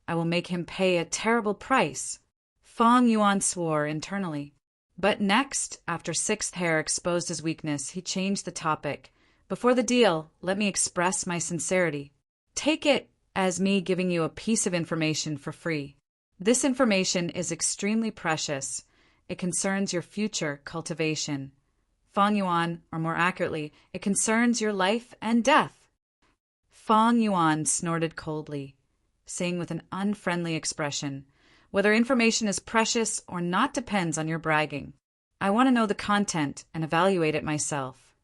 Speaker 1: I will make him pay a terrible price. Fang Yuan swore internally. But next, after Sixth Hair exposed his weakness, he changed the topic. Before the deal, let me express my sincerity. Take it as me giving you a piece of information for free. This information is extremely precious. It concerns your future cultivation. Fang Yuan, or more accurately, it concerns your life and death. Fang Yuan snorted coldly, saying with an unfriendly expression, "Whether information is precious or not depends on your bragging. I want to know the content and evaluate it myself."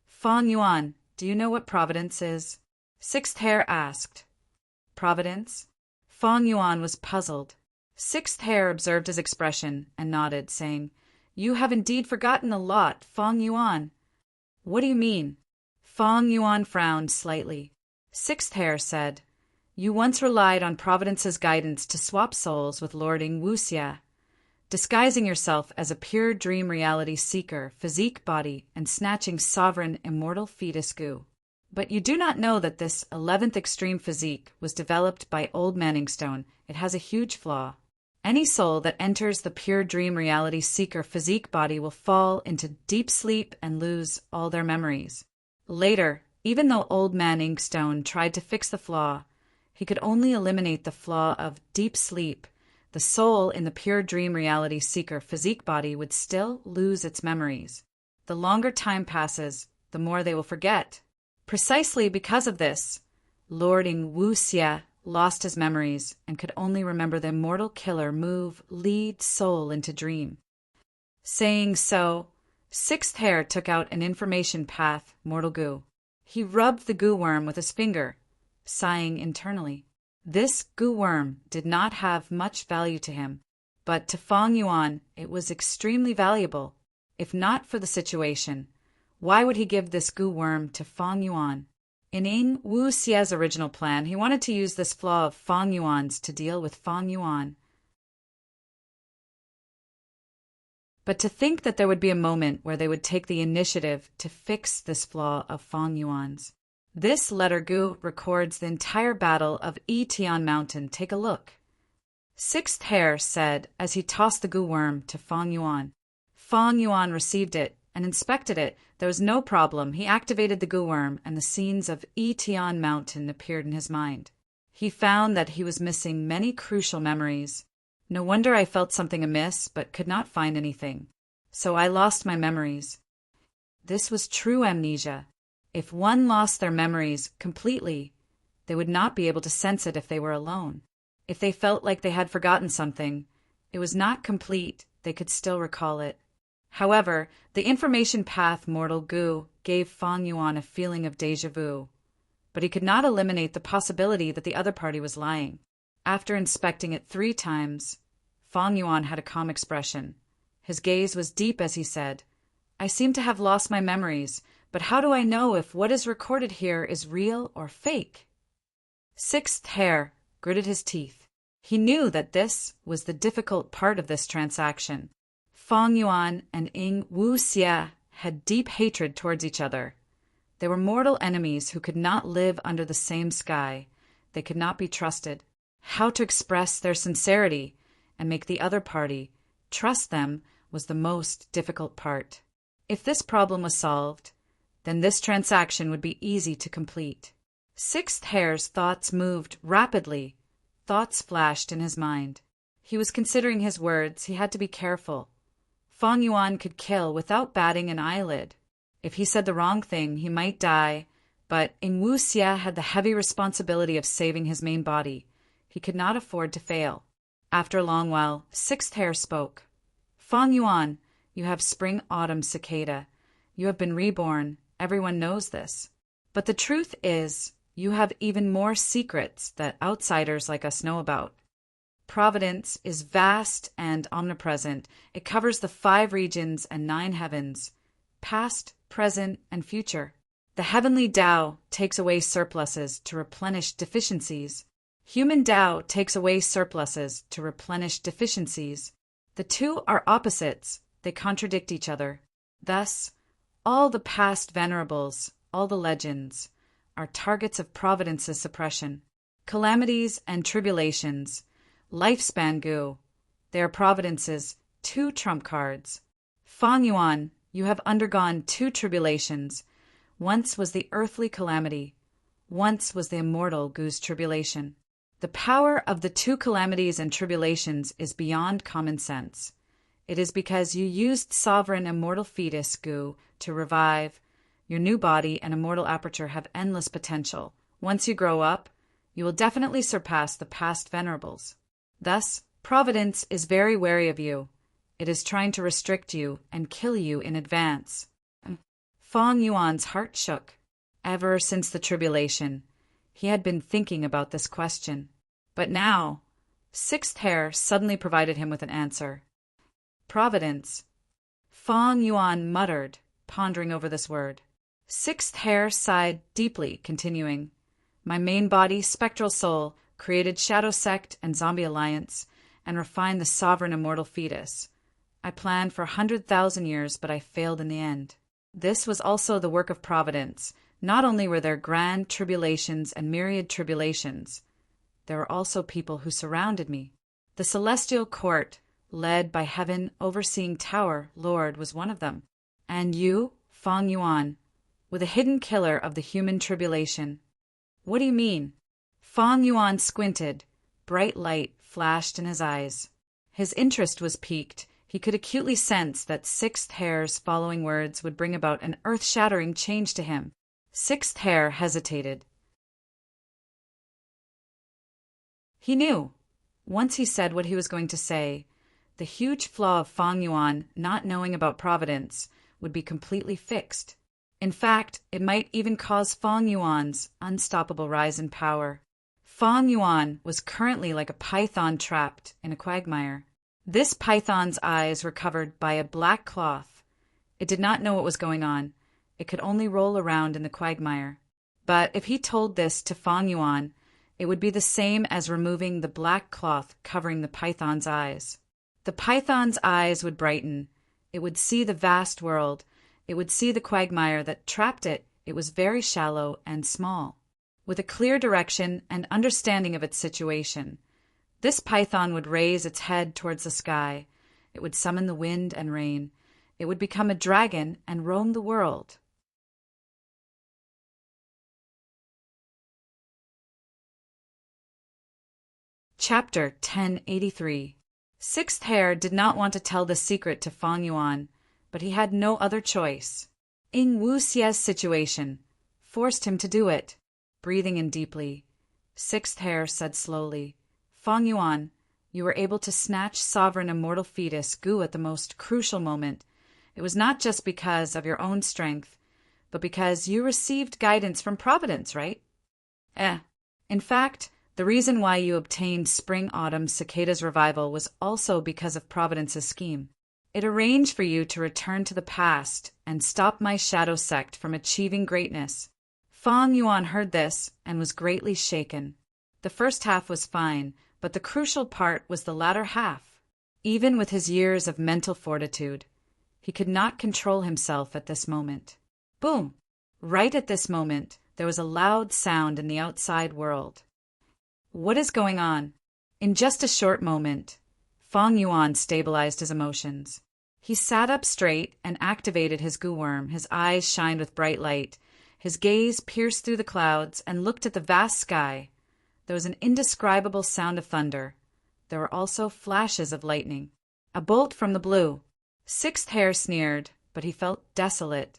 Speaker 1: "Fang Yuan, do you know what providence is?" Sixth Hare asked. "Providence?" Fang Yuan was puzzled. Sixth Hare observed his expression and nodded, saying, "You have indeed forgotten a lot, Fang Yuan." "What do you mean?" Fang Yuan frowned slightly. Sixth Hare said, "You once relied on Providence's guidance to swap souls with Lord Ing Wuxia, disguising yourself as a pure dream reality seeker, physique body, and snatching sovereign immortal fetus goo. But you do not know that this 11th extreme physique was developed by Old Manningstone. It has a huge flaw. Any soul that enters the pure dream reality seeker physique body will fall into deep sleep and lose all their memories. Later, even though Old Manningstone tried to fix the flaw, he could only eliminate the flaw of deep sleep. The soul in the pure dream reality seeker physique body would still lose its memories. The longer time passes, the more they will forget. Precisely because of this, Lord Ing Wuxia lost his memories and could only remember the immortal killer move lead soul into dream. Saying so, Sixth Hare took out an information path, mortal goo. He rubbed the goo worm with his finger, sighing internally. This goo worm did not have much value to him, but to Fang Yuan it was extremely valuable. If not for the situation, why would he give this goo worm to Fang Yuan? In Ing Wuxia's original plan, he wanted to use this flaw of Fang Yuan's to deal with Fang Yuan. But to think that there would be a moment where they would take the initiative to fix this flaw of Fang Yuan's. This letter goo records the entire battle of Yitian Mountain. Take a look. Sixth Hare said as he tossed the goo worm to Fang Yuan. Fang Yuan received it and inspected it. There was no problem. He activated the goo worm and the scenes of Yitian Mountain appeared in his mind. He found that he was missing many crucial memories. No wonder I felt something amiss but could not find anything. So I lost my memories. This was true amnesia. If one lost their memories completely, they would not be able to sense it if they were alone. If they felt like they had forgotten something, it was not complete, they could still recall it. However, the information path mortal goo gave Fang Yuan a feeling of déjà vu, but he could not eliminate the possibility that the other party was lying. After inspecting it 3 times, Fang Yuan had a calm expression. His gaze was deep as he said, "I seem to have lost my memories, but how do I know if what is recorded here is real or fake?" Sixth Hare gritted his teeth. He knew that this was the difficult part of this transaction. Fang Yuan and Ing Wuxia had deep hatred towards each other. They were mortal enemies who could not live under the same sky. They could not be trusted. How to express their sincerity and make the other party trust them was the most difficult part. If this problem was solved, then this transaction would be easy to complete. Sixth Hare's thoughts moved rapidly. Thoughts flashed in his mind. He was considering his words. He had to be careful. Fang Yuan could kill without batting an eyelid. If he said the wrong thing, he might die, but Ing Wuxia had the heavy responsibility of saving his main body. He could not afford to fail. After a long while, Sixth Hare spoke. "Fang Yuan, you have spring-autumn cicada. You have been reborn. Everyone knows this. But the truth is, you have even more secrets that outsiders like us know about. Providence is vast and omnipresent. It covers the 5 regions and 9 heavens, past, present, and future. The heavenly Tao takes away surpluses to replenish deficiencies. Human Tao takes away surpluses to replenish deficiencies. The two are opposites. They contradict each other. Thus, all the past venerables, all the legends, are targets of Providence's suppression. Calamities and tribulations, lifespan goo, they are Providence's 2 trump cards. Fang Yuan, you have undergone 2 tribulations. Once was the earthly calamity. Once was the immortal goo's tribulation. The power of the 2 calamities and tribulations is beyond common sense. It is because you used sovereign immortal fetus goo to revive. Your new body and immortal aperture have endless potential. Once you grow up, you will definitely surpass the past venerables. Thus, Providence is very wary of you. It is trying to restrict you and kill you in advance. Feng Yuan's heart shook. Ever since the tribulation, he had been thinking about this question. But now, Sixth Hair suddenly provided him with an answer. Providence. Feng Yuan muttered, pondering over this word. Sixth Hair sighed deeply, continuing, My main body, spectral soul, created Shadow Sect and Zombie Alliance, and refined the sovereign immortal fetus. I planned for 100,000 years, but I failed in the end. This was also the work of Providence. Not only were there grand tribulations and myriad tribulations, there were also people who surrounded me. The celestial court, led by Heaven overseeing Tower Lord, was one of them. And you, Feng Yuan, were the hidden killer of the human tribulation. What do you mean? Feng Yuan squinted. Bright light flashed in his eyes. His interest was piqued. He could acutely sense that Sixth Hair's following words would bring about an earth-shattering change to him. Sixth Hair hesitated. He knew, once he said what he was going to say, the huge flaw of Feng Yuan not knowing about Providence would be completely fixed. In fact, it might even cause Feng Yuan's unstoppable rise in power. Feng Yuan was currently like a python trapped in a quagmire. This python's eyes were covered by a black cloth. It did not know what was going on. It could only roll around in the quagmire. But if he told this to Feng Yuan, it would be the same as removing the black cloth covering the python's eyes. The python's eyes would brighten. It would see the vast world. It would see the quagmire that trapped it. It was very shallow and small. With a clear direction and understanding of its situation, this python would raise its head towards the sky. It would summon the wind and rain. It would become a dragon and roam the world. Chapter 1083. Sixth Hair did not want to tell the secret to Feng Yuan, but he had no other choice. Ying Wuxie's situation forced him to do it. Breathing in deeply, Sixth Hair said slowly, Feng Yuan, you were able to snatch sovereign immortal fetus goo at the most crucial moment. It was not just because of your own strength, but because you received guidance from Providence, right? In fact, the reason why you obtained Spring-Autumn Cicada's revival was also because of Providence's scheme. It arranged for you to return to the past and stop my shadow sect from achieving greatness. Feng Yuan heard this and was greatly shaken. The first half was fine, but the crucial part was the latter half. Even with his years of mental fortitude, he could not control himself at this moment. Boom! Right at this moment, there was a loud sound in the outside world. What is going on? In just a short moment, Feng Yuan stabilized his emotions. He sat up straight and activated his goo worm. His eyes shined with bright light. His gaze pierced through the clouds and looked at the vast sky. There was an indescribable sound of thunder. There were also flashes of lightning. A bolt from the blue. Sixth Hair sneered, but he felt desolate.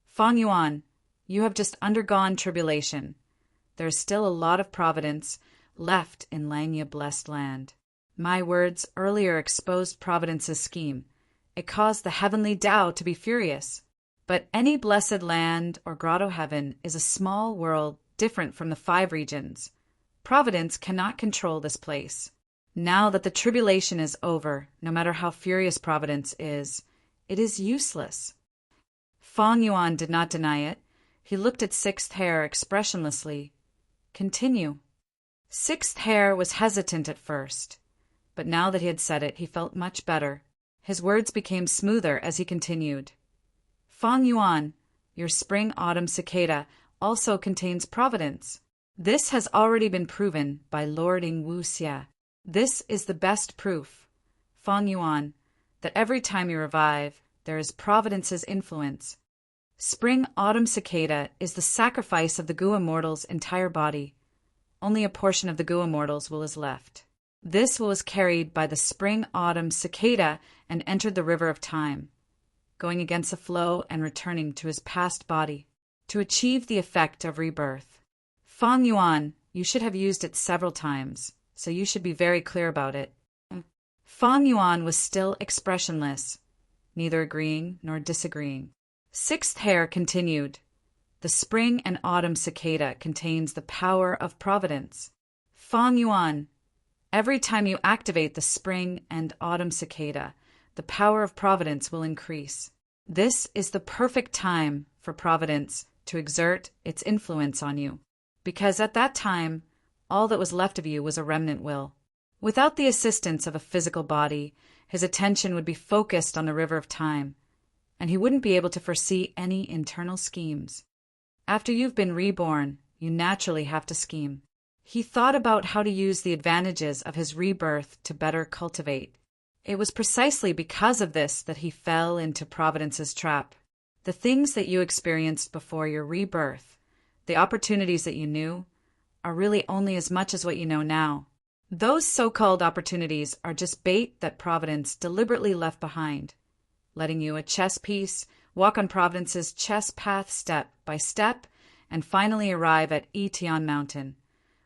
Speaker 1: Feng Yuan, you have just undergone tribulation. There is still a lot of providence left in Langya blessed land. My words earlier exposed Providence's scheme. It caused the heavenly Tao to be furious. But any blessed land or grotto heaven is a small world different from the 5 regions. Providence cannot control this place. Now that the tribulation is over, no matter how furious Providence is, it is useless. Feng Yuan did not deny it. He looked at Sixth Hair expressionlessly. Continue. Sixth Hair was hesitant at first, but now that he had said it, he felt much better. His words became smoother as he continued. Feng Yuan, your Spring-Autumn Cicada also contains providence. This has already been proven by Lord Ying Wuxie. This is the best proof, Feng Yuan, that every time you revive, there is Providence's influence. Spring-Autumn Cicada is the sacrifice of the Goo Immortal's entire body. Only a portion of the Goo Immortals will is left. This was carried by the spring-autumn cicada and entered the river of time, going against the flow and returning to his past body to achieve the effect of rebirth. Fang Yuan, you should have used it several times, so you should be very clear about it. Fang Yuan was still expressionless, neither agreeing nor disagreeing. Sixth hair continued. The spring and autumn cicada contains the power of providence. Fang Yuan, every time you activate the spring and autumn cicada, the power of providence will increase. This is the perfect time for providence to exert its influence on you, because at that time, all that was left of you was a remnant will. Without the assistance of a physical body, his attention would be focused on the river of time, and he wouldn't be able to foresee any internal schemes. After you've been reborn, you naturally have to scheme. He thought about how to use the advantages of his rebirth to better cultivate. It was precisely because of this that he fell into Providence's trap. The things that you experienced before your rebirth, the opportunities that you knew, are really only as much as what you know now. Those so-called opportunities are just bait that Providence deliberately left behind, letting you a chess piece, walk on Providence's chess path step by step, and finally arrive at Etion Mountain,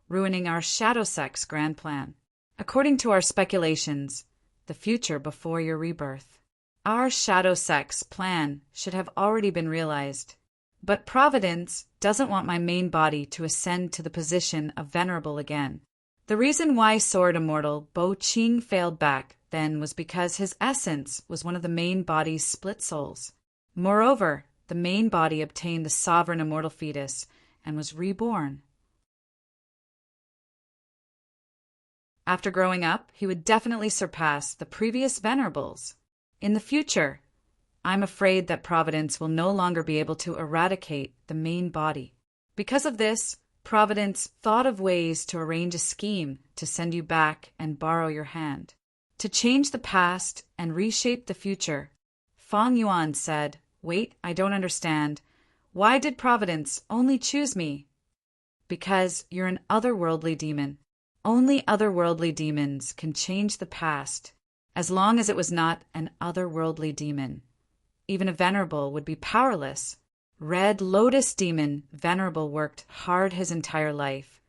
Speaker 1: ruining our shadow sex grand plan. According to our speculations, the future before your rebirth, our shadow sex plan should have already been realized. But Providence doesn't want my main body to ascend to the position of Venerable again. The reason why Sword Immortal Bo Qing failed back then was because his essence was one of the main body's split souls. Moreover, the main body obtained the sovereign immortal fetus and was reborn. After growing up, he would definitely surpass the previous Venerables. In the future, I'm afraid that Providence will no longer be able to eradicate the main body. Because of this, Providence thought of ways to arrange a scheme to send you back and borrow your hand. To change the past and reshape the future, Fang Yuan said, "Wait, I don't understand. Why did Providence only choose me?" "Because you're an otherworldly demon. Only otherworldly demons can change the past, as long as it was not an otherworldly demon. Even a Venerable would be powerless. Red Lotus Demon Venerable worked hard his entire life,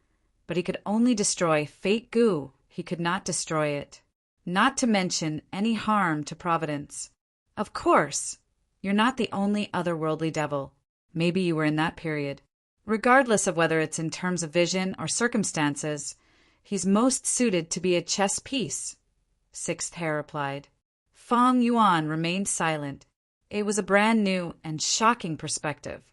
Speaker 1: but he could only destroy fate goo. He could not destroy it, not to mention any harm to Providence. Of course, you're not the only otherworldly devil. Maybe you were in that period. Regardless of whether it's in terms of vision or circumstances, he's most suited to be a chess piece," Sixth Hair replied. Fang Yuan remained silent. It was a brand new and shocking perspective.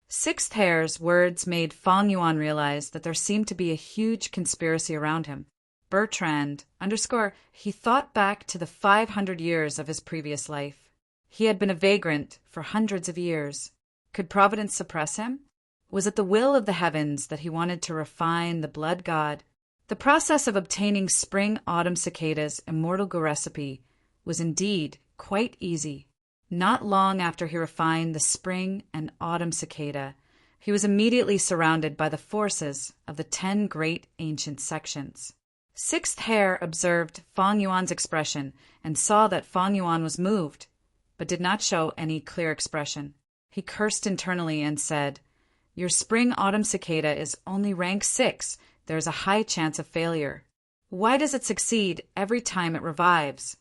Speaker 1: Sixth Hair's words made Fang Yuan realize that there seemed to be a huge conspiracy around him. Bertrand _ he thought back to the 500 years of his previous life. He had been a vagrant for hundreds of years. Could Providence suppress him? Was it the will of the heavens that he wanted to refine the blood god? The process of obtaining spring-autumn cicada's immortal go recipe was indeed quite easy. Not long after he refined the spring and autumn cicada, he was immediately surrounded by the forces of the 10 great ancient sections. Sixth Hair observed Fang Yuan's expression and saw that Fang Yuan was moved, but did not show any clear expression. He cursed internally and said, "Your spring-autumn cicada is only rank 6. There's a high chance of failure. Why does it succeed every time it revives?"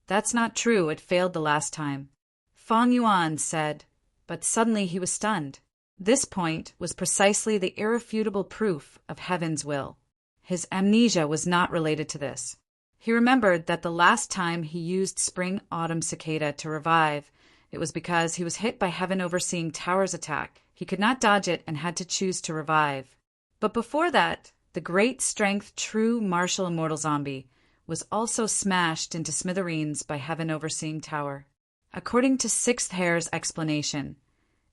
Speaker 1: "That's not true. It failed the last time," Fang Yuan said, but suddenly he was stunned. This point was precisely the irrefutable proof of heaven's will. His amnesia was not related to this. He remembered that the last time he used spring-autumn cicada to revive, it was because he was hit by Heaven Overseeing Tower's attack. He could not dodge it and had to choose to revive. But before that, the great strength true martial immortal zombie was also smashed into smithereens by Heaven Overseeing Tower. According to Sixth Hair's explanation,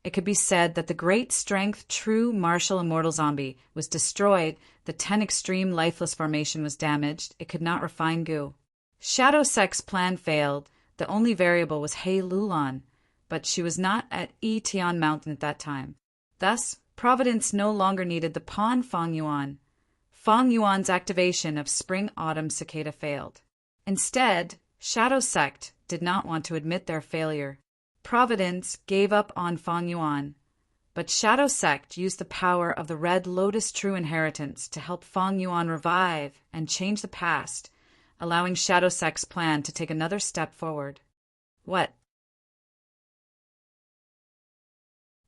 Speaker 1: it could be said that the great strength true martial immortal zombie was destroyed, the 10 extreme lifeless formation was damaged, it could not refine goo. Shadow Sex plan failed, the only variable was Hei Lulan, but she was not at Etion Mountain at that time. Thus, Providence no longer needed the pawn Fang Yuan. Feng Yuan's activation of spring-autumn cicada failed. Instead, Shadow Sect did not want to admit their failure. Providence gave up on Feng Yuan, but Shadow Sect used the power of the Red Lotus True Inheritance to help Feng Yuan revive and change the past, allowing Shadow Sect's plan to take another step forward. What?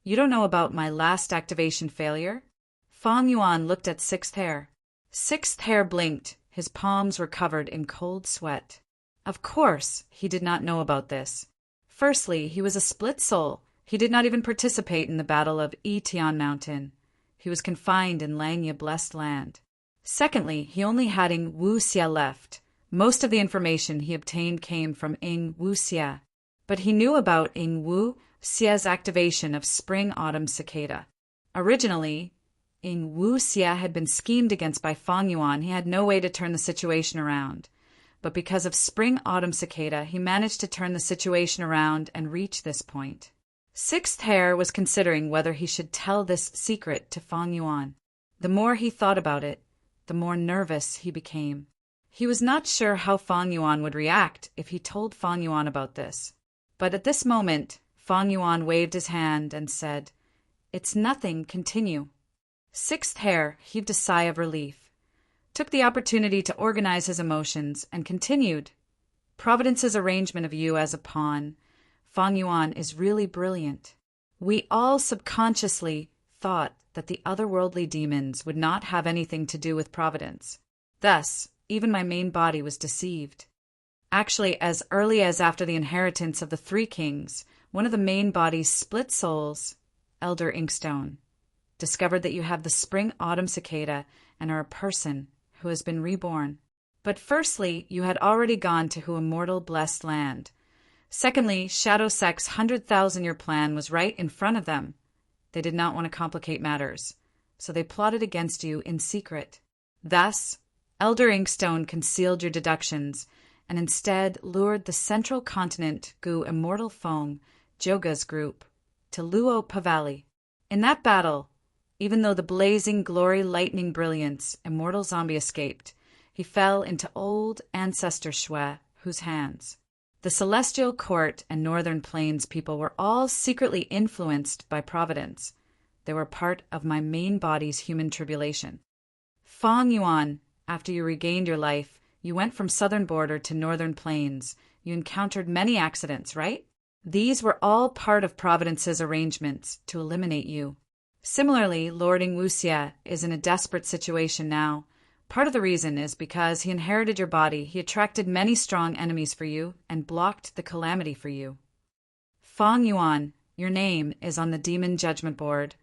Speaker 1: You don't know about my last activation failure? Feng Yuan looked at Sixth Hair. Sixth Hair blinked. His palms were covered in cold sweat. Of course, he did not know about this. Firstly, he was a split soul. He did not even participate in the Battle of Yitian Mountain. He was confined in Langya Blessed Land. Secondly, he only had Ing Wuxia left. Most of the information he obtained came from Ing Wuxia, but he knew about Ing Wuxia's activation of spring-autumn cicada. Originally, Ing Wuxia had been schemed against by Feng Yuan. He had no way to turn the situation around. But because of spring-autumn cicada, he managed to turn the situation around and reach this point. Sixth Hair was considering whether he should tell this secret to Feng Yuan. The more he thought about it, the more nervous he became. He was not sure how Feng Yuan would react if he told Feng Yuan about this. But at this moment, Feng Yuan waved his hand and said, "It's nothing, continue." Sixth Hair heaved a sigh of relief, took the opportunity to organize his emotions, and continued. Providence's arrangement of you as a pawn, Feng Yuan, is really brilliant. We all subconsciously thought that the otherworldly demons would not have anything to do with Providence. Thus, even my main body was deceived. Actually, as early as after the inheritance of the three kings, one of the main body's split souls, Elder Inkstone, discovered that you have the spring-autumn cicada and are a person who has been reborn. But firstly, you had already gone to Hu Immortal Blessed Land. Secondly, Shadow Sect's 100,000-year plan was right in front of them. They did not want to complicate matters, so they plotted against you in secret. Thus, Elder Inkstone concealed your deductions and instead lured the Central Continent Gu Immortal Feng, Joga's group, to Luo Pavali. In that battle, even though the blazing glory lightning brilliance Immortal Zombie escaped, he fell into old ancestor Shui, whose hands. The Celestial Court and Northern Plains people were all secretly influenced by Providence. They were part of my main body's human tribulation. Feng Yuan, after you regained your life, you went from southern border to northern plains. You encountered many accidents, right? These were all part of Providence's arrangements to eliminate you. Similarly, Lord Ing Wuxia is in a desperate situation now. Part of the reason is because he inherited your body. He attracted many strong enemies for you and blocked the calamity for you. Feng Yuan, your name is on the Demon Judgment Board.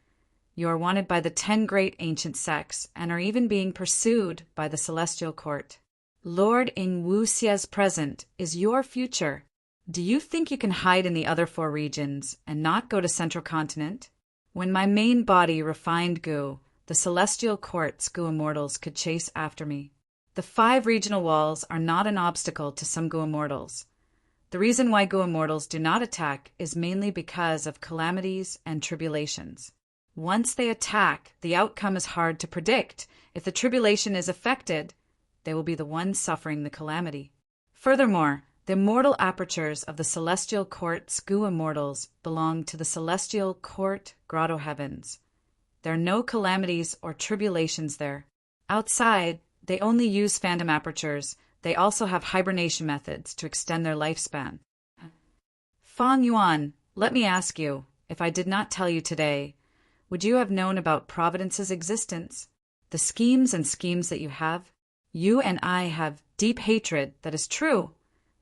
Speaker 1: You are wanted by the 10 great ancient sects and are even being pursued by the Celestial Court. Lord Ing Wuxia's present is your future. Do you think you can hide in the other 4 regions and not go to Central Continent? When my main body refined Gu, the Celestial Court's Gu Immortals could chase after me. The 5 regional walls are not an obstacle to some Gu Immortals. The reason why Gu Immortals do not attack is mainly because of calamities and tribulations. Once they attack, the outcome is hard to predict. If the tribulation is affected, they will be the ones suffering the calamity. Furthermore, the immortal apertures of the Celestial Court's Gu Immortals belong to the Celestial Court Grotto Heavens. There are no calamities or tribulations there. Outside, they only use phantom apertures. They also have hibernation methods to extend their lifespan. Feng Yuan, let me ask you, if I did not tell you today, would you have known about Providence's existence? The schemes that you have? You and I have deep hatred, that is true,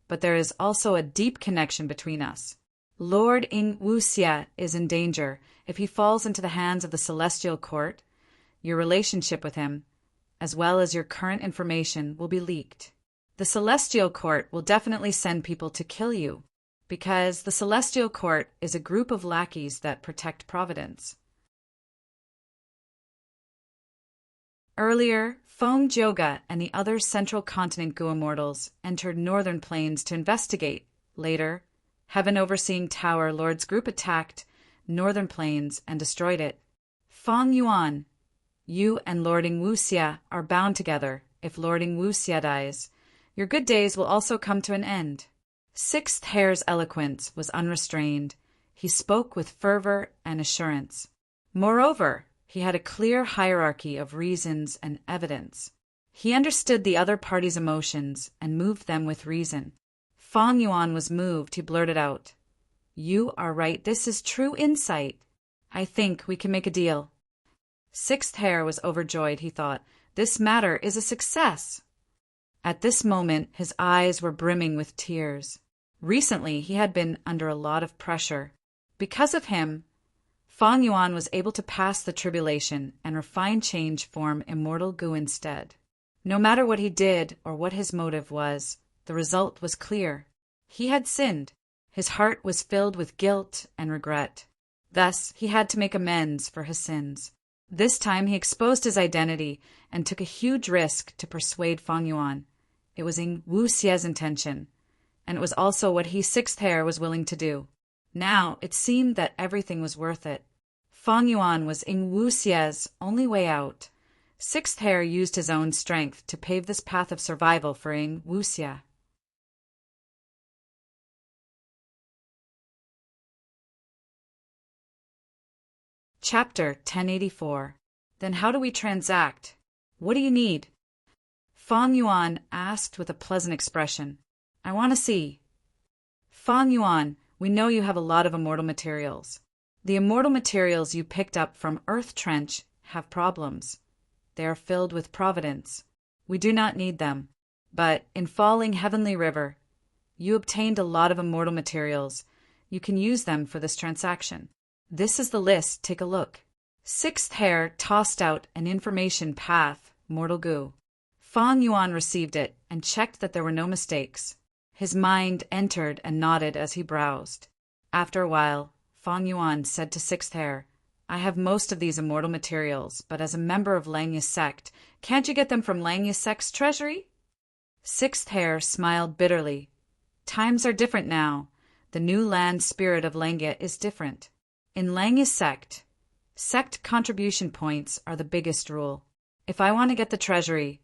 Speaker 1: but there is also a deep connection between us. Lord Ing Wuxia is in danger. If he falls into the hands of the Celestial Court, your relationship with him, as well as your current information, will be leaked. The Celestial Court will definitely send people to kill you, because the Celestial Court is a group of lackeys that protect Providence. Earlier, Feng Joga and the other Central Continent Gu Immortals entered Northern Plains to investigate. Later, Heaven Overseeing Tower Lord's group attacked Northern Plains and destroyed it. Feng Yuan, You and Lord Wuxia are bound together. If Lord Wuxia dies, your good days will also come to an end. Sixth Hare's eloquence was unrestrained. He spoke with fervor and assurance. Moreover, he had a clear hierarchy of reasons and evidence. He understood the other party's emotions and moved them with reason. Fang Yuan was moved. He blurted out, "You are right. This is true insight. I think we can make a deal." Sixth Hare was overjoyed. He thought, "This matter is a success." At this moment, his eyes were brimming with tears. Recently, he had been under a lot of pressure. Because of him, Fang Yuan was able to pass the tribulation and refined change form immortal goo instead. No matter what he did or what his motive was, the result was clear. He had sinned. His heart was filled with guilt and regret. Thus, he had to make amends for his sins. This time, he exposed his identity and took a huge risk to persuade Fang Yuan. It was Wuxia's intention, and it was also what he, Sixth Hare, was willing to do. Now, it seemed that everything was worth it. Fang Yuan was Wuxia's only way out. Sixth Hare used his own strength to pave this path of survival for Wuxia. Chapter 1084. Then how do we transact? What do you need? Fang Yuan asked with a pleasant expression. I want to see. Fang Yuan, we know you have a lot of immortal materials. The immortal materials you picked up from Earth Trench have problems. They are filled with providence. We do not need them. But in Falling Heavenly River, you obtained a lot of immortal materials. You can use them for this transaction. This is the list. Take a look. Sixth Hare tossed out an information path, mortal goo. Fang Yuan received it and checked that there were no mistakes. His mind entered and nodded as he browsed. After a while, Fang Yuan said to Sixth Hare, I have most of these immortal materials, but as a member of Langya's sect, can't you get them from Langya's sect's treasury? Sixth Hare smiled bitterly. Times are different now. The new land spirit of Langya is different. In Langya's sect contribution points are the biggest rule. If I want to get the treasury,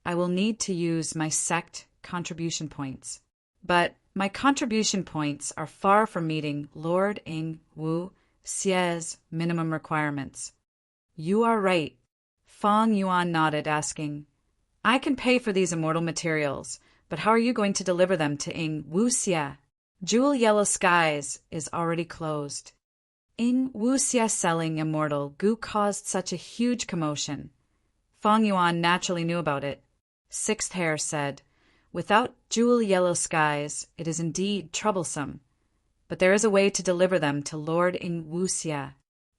Speaker 1: I will need to use my sect contribution points. But my contribution points are far from meeting Lord Wuxia's minimum requirements. You are right. Fang Yuan nodded, asking, I can pay for these immortal materials, but how are you going to deliver them to Wuxia? Jewel Yellow Skies is already closed. Wuxia selling immortal goo caused such a huge commotion. Fang Yuan naturally knew about it. Sixth Hare said, Without Jewel Yellow Skies, it is indeed troublesome, but there is a way to deliver them to Lord Wuxia.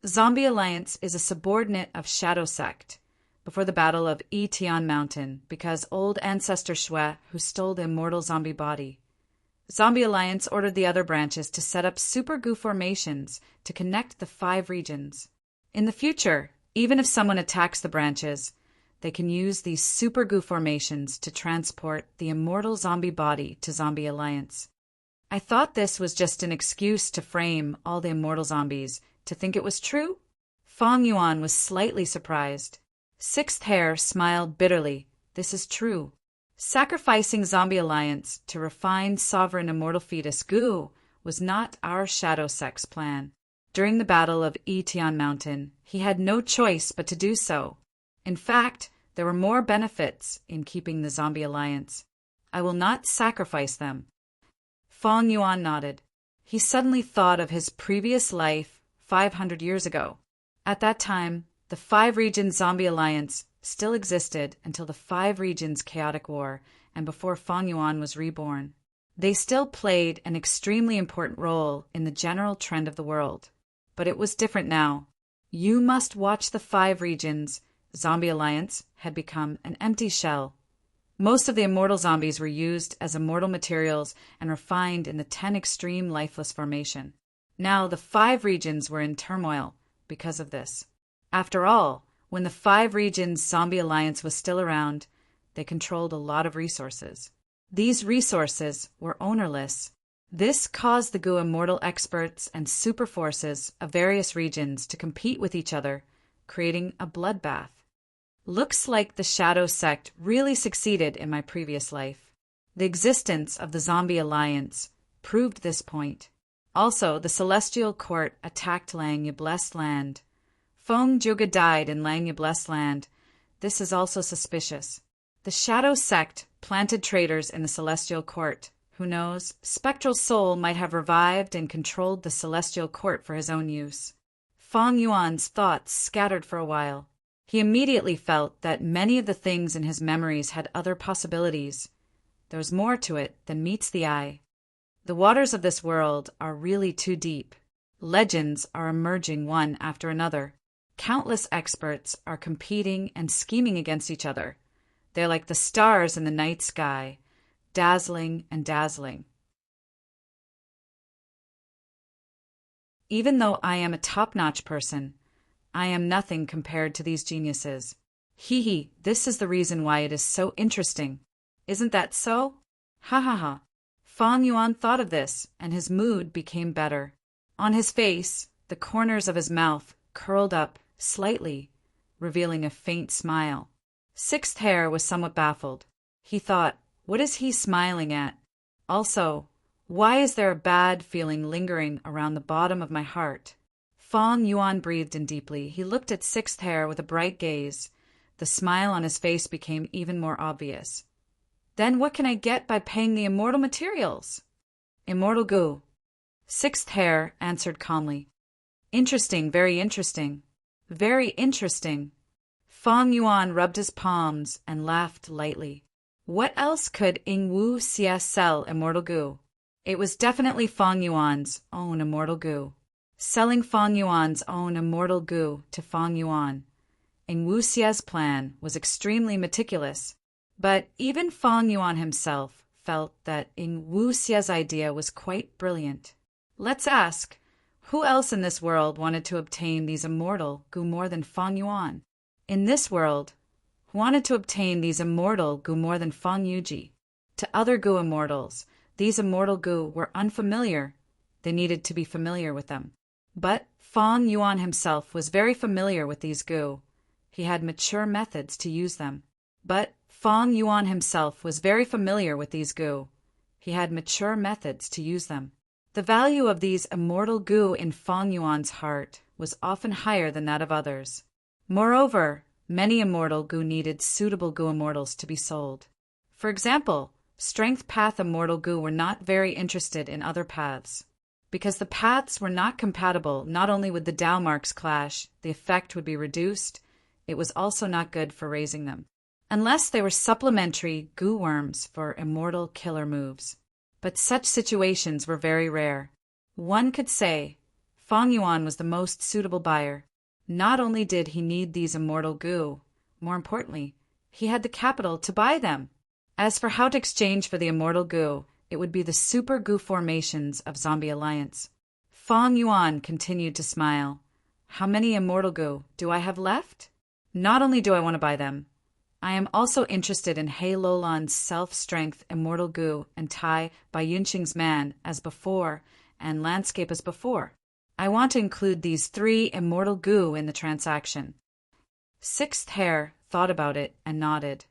Speaker 1: Zombie Alliance is a subordinate of Shadow Sect before the Battle of Tian Mountain because old ancestor Shui who stole the immortal zombie body. Zombie Alliance ordered the other branches to set up super goo formations to connect the 5 regions. In the future, even if someone attacks the branches, they can use these super goo formations to transport the immortal zombie body to Zombie Alliance. I thought this was just an excuse to frame all the immortal zombies to think it was true. Fang Yuan was slightly surprised. Sixth Hare smiled bitterly. This is true. Sacrificing Zombie Alliance to refine sovereign immortal fetus goo was not our Shadow Sect's plan. During the Battle of Tian Mountain, he had no choice but to do so. In fact, there were more benefits in keeping the Zombie Alliance. I will not sacrifice them. Fang Yuan nodded. He suddenly thought of his previous life 500 years ago. At that time, the 5 Regions Zombie Alliance still existed until the 5 Regions Chaotic War and before Fang Yuan was reborn. They still played an extremely important role in the general trend of the world. But it was different now. You must watch the 5 Regions. Zombie Alliance had become an empty shell. Most of the immortal zombies were used as immortal materials and refined in the 10 extreme lifeless formation. Now the 5 regions were in turmoil because of this. After all, when the 5 regions Zombie Alliance was still around, they controlled a lot of resources. These resources were ownerless. This caused the goo immortal experts and super forces of various regions to compete with each other, creating a bloodbath. Looks like the Shadow Sect really succeeded in my previous life. The existence of the Zombie Alliance proved this point. Also, the Celestial Court attacked Langya Blessed Land. Feng Juga died in Langya Blessed Land. This is also suspicious. The Shadow Sect planted traitors in the Celestial Court. Who knows? Spectral Soul might have revived and controlled the Celestial Court for his own use. Feng Yuan's thoughts scattered for a while. He immediately felt that many of the things in his memories had other possibilities. There was more to it than meets the eye. The waters of this world are really too deep. Legends are emerging one after another. Countless experts are competing and scheming against each other. They're like the stars in the night sky, dazzling and dazzling. Even though I am a top-notch person, I am nothing compared to these geniuses. Hee, this is the reason why it is so interesting. Isn't that so? Ha ha ha. Feng Yuan thought of this, and his mood became better. On his face, the corners of his mouth curled up slightly, revealing a faint smile. Sixth Hair was somewhat baffled. He thought, what is he smiling at? Also, why is there a bad feeling lingering around the bottom of my heart? Feng Yuan breathed in deeply. He looked at Sixth Hair with a bright gaze. The smile on his face became even more obvious. Then what can I get by paying the immortal materials? Immortal goo. Sixth Hair answered calmly. Interesting, very interesting. Very interesting. Feng Yuan rubbed his palms and laughed lightly. What else could Ing Wu Xie sell immortal goo? It was definitely Feng Yuan's own immortal goo. Selling Feng Yuan's own immortal goo to Feng Yuan. Ing Wu Xie's plan was extremely meticulous, but even Feng Yuan himself felt that Ing Wu Xie's idea was quite brilliant. Let's ask, who else in this world wanted to obtain these immortal goo more than Feng Yuan? In this world, who wanted to obtain these immortal goo more than Feng Yuji? To other goo immortals, these immortal goo were unfamiliar. They needed to be familiar with them. But Feng Yuan himself was very familiar with these goo. He had mature methods to use them. The value of these immortal goo in Feng Yuan's heart was often higher than that of others. Moreover, many immortal goo needed suitable goo immortals to be sold. For example, Strength Path immortal goo were not very interested in other paths. Because the paths were not compatible, not only would the Dao marks clash, the effect would be reduced, it was also not good for raising them. Unless they were supplementary goo worms for immortal killer moves. But such situations were very rare. One could say Feng Yuan was the most suitable buyer. Not only did he need these immortal goo, more importantly, he had the capital to buy them. As for how to exchange for the immortal goo, it would be the super goo formations of Zombie Alliance. Feng Yuan continued to smile. How many immortal goo do I have left? Not only do I want to buy them, I am also interested in He Lolan's self-strength immortal goo and Tai by Yunqing's man as before and landscape as before. I want to include these 3 immortal goo in the transaction. Sixth Hair thought about it and nodded.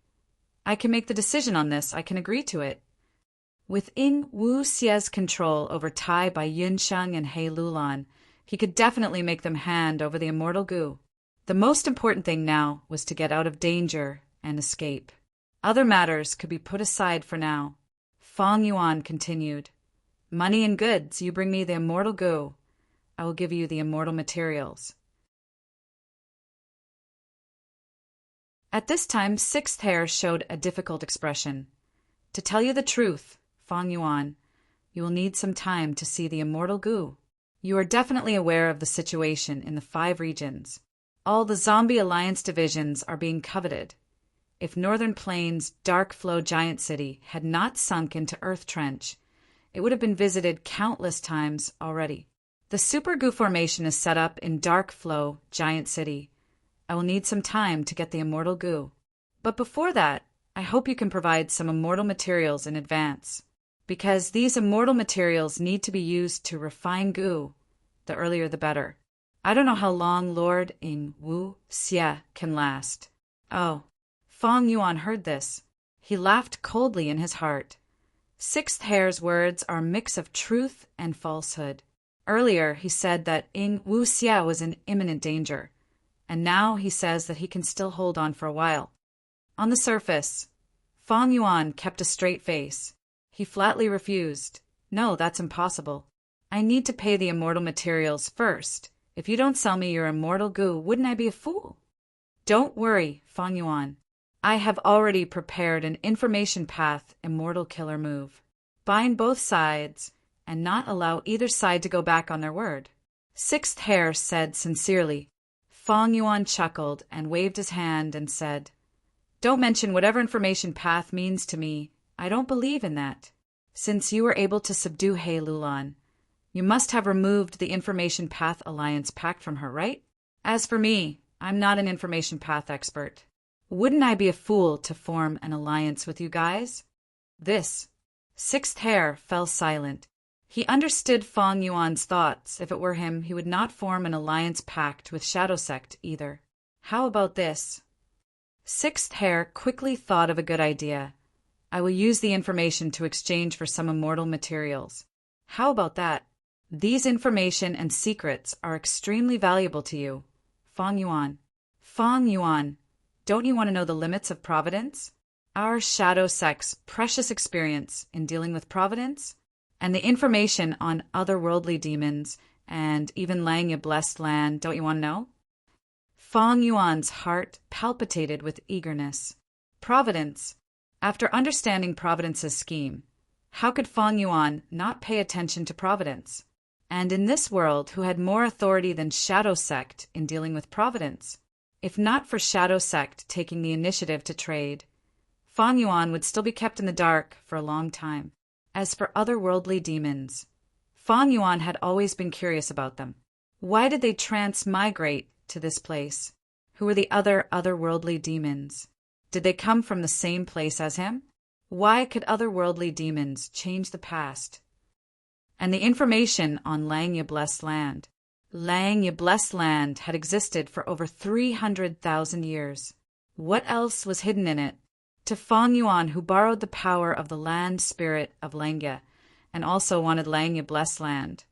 Speaker 1: I can make the decision on this. I can agree to it. With Ing Wu Xie's control over Tai by Yunsheng and He Lulan, he could definitely make them hand over the immortal goo. The most important thing now was to get out of danger and escape. Other matters could be put aside for now. Feng Yuan continued. Money and goods, you bring me the immortal goo. I will give you the immortal materials. At this time, Sixth Hair showed a difficult expression. To tell you the truth, Feng Yuan, you will need some time to see the immortal goo. You are definitely aware of the situation in the 5 regions. All the Zombie Alliance divisions are being coveted. If Northern Plains' Dark Flow Giant City had not sunk into Earth Trench, it would have been visited countless times already. The Super Goo formation is set up in Dark Flow Giant City. I will need some time to get the immortal goo. But before that, I hope you can provide some immortal materials in advance. Because these immortal materials need to be used to refine goo. The earlier the better. I don't know how long Lord Ing Wu Xie can last. Oh. Fong Yuan heard this. He laughed coldly in his heart. Sixth Hair's words are a mix of truth and falsehood. Earlier, he said that Ing Wuxia was in imminent danger, and now he says that he can still hold on for a while. On the surface, Fong Yuan kept a straight face. He flatly refused. No, that's impossible. I need to pay the immortal materials first. If you don't sell me your immortal goo, wouldn't I be a fool? Don't worry, Fong Yuan. I have already prepared an information path immortal killer move. Bind both sides and not allow either side to go back on their word. Sixth Hair said sincerely. Fong Yuan chuckled and waved his hand and said, Don't mention whatever information path means to me. I don't believe in that. Since you were able to subdue He Lulan, you must have removed the Information Path Alliance pact from her, right? As for me, I'm not an Information Path expert. Wouldn't I be a fool to form an alliance with you guys? Sixth Hair fell silent. He understood Fong Yuan's thoughts. If it were him, he would not form an alliance pact with Shadow Sect either. How about this? Sixth Hair quickly thought of a good idea. I will use the information to exchange for some immortal materials. How about that? These information and secrets are extremely valuable to you. Fong Yuan, don't you want to know the limits of Providence? Our Shadow Sect's precious experience in dealing with Providence? And the information on otherworldly demons and even Langya Blessed Land, don't you want to know? Fong Yuan's heart palpitated with eagerness. Providence. After understanding Providence's scheme, how could Fong Yuan not pay attention to Providence? And in this world, who had more authority than Shadow Sect in dealing with Providence? If not for Shadow Sect taking the initiative to trade, Fong Yuan would still be kept in the dark for a long time. As for otherworldly demons, Fong Yuan had always been curious about them. Why did they transmigrate to this place? Who were the otherworldly demons? Did they come from the same place as him? Why could otherworldly demons change the past? And the information on Langya Blessed Land. Langya Blessed Land had existed for over 300,000 years. What else was hidden in it? To Fong Yuan, who borrowed the power of the land spirit of Langya and also wanted Langya Blessed Land,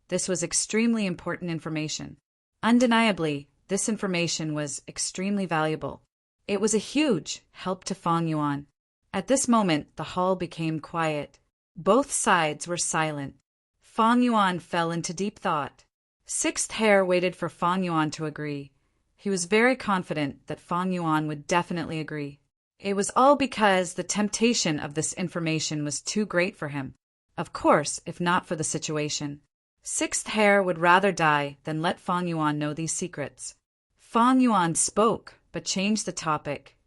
Speaker 1: this was extremely important information. Undeniably, this information was extremely valuable. It was a huge help to Fong Yuan. At this moment, the hall became quiet. Both sides were silent. Fong Yuan fell into deep thought. Sixth Hair waited for Fong Yuan to agree. He was very confident that Fong Yuan would definitely agree. It was all because the temptation of this information was too great for him. Of course, if not for the situation. Sixth Hair would rather die than let Fong Yuan know these secrets. Fong Yuan spoke, but changed the topic.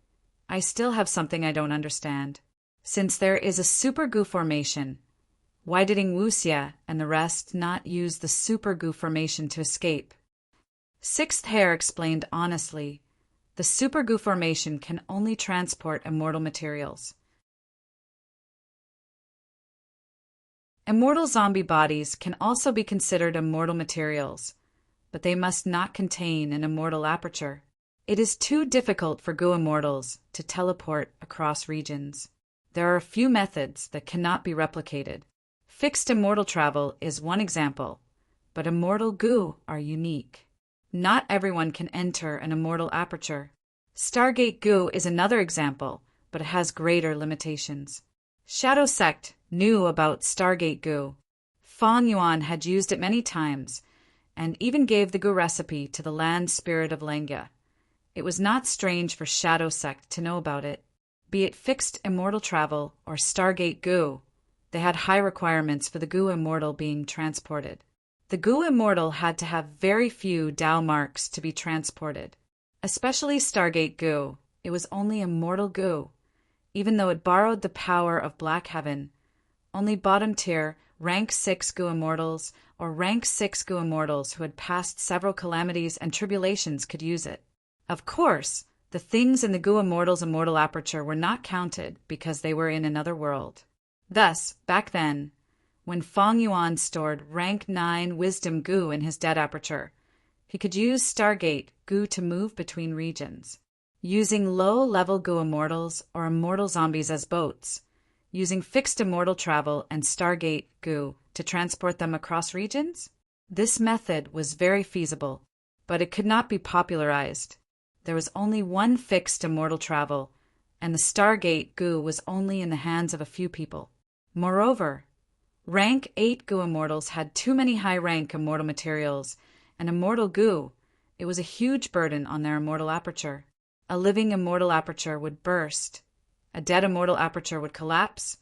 Speaker 1: I still have something I don't understand. Since there is a super goo formation, why did Ing Wuxia and the rest not use the super goo formation to escape? Sixth Hair explained honestly. The super goo formation can only transport immortal materials. Immortal zombie bodies can also be considered immortal materials, but they must not contain an immortal aperture. It is too difficult for goo immortals to teleport across regions. There are a few methods that cannot be replicated. Fixed immortal travel is one example, but immortal goo are unique. Not everyone can enter an immortal aperture. Stargate goo is another example, but it has greater limitations. Shadow Sect knew about Stargate goo. Fong Yuan had used it many times, and even gave the goo recipe to the land spirit of Langya. It was not strange for Shadow Sect to know about it. Be it fixed immortal travel or Stargate goo, they had high requirements for the goo immortal being transported. The goo immortal had to have very few Dao marks to be transported. Especially Stargate goo, it was only immortal goo. Even though it borrowed the power of Black Heaven, only bottom tier, rank 6 goo immortals or rank 6 goo immortals who had passed several calamities and tribulations could use it. Of course, the things in the goo immortal's immortal aperture were not counted because they were in another world. Thus, back then, when Fong Yuan stored rank 9 wisdom goo in his dead aperture, he could use Stargate goo to move between regions. using low-level goo immortals or immortal zombies as boats, using fixed immortal travel and Stargate goo to transport them across regions? This method was very feasible, but it could not be popularized. There was only one fixed immortal travel, and the Stargate goo was only in the hands of a few people. Moreover, rank 8 goo immortals had too many high-rank immortal materials, and immortal goo, it was a huge burden on their immortal aperture. A living immortal aperture would burst. A dead immortal aperture would collapse.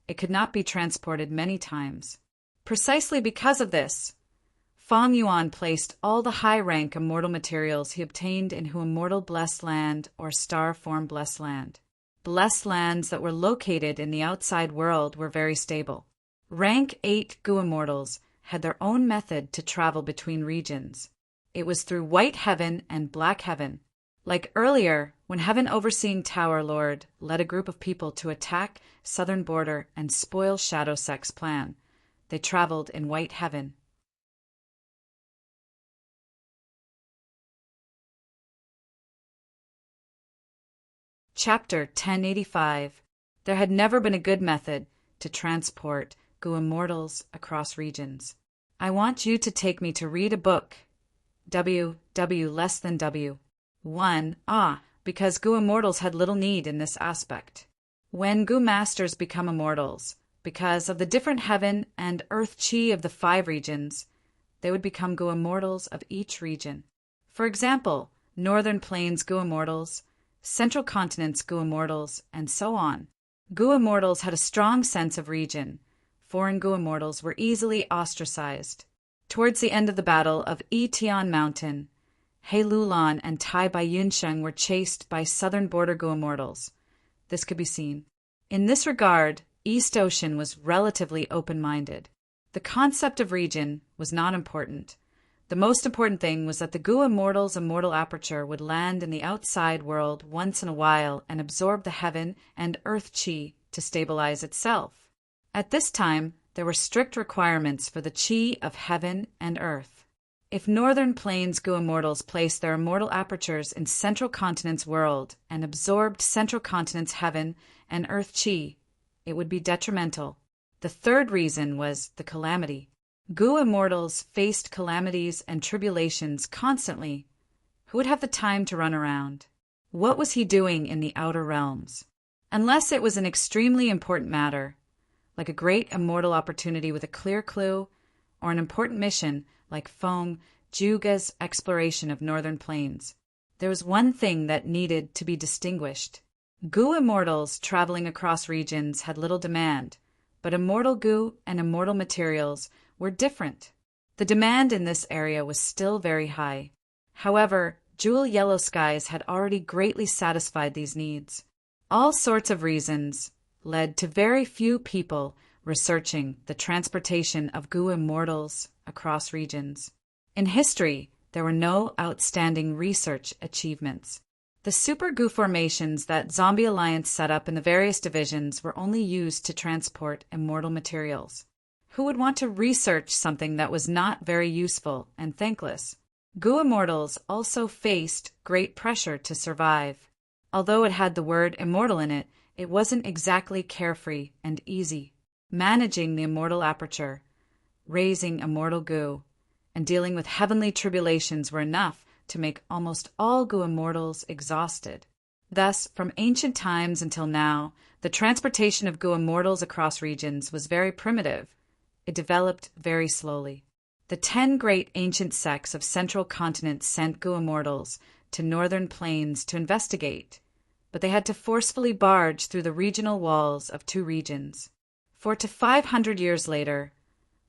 Speaker 1: It could not be transported many times. Precisely because of this, Feng Yuan placed all the high-rank immortal materials he obtained into immortal blessed land or star-form blessed land. Blessed lands that were located in the outside world were very stable. Rank 8 goo immortals had their own method to travel between regions. It was through White Heaven and Black Heaven. Like earlier, when Heaven Overseeing Tower Lord led a group of people to attack Southern Border and spoil Shadow Sect's plan, they traveled in White Heaven. Chapter 1085. There had never been a good method to transport goo immortals across regions. I want you to take me to read a book. W less than W. 1. Because goo immortals had little need in this aspect. When goo masters become immortals, because of the different heaven and earth chi of the 5 regions, they would become goo immortals of each region. For example, Northern Plains goo immortals, Central Continent's goo immortals, and so on. Goo immortals had a strong sense of region. Foreign goo immortals were easily ostracized. Towards the end of the Battle of Yitian Mountain, He Lulan and Tai Bai Yunsheng were chased by Southern Border goo immortals. This could be seen. In this regard, East Ocean was relatively open-minded. The concept of region was not important. The most important thing was that the goo immortal's immortal aperture would land in the outside world once in a while and absorb the heaven and earth chi to stabilize itself. At this time, there were strict requirements for the chi of heaven and earth. If Northern Plains goo immortals placed their immortal apertures in Central Continent's world and absorbed Central Continent's heaven and earth chi, it would be detrimental. The third reason was the calamity. Goo immortals faced calamities and tribulations constantly. Who would have the time to run around? What was he doing in the outer realms? Unless it was an extremely important matter, like a great immortal opportunity with a clear clue, or an important mission like Feng Juga's exploration of Northern Plains, there was one thing that needed to be distinguished. Goo immortals traveling across regions had little demand, but immortal goo and immortal materials were different. The demand in this area was still very high. However, Jewel Yellow Skies had already greatly satisfied these needs. All sorts of reasons led to very few people researching the transportation of goo immortals across regions. In history, there were no outstanding research achievements. The super goo formations that Zombie Alliance set up in the various divisions were only used to transport immortal materials. Who would want to research something that was not very useful and thankless? Goo immortals also faced great pressure to survive. Although it had the word immortal in it, it wasn't exactly carefree and easy. Managing the immortal aperture, raising immortal goo, and dealing with heavenly tribulations were enough to make almost all goo immortals exhausted. Thus, from ancient times until now, the transportation of goo immortals across regions was very primitive. It developed very slowly. The 10 great ancient sects of Central Continent sent goo immortals to Northern Plains to investigate, but they had to forcefully barge through the regional walls of 2 regions. 4 to 500 years later,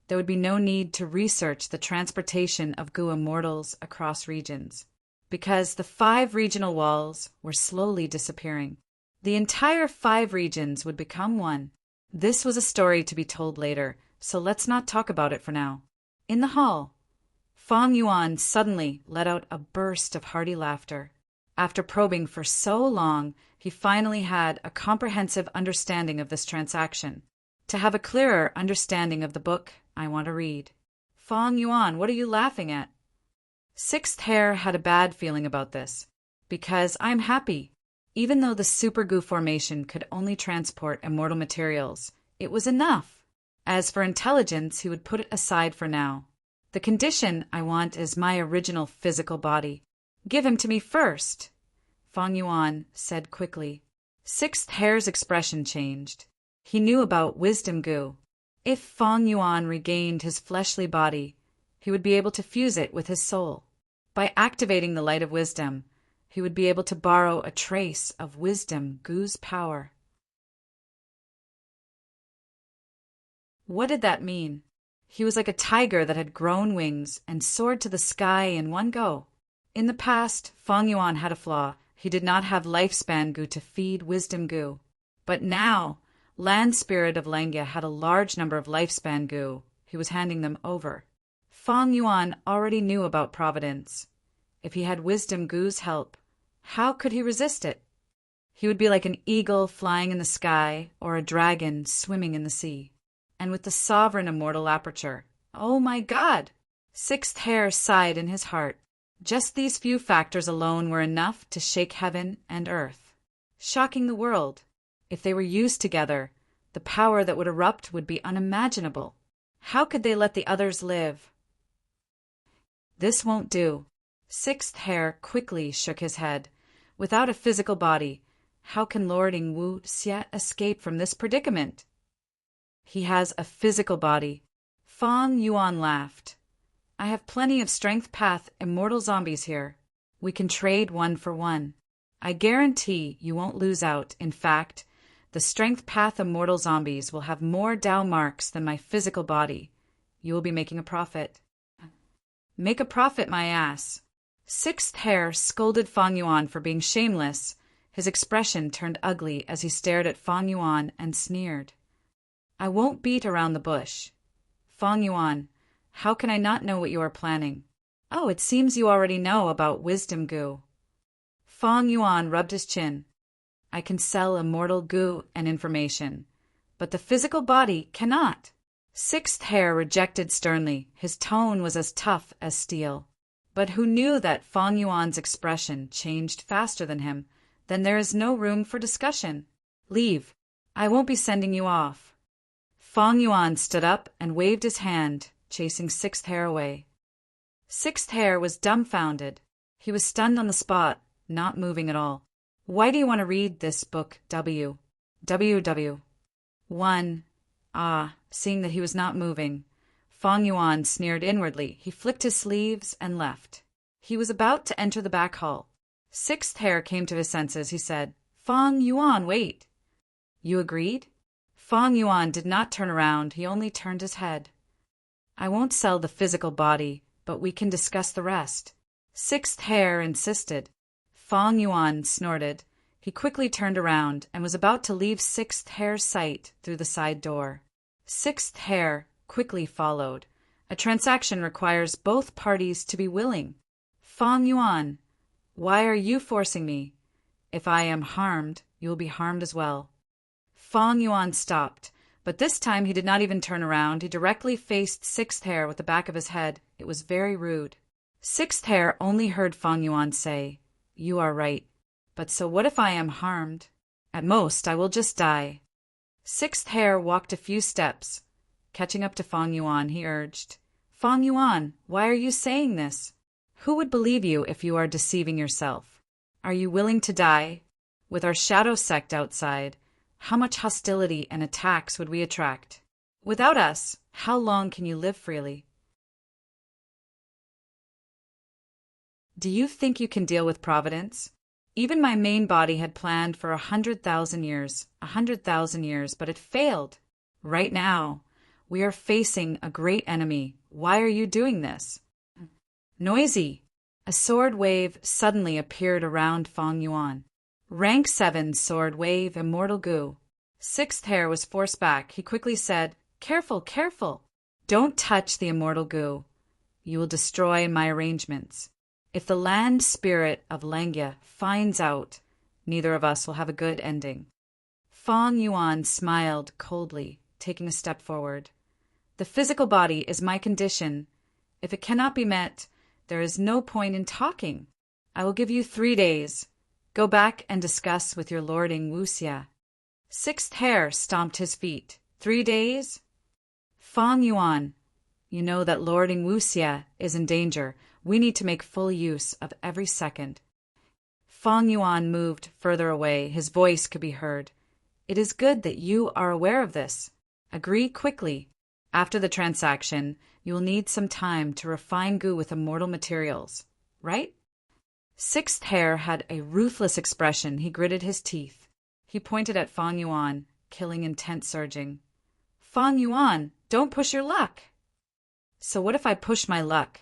Speaker 1: there would be no need to research the transportation of goo immortals across regions, because the 5 regional walls were slowly disappearing. The entire 5 regions would become one. This was a story to be told later, so let's not talk about it for now. In the hall, Feng Yuan suddenly let out a burst of hearty laughter. After probing for so long, he finally had a comprehensive understanding of this transaction. To have a clearer understanding of the book I want to read. Feng Yuan, what are you laughing at? Sixth Hair had a bad feeling about this. Because I'm happy. Even though the super goo formation could only transport immortal materials, it was enough. As for intelligence, he would put it aside for now. The condition I want is my original physical body. Give him to me first, Fang Yuan said quickly. Sixth Hair's expression changed. He knew about wisdom goo. If Fang Yuan regained his fleshly body, he would be able to fuse it with his soul. By activating the light of wisdom, he would be able to borrow a trace of wisdom goo's power. What did that mean? He was like a tiger that had grown wings and soared to the sky in one go. In the past, Fang Yuan had a flaw. He did not have lifespan goo to feed wisdom goo. But now, Land Spirit of Langya had a large number of lifespan goo. He was handing them over. Fang Yuan already knew about providence. If he had wisdom goo's help, how could he resist it? He would be like an eagle flying in the sky or a dragon swimming in the sea. And with the sovereign immortal aperture. Oh my God! Sixth Hair sighed in his heart. Just these few factors alone were enough to shake heaven and earth, shocking the world. If they were used together, the power that would erupt would be unimaginable. How could they let the others live? This won't do. Sixth Hair quickly shook his head. Without a physical body, how can Lord Ingwu Xie escape from this predicament? He has a physical body. Fang Yuan laughed. I have plenty of Strength Path immortal zombies here. We can trade 1 for 1. I guarantee you won't lose out. In fact, the Strength Path immortal zombies will have more Dao marks than my physical body. You will be making a profit. Make a profit, my ass. Sixth Hair scolded Fang Yuan for being shameless. His expression turned ugly as he stared at Fang Yuan and sneered. I won't beat around the bush. Fang Yuan, how can I not know what you are planning? Oh, it seems you already know about wisdom goo. Fang Yuan rubbed his chin. I can sell immortal goo and information, but the physical body cannot. Sixth Hair rejected sternly. His tone was as tough as steel. But who knew that Fang Yuan's expression changed faster than him? Then there is no room for discussion. Leave. I won't be sending you off. Fang Yuan stood up and waved his hand, chasing Sixth Hair away. Sixth Hair was dumbfounded. He was stunned on the spot, not moving at all. Why do you want to read this book, W? WW. 1. Seeing that he was not moving, Fang Yuan sneered inwardly. He flicked his sleeves and left. He was about to enter the back hall. Sixth Hair came to his senses. He said, Fang Yuan, wait. You agreed? Fang Yuan did not turn around. He only turned his head. I won't sell the physical body, but we can discuss the rest. Sixth Hair insisted. Fang Yuan snorted. He quickly turned around and was about to leave Sixth Hair's sight through the side door. Sixth Hair quickly followed. A transaction requires both parties to be willing. Fang Yuan, why are you forcing me? If I am harmed, you will be harmed as well. Fang Yuan stopped, but this time he did not even turn around. He directly faced Sixth Hair with the back of his head. It was very rude. Sixth Hair only heard Fang Yuan say, You are right. But so what if I am harmed? At most, I will just die. Sixth Hair walked a few steps. Catching up to Fang Yuan, he urged, Fang Yuan, why are you saying this? Who would believe you if you are deceiving yourself? Are you willing to die? With our shadow sect outside, how much hostility and attacks would we attract? Without us, how long can you live freely? Do you think you can deal with providence? Even my main body had planned for 100,000 years, but it failed. Right now, we are facing a great enemy. Why are you doing this? Noisy. A sword wave suddenly appeared around Fang Yuan. Rank 7 sword wave immortal goo. Sixth Hair was forced back. He quickly said, Careful, careful. Don't touch the immortal goo. You will destroy my arrangements. If the land spirit of Langya finds out, neither of us will have a good ending. Fang Yuan smiled coldly, taking a step forward. The physical body is my condition. If it cannot be met, there is no point in talking. I will give you 3 days. Go back and discuss with your lord Ing Wuxia. Sixth Hare stomped his feet. 3 days? Fang Yuan, you know that Lord Ing Wuxia is in danger. We need to make full use of every second. Fang Yuan moved further away. His voice could be heard. It is good that you are aware of this. Agree quickly. After the transaction, you will need some time to refine goo with immortal materials, right? Sixth Hare had a ruthless expression. He gritted his teeth. He pointed at Fang Yuan, killing intent surging. Fang Yuan, don't push your luck. So what if I push my luck?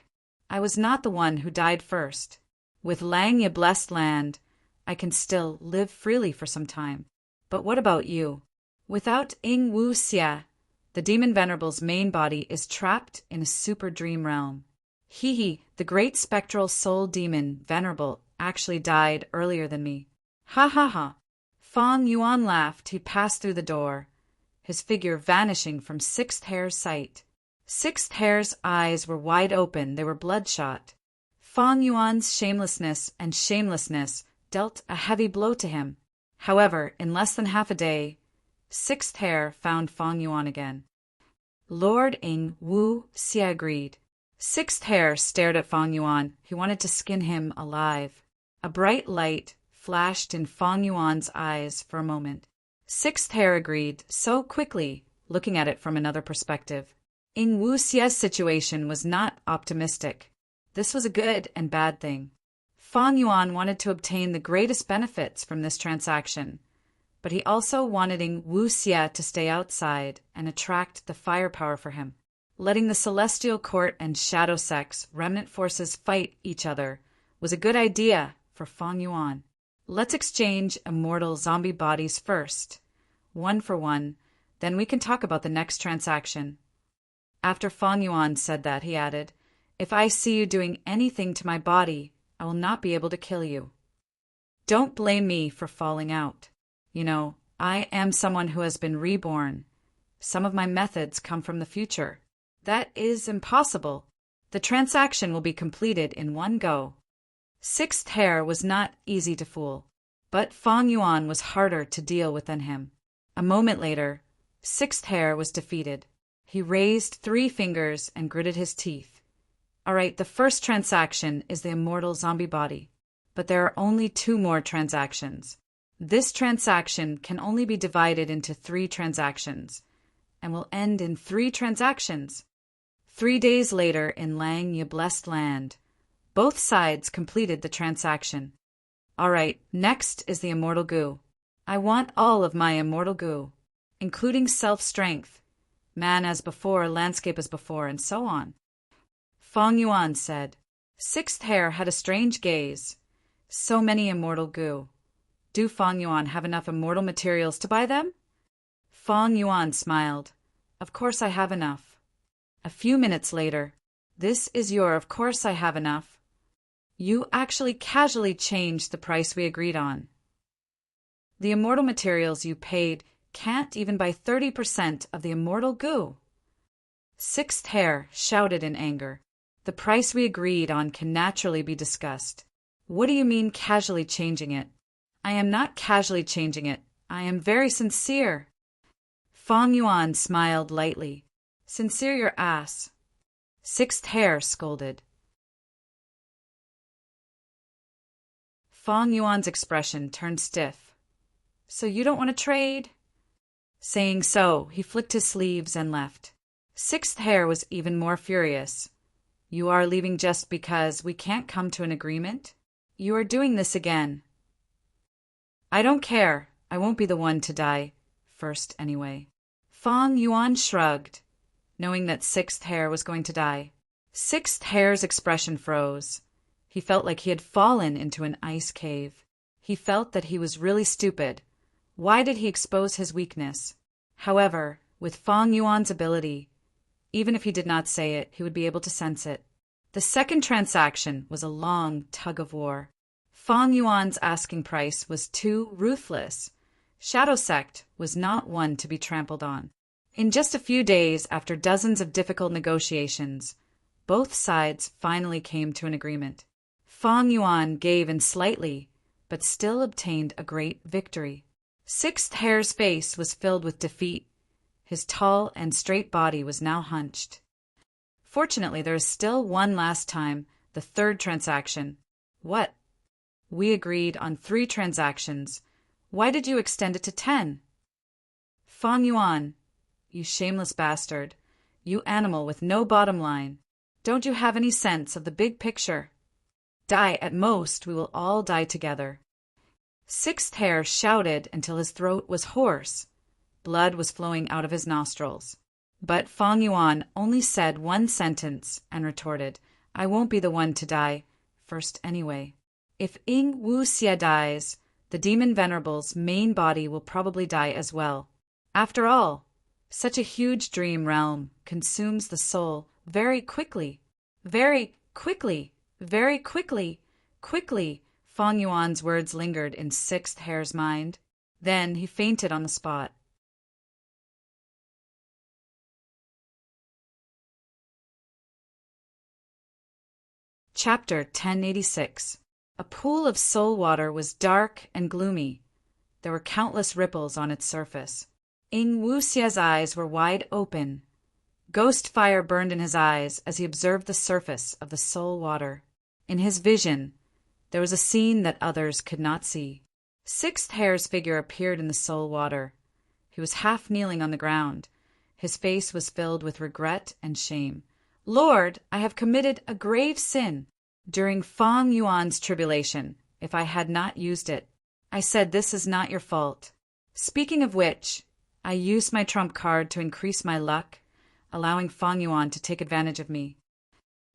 Speaker 1: I was not the one who died first. With Lang Ye blessed land, I can still live freely for some time. But what about you? Without Ing Wuxia, the demon Venerable's main body is trapped in a super dream realm. He, the great spectral soul demon Venerable, actually died earlier than me. Ha ha ha. Fang Yuan laughed. He passed through the door, his figure vanishing from Sixth Hare's sight. Sixth Hare's eyes were wide open. They were bloodshot. Fang Yuan's shamelessness dealt a heavy blow to him. However, in less than half a day, Sixth Hare found Fang Yuan again. Lord Ing Wuxia agreed. Sixth Hare stared at Fang Yuan. He wanted to skin him alive. A bright light flashed in Fang Yuan's eyes for a moment. Sixth Hare agreed so quickly, looking at it from another perspective. Ing Wuxia's situation was not optimistic. This was a good and bad thing. Fang Yuan wanted to obtain the greatest benefits from this transaction, but he also wanted Ing Wuxia to stay outside and attract the firepower for him. Letting the Celestial Court and Shadow Sect's remnant forces fight each other was a good idea for Fang Yuan. Let's exchange immortal zombie bodies first, 1 for 1, then we can talk about the next transaction. After Fang Yuan said that, he added, If I see you doing anything to my body, I will not be able to kill you. Don't blame me for falling out. You know, I am someone who has been reborn. Some of my methods come from the future. That is impossible. The transaction will be completed in one go. Sixth Hare was not easy to fool, but Fang Yuan was harder to deal with than him. A moment later, Sixth Hare was defeated. He raised 3 fingers and gritted his teeth. All right, the first transaction is the immortal zombie body, but there are only 2 more transactions. This transaction can only be divided into 3 transactions, and will end in 3 transactions. 3 days later in Lang Ye blessed land, both sides completed the transaction. All right, next is the immortal goo. I want all of my immortal goo, including self-strength, man as before, landscape as before, and so on. Fang Yuan said. Sixth Hare had a strange gaze. So many immortal goo. Do Fang Yuan have enough immortal materials to buy them? Fang Yuan smiled. Of course I have enough. A few minutes later, this is your of course I have enough. You actually casually changed the price we agreed on. The immortal materials you paid can't even buy 30% of the immortal goo. Sixth Hare shouted in anger. The price we agreed on can naturally be discussed. What do you mean casually changing it? I am not casually changing it. I am very sincere. Fang Yuan smiled lightly. Sincere your ass. Sixth Hare scolded. Fang Yuan's expression turned stiff. So you don't want to trade? Saying so, he flicked his sleeves and left. Sixth Hare was even more furious. You are leaving just because we can't come to an agreement? You are doing this again. I don't care. I won't be the one to die first anyway. Fang Yuan shrugged, knowing that Sixth Hare was going to die. Sixth Hare's expression froze. He felt like he had fallen into an ice cave. He felt that he was really stupid. Why did he expose his weakness? However, with Fang Yuan's ability, even if he did not say it, he would be able to sense it. The second transaction was a long tug-of-war. Fang Yuan's asking price was too ruthless. Shadow Sect was not one to be trampled on. In just a few days, after dozens of difficult negotiations, both sides finally came to an agreement. Fang Yuan gave in slightly, but still obtained a great victory. Sixth Hare's face was filled with defeat. His tall and straight body was now hunched. Fortunately, there is still one last time, the third transaction. What? We agreed on 3 transactions. Why did you extend it to 10? Fang Yuan, you shameless bastard, you animal with no bottom line. Don't you have any sense of the big picture? Die at most, we will all die together. Sixth Hare shouted until his throat was hoarse. Blood was flowing out of his nostrils. But Fang Yuan only said one sentence and retorted, I won't be the one to die first anyway. If Ying Wuxia dies, the demon Venerable's main body will probably die as well. After all, such a huge dream realm consumes the soul very quickly. Very quickly. Very quickly. Quickly. Fang Yuan's words lingered in Sixth Hare's mind. Then he fainted on the spot. Chapter 1086. A pool of soul water was dark and gloomy. There were countless ripples on its surface. Ying Wuxia's eyes were wide open. Ghost fire burned in his eyes as he observed the surface of the soul water. In his vision, there was a scene that others could not see. Sixth Hare's figure appeared in the soul water. He was half kneeling on the ground. His face was filled with regret and shame. Lord, I have committed a grave sin. During Fang Yuan's tribulation, if I had not used it, I said this is not your fault. Speaking of which, I used my trump card to increase my luck, allowing Fang Yuan to take advantage of me.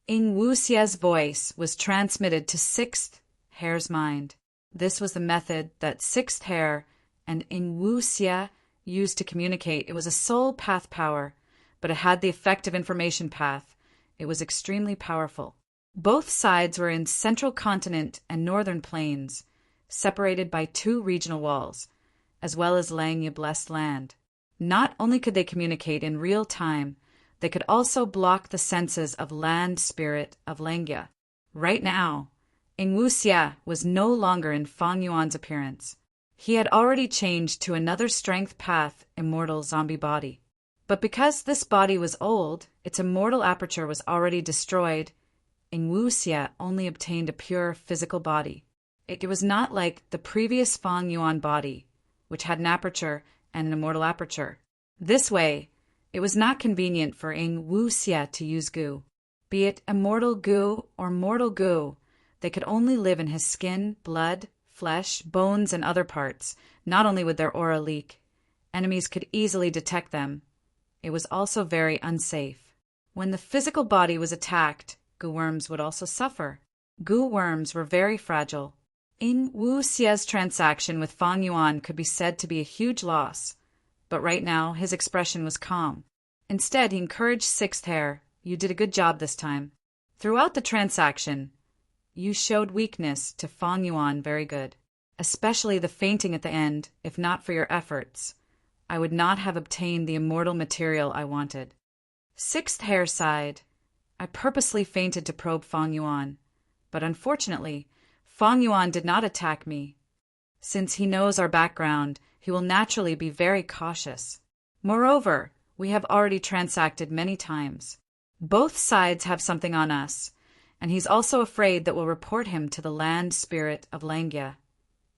Speaker 1: Ying Wuxia's voice was transmitted to Sixth Hare's mind. This was the method that Sixth Hare and Ying Wuxia used to communicate. It was a soul path power, but it had the effect of information path. It was extremely powerful. Both sides were in Central Continent and Northern Plains, separated by 2 regional walls, as well as Langya Blessed Land. Not only could they communicate in real time, they could also block the senses of land spirit of Langya. Right now, Ying Wuxia was no longer in Fang Yuan's appearance. He had already changed to another strength path immortal zombie body. But because this body was old, its immortal aperture was already destroyed, Ying Wuxia only obtained a pure physical body. It was not like the previous Fang Yuan body, which had an aperture and an immortal aperture. This way, it was not convenient for Ying Wuxia to use goo. Be it immortal goo or mortal goo, they could only live in his skin, blood, flesh, bones, and other parts. Not only would their aura leak, enemies could easily detect them. It was also very unsafe. When the physical body was attacked, goo worms would also suffer. Goo worms were very fragile. Ying Wuxia's transaction with Fang Yuan could be said to be a huge loss, but right now his expression was calm. Instead, he encouraged Sixth Hare, you did a good job this time. Throughout the transaction, you showed weakness to Fang Yuan very good, especially the fainting at the end. If not for your efforts, I would not have obtained the immortal material I wanted. Sixth Hare sighed. I purposely fainted to probe Fang Yuan, but unfortunately, Fang Yuan did not attack me. Since he knows our background, he will naturally be very cautious. Moreover, we have already transacted many times. Both sides have something on us, and he's also afraid that we'll report him to the land spirit of Langya,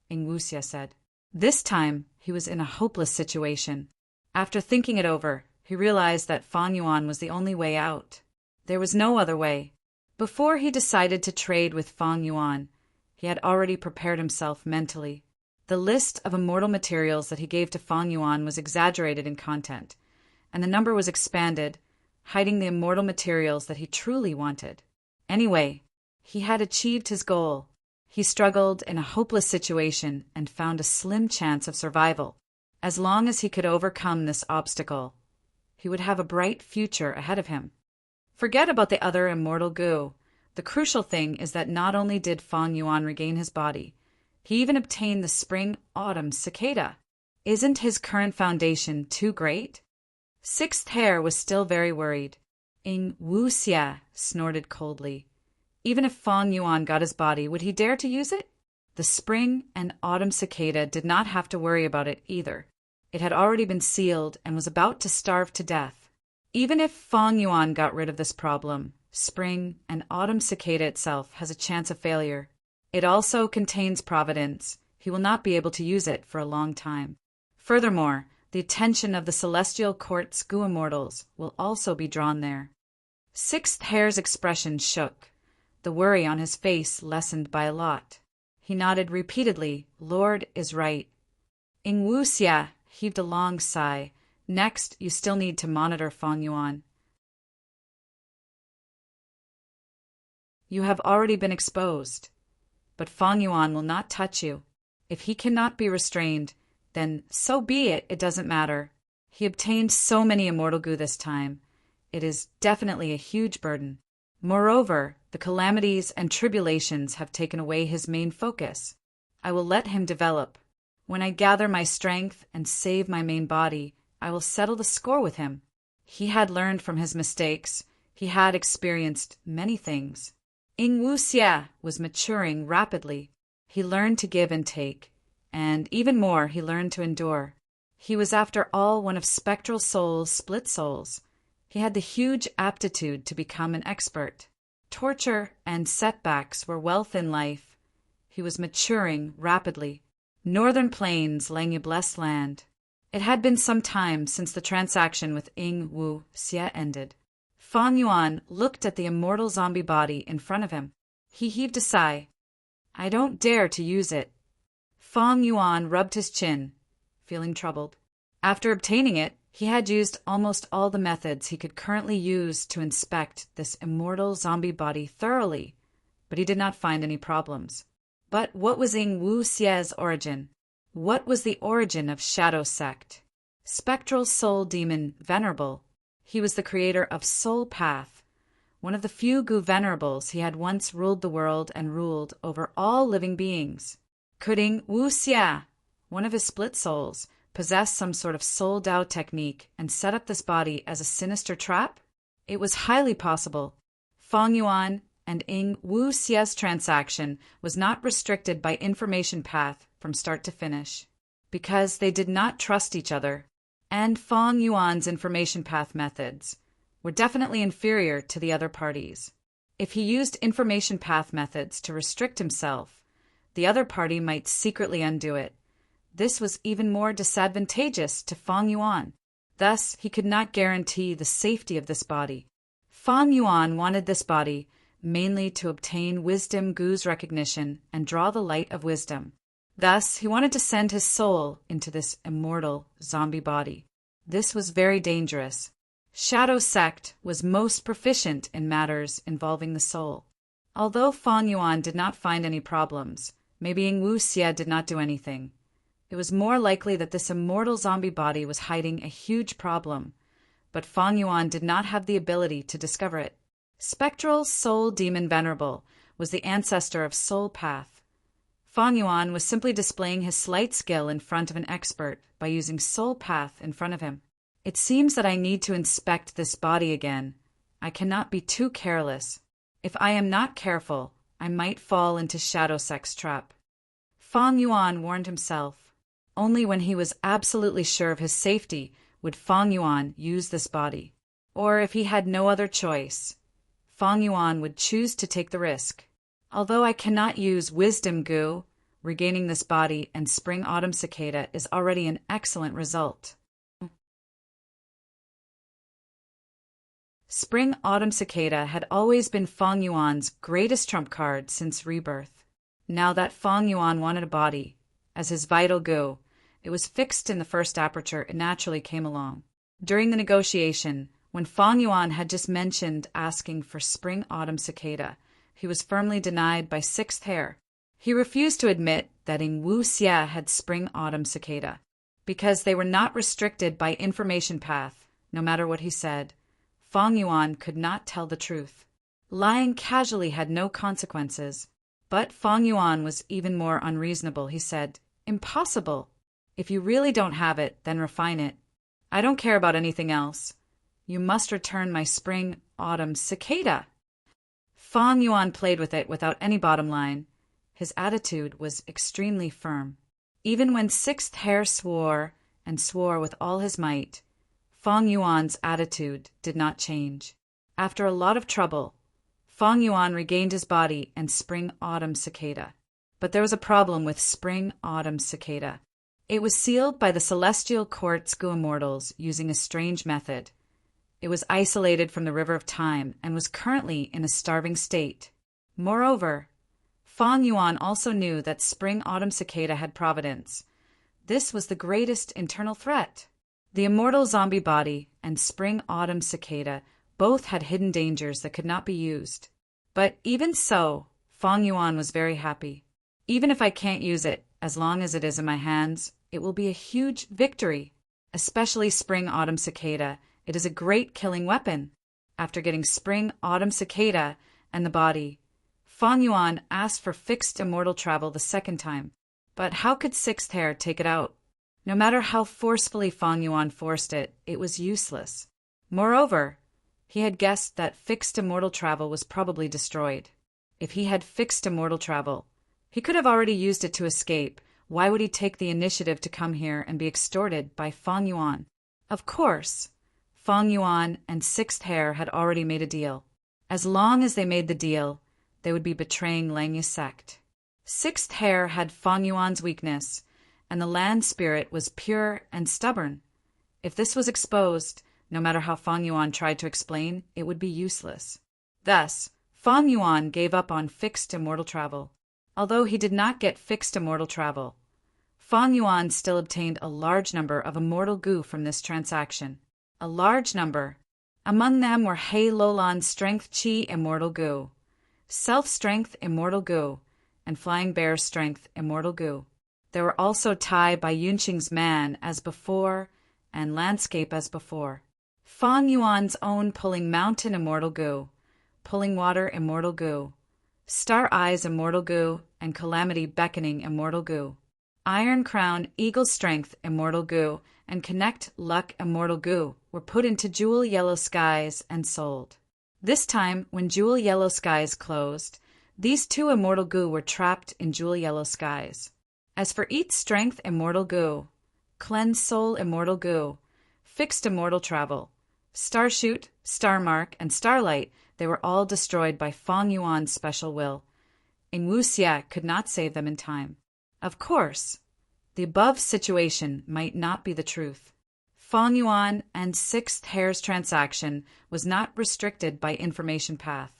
Speaker 1: Ying Wuxia said. This time, he was in a hopeless situation. After thinking it over, he realized that Fang Yuan was the only way out. There was no other way. Before he decided to trade with Fang Yuan, he had already prepared himself mentally. The list of immortal materials that he gave to Fang Yuan was exaggerated in content, and the number was expanded, hiding the immortal materials that he truly wanted. Anyway, he had achieved his goal. He struggled in a hopeless situation and found a slim chance of survival. As long as he could overcome this obstacle, he would have a bright future ahead of him. Forget about the other immortal goo. The crucial thing is that not only did Fang Yuan regain his body, he even obtained the spring-autumn cicada. Isn't his current foundation too great? Sixth Hare was still very worried. Ying Wuxia snorted coldly. Even if Fang Yuan got his body, would he dare to use it? The spring and autumn cicada did not have to worry about it either. It had already been sealed and was about to starve to death. Even if Fang Yuan got rid of this problem, spring and autumn cicada itself has a chance of failure. It also contains providence. He will not be able to use it for a long time. Furthermore, the attention of the celestial court's Gu immortals will also be drawn there. Sixth Hare's expression shook. The worry on his face lessened by a lot. He nodded repeatedly. Lord is right. Ing Wu Xia heaved a long sigh. Next, you still need to monitor Fang Yuan. You have already been exposed. But Fang Yuan will not touch you. If he cannot be restrained, then so be it, it doesn't matter. He obtained so many immortal Gu this time. It is definitely a huge burden. Moreover, the calamities and tribulations have taken away his main focus. I will let him develop. When I gather my strength and save my main body, I will settle the score with him. He had learned from his mistakes. He had experienced many things. Ing Wu Xia was maturing rapidly. He learned to give and take, and even more, he learned to endure. He was after all one of spectral souls' split souls. He had the huge aptitude to become an expert. Torture and setbacks were wealth in life. He was maturing rapidly. Northern Plains, Langya blessed land. It had been some time since the transaction with Ing Wu Xia ended. Fang Yuan looked at the immortal zombie body in front of him. He heaved a sigh. I don't dare to use it. Fang Yuan rubbed his chin, feeling troubled. After obtaining it, he had used almost all the methods he could currently use to inspect this immortal zombie body thoroughly, but he did not find any problems. But what was Ing Wu Xia's origin? What was the origin of Shadow Sect? Spectral soul demon Venerable. He was the creator of Soul Path. One of the few Gu Venerables, he had once ruled the world and ruled over all living beings. Could Ing Wu Xia, one of his split souls, possess some sort of soul Dao technique and set up this body as a sinister trap? It was highly possible. Fang Yuan and Ing Wu Xia's transaction was not restricted by information path from start to finish, because they did not trust each other. And Fang Yuan's information path methods were definitely inferior to the other parties. If he used information path methods to restrict himself, the other party might secretly undo it. This was even more disadvantageous to Fang Yuan. Thus, he could not guarantee the safety of this body. Fang Yuan wanted this body mainly to obtain wisdom Gu's recognition and draw the light of wisdom. Thus, he wanted to send his soul into this immortal zombie body. This was very dangerous. Shadow Sect was most proficient in matters involving the soul. Although Fang Yuan did not find any problems, maybe Ing Wu Xia did not do anything. It was more likely that this immortal zombie body was hiding a huge problem, but Fang Yuan did not have the ability to discover it. Spectral Soul Demon Venerable was the ancestor of Soul Path. Fang Yuan was simply displaying his slight skill in front of an expert by using Soul Path in front of him. It seems that I need to inspect this body again. I cannot be too careless. If I am not careful, I might fall into Shadow Sect's trap. Fang Yuan warned himself. Only when he was absolutely sure of his safety would Fang Yuan use this body. Or if he had no other choice, Fang Yuan would choose to take the risk. Although I cannot use Wisdom Gu, regaining this body and Spring-Autumn Cicada is already an excellent result. Spring-Autumn Cicada had always been Fang Yuan's greatest trump card since rebirth. Now that Fang Yuan wanted a body, as his vital Gu, it was fixed in the first aperture, it naturally came along. During the negotiation, when Fang Yuan had just mentioned asking for Spring-Autumn Cicada, he was firmly denied by Sixth Hare. He refused to admit that Ing Wu Xia had Spring-Autumn Cicada, because they were not restricted by information path, no matter what he said. Fang Yuan could not tell the truth. Lying casually had no consequences. But Fang Yuan was even more unreasonable. He said, "Impossible. If you really don't have it, then refine it. I don't care about anything else. You must return my Spring-Autumn Cicada." Fang Yuan played with it without any bottom line. His attitude was extremely firm. Even when Sixth Hair swore, and swore with all his might, Fang Yuan's attitude did not change. After a lot of trouble, Fang Yuan regained his body and Spring-Autumn Cicada. But there was a problem with Spring-Autumn Cicada. It was sealed by the Celestial Court's Gu-Immortals using a strange method. It was isolated from the River of Time and was currently in a starving state. Moreover, Fang Yuan also knew that Spring-Autumn Cicada had providence. This was the greatest internal threat. The immortal zombie body and Spring-Autumn Cicada both had hidden dangers that could not be used. But even so, Fang Yuan was very happy. Even if I can't use it, as long as it is in my hands, it will be a huge victory. Especially Spring-Autumn Cicada, it is a great killing weapon. After getting Spring-Autumn Cicada and the body, Fang Yuan asked for fixed immortal travel the second time. But how could Sixth Hair take it out? No matter how forcefully Fang Yuan forced it, it was useless. Moreover, he had guessed that fixed immortal travel was probably destroyed. If he had fixed immortal travel, he could have already used it to escape. Why would he take the initiative to come here and be extorted by Fang Yuan? Of course, Fang Yuan and Sixth Hair had already made a deal. As long as they made the deal, they would be betraying Langya's sect. Sixth Hair had Fang Yuan's weakness, and the land spirit was pure and stubborn. If this was exposed, no matter how Fang Yuan tried to explain, it would be useless. Thus, Fang Yuan gave up on fixed immortal travel. Although he did not get fixed immortal travel, Fang Yuan still obtained a large number of immortal goo from this transaction. A large number. Among them were Hei Lolan's Strength Chi Immortal Goo, Self-Strength Immortal Goo, and Flying Bear's Strength Immortal Goo. There were also Tai by Yunqing's Man as before, and Landscape as before. Fang Yuan's own Pulling Mountain Immortal Goo, Pulling Water Immortal Goo, Star Eyes Immortal Goo, and Calamity Beckoning Immortal Goo. Iron Crown Eagle Strength Immortal Goo and Connect Luck Immortal Goo were put into Jewel Yellow Skies and sold. This time, when Jewel Yellow Skies closed, these two Immortal Goo were trapped in Jewel Yellow Skies. As for Eat Strength Immortal Goo, Cleanse Soul Immortal Goo, Fixed Immortal Travel, Starshoot, Starmark, and Starlight, they were all destroyed by Fang Yuan's special will. Ing Wuxia could not save them in time. Of course, the above situation might not be the truth. Fang Yuan and Sixth Hair's transaction was not restricted by information path.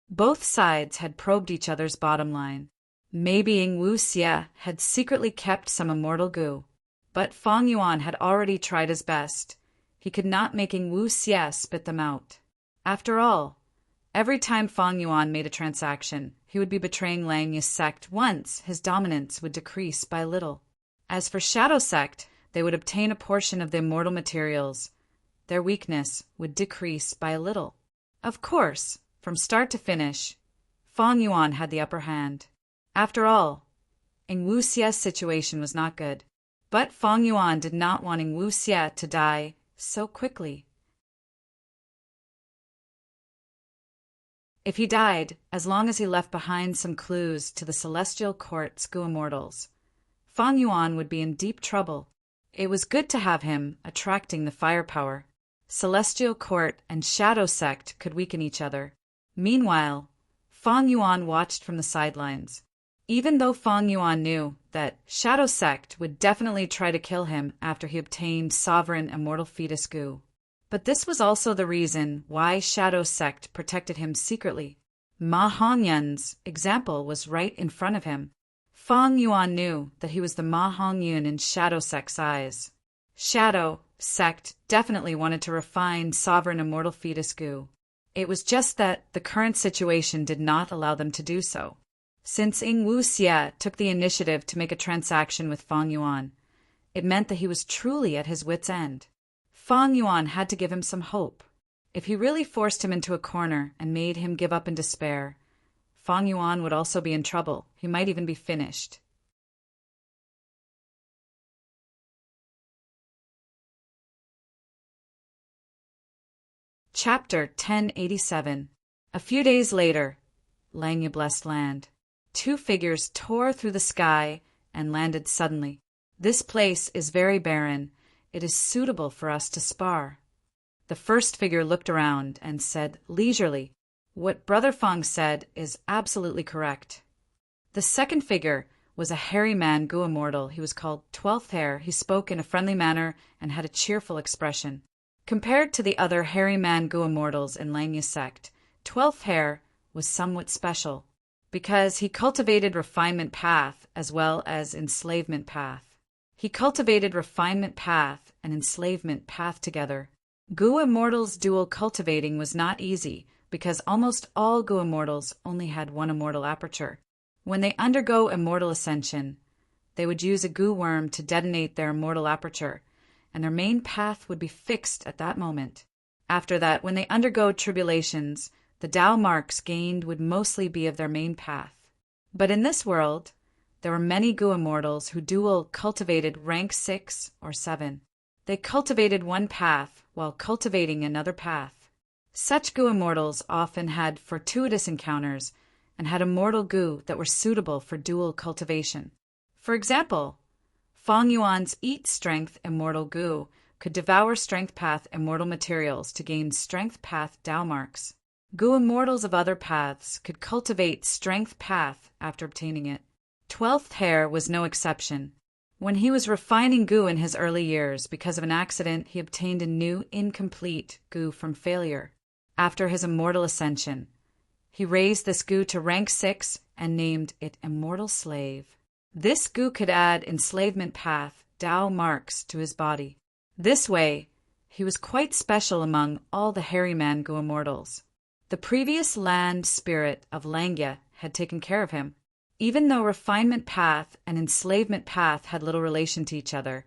Speaker 1: Both sides had probed each other's bottom line. Maybe Ing Wuxia had secretly kept some immortal goo, but Fang Yuan had already tried his best. He could not make Ing Wuxia spit them out. After all, every time Fang Yuan made a transaction, he would be betraying Langya's sect. Once, his dominance would decrease by little. As for Shadow Sect, they would obtain a portion of the immortal materials. Their weakness would decrease by a little. Of course, from start to finish, Fang Yuan had the upper hand. After all, Ing Wuxia's situation was not good. But Fang Yuan did not want Ing Wuxia to die so quickly. If he died, as long as he left behind some clues to the Celestial Court's Gu-Immortals, Fang Yuan would be in deep trouble. It was good to have him attracting the firepower. Celestial Court and Shadow Sect could weaken each other. Meanwhile, Fang Yuan watched from the sidelines. Even though Fang Yuan knew that Shadow Sect would definitely try to kill him after he obtained Sovereign Immortal Fetus Goo. But this was also the reason why Shadow Sect protected him secretly. Ma Hongyun's example was right in front of him. Fang Yuan knew that he was the Ma Hongyun in Shadow Sect's eyes. Shadow Sect definitely wanted to refine Sovereign Immortal Fetus Goo. It was just that the current situation did not allow them to do so. Since Ing Wuxia took the initiative to make a transaction with Fang Yuan, it meant that he was truly at his wit's end. Fang Yuan had to give him some hope. If he really forced him into a corner and made him give up in despair, Fang Yuan would also be in trouble. He might even be finished. Chapter 1087. A few days later, Langya blessed land. Two figures tore through the sky and landed suddenly. This place is very barren. It is suitable for us to spar. The first figure looked around and said leisurely, "What Brother Fong said is absolutely correct." The second figure was a hairy man Gu immortal. He was called 12th Hair. He spoke in a friendly manner and had a cheerful expression. Compared to the other hairy man Gu immortals in Langya sect, 12th Hair was somewhat special because he cultivated refinement path as well as enslavement path. He cultivated refinement path and enslavement path together. Gu immortals' dual cultivating was not easy because almost all Gu immortals only had one immortal aperture. When they undergo immortal ascension, they would use a Gu worm to detonate their immortal aperture, and their main path would be fixed at that moment. After that, when they undergo tribulations, the Tao marks gained would mostly be of their main path. But in this world, there were many Gu immortals who dual cultivated rank 6 or 7. They cultivated one path while cultivating another path. Such Gu immortals often had fortuitous encounters and had immortal Gu that were suitable for dual cultivation. For example, Fong Yuan's Eat Strength immortal Gu could devour Strength Path immortal materials to gain Strength Path Tao marks. Gu immortals of other paths could cultivate Strength Path after obtaining it. 12th Hair was no exception. When he was refining Gu in his early years, because of an accident, he obtained a new, incomplete Gu from failure. After his immortal ascension, he raised this Gu to rank 6 and named it Immortal Slave. This Gu could add enslavement path Tao marks to his body. This way, he was quite special among all the hairy man Gu immortals. The previous land spirit of Langya had taken care of him. Even though refinement path and enslavement path had little relation to each other,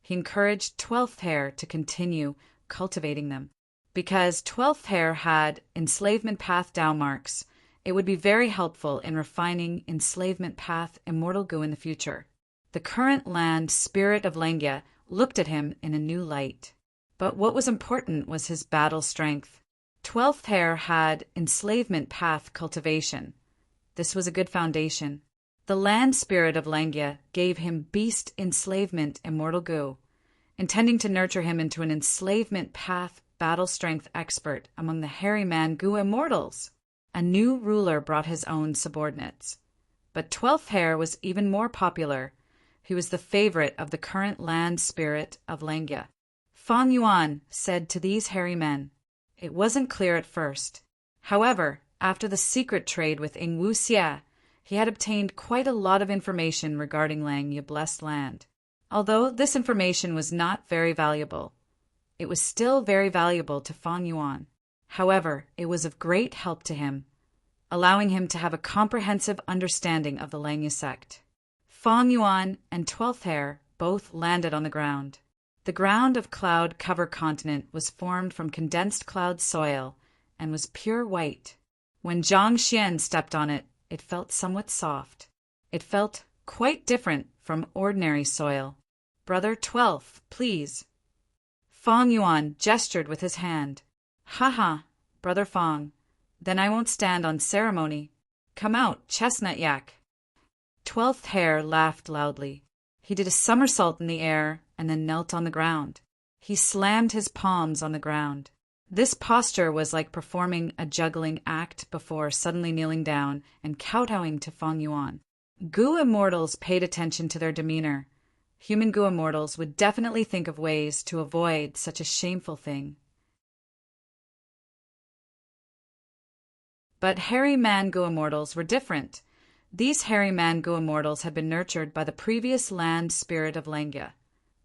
Speaker 1: he encouraged 12th Hair to continue cultivating them. Because 12th Hair had enslavement path Tao marks, it would be very helpful in refining enslavement path immortal Gu in the future. The current land spirit of Langya looked at him in a new light. But what was important was his battle strength. 12th Hair had enslavement path cultivation. This was a good foundation. The land spirit of Langya gave him beast enslavement immortal Gu, intending to nurture him into an enslavement path battle strength expert among the hairy man Gu immortals. A new ruler brought his own subordinates. But 12th Hair was even more popular. He was the favorite of the current land spirit of Langya. Fong Yuan said to these hairy men, "It wasn't clear at first. However, after the secret trade with Ing Wu Xia, he had obtained quite a lot of information regarding Langya blessed land. Although this information was not very valuable, it was still very valuable to Fong Yuan. However, it was of great help to him, allowing him to have a comprehensive understanding of the Langya sect." Fong Yuan and 12th Hair both landed on the ground. The ground of Cloud Cover Continent was formed from condensed cloud soil and was pure white. When Zhang Xian stepped on it, it felt somewhat soft. It felt quite different from ordinary soil. "Brother 12th, please." Fong Yuan gestured with his hand. "Ha, Brother Fong. Then I won't stand on ceremony. Come out, chestnut yak." 12th Hair laughed loudly. He did a somersault in the air and then knelt on the ground. He slammed his palms on the ground. This posture was like performing a juggling act before suddenly kneeling down and kowtowing to Fong Yuan. Gu immortals paid attention to their demeanor. Human Gu immortals would definitely think of ways to avoid such a shameful thing. But hairy man Gu immortals were different. These hairy man Gu immortals had been nurtured by the previous land spirit of Langya.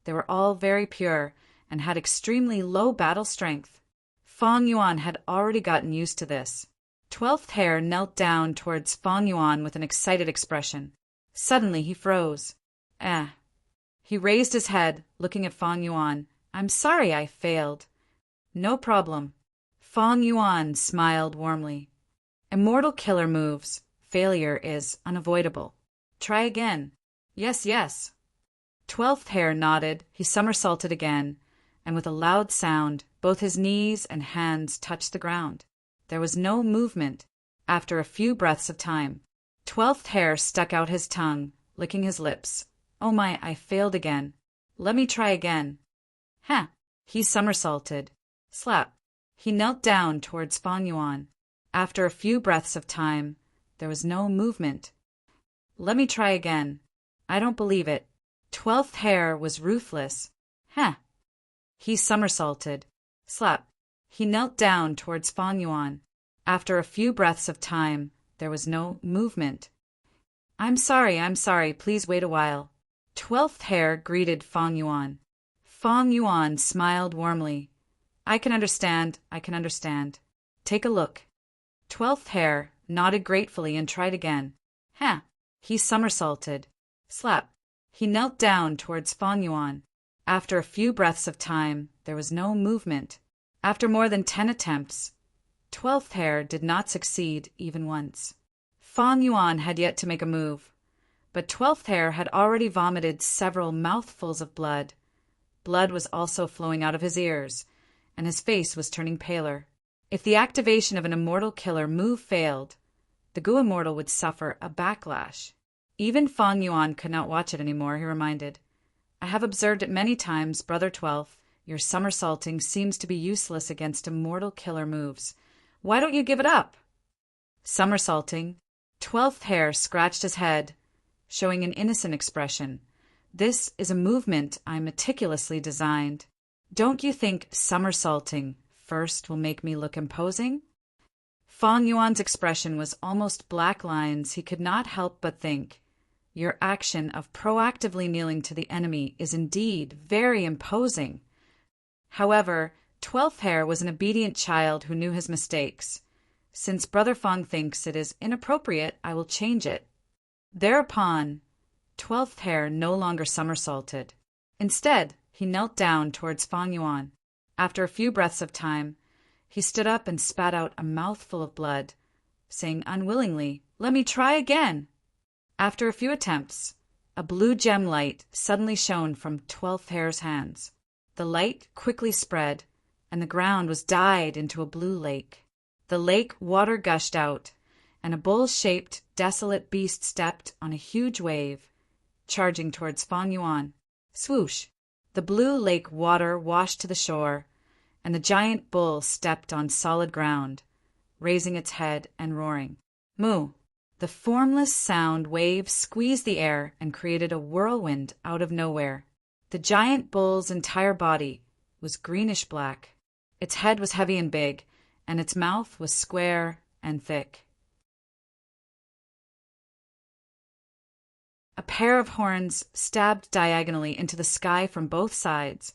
Speaker 1: They were all very pure and had extremely low battle strength. Fong Yuan had already gotten used to this. 12th Hair knelt down towards Fong Yuan with an excited expression. Suddenly he froze. He raised his head, looking at Fong Yuan. "I'm sorry I failed." "No problem." Fong Yuan smiled warmly. "Immortal killer moves. Failure is unavoidable. Try again." Yes. 12th Hair nodded. He somersaulted again, and with a loud sound, both his knees and hands touched the ground. There was no movement. after a few breaths of time. 12th Hare stuck out his tongue, licking his lips. Oh my, I failed again. Let me try again. Ha! He somersaulted. Slap! He knelt down towards Fang Yuan. After a few breaths of time, there was no movement. Let me try again. I don't believe it. 12th Hare was ruthless. Ha! He somersaulted. Slap! He knelt down towards Fang Yuan. After a few breaths of time, there was no movement. I'm sorry, please wait a while. 12th Hare greeted Fang Yuan. Fang Yuan smiled warmly. I can understand. Take a look. 12th Hare nodded gratefully and tried again. Ha! He somersaulted. Slap! He knelt down towards Fang Yuan. After a few breaths of time, there was no movement. After more than 10 attempts, 12th Hare did not succeed even once. Fang Yuan had yet to make a move, but 12th Hare had already vomited several mouthfuls of blood. Blood was also flowing out of his ears, and his face was turning paler. If the activation of an immortal killer move failed, the Gu Immortal would suffer a backlash. Even Fang Yuan could not watch it anymore, he reminded. I have observed it many times, Brother 12th. Your somersaulting seems to be useless against immortal killer moves. Why don't you give it up? Somersaulting. 12th Hare scratched his head, showing an innocent expression. This is a movement I meticulously designed. Don't you think somersaulting first will make me look imposing? Fang Yuan's expression was almost black lines. He could not help but think, your action of proactively kneeling to the enemy is indeed very imposing. However, 12th Hare was an obedient child who knew his mistakes. Since Brother Fang thinks it is inappropriate, I will change it. Thereupon, 12th Hare no longer somersaulted. Instead, he knelt down towards Fang Yuan. After a few breaths of time, he stood up and spat out a mouthful of blood, saying unwillingly, Let me try again. After a few attempts, a blue gem light suddenly shone from 12th Hare's hands. The light quickly spread, and the ground was dyed into a blue lake. The lake water gushed out, and a bull-shaped, desolate beast stepped on a huge wave, charging towards Fang Yuan. Swoosh! The blue lake water washed to the shore, and the giant bull stepped on solid ground, raising its head and roaring. Moo! The formless sound wave squeezed the air and created a whirlwind out of nowhere. The giant bull's entire body was greenish-black. Its head was heavy and big, and its mouth was square and thick. A pair of horns stabbed diagonally into the sky from both sides,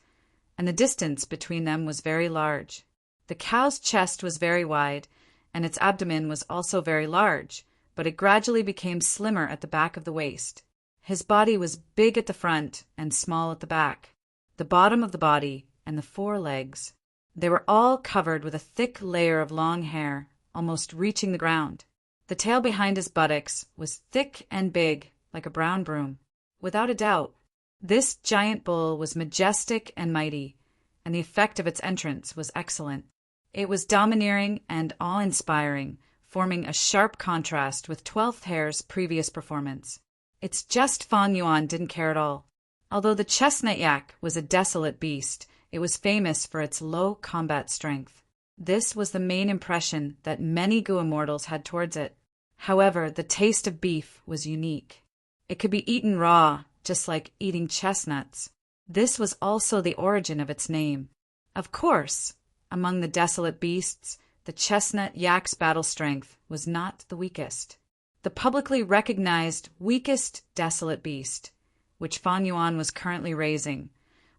Speaker 1: and the distance between them was very large. The cow's chest was very wide, and its abdomen was also very large, but it gradually became slimmer at the back of the waist. His body was big at the front and small at the back, the bottom of the body, and the forelegs. They were all covered with a thick layer of long hair, almost reaching the ground. The tail behind his buttocks was thick and big, like a brown broom. Without a doubt, this giant bull was majestic and mighty, and the effect of its entrance was excellent. It was domineering and awe-inspiring, forming a sharp contrast with 12th Hare's previous performance. It's just Fang Yuan didn't care at all. Although the chestnut yak was a desolate beast, it was famous for its low combat strength. This was the main impression that many Gu Immortals had towards it. However, the taste of beef was unique. It could be eaten raw, just like eating chestnuts. This was also the origin of its name. Of course, among the desolate beasts, the chestnut yak's battle strength was not the weakest. The publicly recognized weakest desolate beast, which Fang Yuan was currently raising,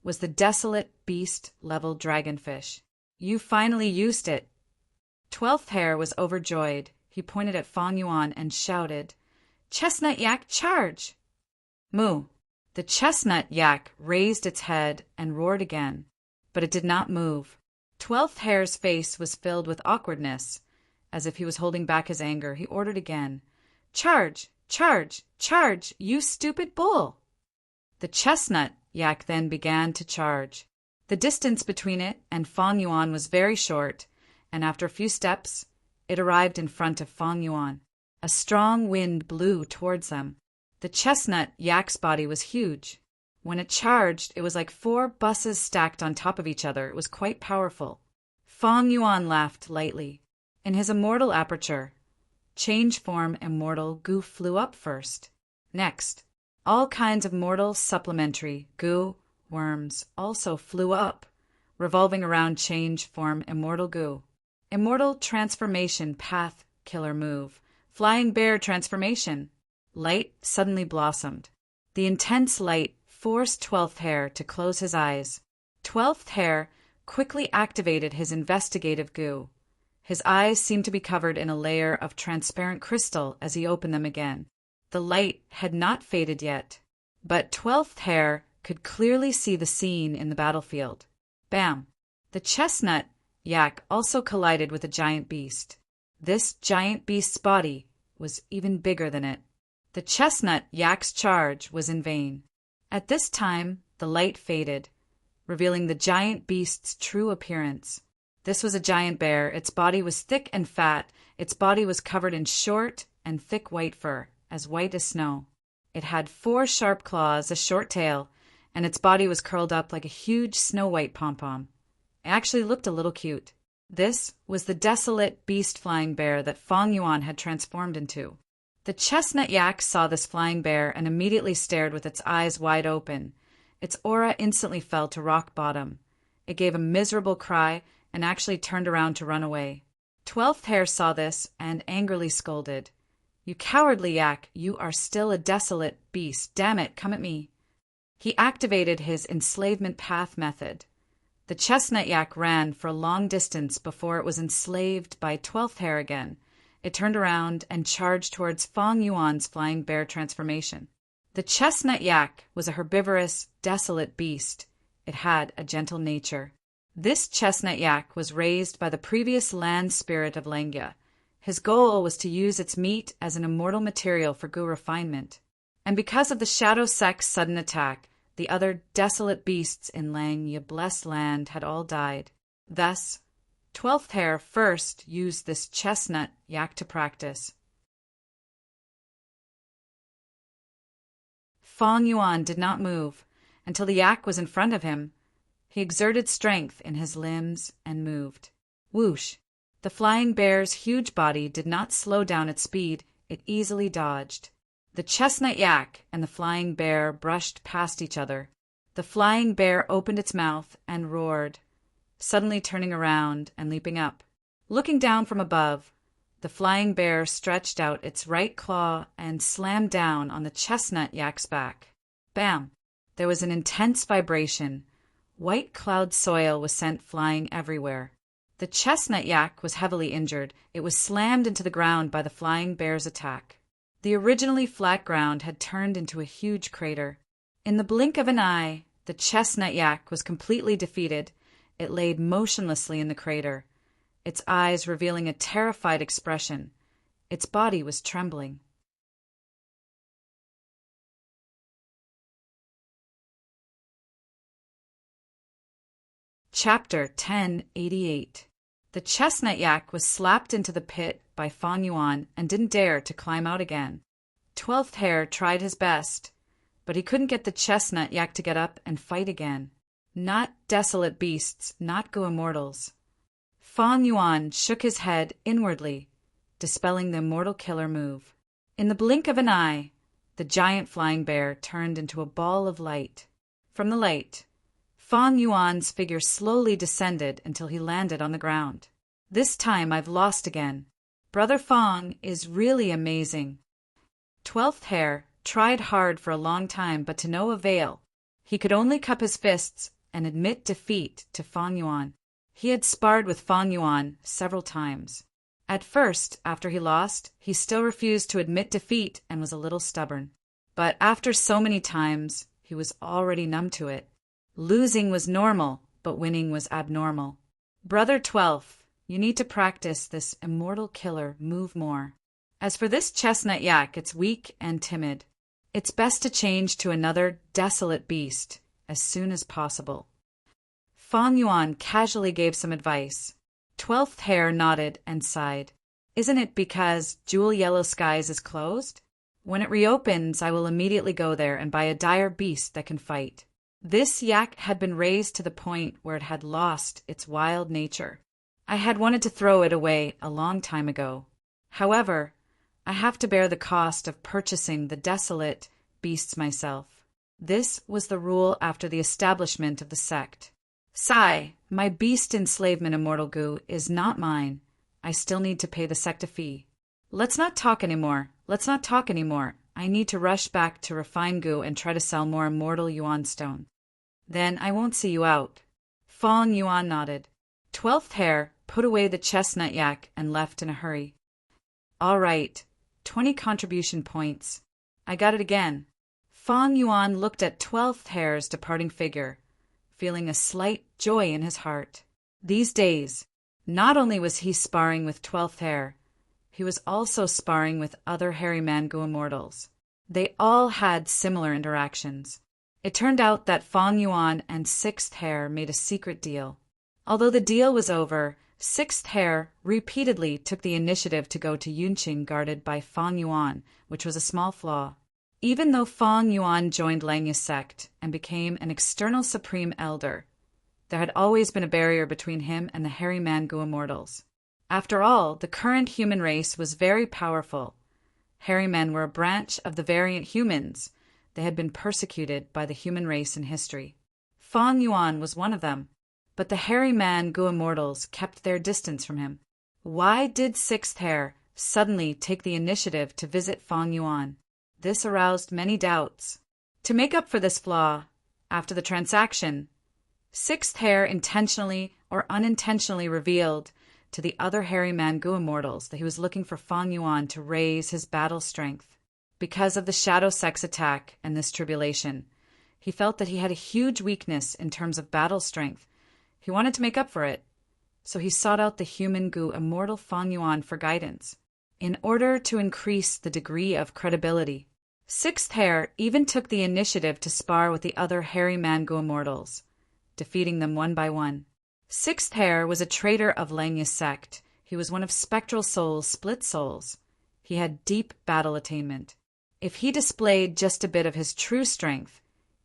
Speaker 1: was the desolate beast-level dragonfish. You finally used it. 12th Hare was overjoyed. He pointed at Fang Yuan and shouted, Chestnut yak, charge! Moo! The chestnut yak raised its head and roared again, but it did not move. 12th Hare's face was filled with awkwardness. As if he was holding back his anger, he ordered again, Charge! Charge! Charge! You stupid bull! The chestnut yak then began to charge. The distance between it and Fang Yuan was very short, and after a few steps, It arrived in front of Fang Yuan. A strong wind blew towards them. The chestnut yak's body was huge. When it charged, it was like 4 buses stacked on top of each other. It was quite powerful. Fang Yuan laughed lightly. In his immortal aperture, change form immortal goo flew up first. Next, all kinds of mortal supplementary goo worms also flew up, revolving around change form immortal goo. Immortal transformation path killer move. Flying bear transformation. Light suddenly blossomed. The intense light forced 12th Hair to close his eyes. 12th Hair quickly activated his investigative goo. His eyes seemed to be covered in a layer of transparent crystal as he opened them again. The light had not faded yet, but 12th Hair could clearly see the scene in the battlefield. Bam! The chestnut yak also collided with a giant beast. This giant beast's body was even bigger than it. The chestnut yak's charge was in vain. At this time, the light faded, revealing the giant beast's true appearance. This was a giant bear. Its body was thick and fat. Its body was covered in short and thick white fur, as white as snow. It had 4 sharp claws, a short tail, and its body was curled up like a huge snow-white pom-pom. It actually looked a little cute. This was the desolate beast flying bear that Fang Yuan had transformed into. The chestnut yak saw this flying bear and immediately stared with its eyes wide open. Its aura instantly fell to rock bottom. It gave a miserable cry and actually turned around to run away. 12th Hair saw this and angrily scolded. "You cowardly yak, you are still a desolate beast. Damn it, come at me." He activated his enslavement path method. The chestnut yak ran for a long distance before it was enslaved by 12th Hair again. It turned around and charged towards Fang Yuan's flying bear transformation. The chestnut yak was a herbivorous, desolate beast. It had a gentle nature. This chestnut yak was raised by the previous land spirit of Lengya. His goal was to use its meat as an immortal material for goo refinement. And because of the Shadow Sect's sudden attack, the other desolate beasts in Lengya blessed land had all died. Thus, 12th Hair first used this chestnut yak to practice. Fang Yuan did not move until the yak was in front of him. He exerted strength in his limbs and moved. Whoosh! The flying bear's huge body did not slow down its speed. It easily dodged. The chestnut yak and the flying bear brushed past each other. The flying bear opened its mouth and roared, suddenly turning around and leaping up. Looking down from above, the flying bear stretched out its right claw and slammed down on the chestnut yak's back. Bam! There was an intense vibration. White cloud soil was sent flying everywhere. The chestnut yak was heavily injured. It was slammed into the ground by the flying bear's attack. The originally flat ground had turned into a huge crater. In the blink of an eye, the chestnut yak was completely defeated. It laid motionlessly in the crater, its eyes revealing a terrified expression. Its body was trembling. Chapter 1088. The chestnut yak was slapped into the pit by Fang Yuan and didn't dare to climb out again. 12th Hair tried his best, but he couldn't get the chestnut yak to get up and fight again. Not desolate beasts, not go immortals. Fang Yuan shook his head inwardly, dispelling the immortal killer move. In the blink of an eye, the giant flying bear turned into a ball of light. From the light, Fang Yuan's figure slowly descended until he landed on the ground. This time I've lost again. Brother Fang is really amazing. 12th Hair tried hard for a long time, but to no avail. He could only cup his fists and admit defeat to Fang Yuan. He had sparred with Fang Yuan several times. At first, after he lost, he still refused to admit defeat and was a little stubborn. But after so many times, he was already numb to it. Losing was normal, but winning was abnormal. Brother 12th, you need to practice this immortal killer move more. As for this chestnut yak, it's weak and timid. It's best to change to another desolate beast as soon as possible. Fang Yuan casually gave some advice. 12th Hair nodded and sighed. Isn't it because Jewel Yellow Skies is closed? When it reopens, I will immediately go there and buy a dire beast that can fight. This yak had been raised to the point where it had lost its wild nature. I had wanted to throw it away a long time ago. However, I have to bear the cost of purchasing the desolate beasts myself. This was the rule after the establishment of the sect. Sigh, my beast enslavement, Immortal Goo, is not mine. I still need to pay the sect a fee. Let's not talk anymore. I need to rush back to Refine Goo and try to sell more Immortal Yuan Stone. Then I won't see you out. Fong Yuan nodded. 12th Hare put away the chestnut yak and left in a hurry. All right, 20 contribution points. I got it again. Fong Yuan looked at 12th Hare's departing figure, feeling a slight joy in his heart. These days, not only was he sparring with 12th Hare, he was also sparring with other Hairy Man Goo Immortals. They all had similar interactions. It turned out that Fong Yuan and 6th Hare made a secret deal. Although the deal was over, 6th Hare repeatedly took the initiative to go to Yunqing guarded by Fong Yuan, which was a small flaw. Even though Fong Yuan joined Langya's sect and became an external supreme elder, there had always been a barrier between him and the Hairy Man Goo Immortals. After all, the current human race was very powerful. Hairy Men were a branch of the variant humans. They had been persecuted by the human race in history. Fong Yuan was one of them, but the Hairy Man Goo Immortals kept their distance from him. Why did 6th Hare suddenly take the initiative to visit Fong Yuan? This aroused many doubts. To make up for this flaw, after the transaction, 6th Hare intentionally or unintentionally revealed to the other Hairy Man Goo Immortals that he was looking for Fong Yuan to raise his battle strength. Because of the Shadow Sex attack and this tribulation, he felt that he had a huge weakness in terms of battle strength. He wanted to make up for it, so he sought out the human Goo Immortal Fong Yuan for guidance. In order to increase the degree of credibility, 6th Hare even took the initiative to spar with the other Hairy Man Goo Immortals, defeating them one by one. 6th Hare was a traitor of Langya's sect. He was one of Spectral Soul's split souls. He had deep battle attainment. If he displayed just a bit of his true strength,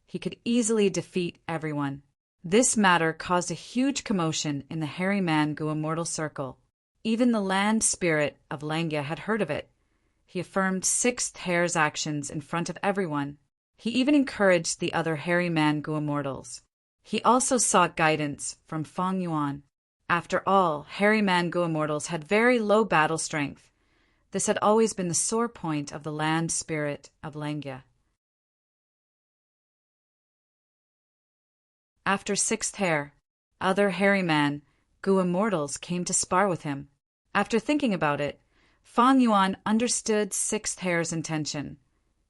Speaker 1: he could easily defeat everyone. This matter caused a huge commotion in the Hairy Man Goo Immortal circle. Even the land spirit of Langya had heard of it. He affirmed 6th Hare's actions in front of everyone. He even encouraged the other Hairy Man Goo Immortals. He also sought guidance from Fong Yuan. After all, Hairy Man Goo Immortals had very low battle strength. This had always been the sore point of the land spirit of Langya. After 6th Hare, other Hairy Man Goo Immortals came to spar with him. After thinking about it, Fong Yuan understood 6th Hare's intention.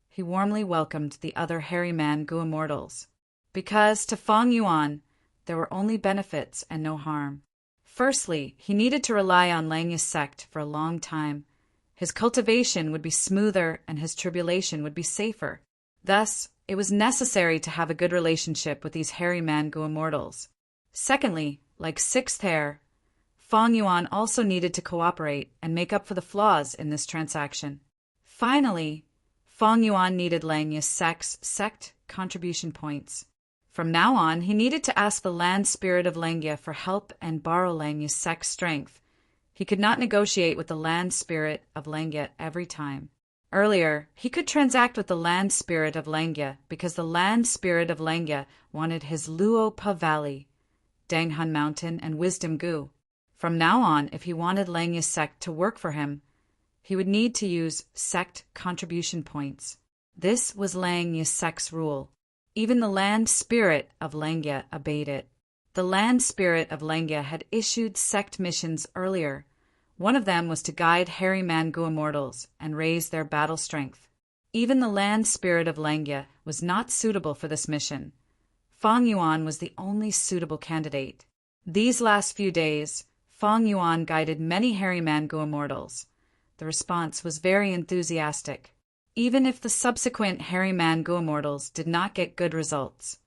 Speaker 1: He warmly welcomed the other Hairy Man Goo Immortals, because to Fong Yuan there were only benefits and no harm. Firstly, he needed to rely on Langya's sect for a long time. His cultivation would be smoother and his tribulation would be safer. Thus, it was necessary to have a good relationship with these Hairy Man Goo Immortals. Secondly, like 6th Hare, Fong Yuan also needed to cooperate and make up for the flaws in this transaction. Finally, Fong Yuan needed Langya's sect contribution points. From now on, he needed to ask the land spirit of Langya for help and borrow Langya's sect strength. He could not negotiate with the land spirit of Langya every time. Earlier, he could transact with the land spirit of Langya because the land spirit of Langya wanted his Luopa Valley, Danghun Mountain, and Wisdom Goo. From now on, if he wanted Langya's sect to work for him, he would need to use sect contribution points. This was Langya's sect's rule. Even the land spirit of Langya obeyed it. The land spirit of Langya had issued sect missions earlier. One of them was to guide Hairy Man Goo Immortals and raise their battle strength. Even the land spirit of Langya was not suitable for this mission. Fong Yuan was the only suitable candidate. These last few days, Fong Yuan guided many Hairy Man Goo Immortals. The response was very enthusiastic. Even if the subsequent Hairy Man Goo Immortals did not get good results,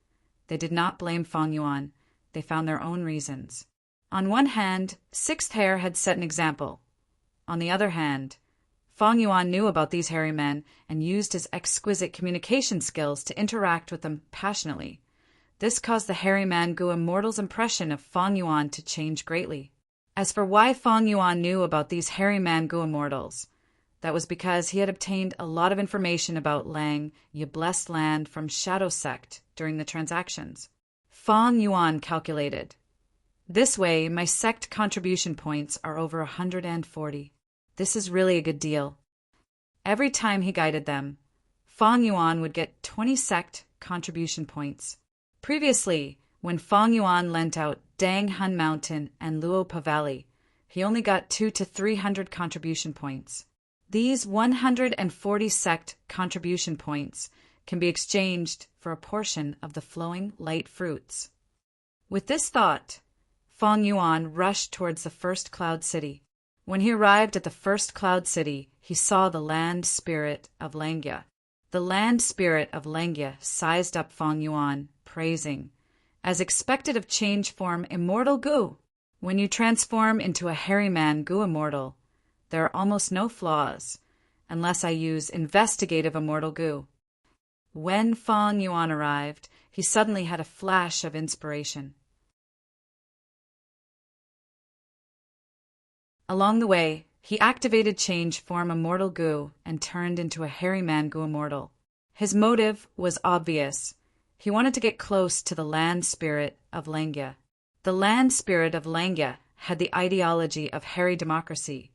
Speaker 1: they did not blame Fong Yuan. They found their own reasons. On one hand, 6th Hare had set an example. On the other hand, Fang Yuan knew about these hairy men and used his exquisite communication skills to interact with them passionately. This caused the hairy man Gu Immortal's impression of Fang Yuan to change greatly. As for why Fang Yuan knew about these hairy man Gu Immortals, that was because he had obtained a lot of information about Lang, Ye Blessed Land, from Shadow Sect during the transactions. Fang Yuan calculated, "This way, my sect contribution points are over 140. This is really a good deal." Every time he guided them, Fang Yuan would get 20 sect contribution points. Previously, when Fang Yuan lent out Dang Hun Mountain and Luopa Valley, he only got 200 to 300 contribution points. These 140 sect contribution points can be exchanged for a portion of the flowing light fruits. With this thought, Fang Yuan rushed towards the first cloud city. When he arrived at the first cloud city, he saw the land spirit of Langya. The land spirit of Langya sized up Fang Yuan, praising, "As expected of change form Immortal Gu. When you transform into a hairy man Gu Immortal, there are almost no flaws, unless I use investigative Immortal Gu." When Fang Yuan arrived, he suddenly had a flash of inspiration. Along the way, he activated change form Immortal Gu and turned into a hairy man Gu Immortal. His motive was obvious. He wanted to get close to the land spirit of Langya. The land spirit of Langya had the ideology of hairy democracy.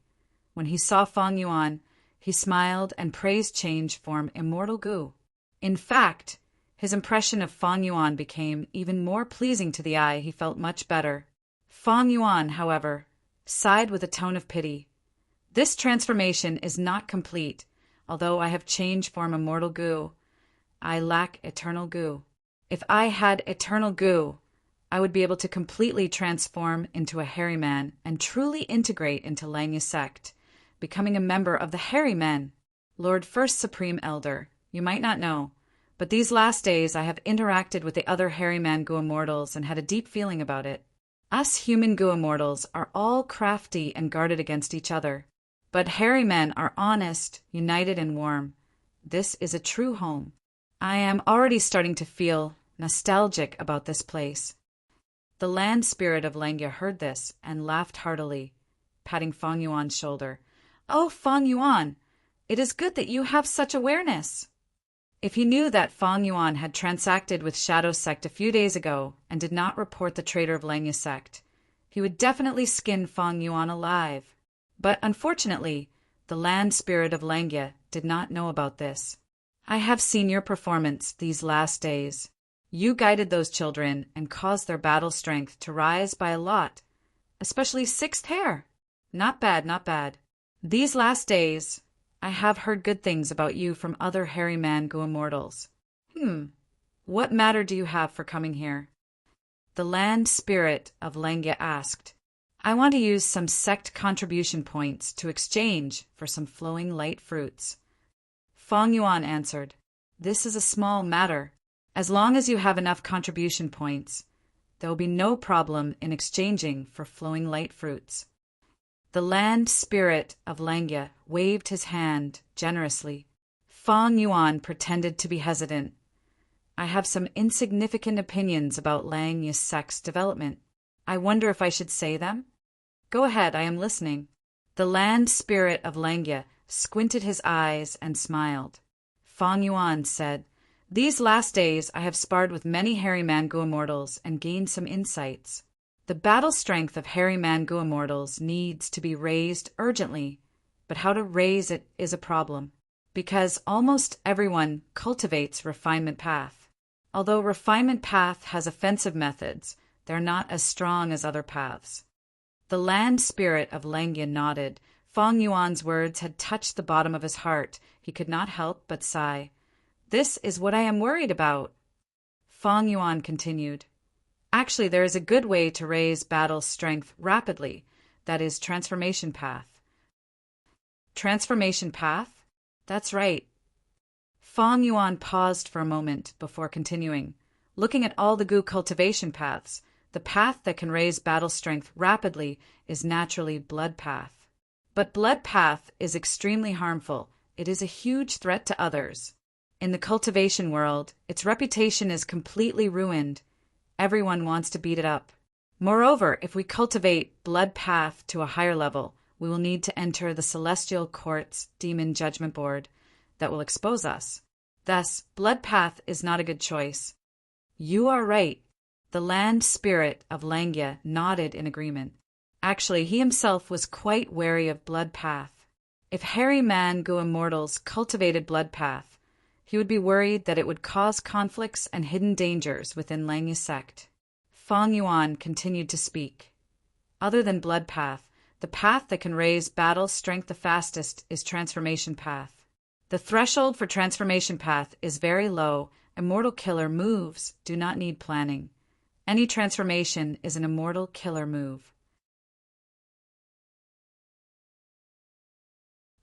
Speaker 1: When he saw Fang Yuan, he smiled and praised change form Immortal Gu. In fact, his impression of Fang Yuan became even more pleasing to the eye. He felt much better. Fang Yuan, however, sighed with a tone of pity. "This transformation is not complete. Although I have change form Immortal Gu, I lack Eternal Gu. If I had Eternal Gu, I would be able to completely transform into a hairy man and truly integrate into Langya sect, becoming a member of the hairy men. Lord First Supreme Elder, you might not know, but these last days I have interacted with the other hairy man Gu Immortals and had a deep feeling about it. Us human Gu Immortals are all crafty and guarded against each other, but hairy men are honest, united, and warm. This is a true home. I am already starting to feel nostalgic about this place." The land spirit of Langya heard this and laughed heartily, patting Fang Yuan's shoulder. "Oh, Fang Yuan, it is good that you have such awareness." If he knew that Fang Yuan had transacted with Shadow Sect a few days ago and did not report the traitor of Langya Sect, he would definitely skin Fang Yuan alive. But unfortunately, the land spirit of Langya did not know about this. "I have seen your performance these last days. You guided those children and caused their battle strength to rise by a lot, especially sixth hair. Not bad, not bad. These last days, I have heard good things about you from other hairy man Gu Immortals. What matter do you have for coming here?" The land spirit of Langya asked. "I want to use some sect contribution points to exchange for some flowing light fruits." Fang Yuan answered, "This is a small matter. As long as you have enough contribution points, there will be no problem in exchanging for flowing light fruits." The land spirit of Langya waved his hand generously. Fang Yuan pretended to be hesitant. "I have some insignificant opinions about Langya sect's development. I wonder if I should say them?" "Go ahead, I am listening." The land spirit of Langya squinted his eyes and smiled. Fang Yuan said, "These last days I have sparred with many hairy man Gu Immortals and gained some insights. The battle strength of hairy man Gu Immortals needs to be raised urgently, but how to raise it is a problem, because almost everyone cultivates Refinement Path. Although Refinement Path has offensive methods, they're not as strong as other paths." The land spirit of Langya nodded. Fang Yuan's words had touched the bottom of his heart. He could not help but sigh. "This is what I am worried about." Fang Yuan continued, "Actually, there is a good way to raise battle strength rapidly. That is Transformation Path." Transformation Path? That's right. Fang Yuan paused for a moment before continuing. Looking at all the Gu cultivation paths, the path that can raise battle strength rapidly is naturally Blood Path. But blood path is extremely harmful. It is a huge threat to others. In the cultivation world, its reputation is completely ruined. Everyone wants to beat it up. Moreover, if we cultivate blood path to a higher level, we will need to enter the celestial court's demon judgment board that will expose us. Thus, blood path is not a good choice. You are right. The land spirit of Langya nodded in agreement. Actually, he himself was quite wary of blood path. If hairy man Gu immortals cultivated blood path, he would be worried that it would cause conflicts and hidden dangers within Langya sect. Fang Yuan continued to speak. Other than blood path, the path that can raise battle strength the fastest is transformation path. The threshold for transformation path is very low. Immortal killer moves do not need planning. Any transformation is an immortal killer move.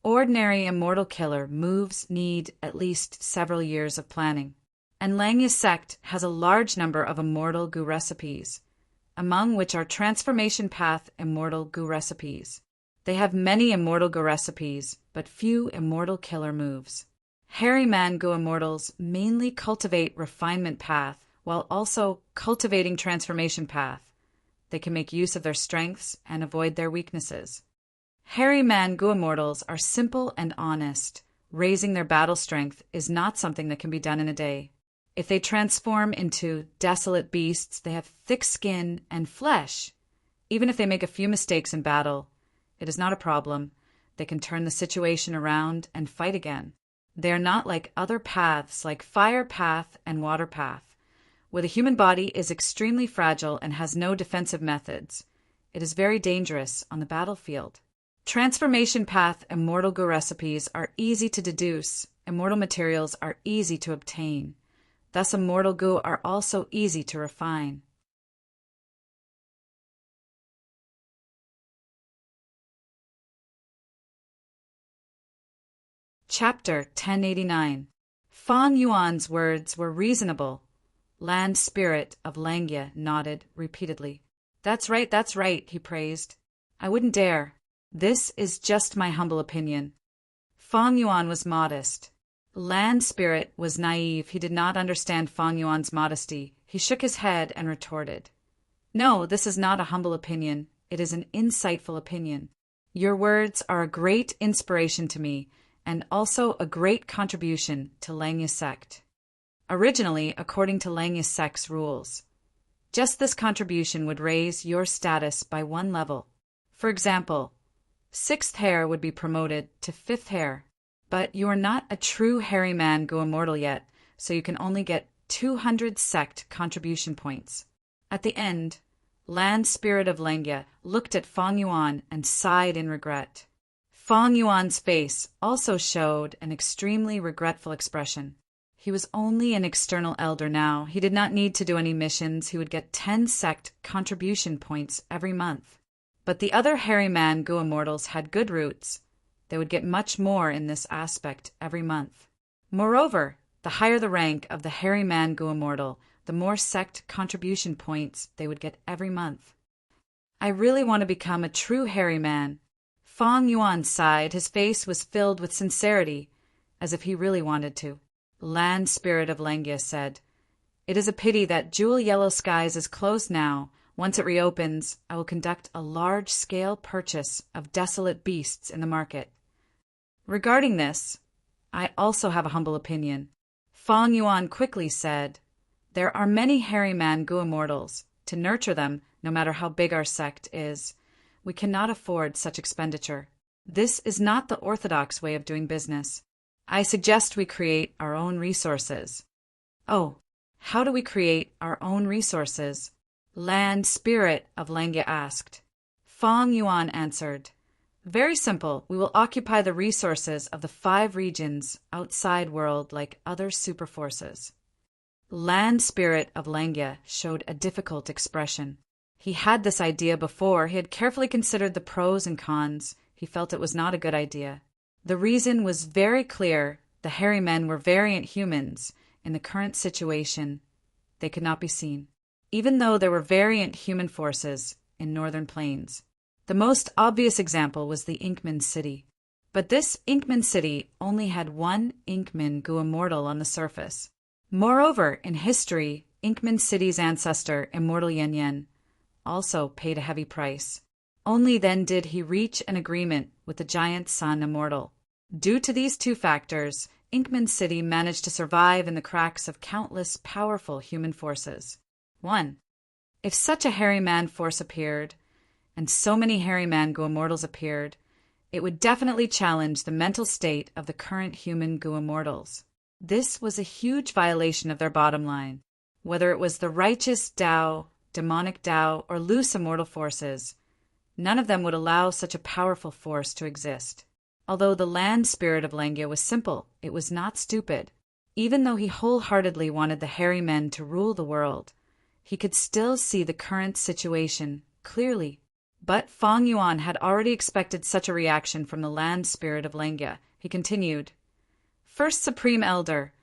Speaker 1: Ordinary immortal killer moves need at least several years of planning. And Langya sect has a large number of immortal Gu recipes, among which are transformation path immortal Gu recipes. They have many immortal Gu recipes, but few immortal killer moves. Hairy man Gu immortals mainly cultivate refinement path while also cultivating transformation path. They can make use of their strengths and avoid their weaknesses. Hairy man Gu immortals are simple and honest. Raising their battle strength is not something that can be done in a day. If they transform into desolate beasts, they have thick skin and flesh. Even if they make a few mistakes in battle, it is not a problem. They can turn the situation around and fight again. They are not like other paths like fire path and water path, where the human body is extremely fragile and has no defensive methods. It is very dangerous on the battlefield. Transformation path immortal Gu recipes are easy to deduce. Immortal materials are easy to obtain. Thus, immortal Gu are also easy to refine. Chapter 1089. Fang Yuan's words were reasonable. Land spirit of Langya nodded repeatedly. That's right, he praised. I wouldn't dare. This is just my humble opinion. Fang Yuan was modest. Land spirit was naive. He did not understand Fang Yuan's modesty. He shook his head and retorted. No, this is not a humble opinion. It is an insightful opinion. Your words are a great inspiration to me, and also a great contribution to Langya sect. Originally, according to Langya sect's rules, just this contribution would raise your status by 1 level. For example, 6th hair would be promoted to 5th hair. But you are not a true hairy man Gu immortal yet, so you can only get 200 sect contribution points. At the end, Land Spirit of Langya looked at Fang Yuan and sighed in regret. Fang Yuan's face also showed an extremely regretful expression. He was only an external elder now. He did not need to do any missions. He would get 10 sect contribution points every month. But the other hairy man Gu immortals had good roots. They would get much more in this aspect every month. Moreover, the higher the rank of the hairy man Gu immortal, the more sect contribution points they would get every month. I really want to become a true hairy man. Fang Yuan sighed. His face was filled with sincerity, as if he really wanted to. Land Spirit of Langya said, It is a pity that Jewel Yellow Skies is closed now. Once it reopens, I will conduct a large-scale purchase of desolate beasts in the market. Regarding this, I also have a humble opinion. Fang Yuan quickly said, There are many hairy man Gu immortals. To nurture them, no matter how big our sect is, we cannot afford such expenditure. This is not the orthodox way of doing business. I suggest we create our own resources. Oh, how do we create our own resources? Land Spirit of Langya asked. Fang Yuan answered, Very simple. We will occupy the resources of the 5 regions outside world like other superforces. Land Spirit of Langya showed a difficult expression. He had this idea before. He had carefully considered the pros and cons. He felt it was not a good idea. The reason was very clear. The hairy men were variant humans. In the current situation, they could not be seen, even though there were variant human forces in northern plains. The most obvious example was the Inkman city. But this Inkman city only had one Inkman Gu immortal on the surface. Moreover, in history, Inkman city's ancestor, Immortal Yen Yen, also paid a heavy price. Only then did he reach an agreement with the giant sun Immortal. Due to these two factors, Inkman City managed to survive in the cracks of countless powerful human forces. 1. If such a hairy man force appeared, and so many hairy man Gu immortals appeared, it would definitely challenge the mental state of the current human Gu immortals. This was a huge violation of their bottom line. Whether it was the righteous Tao, demonic Tao, or loose immortal forces, none of them would allow such a powerful force to exist. Although the land spirit of Langya was simple, it was not stupid. Even though he wholeheartedly wanted the hairy men to rule the world, he could still see the current situation clearly. But Fang Yuan had already expected such a reaction from the land spirit of Langya. He continued, "First Supreme Elder,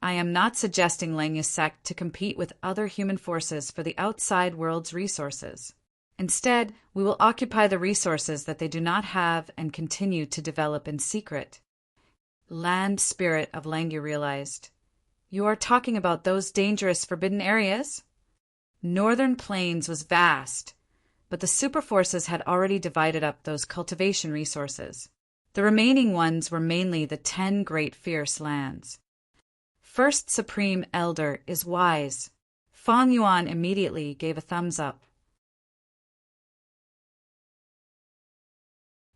Speaker 1: I am not suggesting Langya's sect to compete with other human forces for the outside world's resources. Instead, we will occupy the resources that they do not have and continue to develop in secret." Land spirit of Langya realized, "You are talking about those dangerous forbidden areas?" Northern Plains was vast, but the superforces had already divided up those cultivation resources. The remaining ones were mainly the 10 great fierce lands. First Supreme Elder is wise. Fang Yuan immediately gave a thumbs up.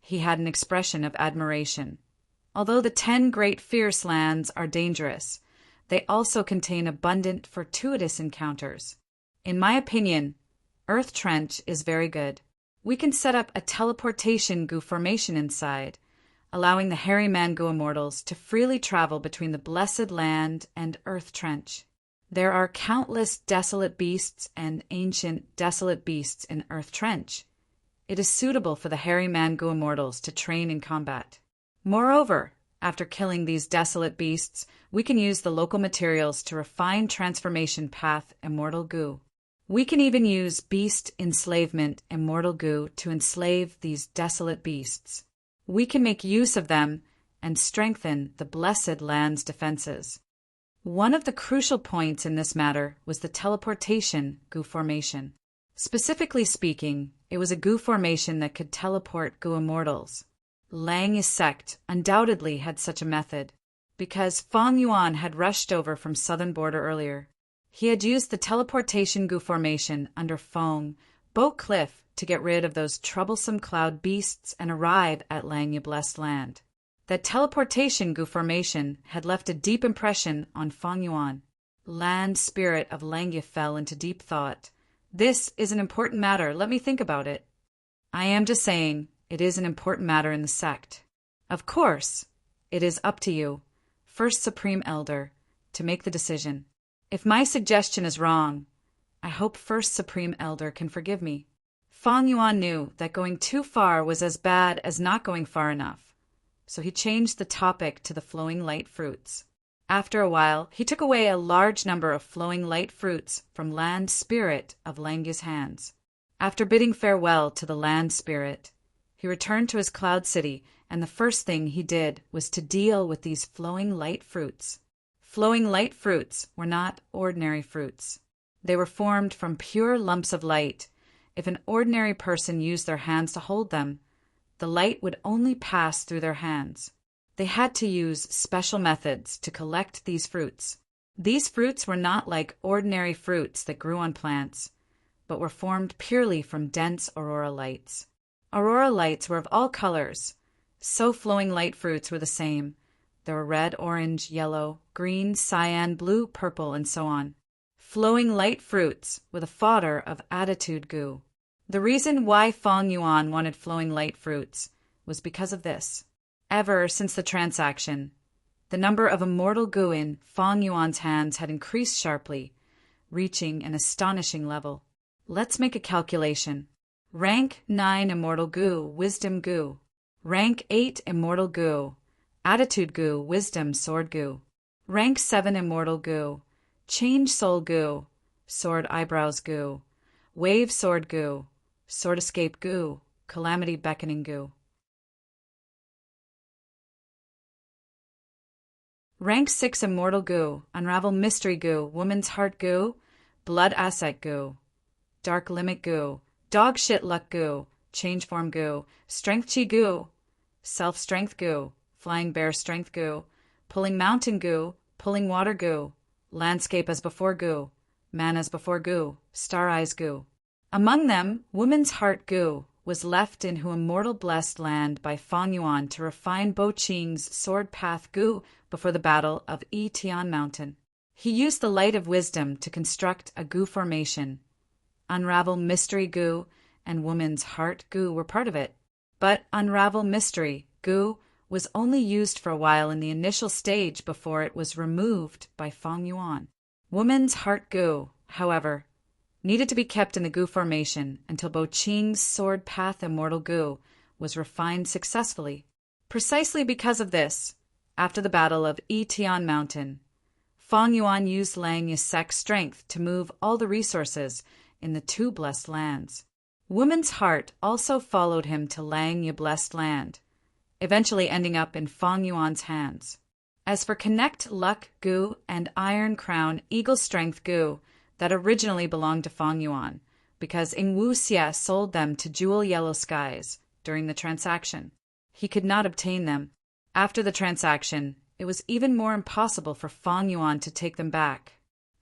Speaker 1: He had an expression of admiration. Although the 10 great fierce lands are dangerous, they also contain abundant fortuitous encounters. In my opinion, Earth Trench is very good. We can set up a teleportation Gu formation inside, allowing the hairy man Gu immortals to freely travel between the blessed land and Earth Trench. There are countless desolate beasts and ancient desolate beasts in Earth Trench. It is suitable for the hairy man Gu immortals to train in combat. Moreover, after killing these desolate beasts, we can use the local materials to refine transformation path Immortal Gu. We can even use beast enslavement Immortal Gu to enslave these desolate beasts. We can make use of them and strengthen the blessed land's defenses. One of the crucial points in this matter was the teleportation Gu formation. Specifically speaking, it was a Gu formation that could teleport Gu immortals. Langya's sect undoubtedly had such a method, because Fang Yuan had rushed over from southern border earlier. He had used the teleportation Gu formation under Feng Boat Cliff to get rid of those troublesome cloud beasts and arrive at Langya Blessed Land. That teleportation Gu formation had left a deep impression on Fang Yuan. Land spirit of Langya fell into deep thought. This is an important matter. Let me think about it. I am just saying, it is an important matter in the sect. Of course, it is up to you, First Supreme Elder, to make the decision. If my suggestion is wrong, I hope First Supreme Elder can forgive me. Fang Yuan knew that going too far was as bad as not going far enough, so he changed the topic to the flowing light fruits. After a while, he took away a large number of flowing light fruits from land spirit of Langya's hands. After bidding farewell to the land spirit, he returned to his cloud city, and the first thing he did was to deal with these flowing light fruits. Flowing light fruits were not ordinary fruits. They were formed from pure lumps of light. If an ordinary person used their hands to hold them, the light would only pass through their hands. They had to use special methods to collect these fruits. These fruits were not like ordinary fruits that grew on plants, but were formed purely from dense aurora lights. Aurora lights were of all colors, so flowing light fruits were the same. There were red, orange, yellow, green, cyan, blue, purple, and so on. Flowing light fruits were the fodder of attitude Gu. The reason why Fang Yuan wanted flowing light fruits was because of this. Ever since the transaction, the number of immortal Gu in Fang Yuan's hands had increased sharply, reaching an astonishing level. Let's make a calculation. Rank 9 Immortal Gu, Wisdom Gu. Rank 8 Immortal Gu, Attitude Gu, Wisdom Sword Gu. Rank 7 Immortal Gu, Change Soul Gu, Sword Eyebrows Gu. Wave Sword Gu, Sword Escape Gu. calamity beckoning goo. Rank 6 immortal goo, unravel mystery goo, woman's heart goo, blood asset goo, dark limit goo, dog shit luck goo, change form goo, strength chi goo, self strength goo, flying bear strength goo, pulling mountain goo, pulling water goo, landscape as before goo, man as before goo, star eyes goo. Among them, woman's heart goo was left in who immortal blessed land by Fang Yuan to refine Bo Qing's sword path goo before the battle of Yi Tian Mountain. He used the light of wisdom to construct a goo formation. Unravel mystery goo and woman's heart goo were part of it. But unravel mystery goo was only used for a while in the initial stage before it was removed by Fang Yuan. Woman's heart goo, however, needed to be kept in the goo formation until Bo Qing's sword path immortal goo was refined successfully. Precisely because of this, after the battle of Yi Tian Mountain, Fang Yuan used Lang Yisek's strength to move all the resources in the two blessed lands. Woman's heart also followed him to Lang Yi blessed land, eventually ending up in Fang Yuan's hands. As for Connect Luck goo and Iron Crown Eagle Strength goo, that originally belonged to Fang Yuan, because Ing Wu Xie sold them to Jewel Yellow Skies during the transaction. He could not obtain them. After the transaction, it was even more impossible for Fang Yuan to take them back.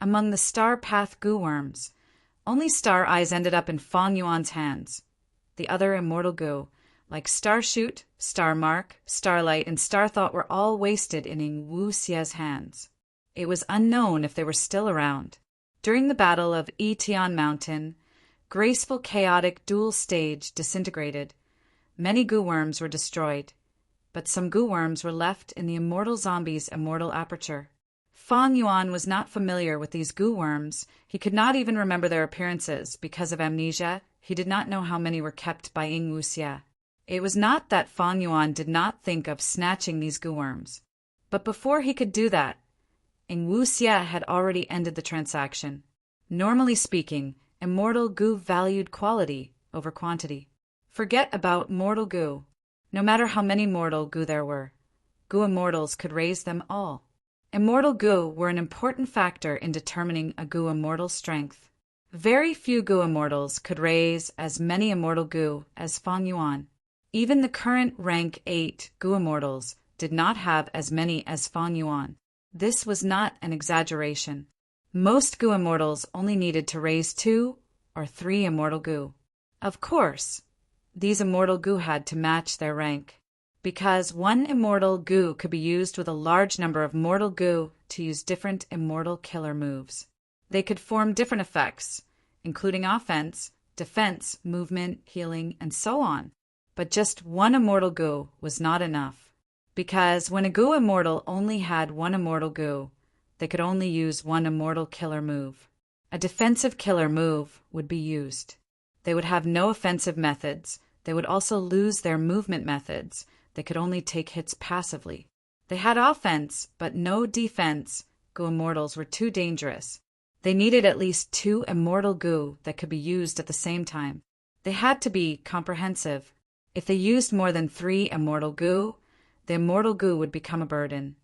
Speaker 1: Among the Star Path goo worms, only Star Eyes ended up in Fang Yuan's hands. The other immortal goo, like Star Shoot, Star Mark, Starlight, and Star Thought, were all wasted in Ing Wu Xie's hands. It was unknown if they were still around. During the battle of Yi Tian Mountain, graceful chaotic dual stage disintegrated. Many goo worms were destroyed, but some goo worms were left in the immortal zombie's immortal aperture. Fang Yuan was not familiar with these goo worms. He could not even remember their appearances. Because of amnesia, he did not know how many were kept by Ing Wu Xie. It was not that Fang Yuan did not think of snatching these goo worms, but before he could do that, Ing Wu Xie had already ended the transaction. Normally speaking, immortal goo valued quality over quantity. Forget about mortal goo. No matter how many mortal goo there were, goo immortals could raise them all. Immortal goo were an important factor in determining a goo immortal's strength. Very few goo immortals could raise as many immortal goo as Fang Yuan. Even the current rank 8 goo immortals did not have as many as Fang Yuan. This was not an exaggeration. Most goo immortals only needed to raise 2 or 3 immortal goo. Of course, these immortal goo had to match their rank, because one immortal goo could be used with a large number of mortal goo to use different immortal killer moves. They could form different effects, including offense, defense, movement, healing, and so on. But just one immortal goo was not enough. Because when a goo immortal only had one immortal goo, they could only use one immortal killer move. A defensive killer move would be used. They would have no offensive methods. They would also lose their movement methods. They could only take hits passively. They had offense, but no defense. Goo immortals were too dangerous. They needed at least 2 immortal goo that could be used at the same time. They had to be comprehensive. If they used more than 3 immortal goo, the immortal goo would become a burden.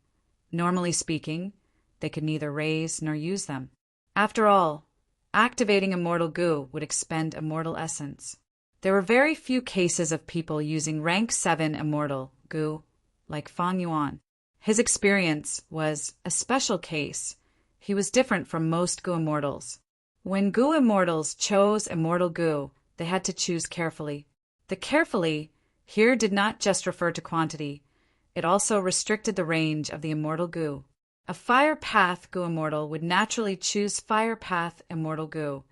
Speaker 1: Normally speaking, they could neither raise nor use them. After all, activating immortal goo would expend immortal essence. There were very few cases of people using rank 7 immortal goo, like Fang Yuan. His experience was a special case. He was different from most goo immortals. When goo immortals chose immortal goo, they had to choose carefully. The carefully here did not just refer to quantity. It also restricted the range of the immortal goo. A fire path goo immortal would naturally choose fire path immortal goo.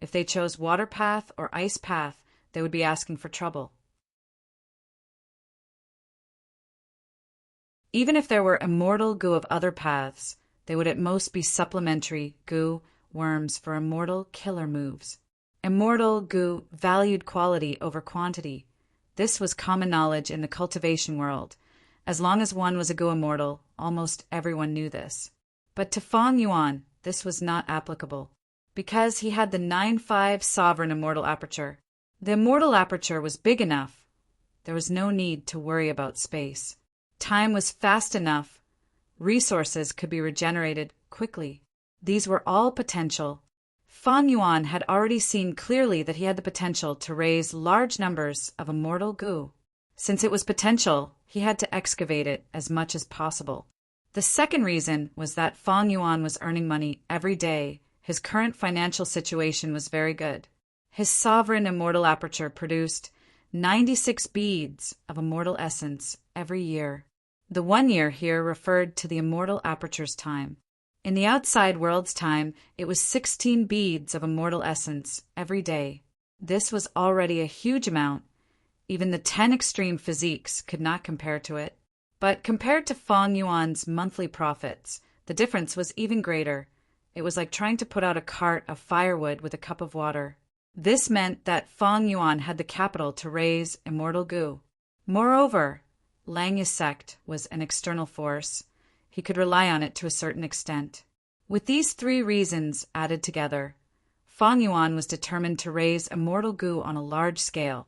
Speaker 1: If they chose water path or ice path, they would be asking for trouble. Even if there were immortal goo of other paths, they would at most be supplementary goo worms for immortal killer moves. Immortal goo valued quality over quantity. This was common knowledge in the cultivation world. As long as one was a goo immortal, almost everyone knew this. But to Fang Yuan, this was not applicable, because he had the 9-5 sovereign immortal aperture. The immortal aperture was big enough. There was no need to worry about space. Time was fast enough. Resources could be regenerated quickly. These were all potential. Fang Yuan had already seen clearly that he had the potential to raise large numbers of immortal goo. Since it was potential, he had to excavate it as much as possible. The second reason was that Fang Yuan was earning money every day. His current financial situation was very good. His sovereign immortal aperture produced 96 beads of immortal essence every year. The 1 year here referred to the immortal aperture's time. In the outside world's time, it was 16 beads of immortal essence every day. This was already a huge amount. Even the 10 extreme physiques could not compare to it. But compared to Fang Yuan's monthly profits, the difference was even greater. It was like trying to put out a cart of firewood with a cup of water. This meant that Fang Yuan had the capital to raise immortal goo. Moreover, Lang's sect was an external force. He could rely on it to a certain extent. With these three reasons added together, Fang Yuan was determined to raise immortal goo on a large scale,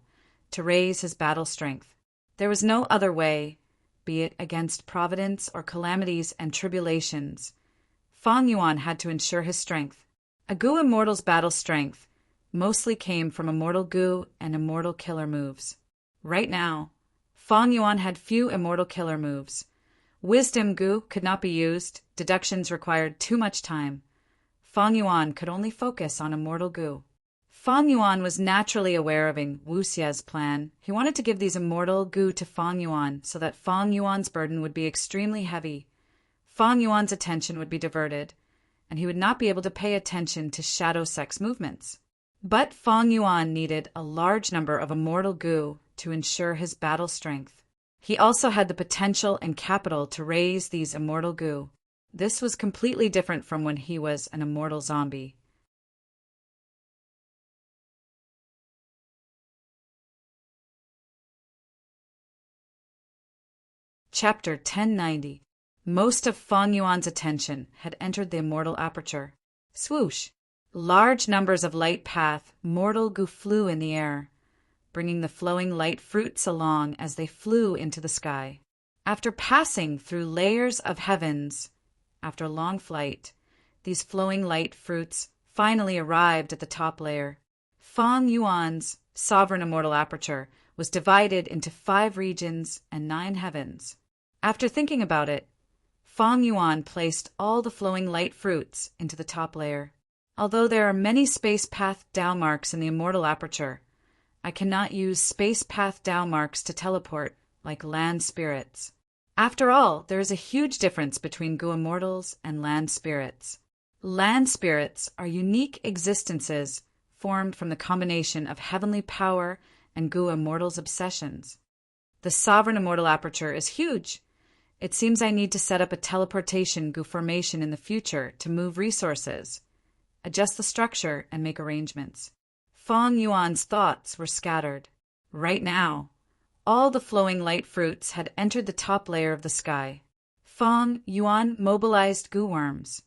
Speaker 1: to raise his battle strength. There was no other way, be it against providence or calamities and tribulations. Fang Yuan had to ensure his strength. A goo immortal's battle strength mostly came from immortal goo and immortal killer moves. Right now, Fang Yuan had few immortal killer moves. Wisdom goo could not be used, deductions required too much time. Fang Yuan could only focus on immortal goo. Fang Yuan was naturally aware of Wu Xie's plan. He wanted to give these immortal goo to Fang Yuan so that Fang Yuan's burden would be extremely heavy. Fang Yuan's attention would be diverted, and he would not be able to pay attention to shadow sex movements. But Fang Yuan needed a large number of immortal goo to ensure his battle strength. He also had the potential and capital to raise these immortal goo. This was completely different from when he was an immortal zombie. Chapter 1090. Most of Fang Yuan's attention had entered the immortal aperture. Swoosh! Large numbers of light path, mortal goo flew in the air, bringing the flowing light fruits along as they flew into the sky. After passing through layers of heavens, after a long flight, these flowing light fruits finally arrived at the top layer. Fang Yuan's sovereign immortal aperture was divided into 5 regions and 9 heavens. After thinking about it, Fang Yuan placed all the flowing light fruits into the top layer. Although there are many space path Dao marks in the immortal aperture, I cannot use space path Dao marks to teleport like land spirits. After all, there is a huge difference between goo immortals and land spirits. Land spirits are unique existences formed from the combination of heavenly power and goo immortals' obsessions. The sovereign immortal aperture is huge. It seems I need to set up a teleportation goo formation in the future to move resources, adjust the structure, and make arrangements. Fang Yuan's thoughts were scattered. Right now, all the flowing light fruits had entered the top layer of the sky. Fang Yuan mobilized goo worms,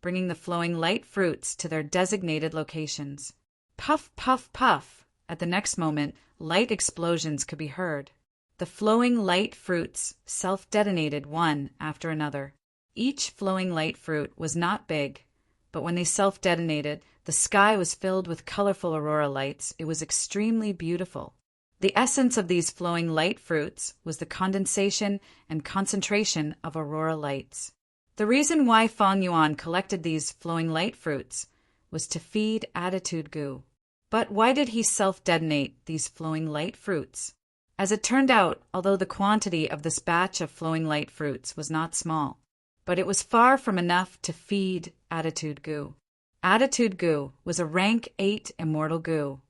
Speaker 1: bringing the flowing light fruits to their designated locations. Puff, puff, puff. At the next moment, light explosions could be heard. The flowing light fruits self-detonated one after another. Each flowing light fruit was not big, but when they self-detonated, the sky was filled with colorful aurora lights. It was extremely beautiful. The essence of these flowing light fruits was the condensation and concentration of aurora lights. The reason why Fang Yuan collected these flowing light fruits was to feed attitude goo. But why did he self-detonate these flowing light fruits? As it turned out, although the quantity of this batch of flowing light fruits was not small, but it was far from enough to feed attitude goo. Attitude goo was a rank 8 immortal goo,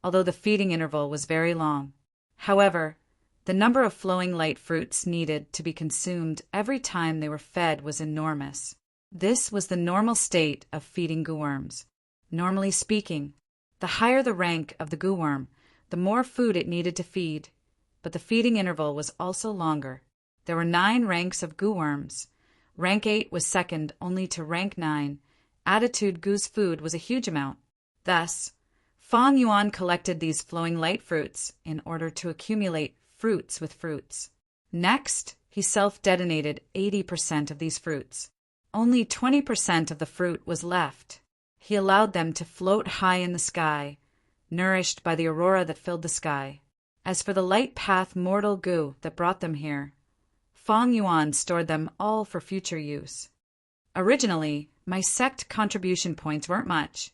Speaker 1: although the feeding interval was very long. However, the number of flowing light fruits needed to be consumed every time they were fed was enormous. This was the normal state of feeding goo worms. Normally speaking, the higher the rank of the goo worm, the more food it needed to feed, but the feeding interval was also longer. There were 9 ranks of goo worms. Rank 8 was second only to rank 9. Attitude goo's food was a huge amount. Thus, Fang Yuan collected these flowing light fruits in order to accumulate fruits with fruits. Next, he self-detonated 80% of these fruits. Only 20% of the fruit was left. He allowed them to float high in the sky, nourished by the aurora that filled the sky. As for the light path mortal goo that brought them here, Fang Yuan stored them all for future use. Originally, my sect contribution points weren't much,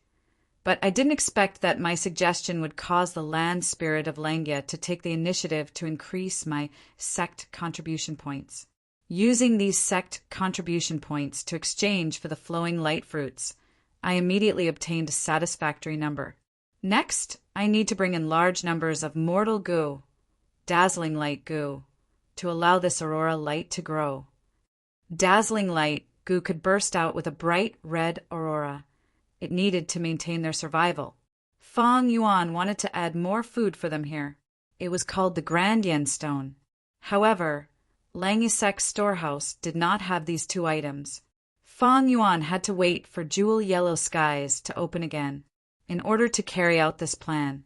Speaker 1: but I didn't expect that my suggestion would cause the land spirit of Langya to take the initiative to increase my sect contribution points. Using these sect contribution points to exchange for the flowing light fruits, I immediately obtained a satisfactory number. Next, I need to bring in large numbers of mortal goo, dazzling light goo, to allow this aurora light to grow. Dazzling light goo could burst out with a bright red aurora. It needed to maintain their survival. Fang Yuan wanted to add more food for them here. It was called the Grand Yen Stone. However, Langyasek's storehouse did not have these two items. Fang Yuan had to wait for jewel yellow skies to open again in order to carry out this plan.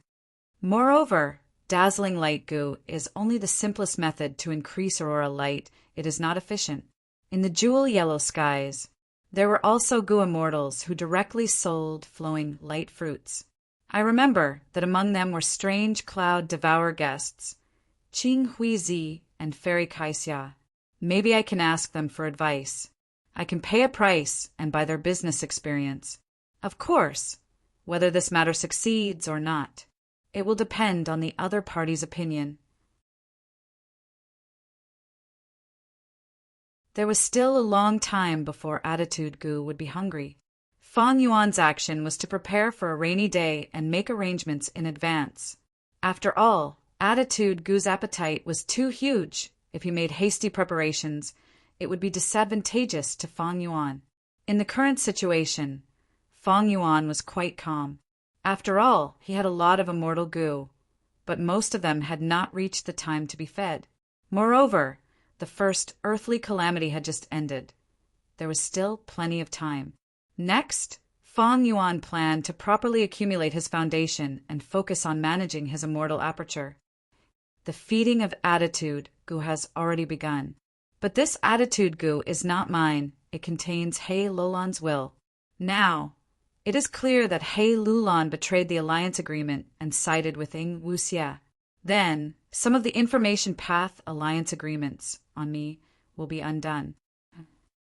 Speaker 1: Moreover, dazzling light goo is only the simplest method to increase aurora light. It is not efficient. In the jewel yellow skies, there were also goo immortals who directly sold flowing light fruits. I remember that among them were strange cloud devour guests, Qing Huizi and Fairy Kaixia. Maybe I can ask them for advice. I can pay a price and buy their business experience. Of course, whether this matter succeeds or not, it will depend on the other party's opinion. There was still a long time before Attitude Goo would be hungry. Fang Yuan's action was to prepare for a rainy day and make arrangements in advance. After all, Attitude Goo's appetite was too huge. If he made hasty preparations, it would be disadvantageous to Fang Yuan. In the current situation, Fang Yuan was quite calm. After all, he had a lot of immortal goo, but most of them had not reached the time to be fed. Moreover, the first earthly calamity had just ended. There was still plenty of time. Next, Fang Yuan planned to properly accumulate his foundation and focus on managing his immortal aperture. The feeding of Attitude Goo has already begun. But this Attitude Goo is not mine. It contains He Lulan's will. Now, it is clear that He Lulan betrayed the alliance agreement and sided with Ying Wuxia. Then, some of the information path alliance agreements on me will be undone.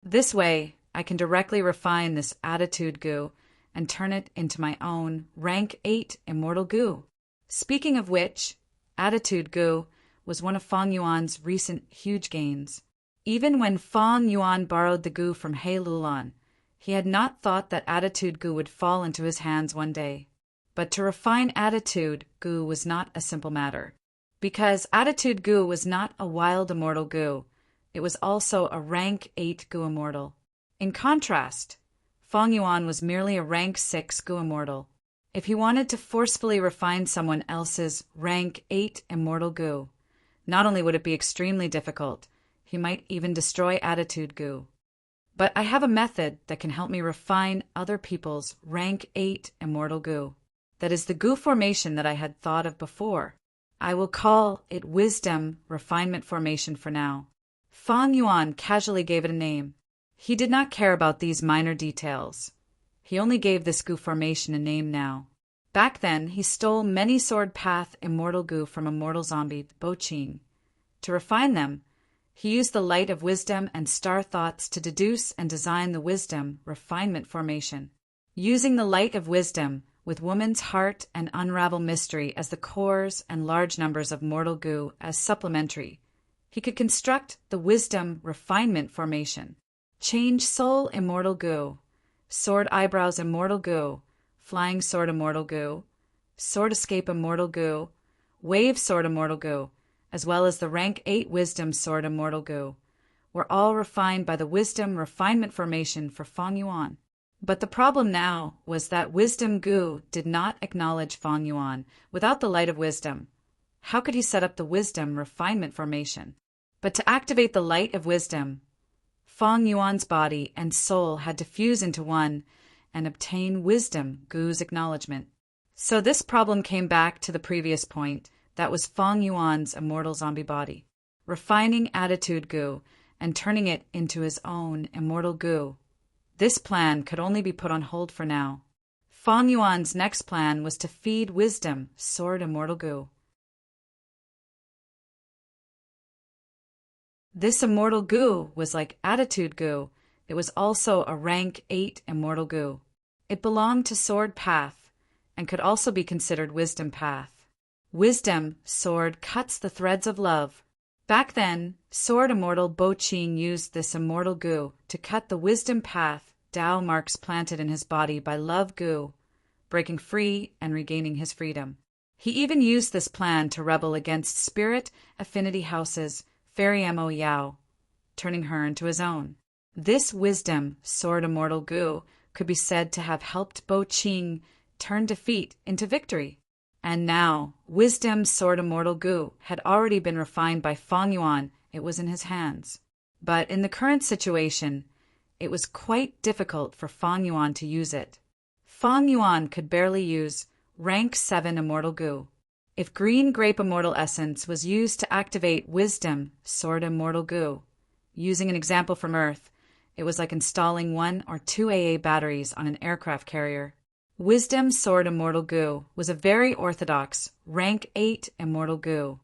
Speaker 1: This way, I can directly refine this Attitude Goo and turn it into my own rank 8 immortal goo. Speaking of which, Attitude Goo was one of Fang Yuan's recent huge gains. Even when Fang Yuan borrowed the goo from He Lulan, he had not thought that Attitude Goo would fall into his hands one day. But to refine Attitude Goo was not a simple matter. Because Attitude Goo was not a wild immortal goo, it was also a rank 8 goo immortal. In contrast, Fang Yuan was merely a rank 6 goo immortal. If he wanted to forcefully refine someone else's rank 8 immortal goo, not only would it be extremely difficult, he might even destroy Attitude Goo. But I have a method that can help me refine other people's rank 8 immortal goo. That is the goo formation that I had thought of before. I will call it Wisdom Refinement Formation for now. Fang Yuan casually gave it a name. He did not care about these minor details. He only gave this goo formation a name now. Back then, he stole many sword path immortal goo from immortal zombie Bo Qing. To refine them, he used the light of wisdom and star thoughts to deduce and design the wisdom refinement formation. Using the light of wisdom, with woman's heart and unravel mystery as the cores and large numbers of mortal goo as supplementary, he could construct the wisdom refinement formation. Change soul immortal goo, sword eyebrows immortal goo, flying sword immortal goo, sword escape immortal goo, wave sword immortal goo, as well as the rank 8 wisdom sword immortal goo, were all refined by the wisdom refinement formation for Fang Yuan. But the problem now was that wisdom goo did not acknowledge Fang Yuan without the light of wisdom. How could he set up the wisdom refinement formation? But to activate the light of wisdom, Fang Yuan's body and soul had to fuse into one and obtain wisdom goo's acknowledgement. So this problem came back to the previous point, that was Fong Yuan's immortal zombie body, refining attitude goo and turning it into his own immortal goo. This plan could only be put on hold for now. Fong Yuan's next plan was to feed wisdom sword immortal goo. This immortal goo was like attitude goo. It was also a rank 8 immortal goo. It belonged to sword path and could also be considered wisdom path. Wisdom sword cuts the threads of love. Back then, sword immortal Bo Qing used this immortal goo to cut the wisdom path Tao marks planted in his body by love goo, breaking free and regaining his freedom. He even used this plan to rebel against spirit affinity houses Fairy Mo Yao, turning her into his own. This wisdom sword immortal goo could be said to have helped Bo Qing turn defeat into victory. And now, wisdom sword immortal goo had already been refined by Fong Yuan. It was in his hands. But in the current situation, it was quite difficult for Fong Yuan to use it. Fong Yuan could barely use rank 7 immortal goo. If green grape immortal essence was used to activate wisdom sword immortal goo, using an example from Earth, it was like installing 1 or 2 AA batteries on an aircraft carrier. Wisdom sword immortal goo was a very orthodox rank 8 immortal goo.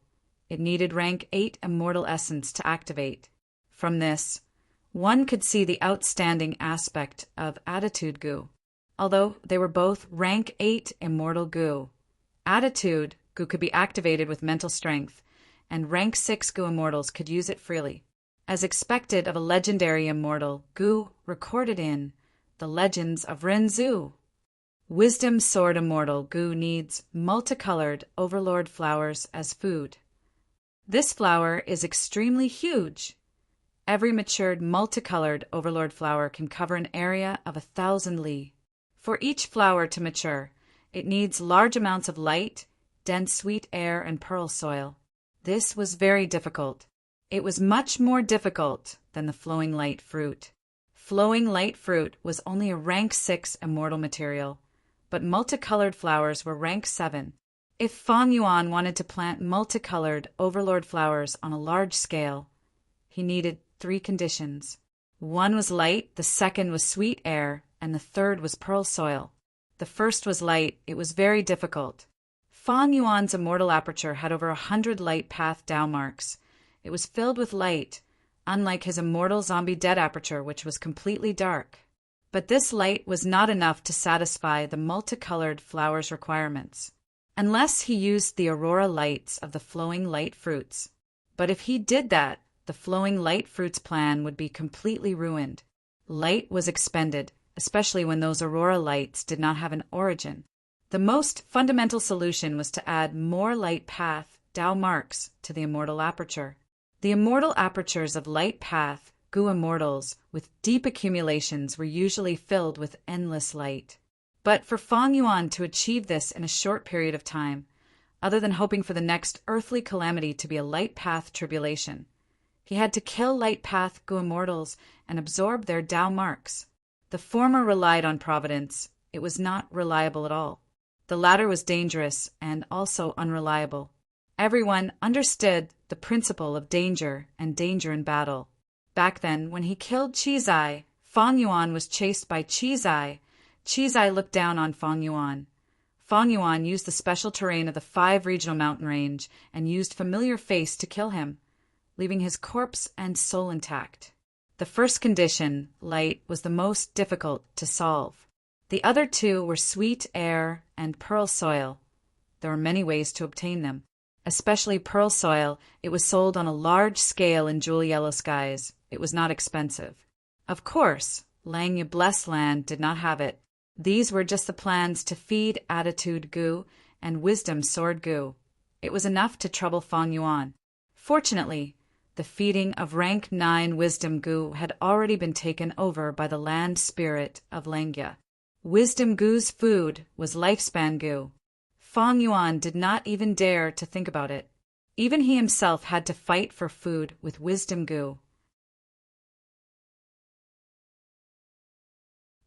Speaker 1: It needed rank 8 immortal essence to activate. From this, one could see the outstanding aspect of attitude goo. Although they were both rank 8 immortal goo, attitude goo could be activated with mental strength, and rank 6 goo immortals could use it freely. As expected of a legendary immortal goo recorded in The Legends of Renzu. Wisdom sword immortal goo needs multicolored overlord flowers as food. This flower is extremely huge. Every matured multicolored overlord flower can cover an area of 1,000 li. For each flower to mature, it needs large amounts of light, dense sweet air, and pearl soil. This was very difficult. It was much more difficult than the flowing light fruit. Flowing light fruit was only a rank 6 immortal material, but multicolored flowers were rank 7. If Fong Yuan wanted to plant multicolored overlord flowers on a large scale, he needed 3 conditions. 1 was light, the second was sweet air, and the third was pearl soil. The first was light. It was very difficult. Fong Yuan's immortal aperture had over 100 light path Tao marks. It was filled with light, unlike his immortal zombie dead aperture, which was completely dark. But this light was not enough to satisfy the multicolored flowers' requirements, unless he used the aurora lights of the flowing light fruits. But if he did that, the flowing light fruits plan would be completely ruined. Light was expended, especially when those aurora lights did not have an origin. The most fundamental solution was to add more light path Tao marks to the immortal aperture. The immortal apertures of light path goo immortals with deep accumulations were usually filled with endless light. But for Fong Yuan to achieve this in a short period of time, other than hoping for the next earthly calamity to be a light path tribulation, he had to kill light path goo immortals and absorb their Tao marks. The former relied on providence. It was not reliable at all. The latter was dangerous and also unreliable. Everyone understood the principle of danger and danger in battle. Back then, when he killed Qizai, Fong Yuan was chased by Qizai. Qizai looked down on Fong Yuan. Fong Yuan used the special terrain of the 5 regional mountain range and used familiar face to kill him, leaving his corpse and soul intact. The first condition, light, was the most difficult to solve. The other 2 were sweet air and pearl soil. There were many ways to obtain them. Especially pearl soil, it was sold on a large scale in jewel yellow skies. It was not expensive. Of course, Langya Blessed Land did not have it. These were just the plans to feed attitude goo and wisdom sword goo. It was enough to trouble Fong Yuan. Fortunately, the feeding of rank 9 wisdom goo had already been taken over by the land spirit of Langya. Wisdom goo's food was lifespan goo. Fong Yuan did not even dare to think about it. Even he himself had to fight for food with wisdom goo.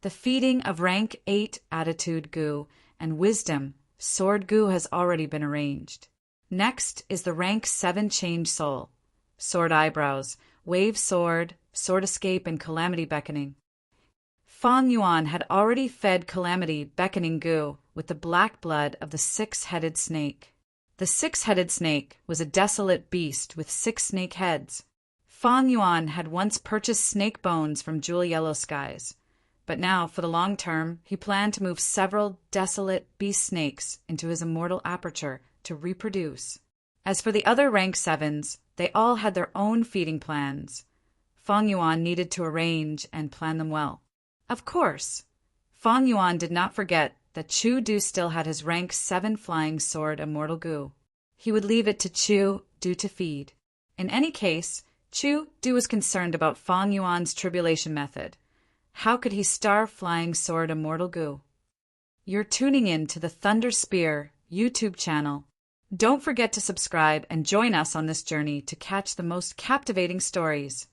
Speaker 1: The feeding of rank 8 attitude goo and wisdom Sword Gu has already been arranged. Next is the rank 7 Change Soul. Sword Eyebrows, Wave Sword, Sword Escape, and Calamity Beckoning. Fang Yuan had already fed Calamity Beckoning Gu with the black blood of the 6-headed snake. The 6-headed snake was a desolate beast with 6 snake heads. Fang Yuan had once purchased snake bones from Jewel Yellow Skies, but now, for the long term, he planned to move several desolate beast snakes into his immortal aperture to reproduce. As for the other rank 7s, they all had their own feeding plans. Fang Yuan needed to arrange and plan them well. Of course, Fang Yuan did not forget that Chu Du still had his rank 7 flying sword Immortal Gu. He would leave it to Chu Du to feed. In any case, Chu Du was concerned about Fang Yuan's tribulation method. How could he starve flying sword Immortal Gu? You're tuning in to the Thunder Spear YouTube channel. Don't forget to subscribe and join us on this journey to catch the most captivating stories.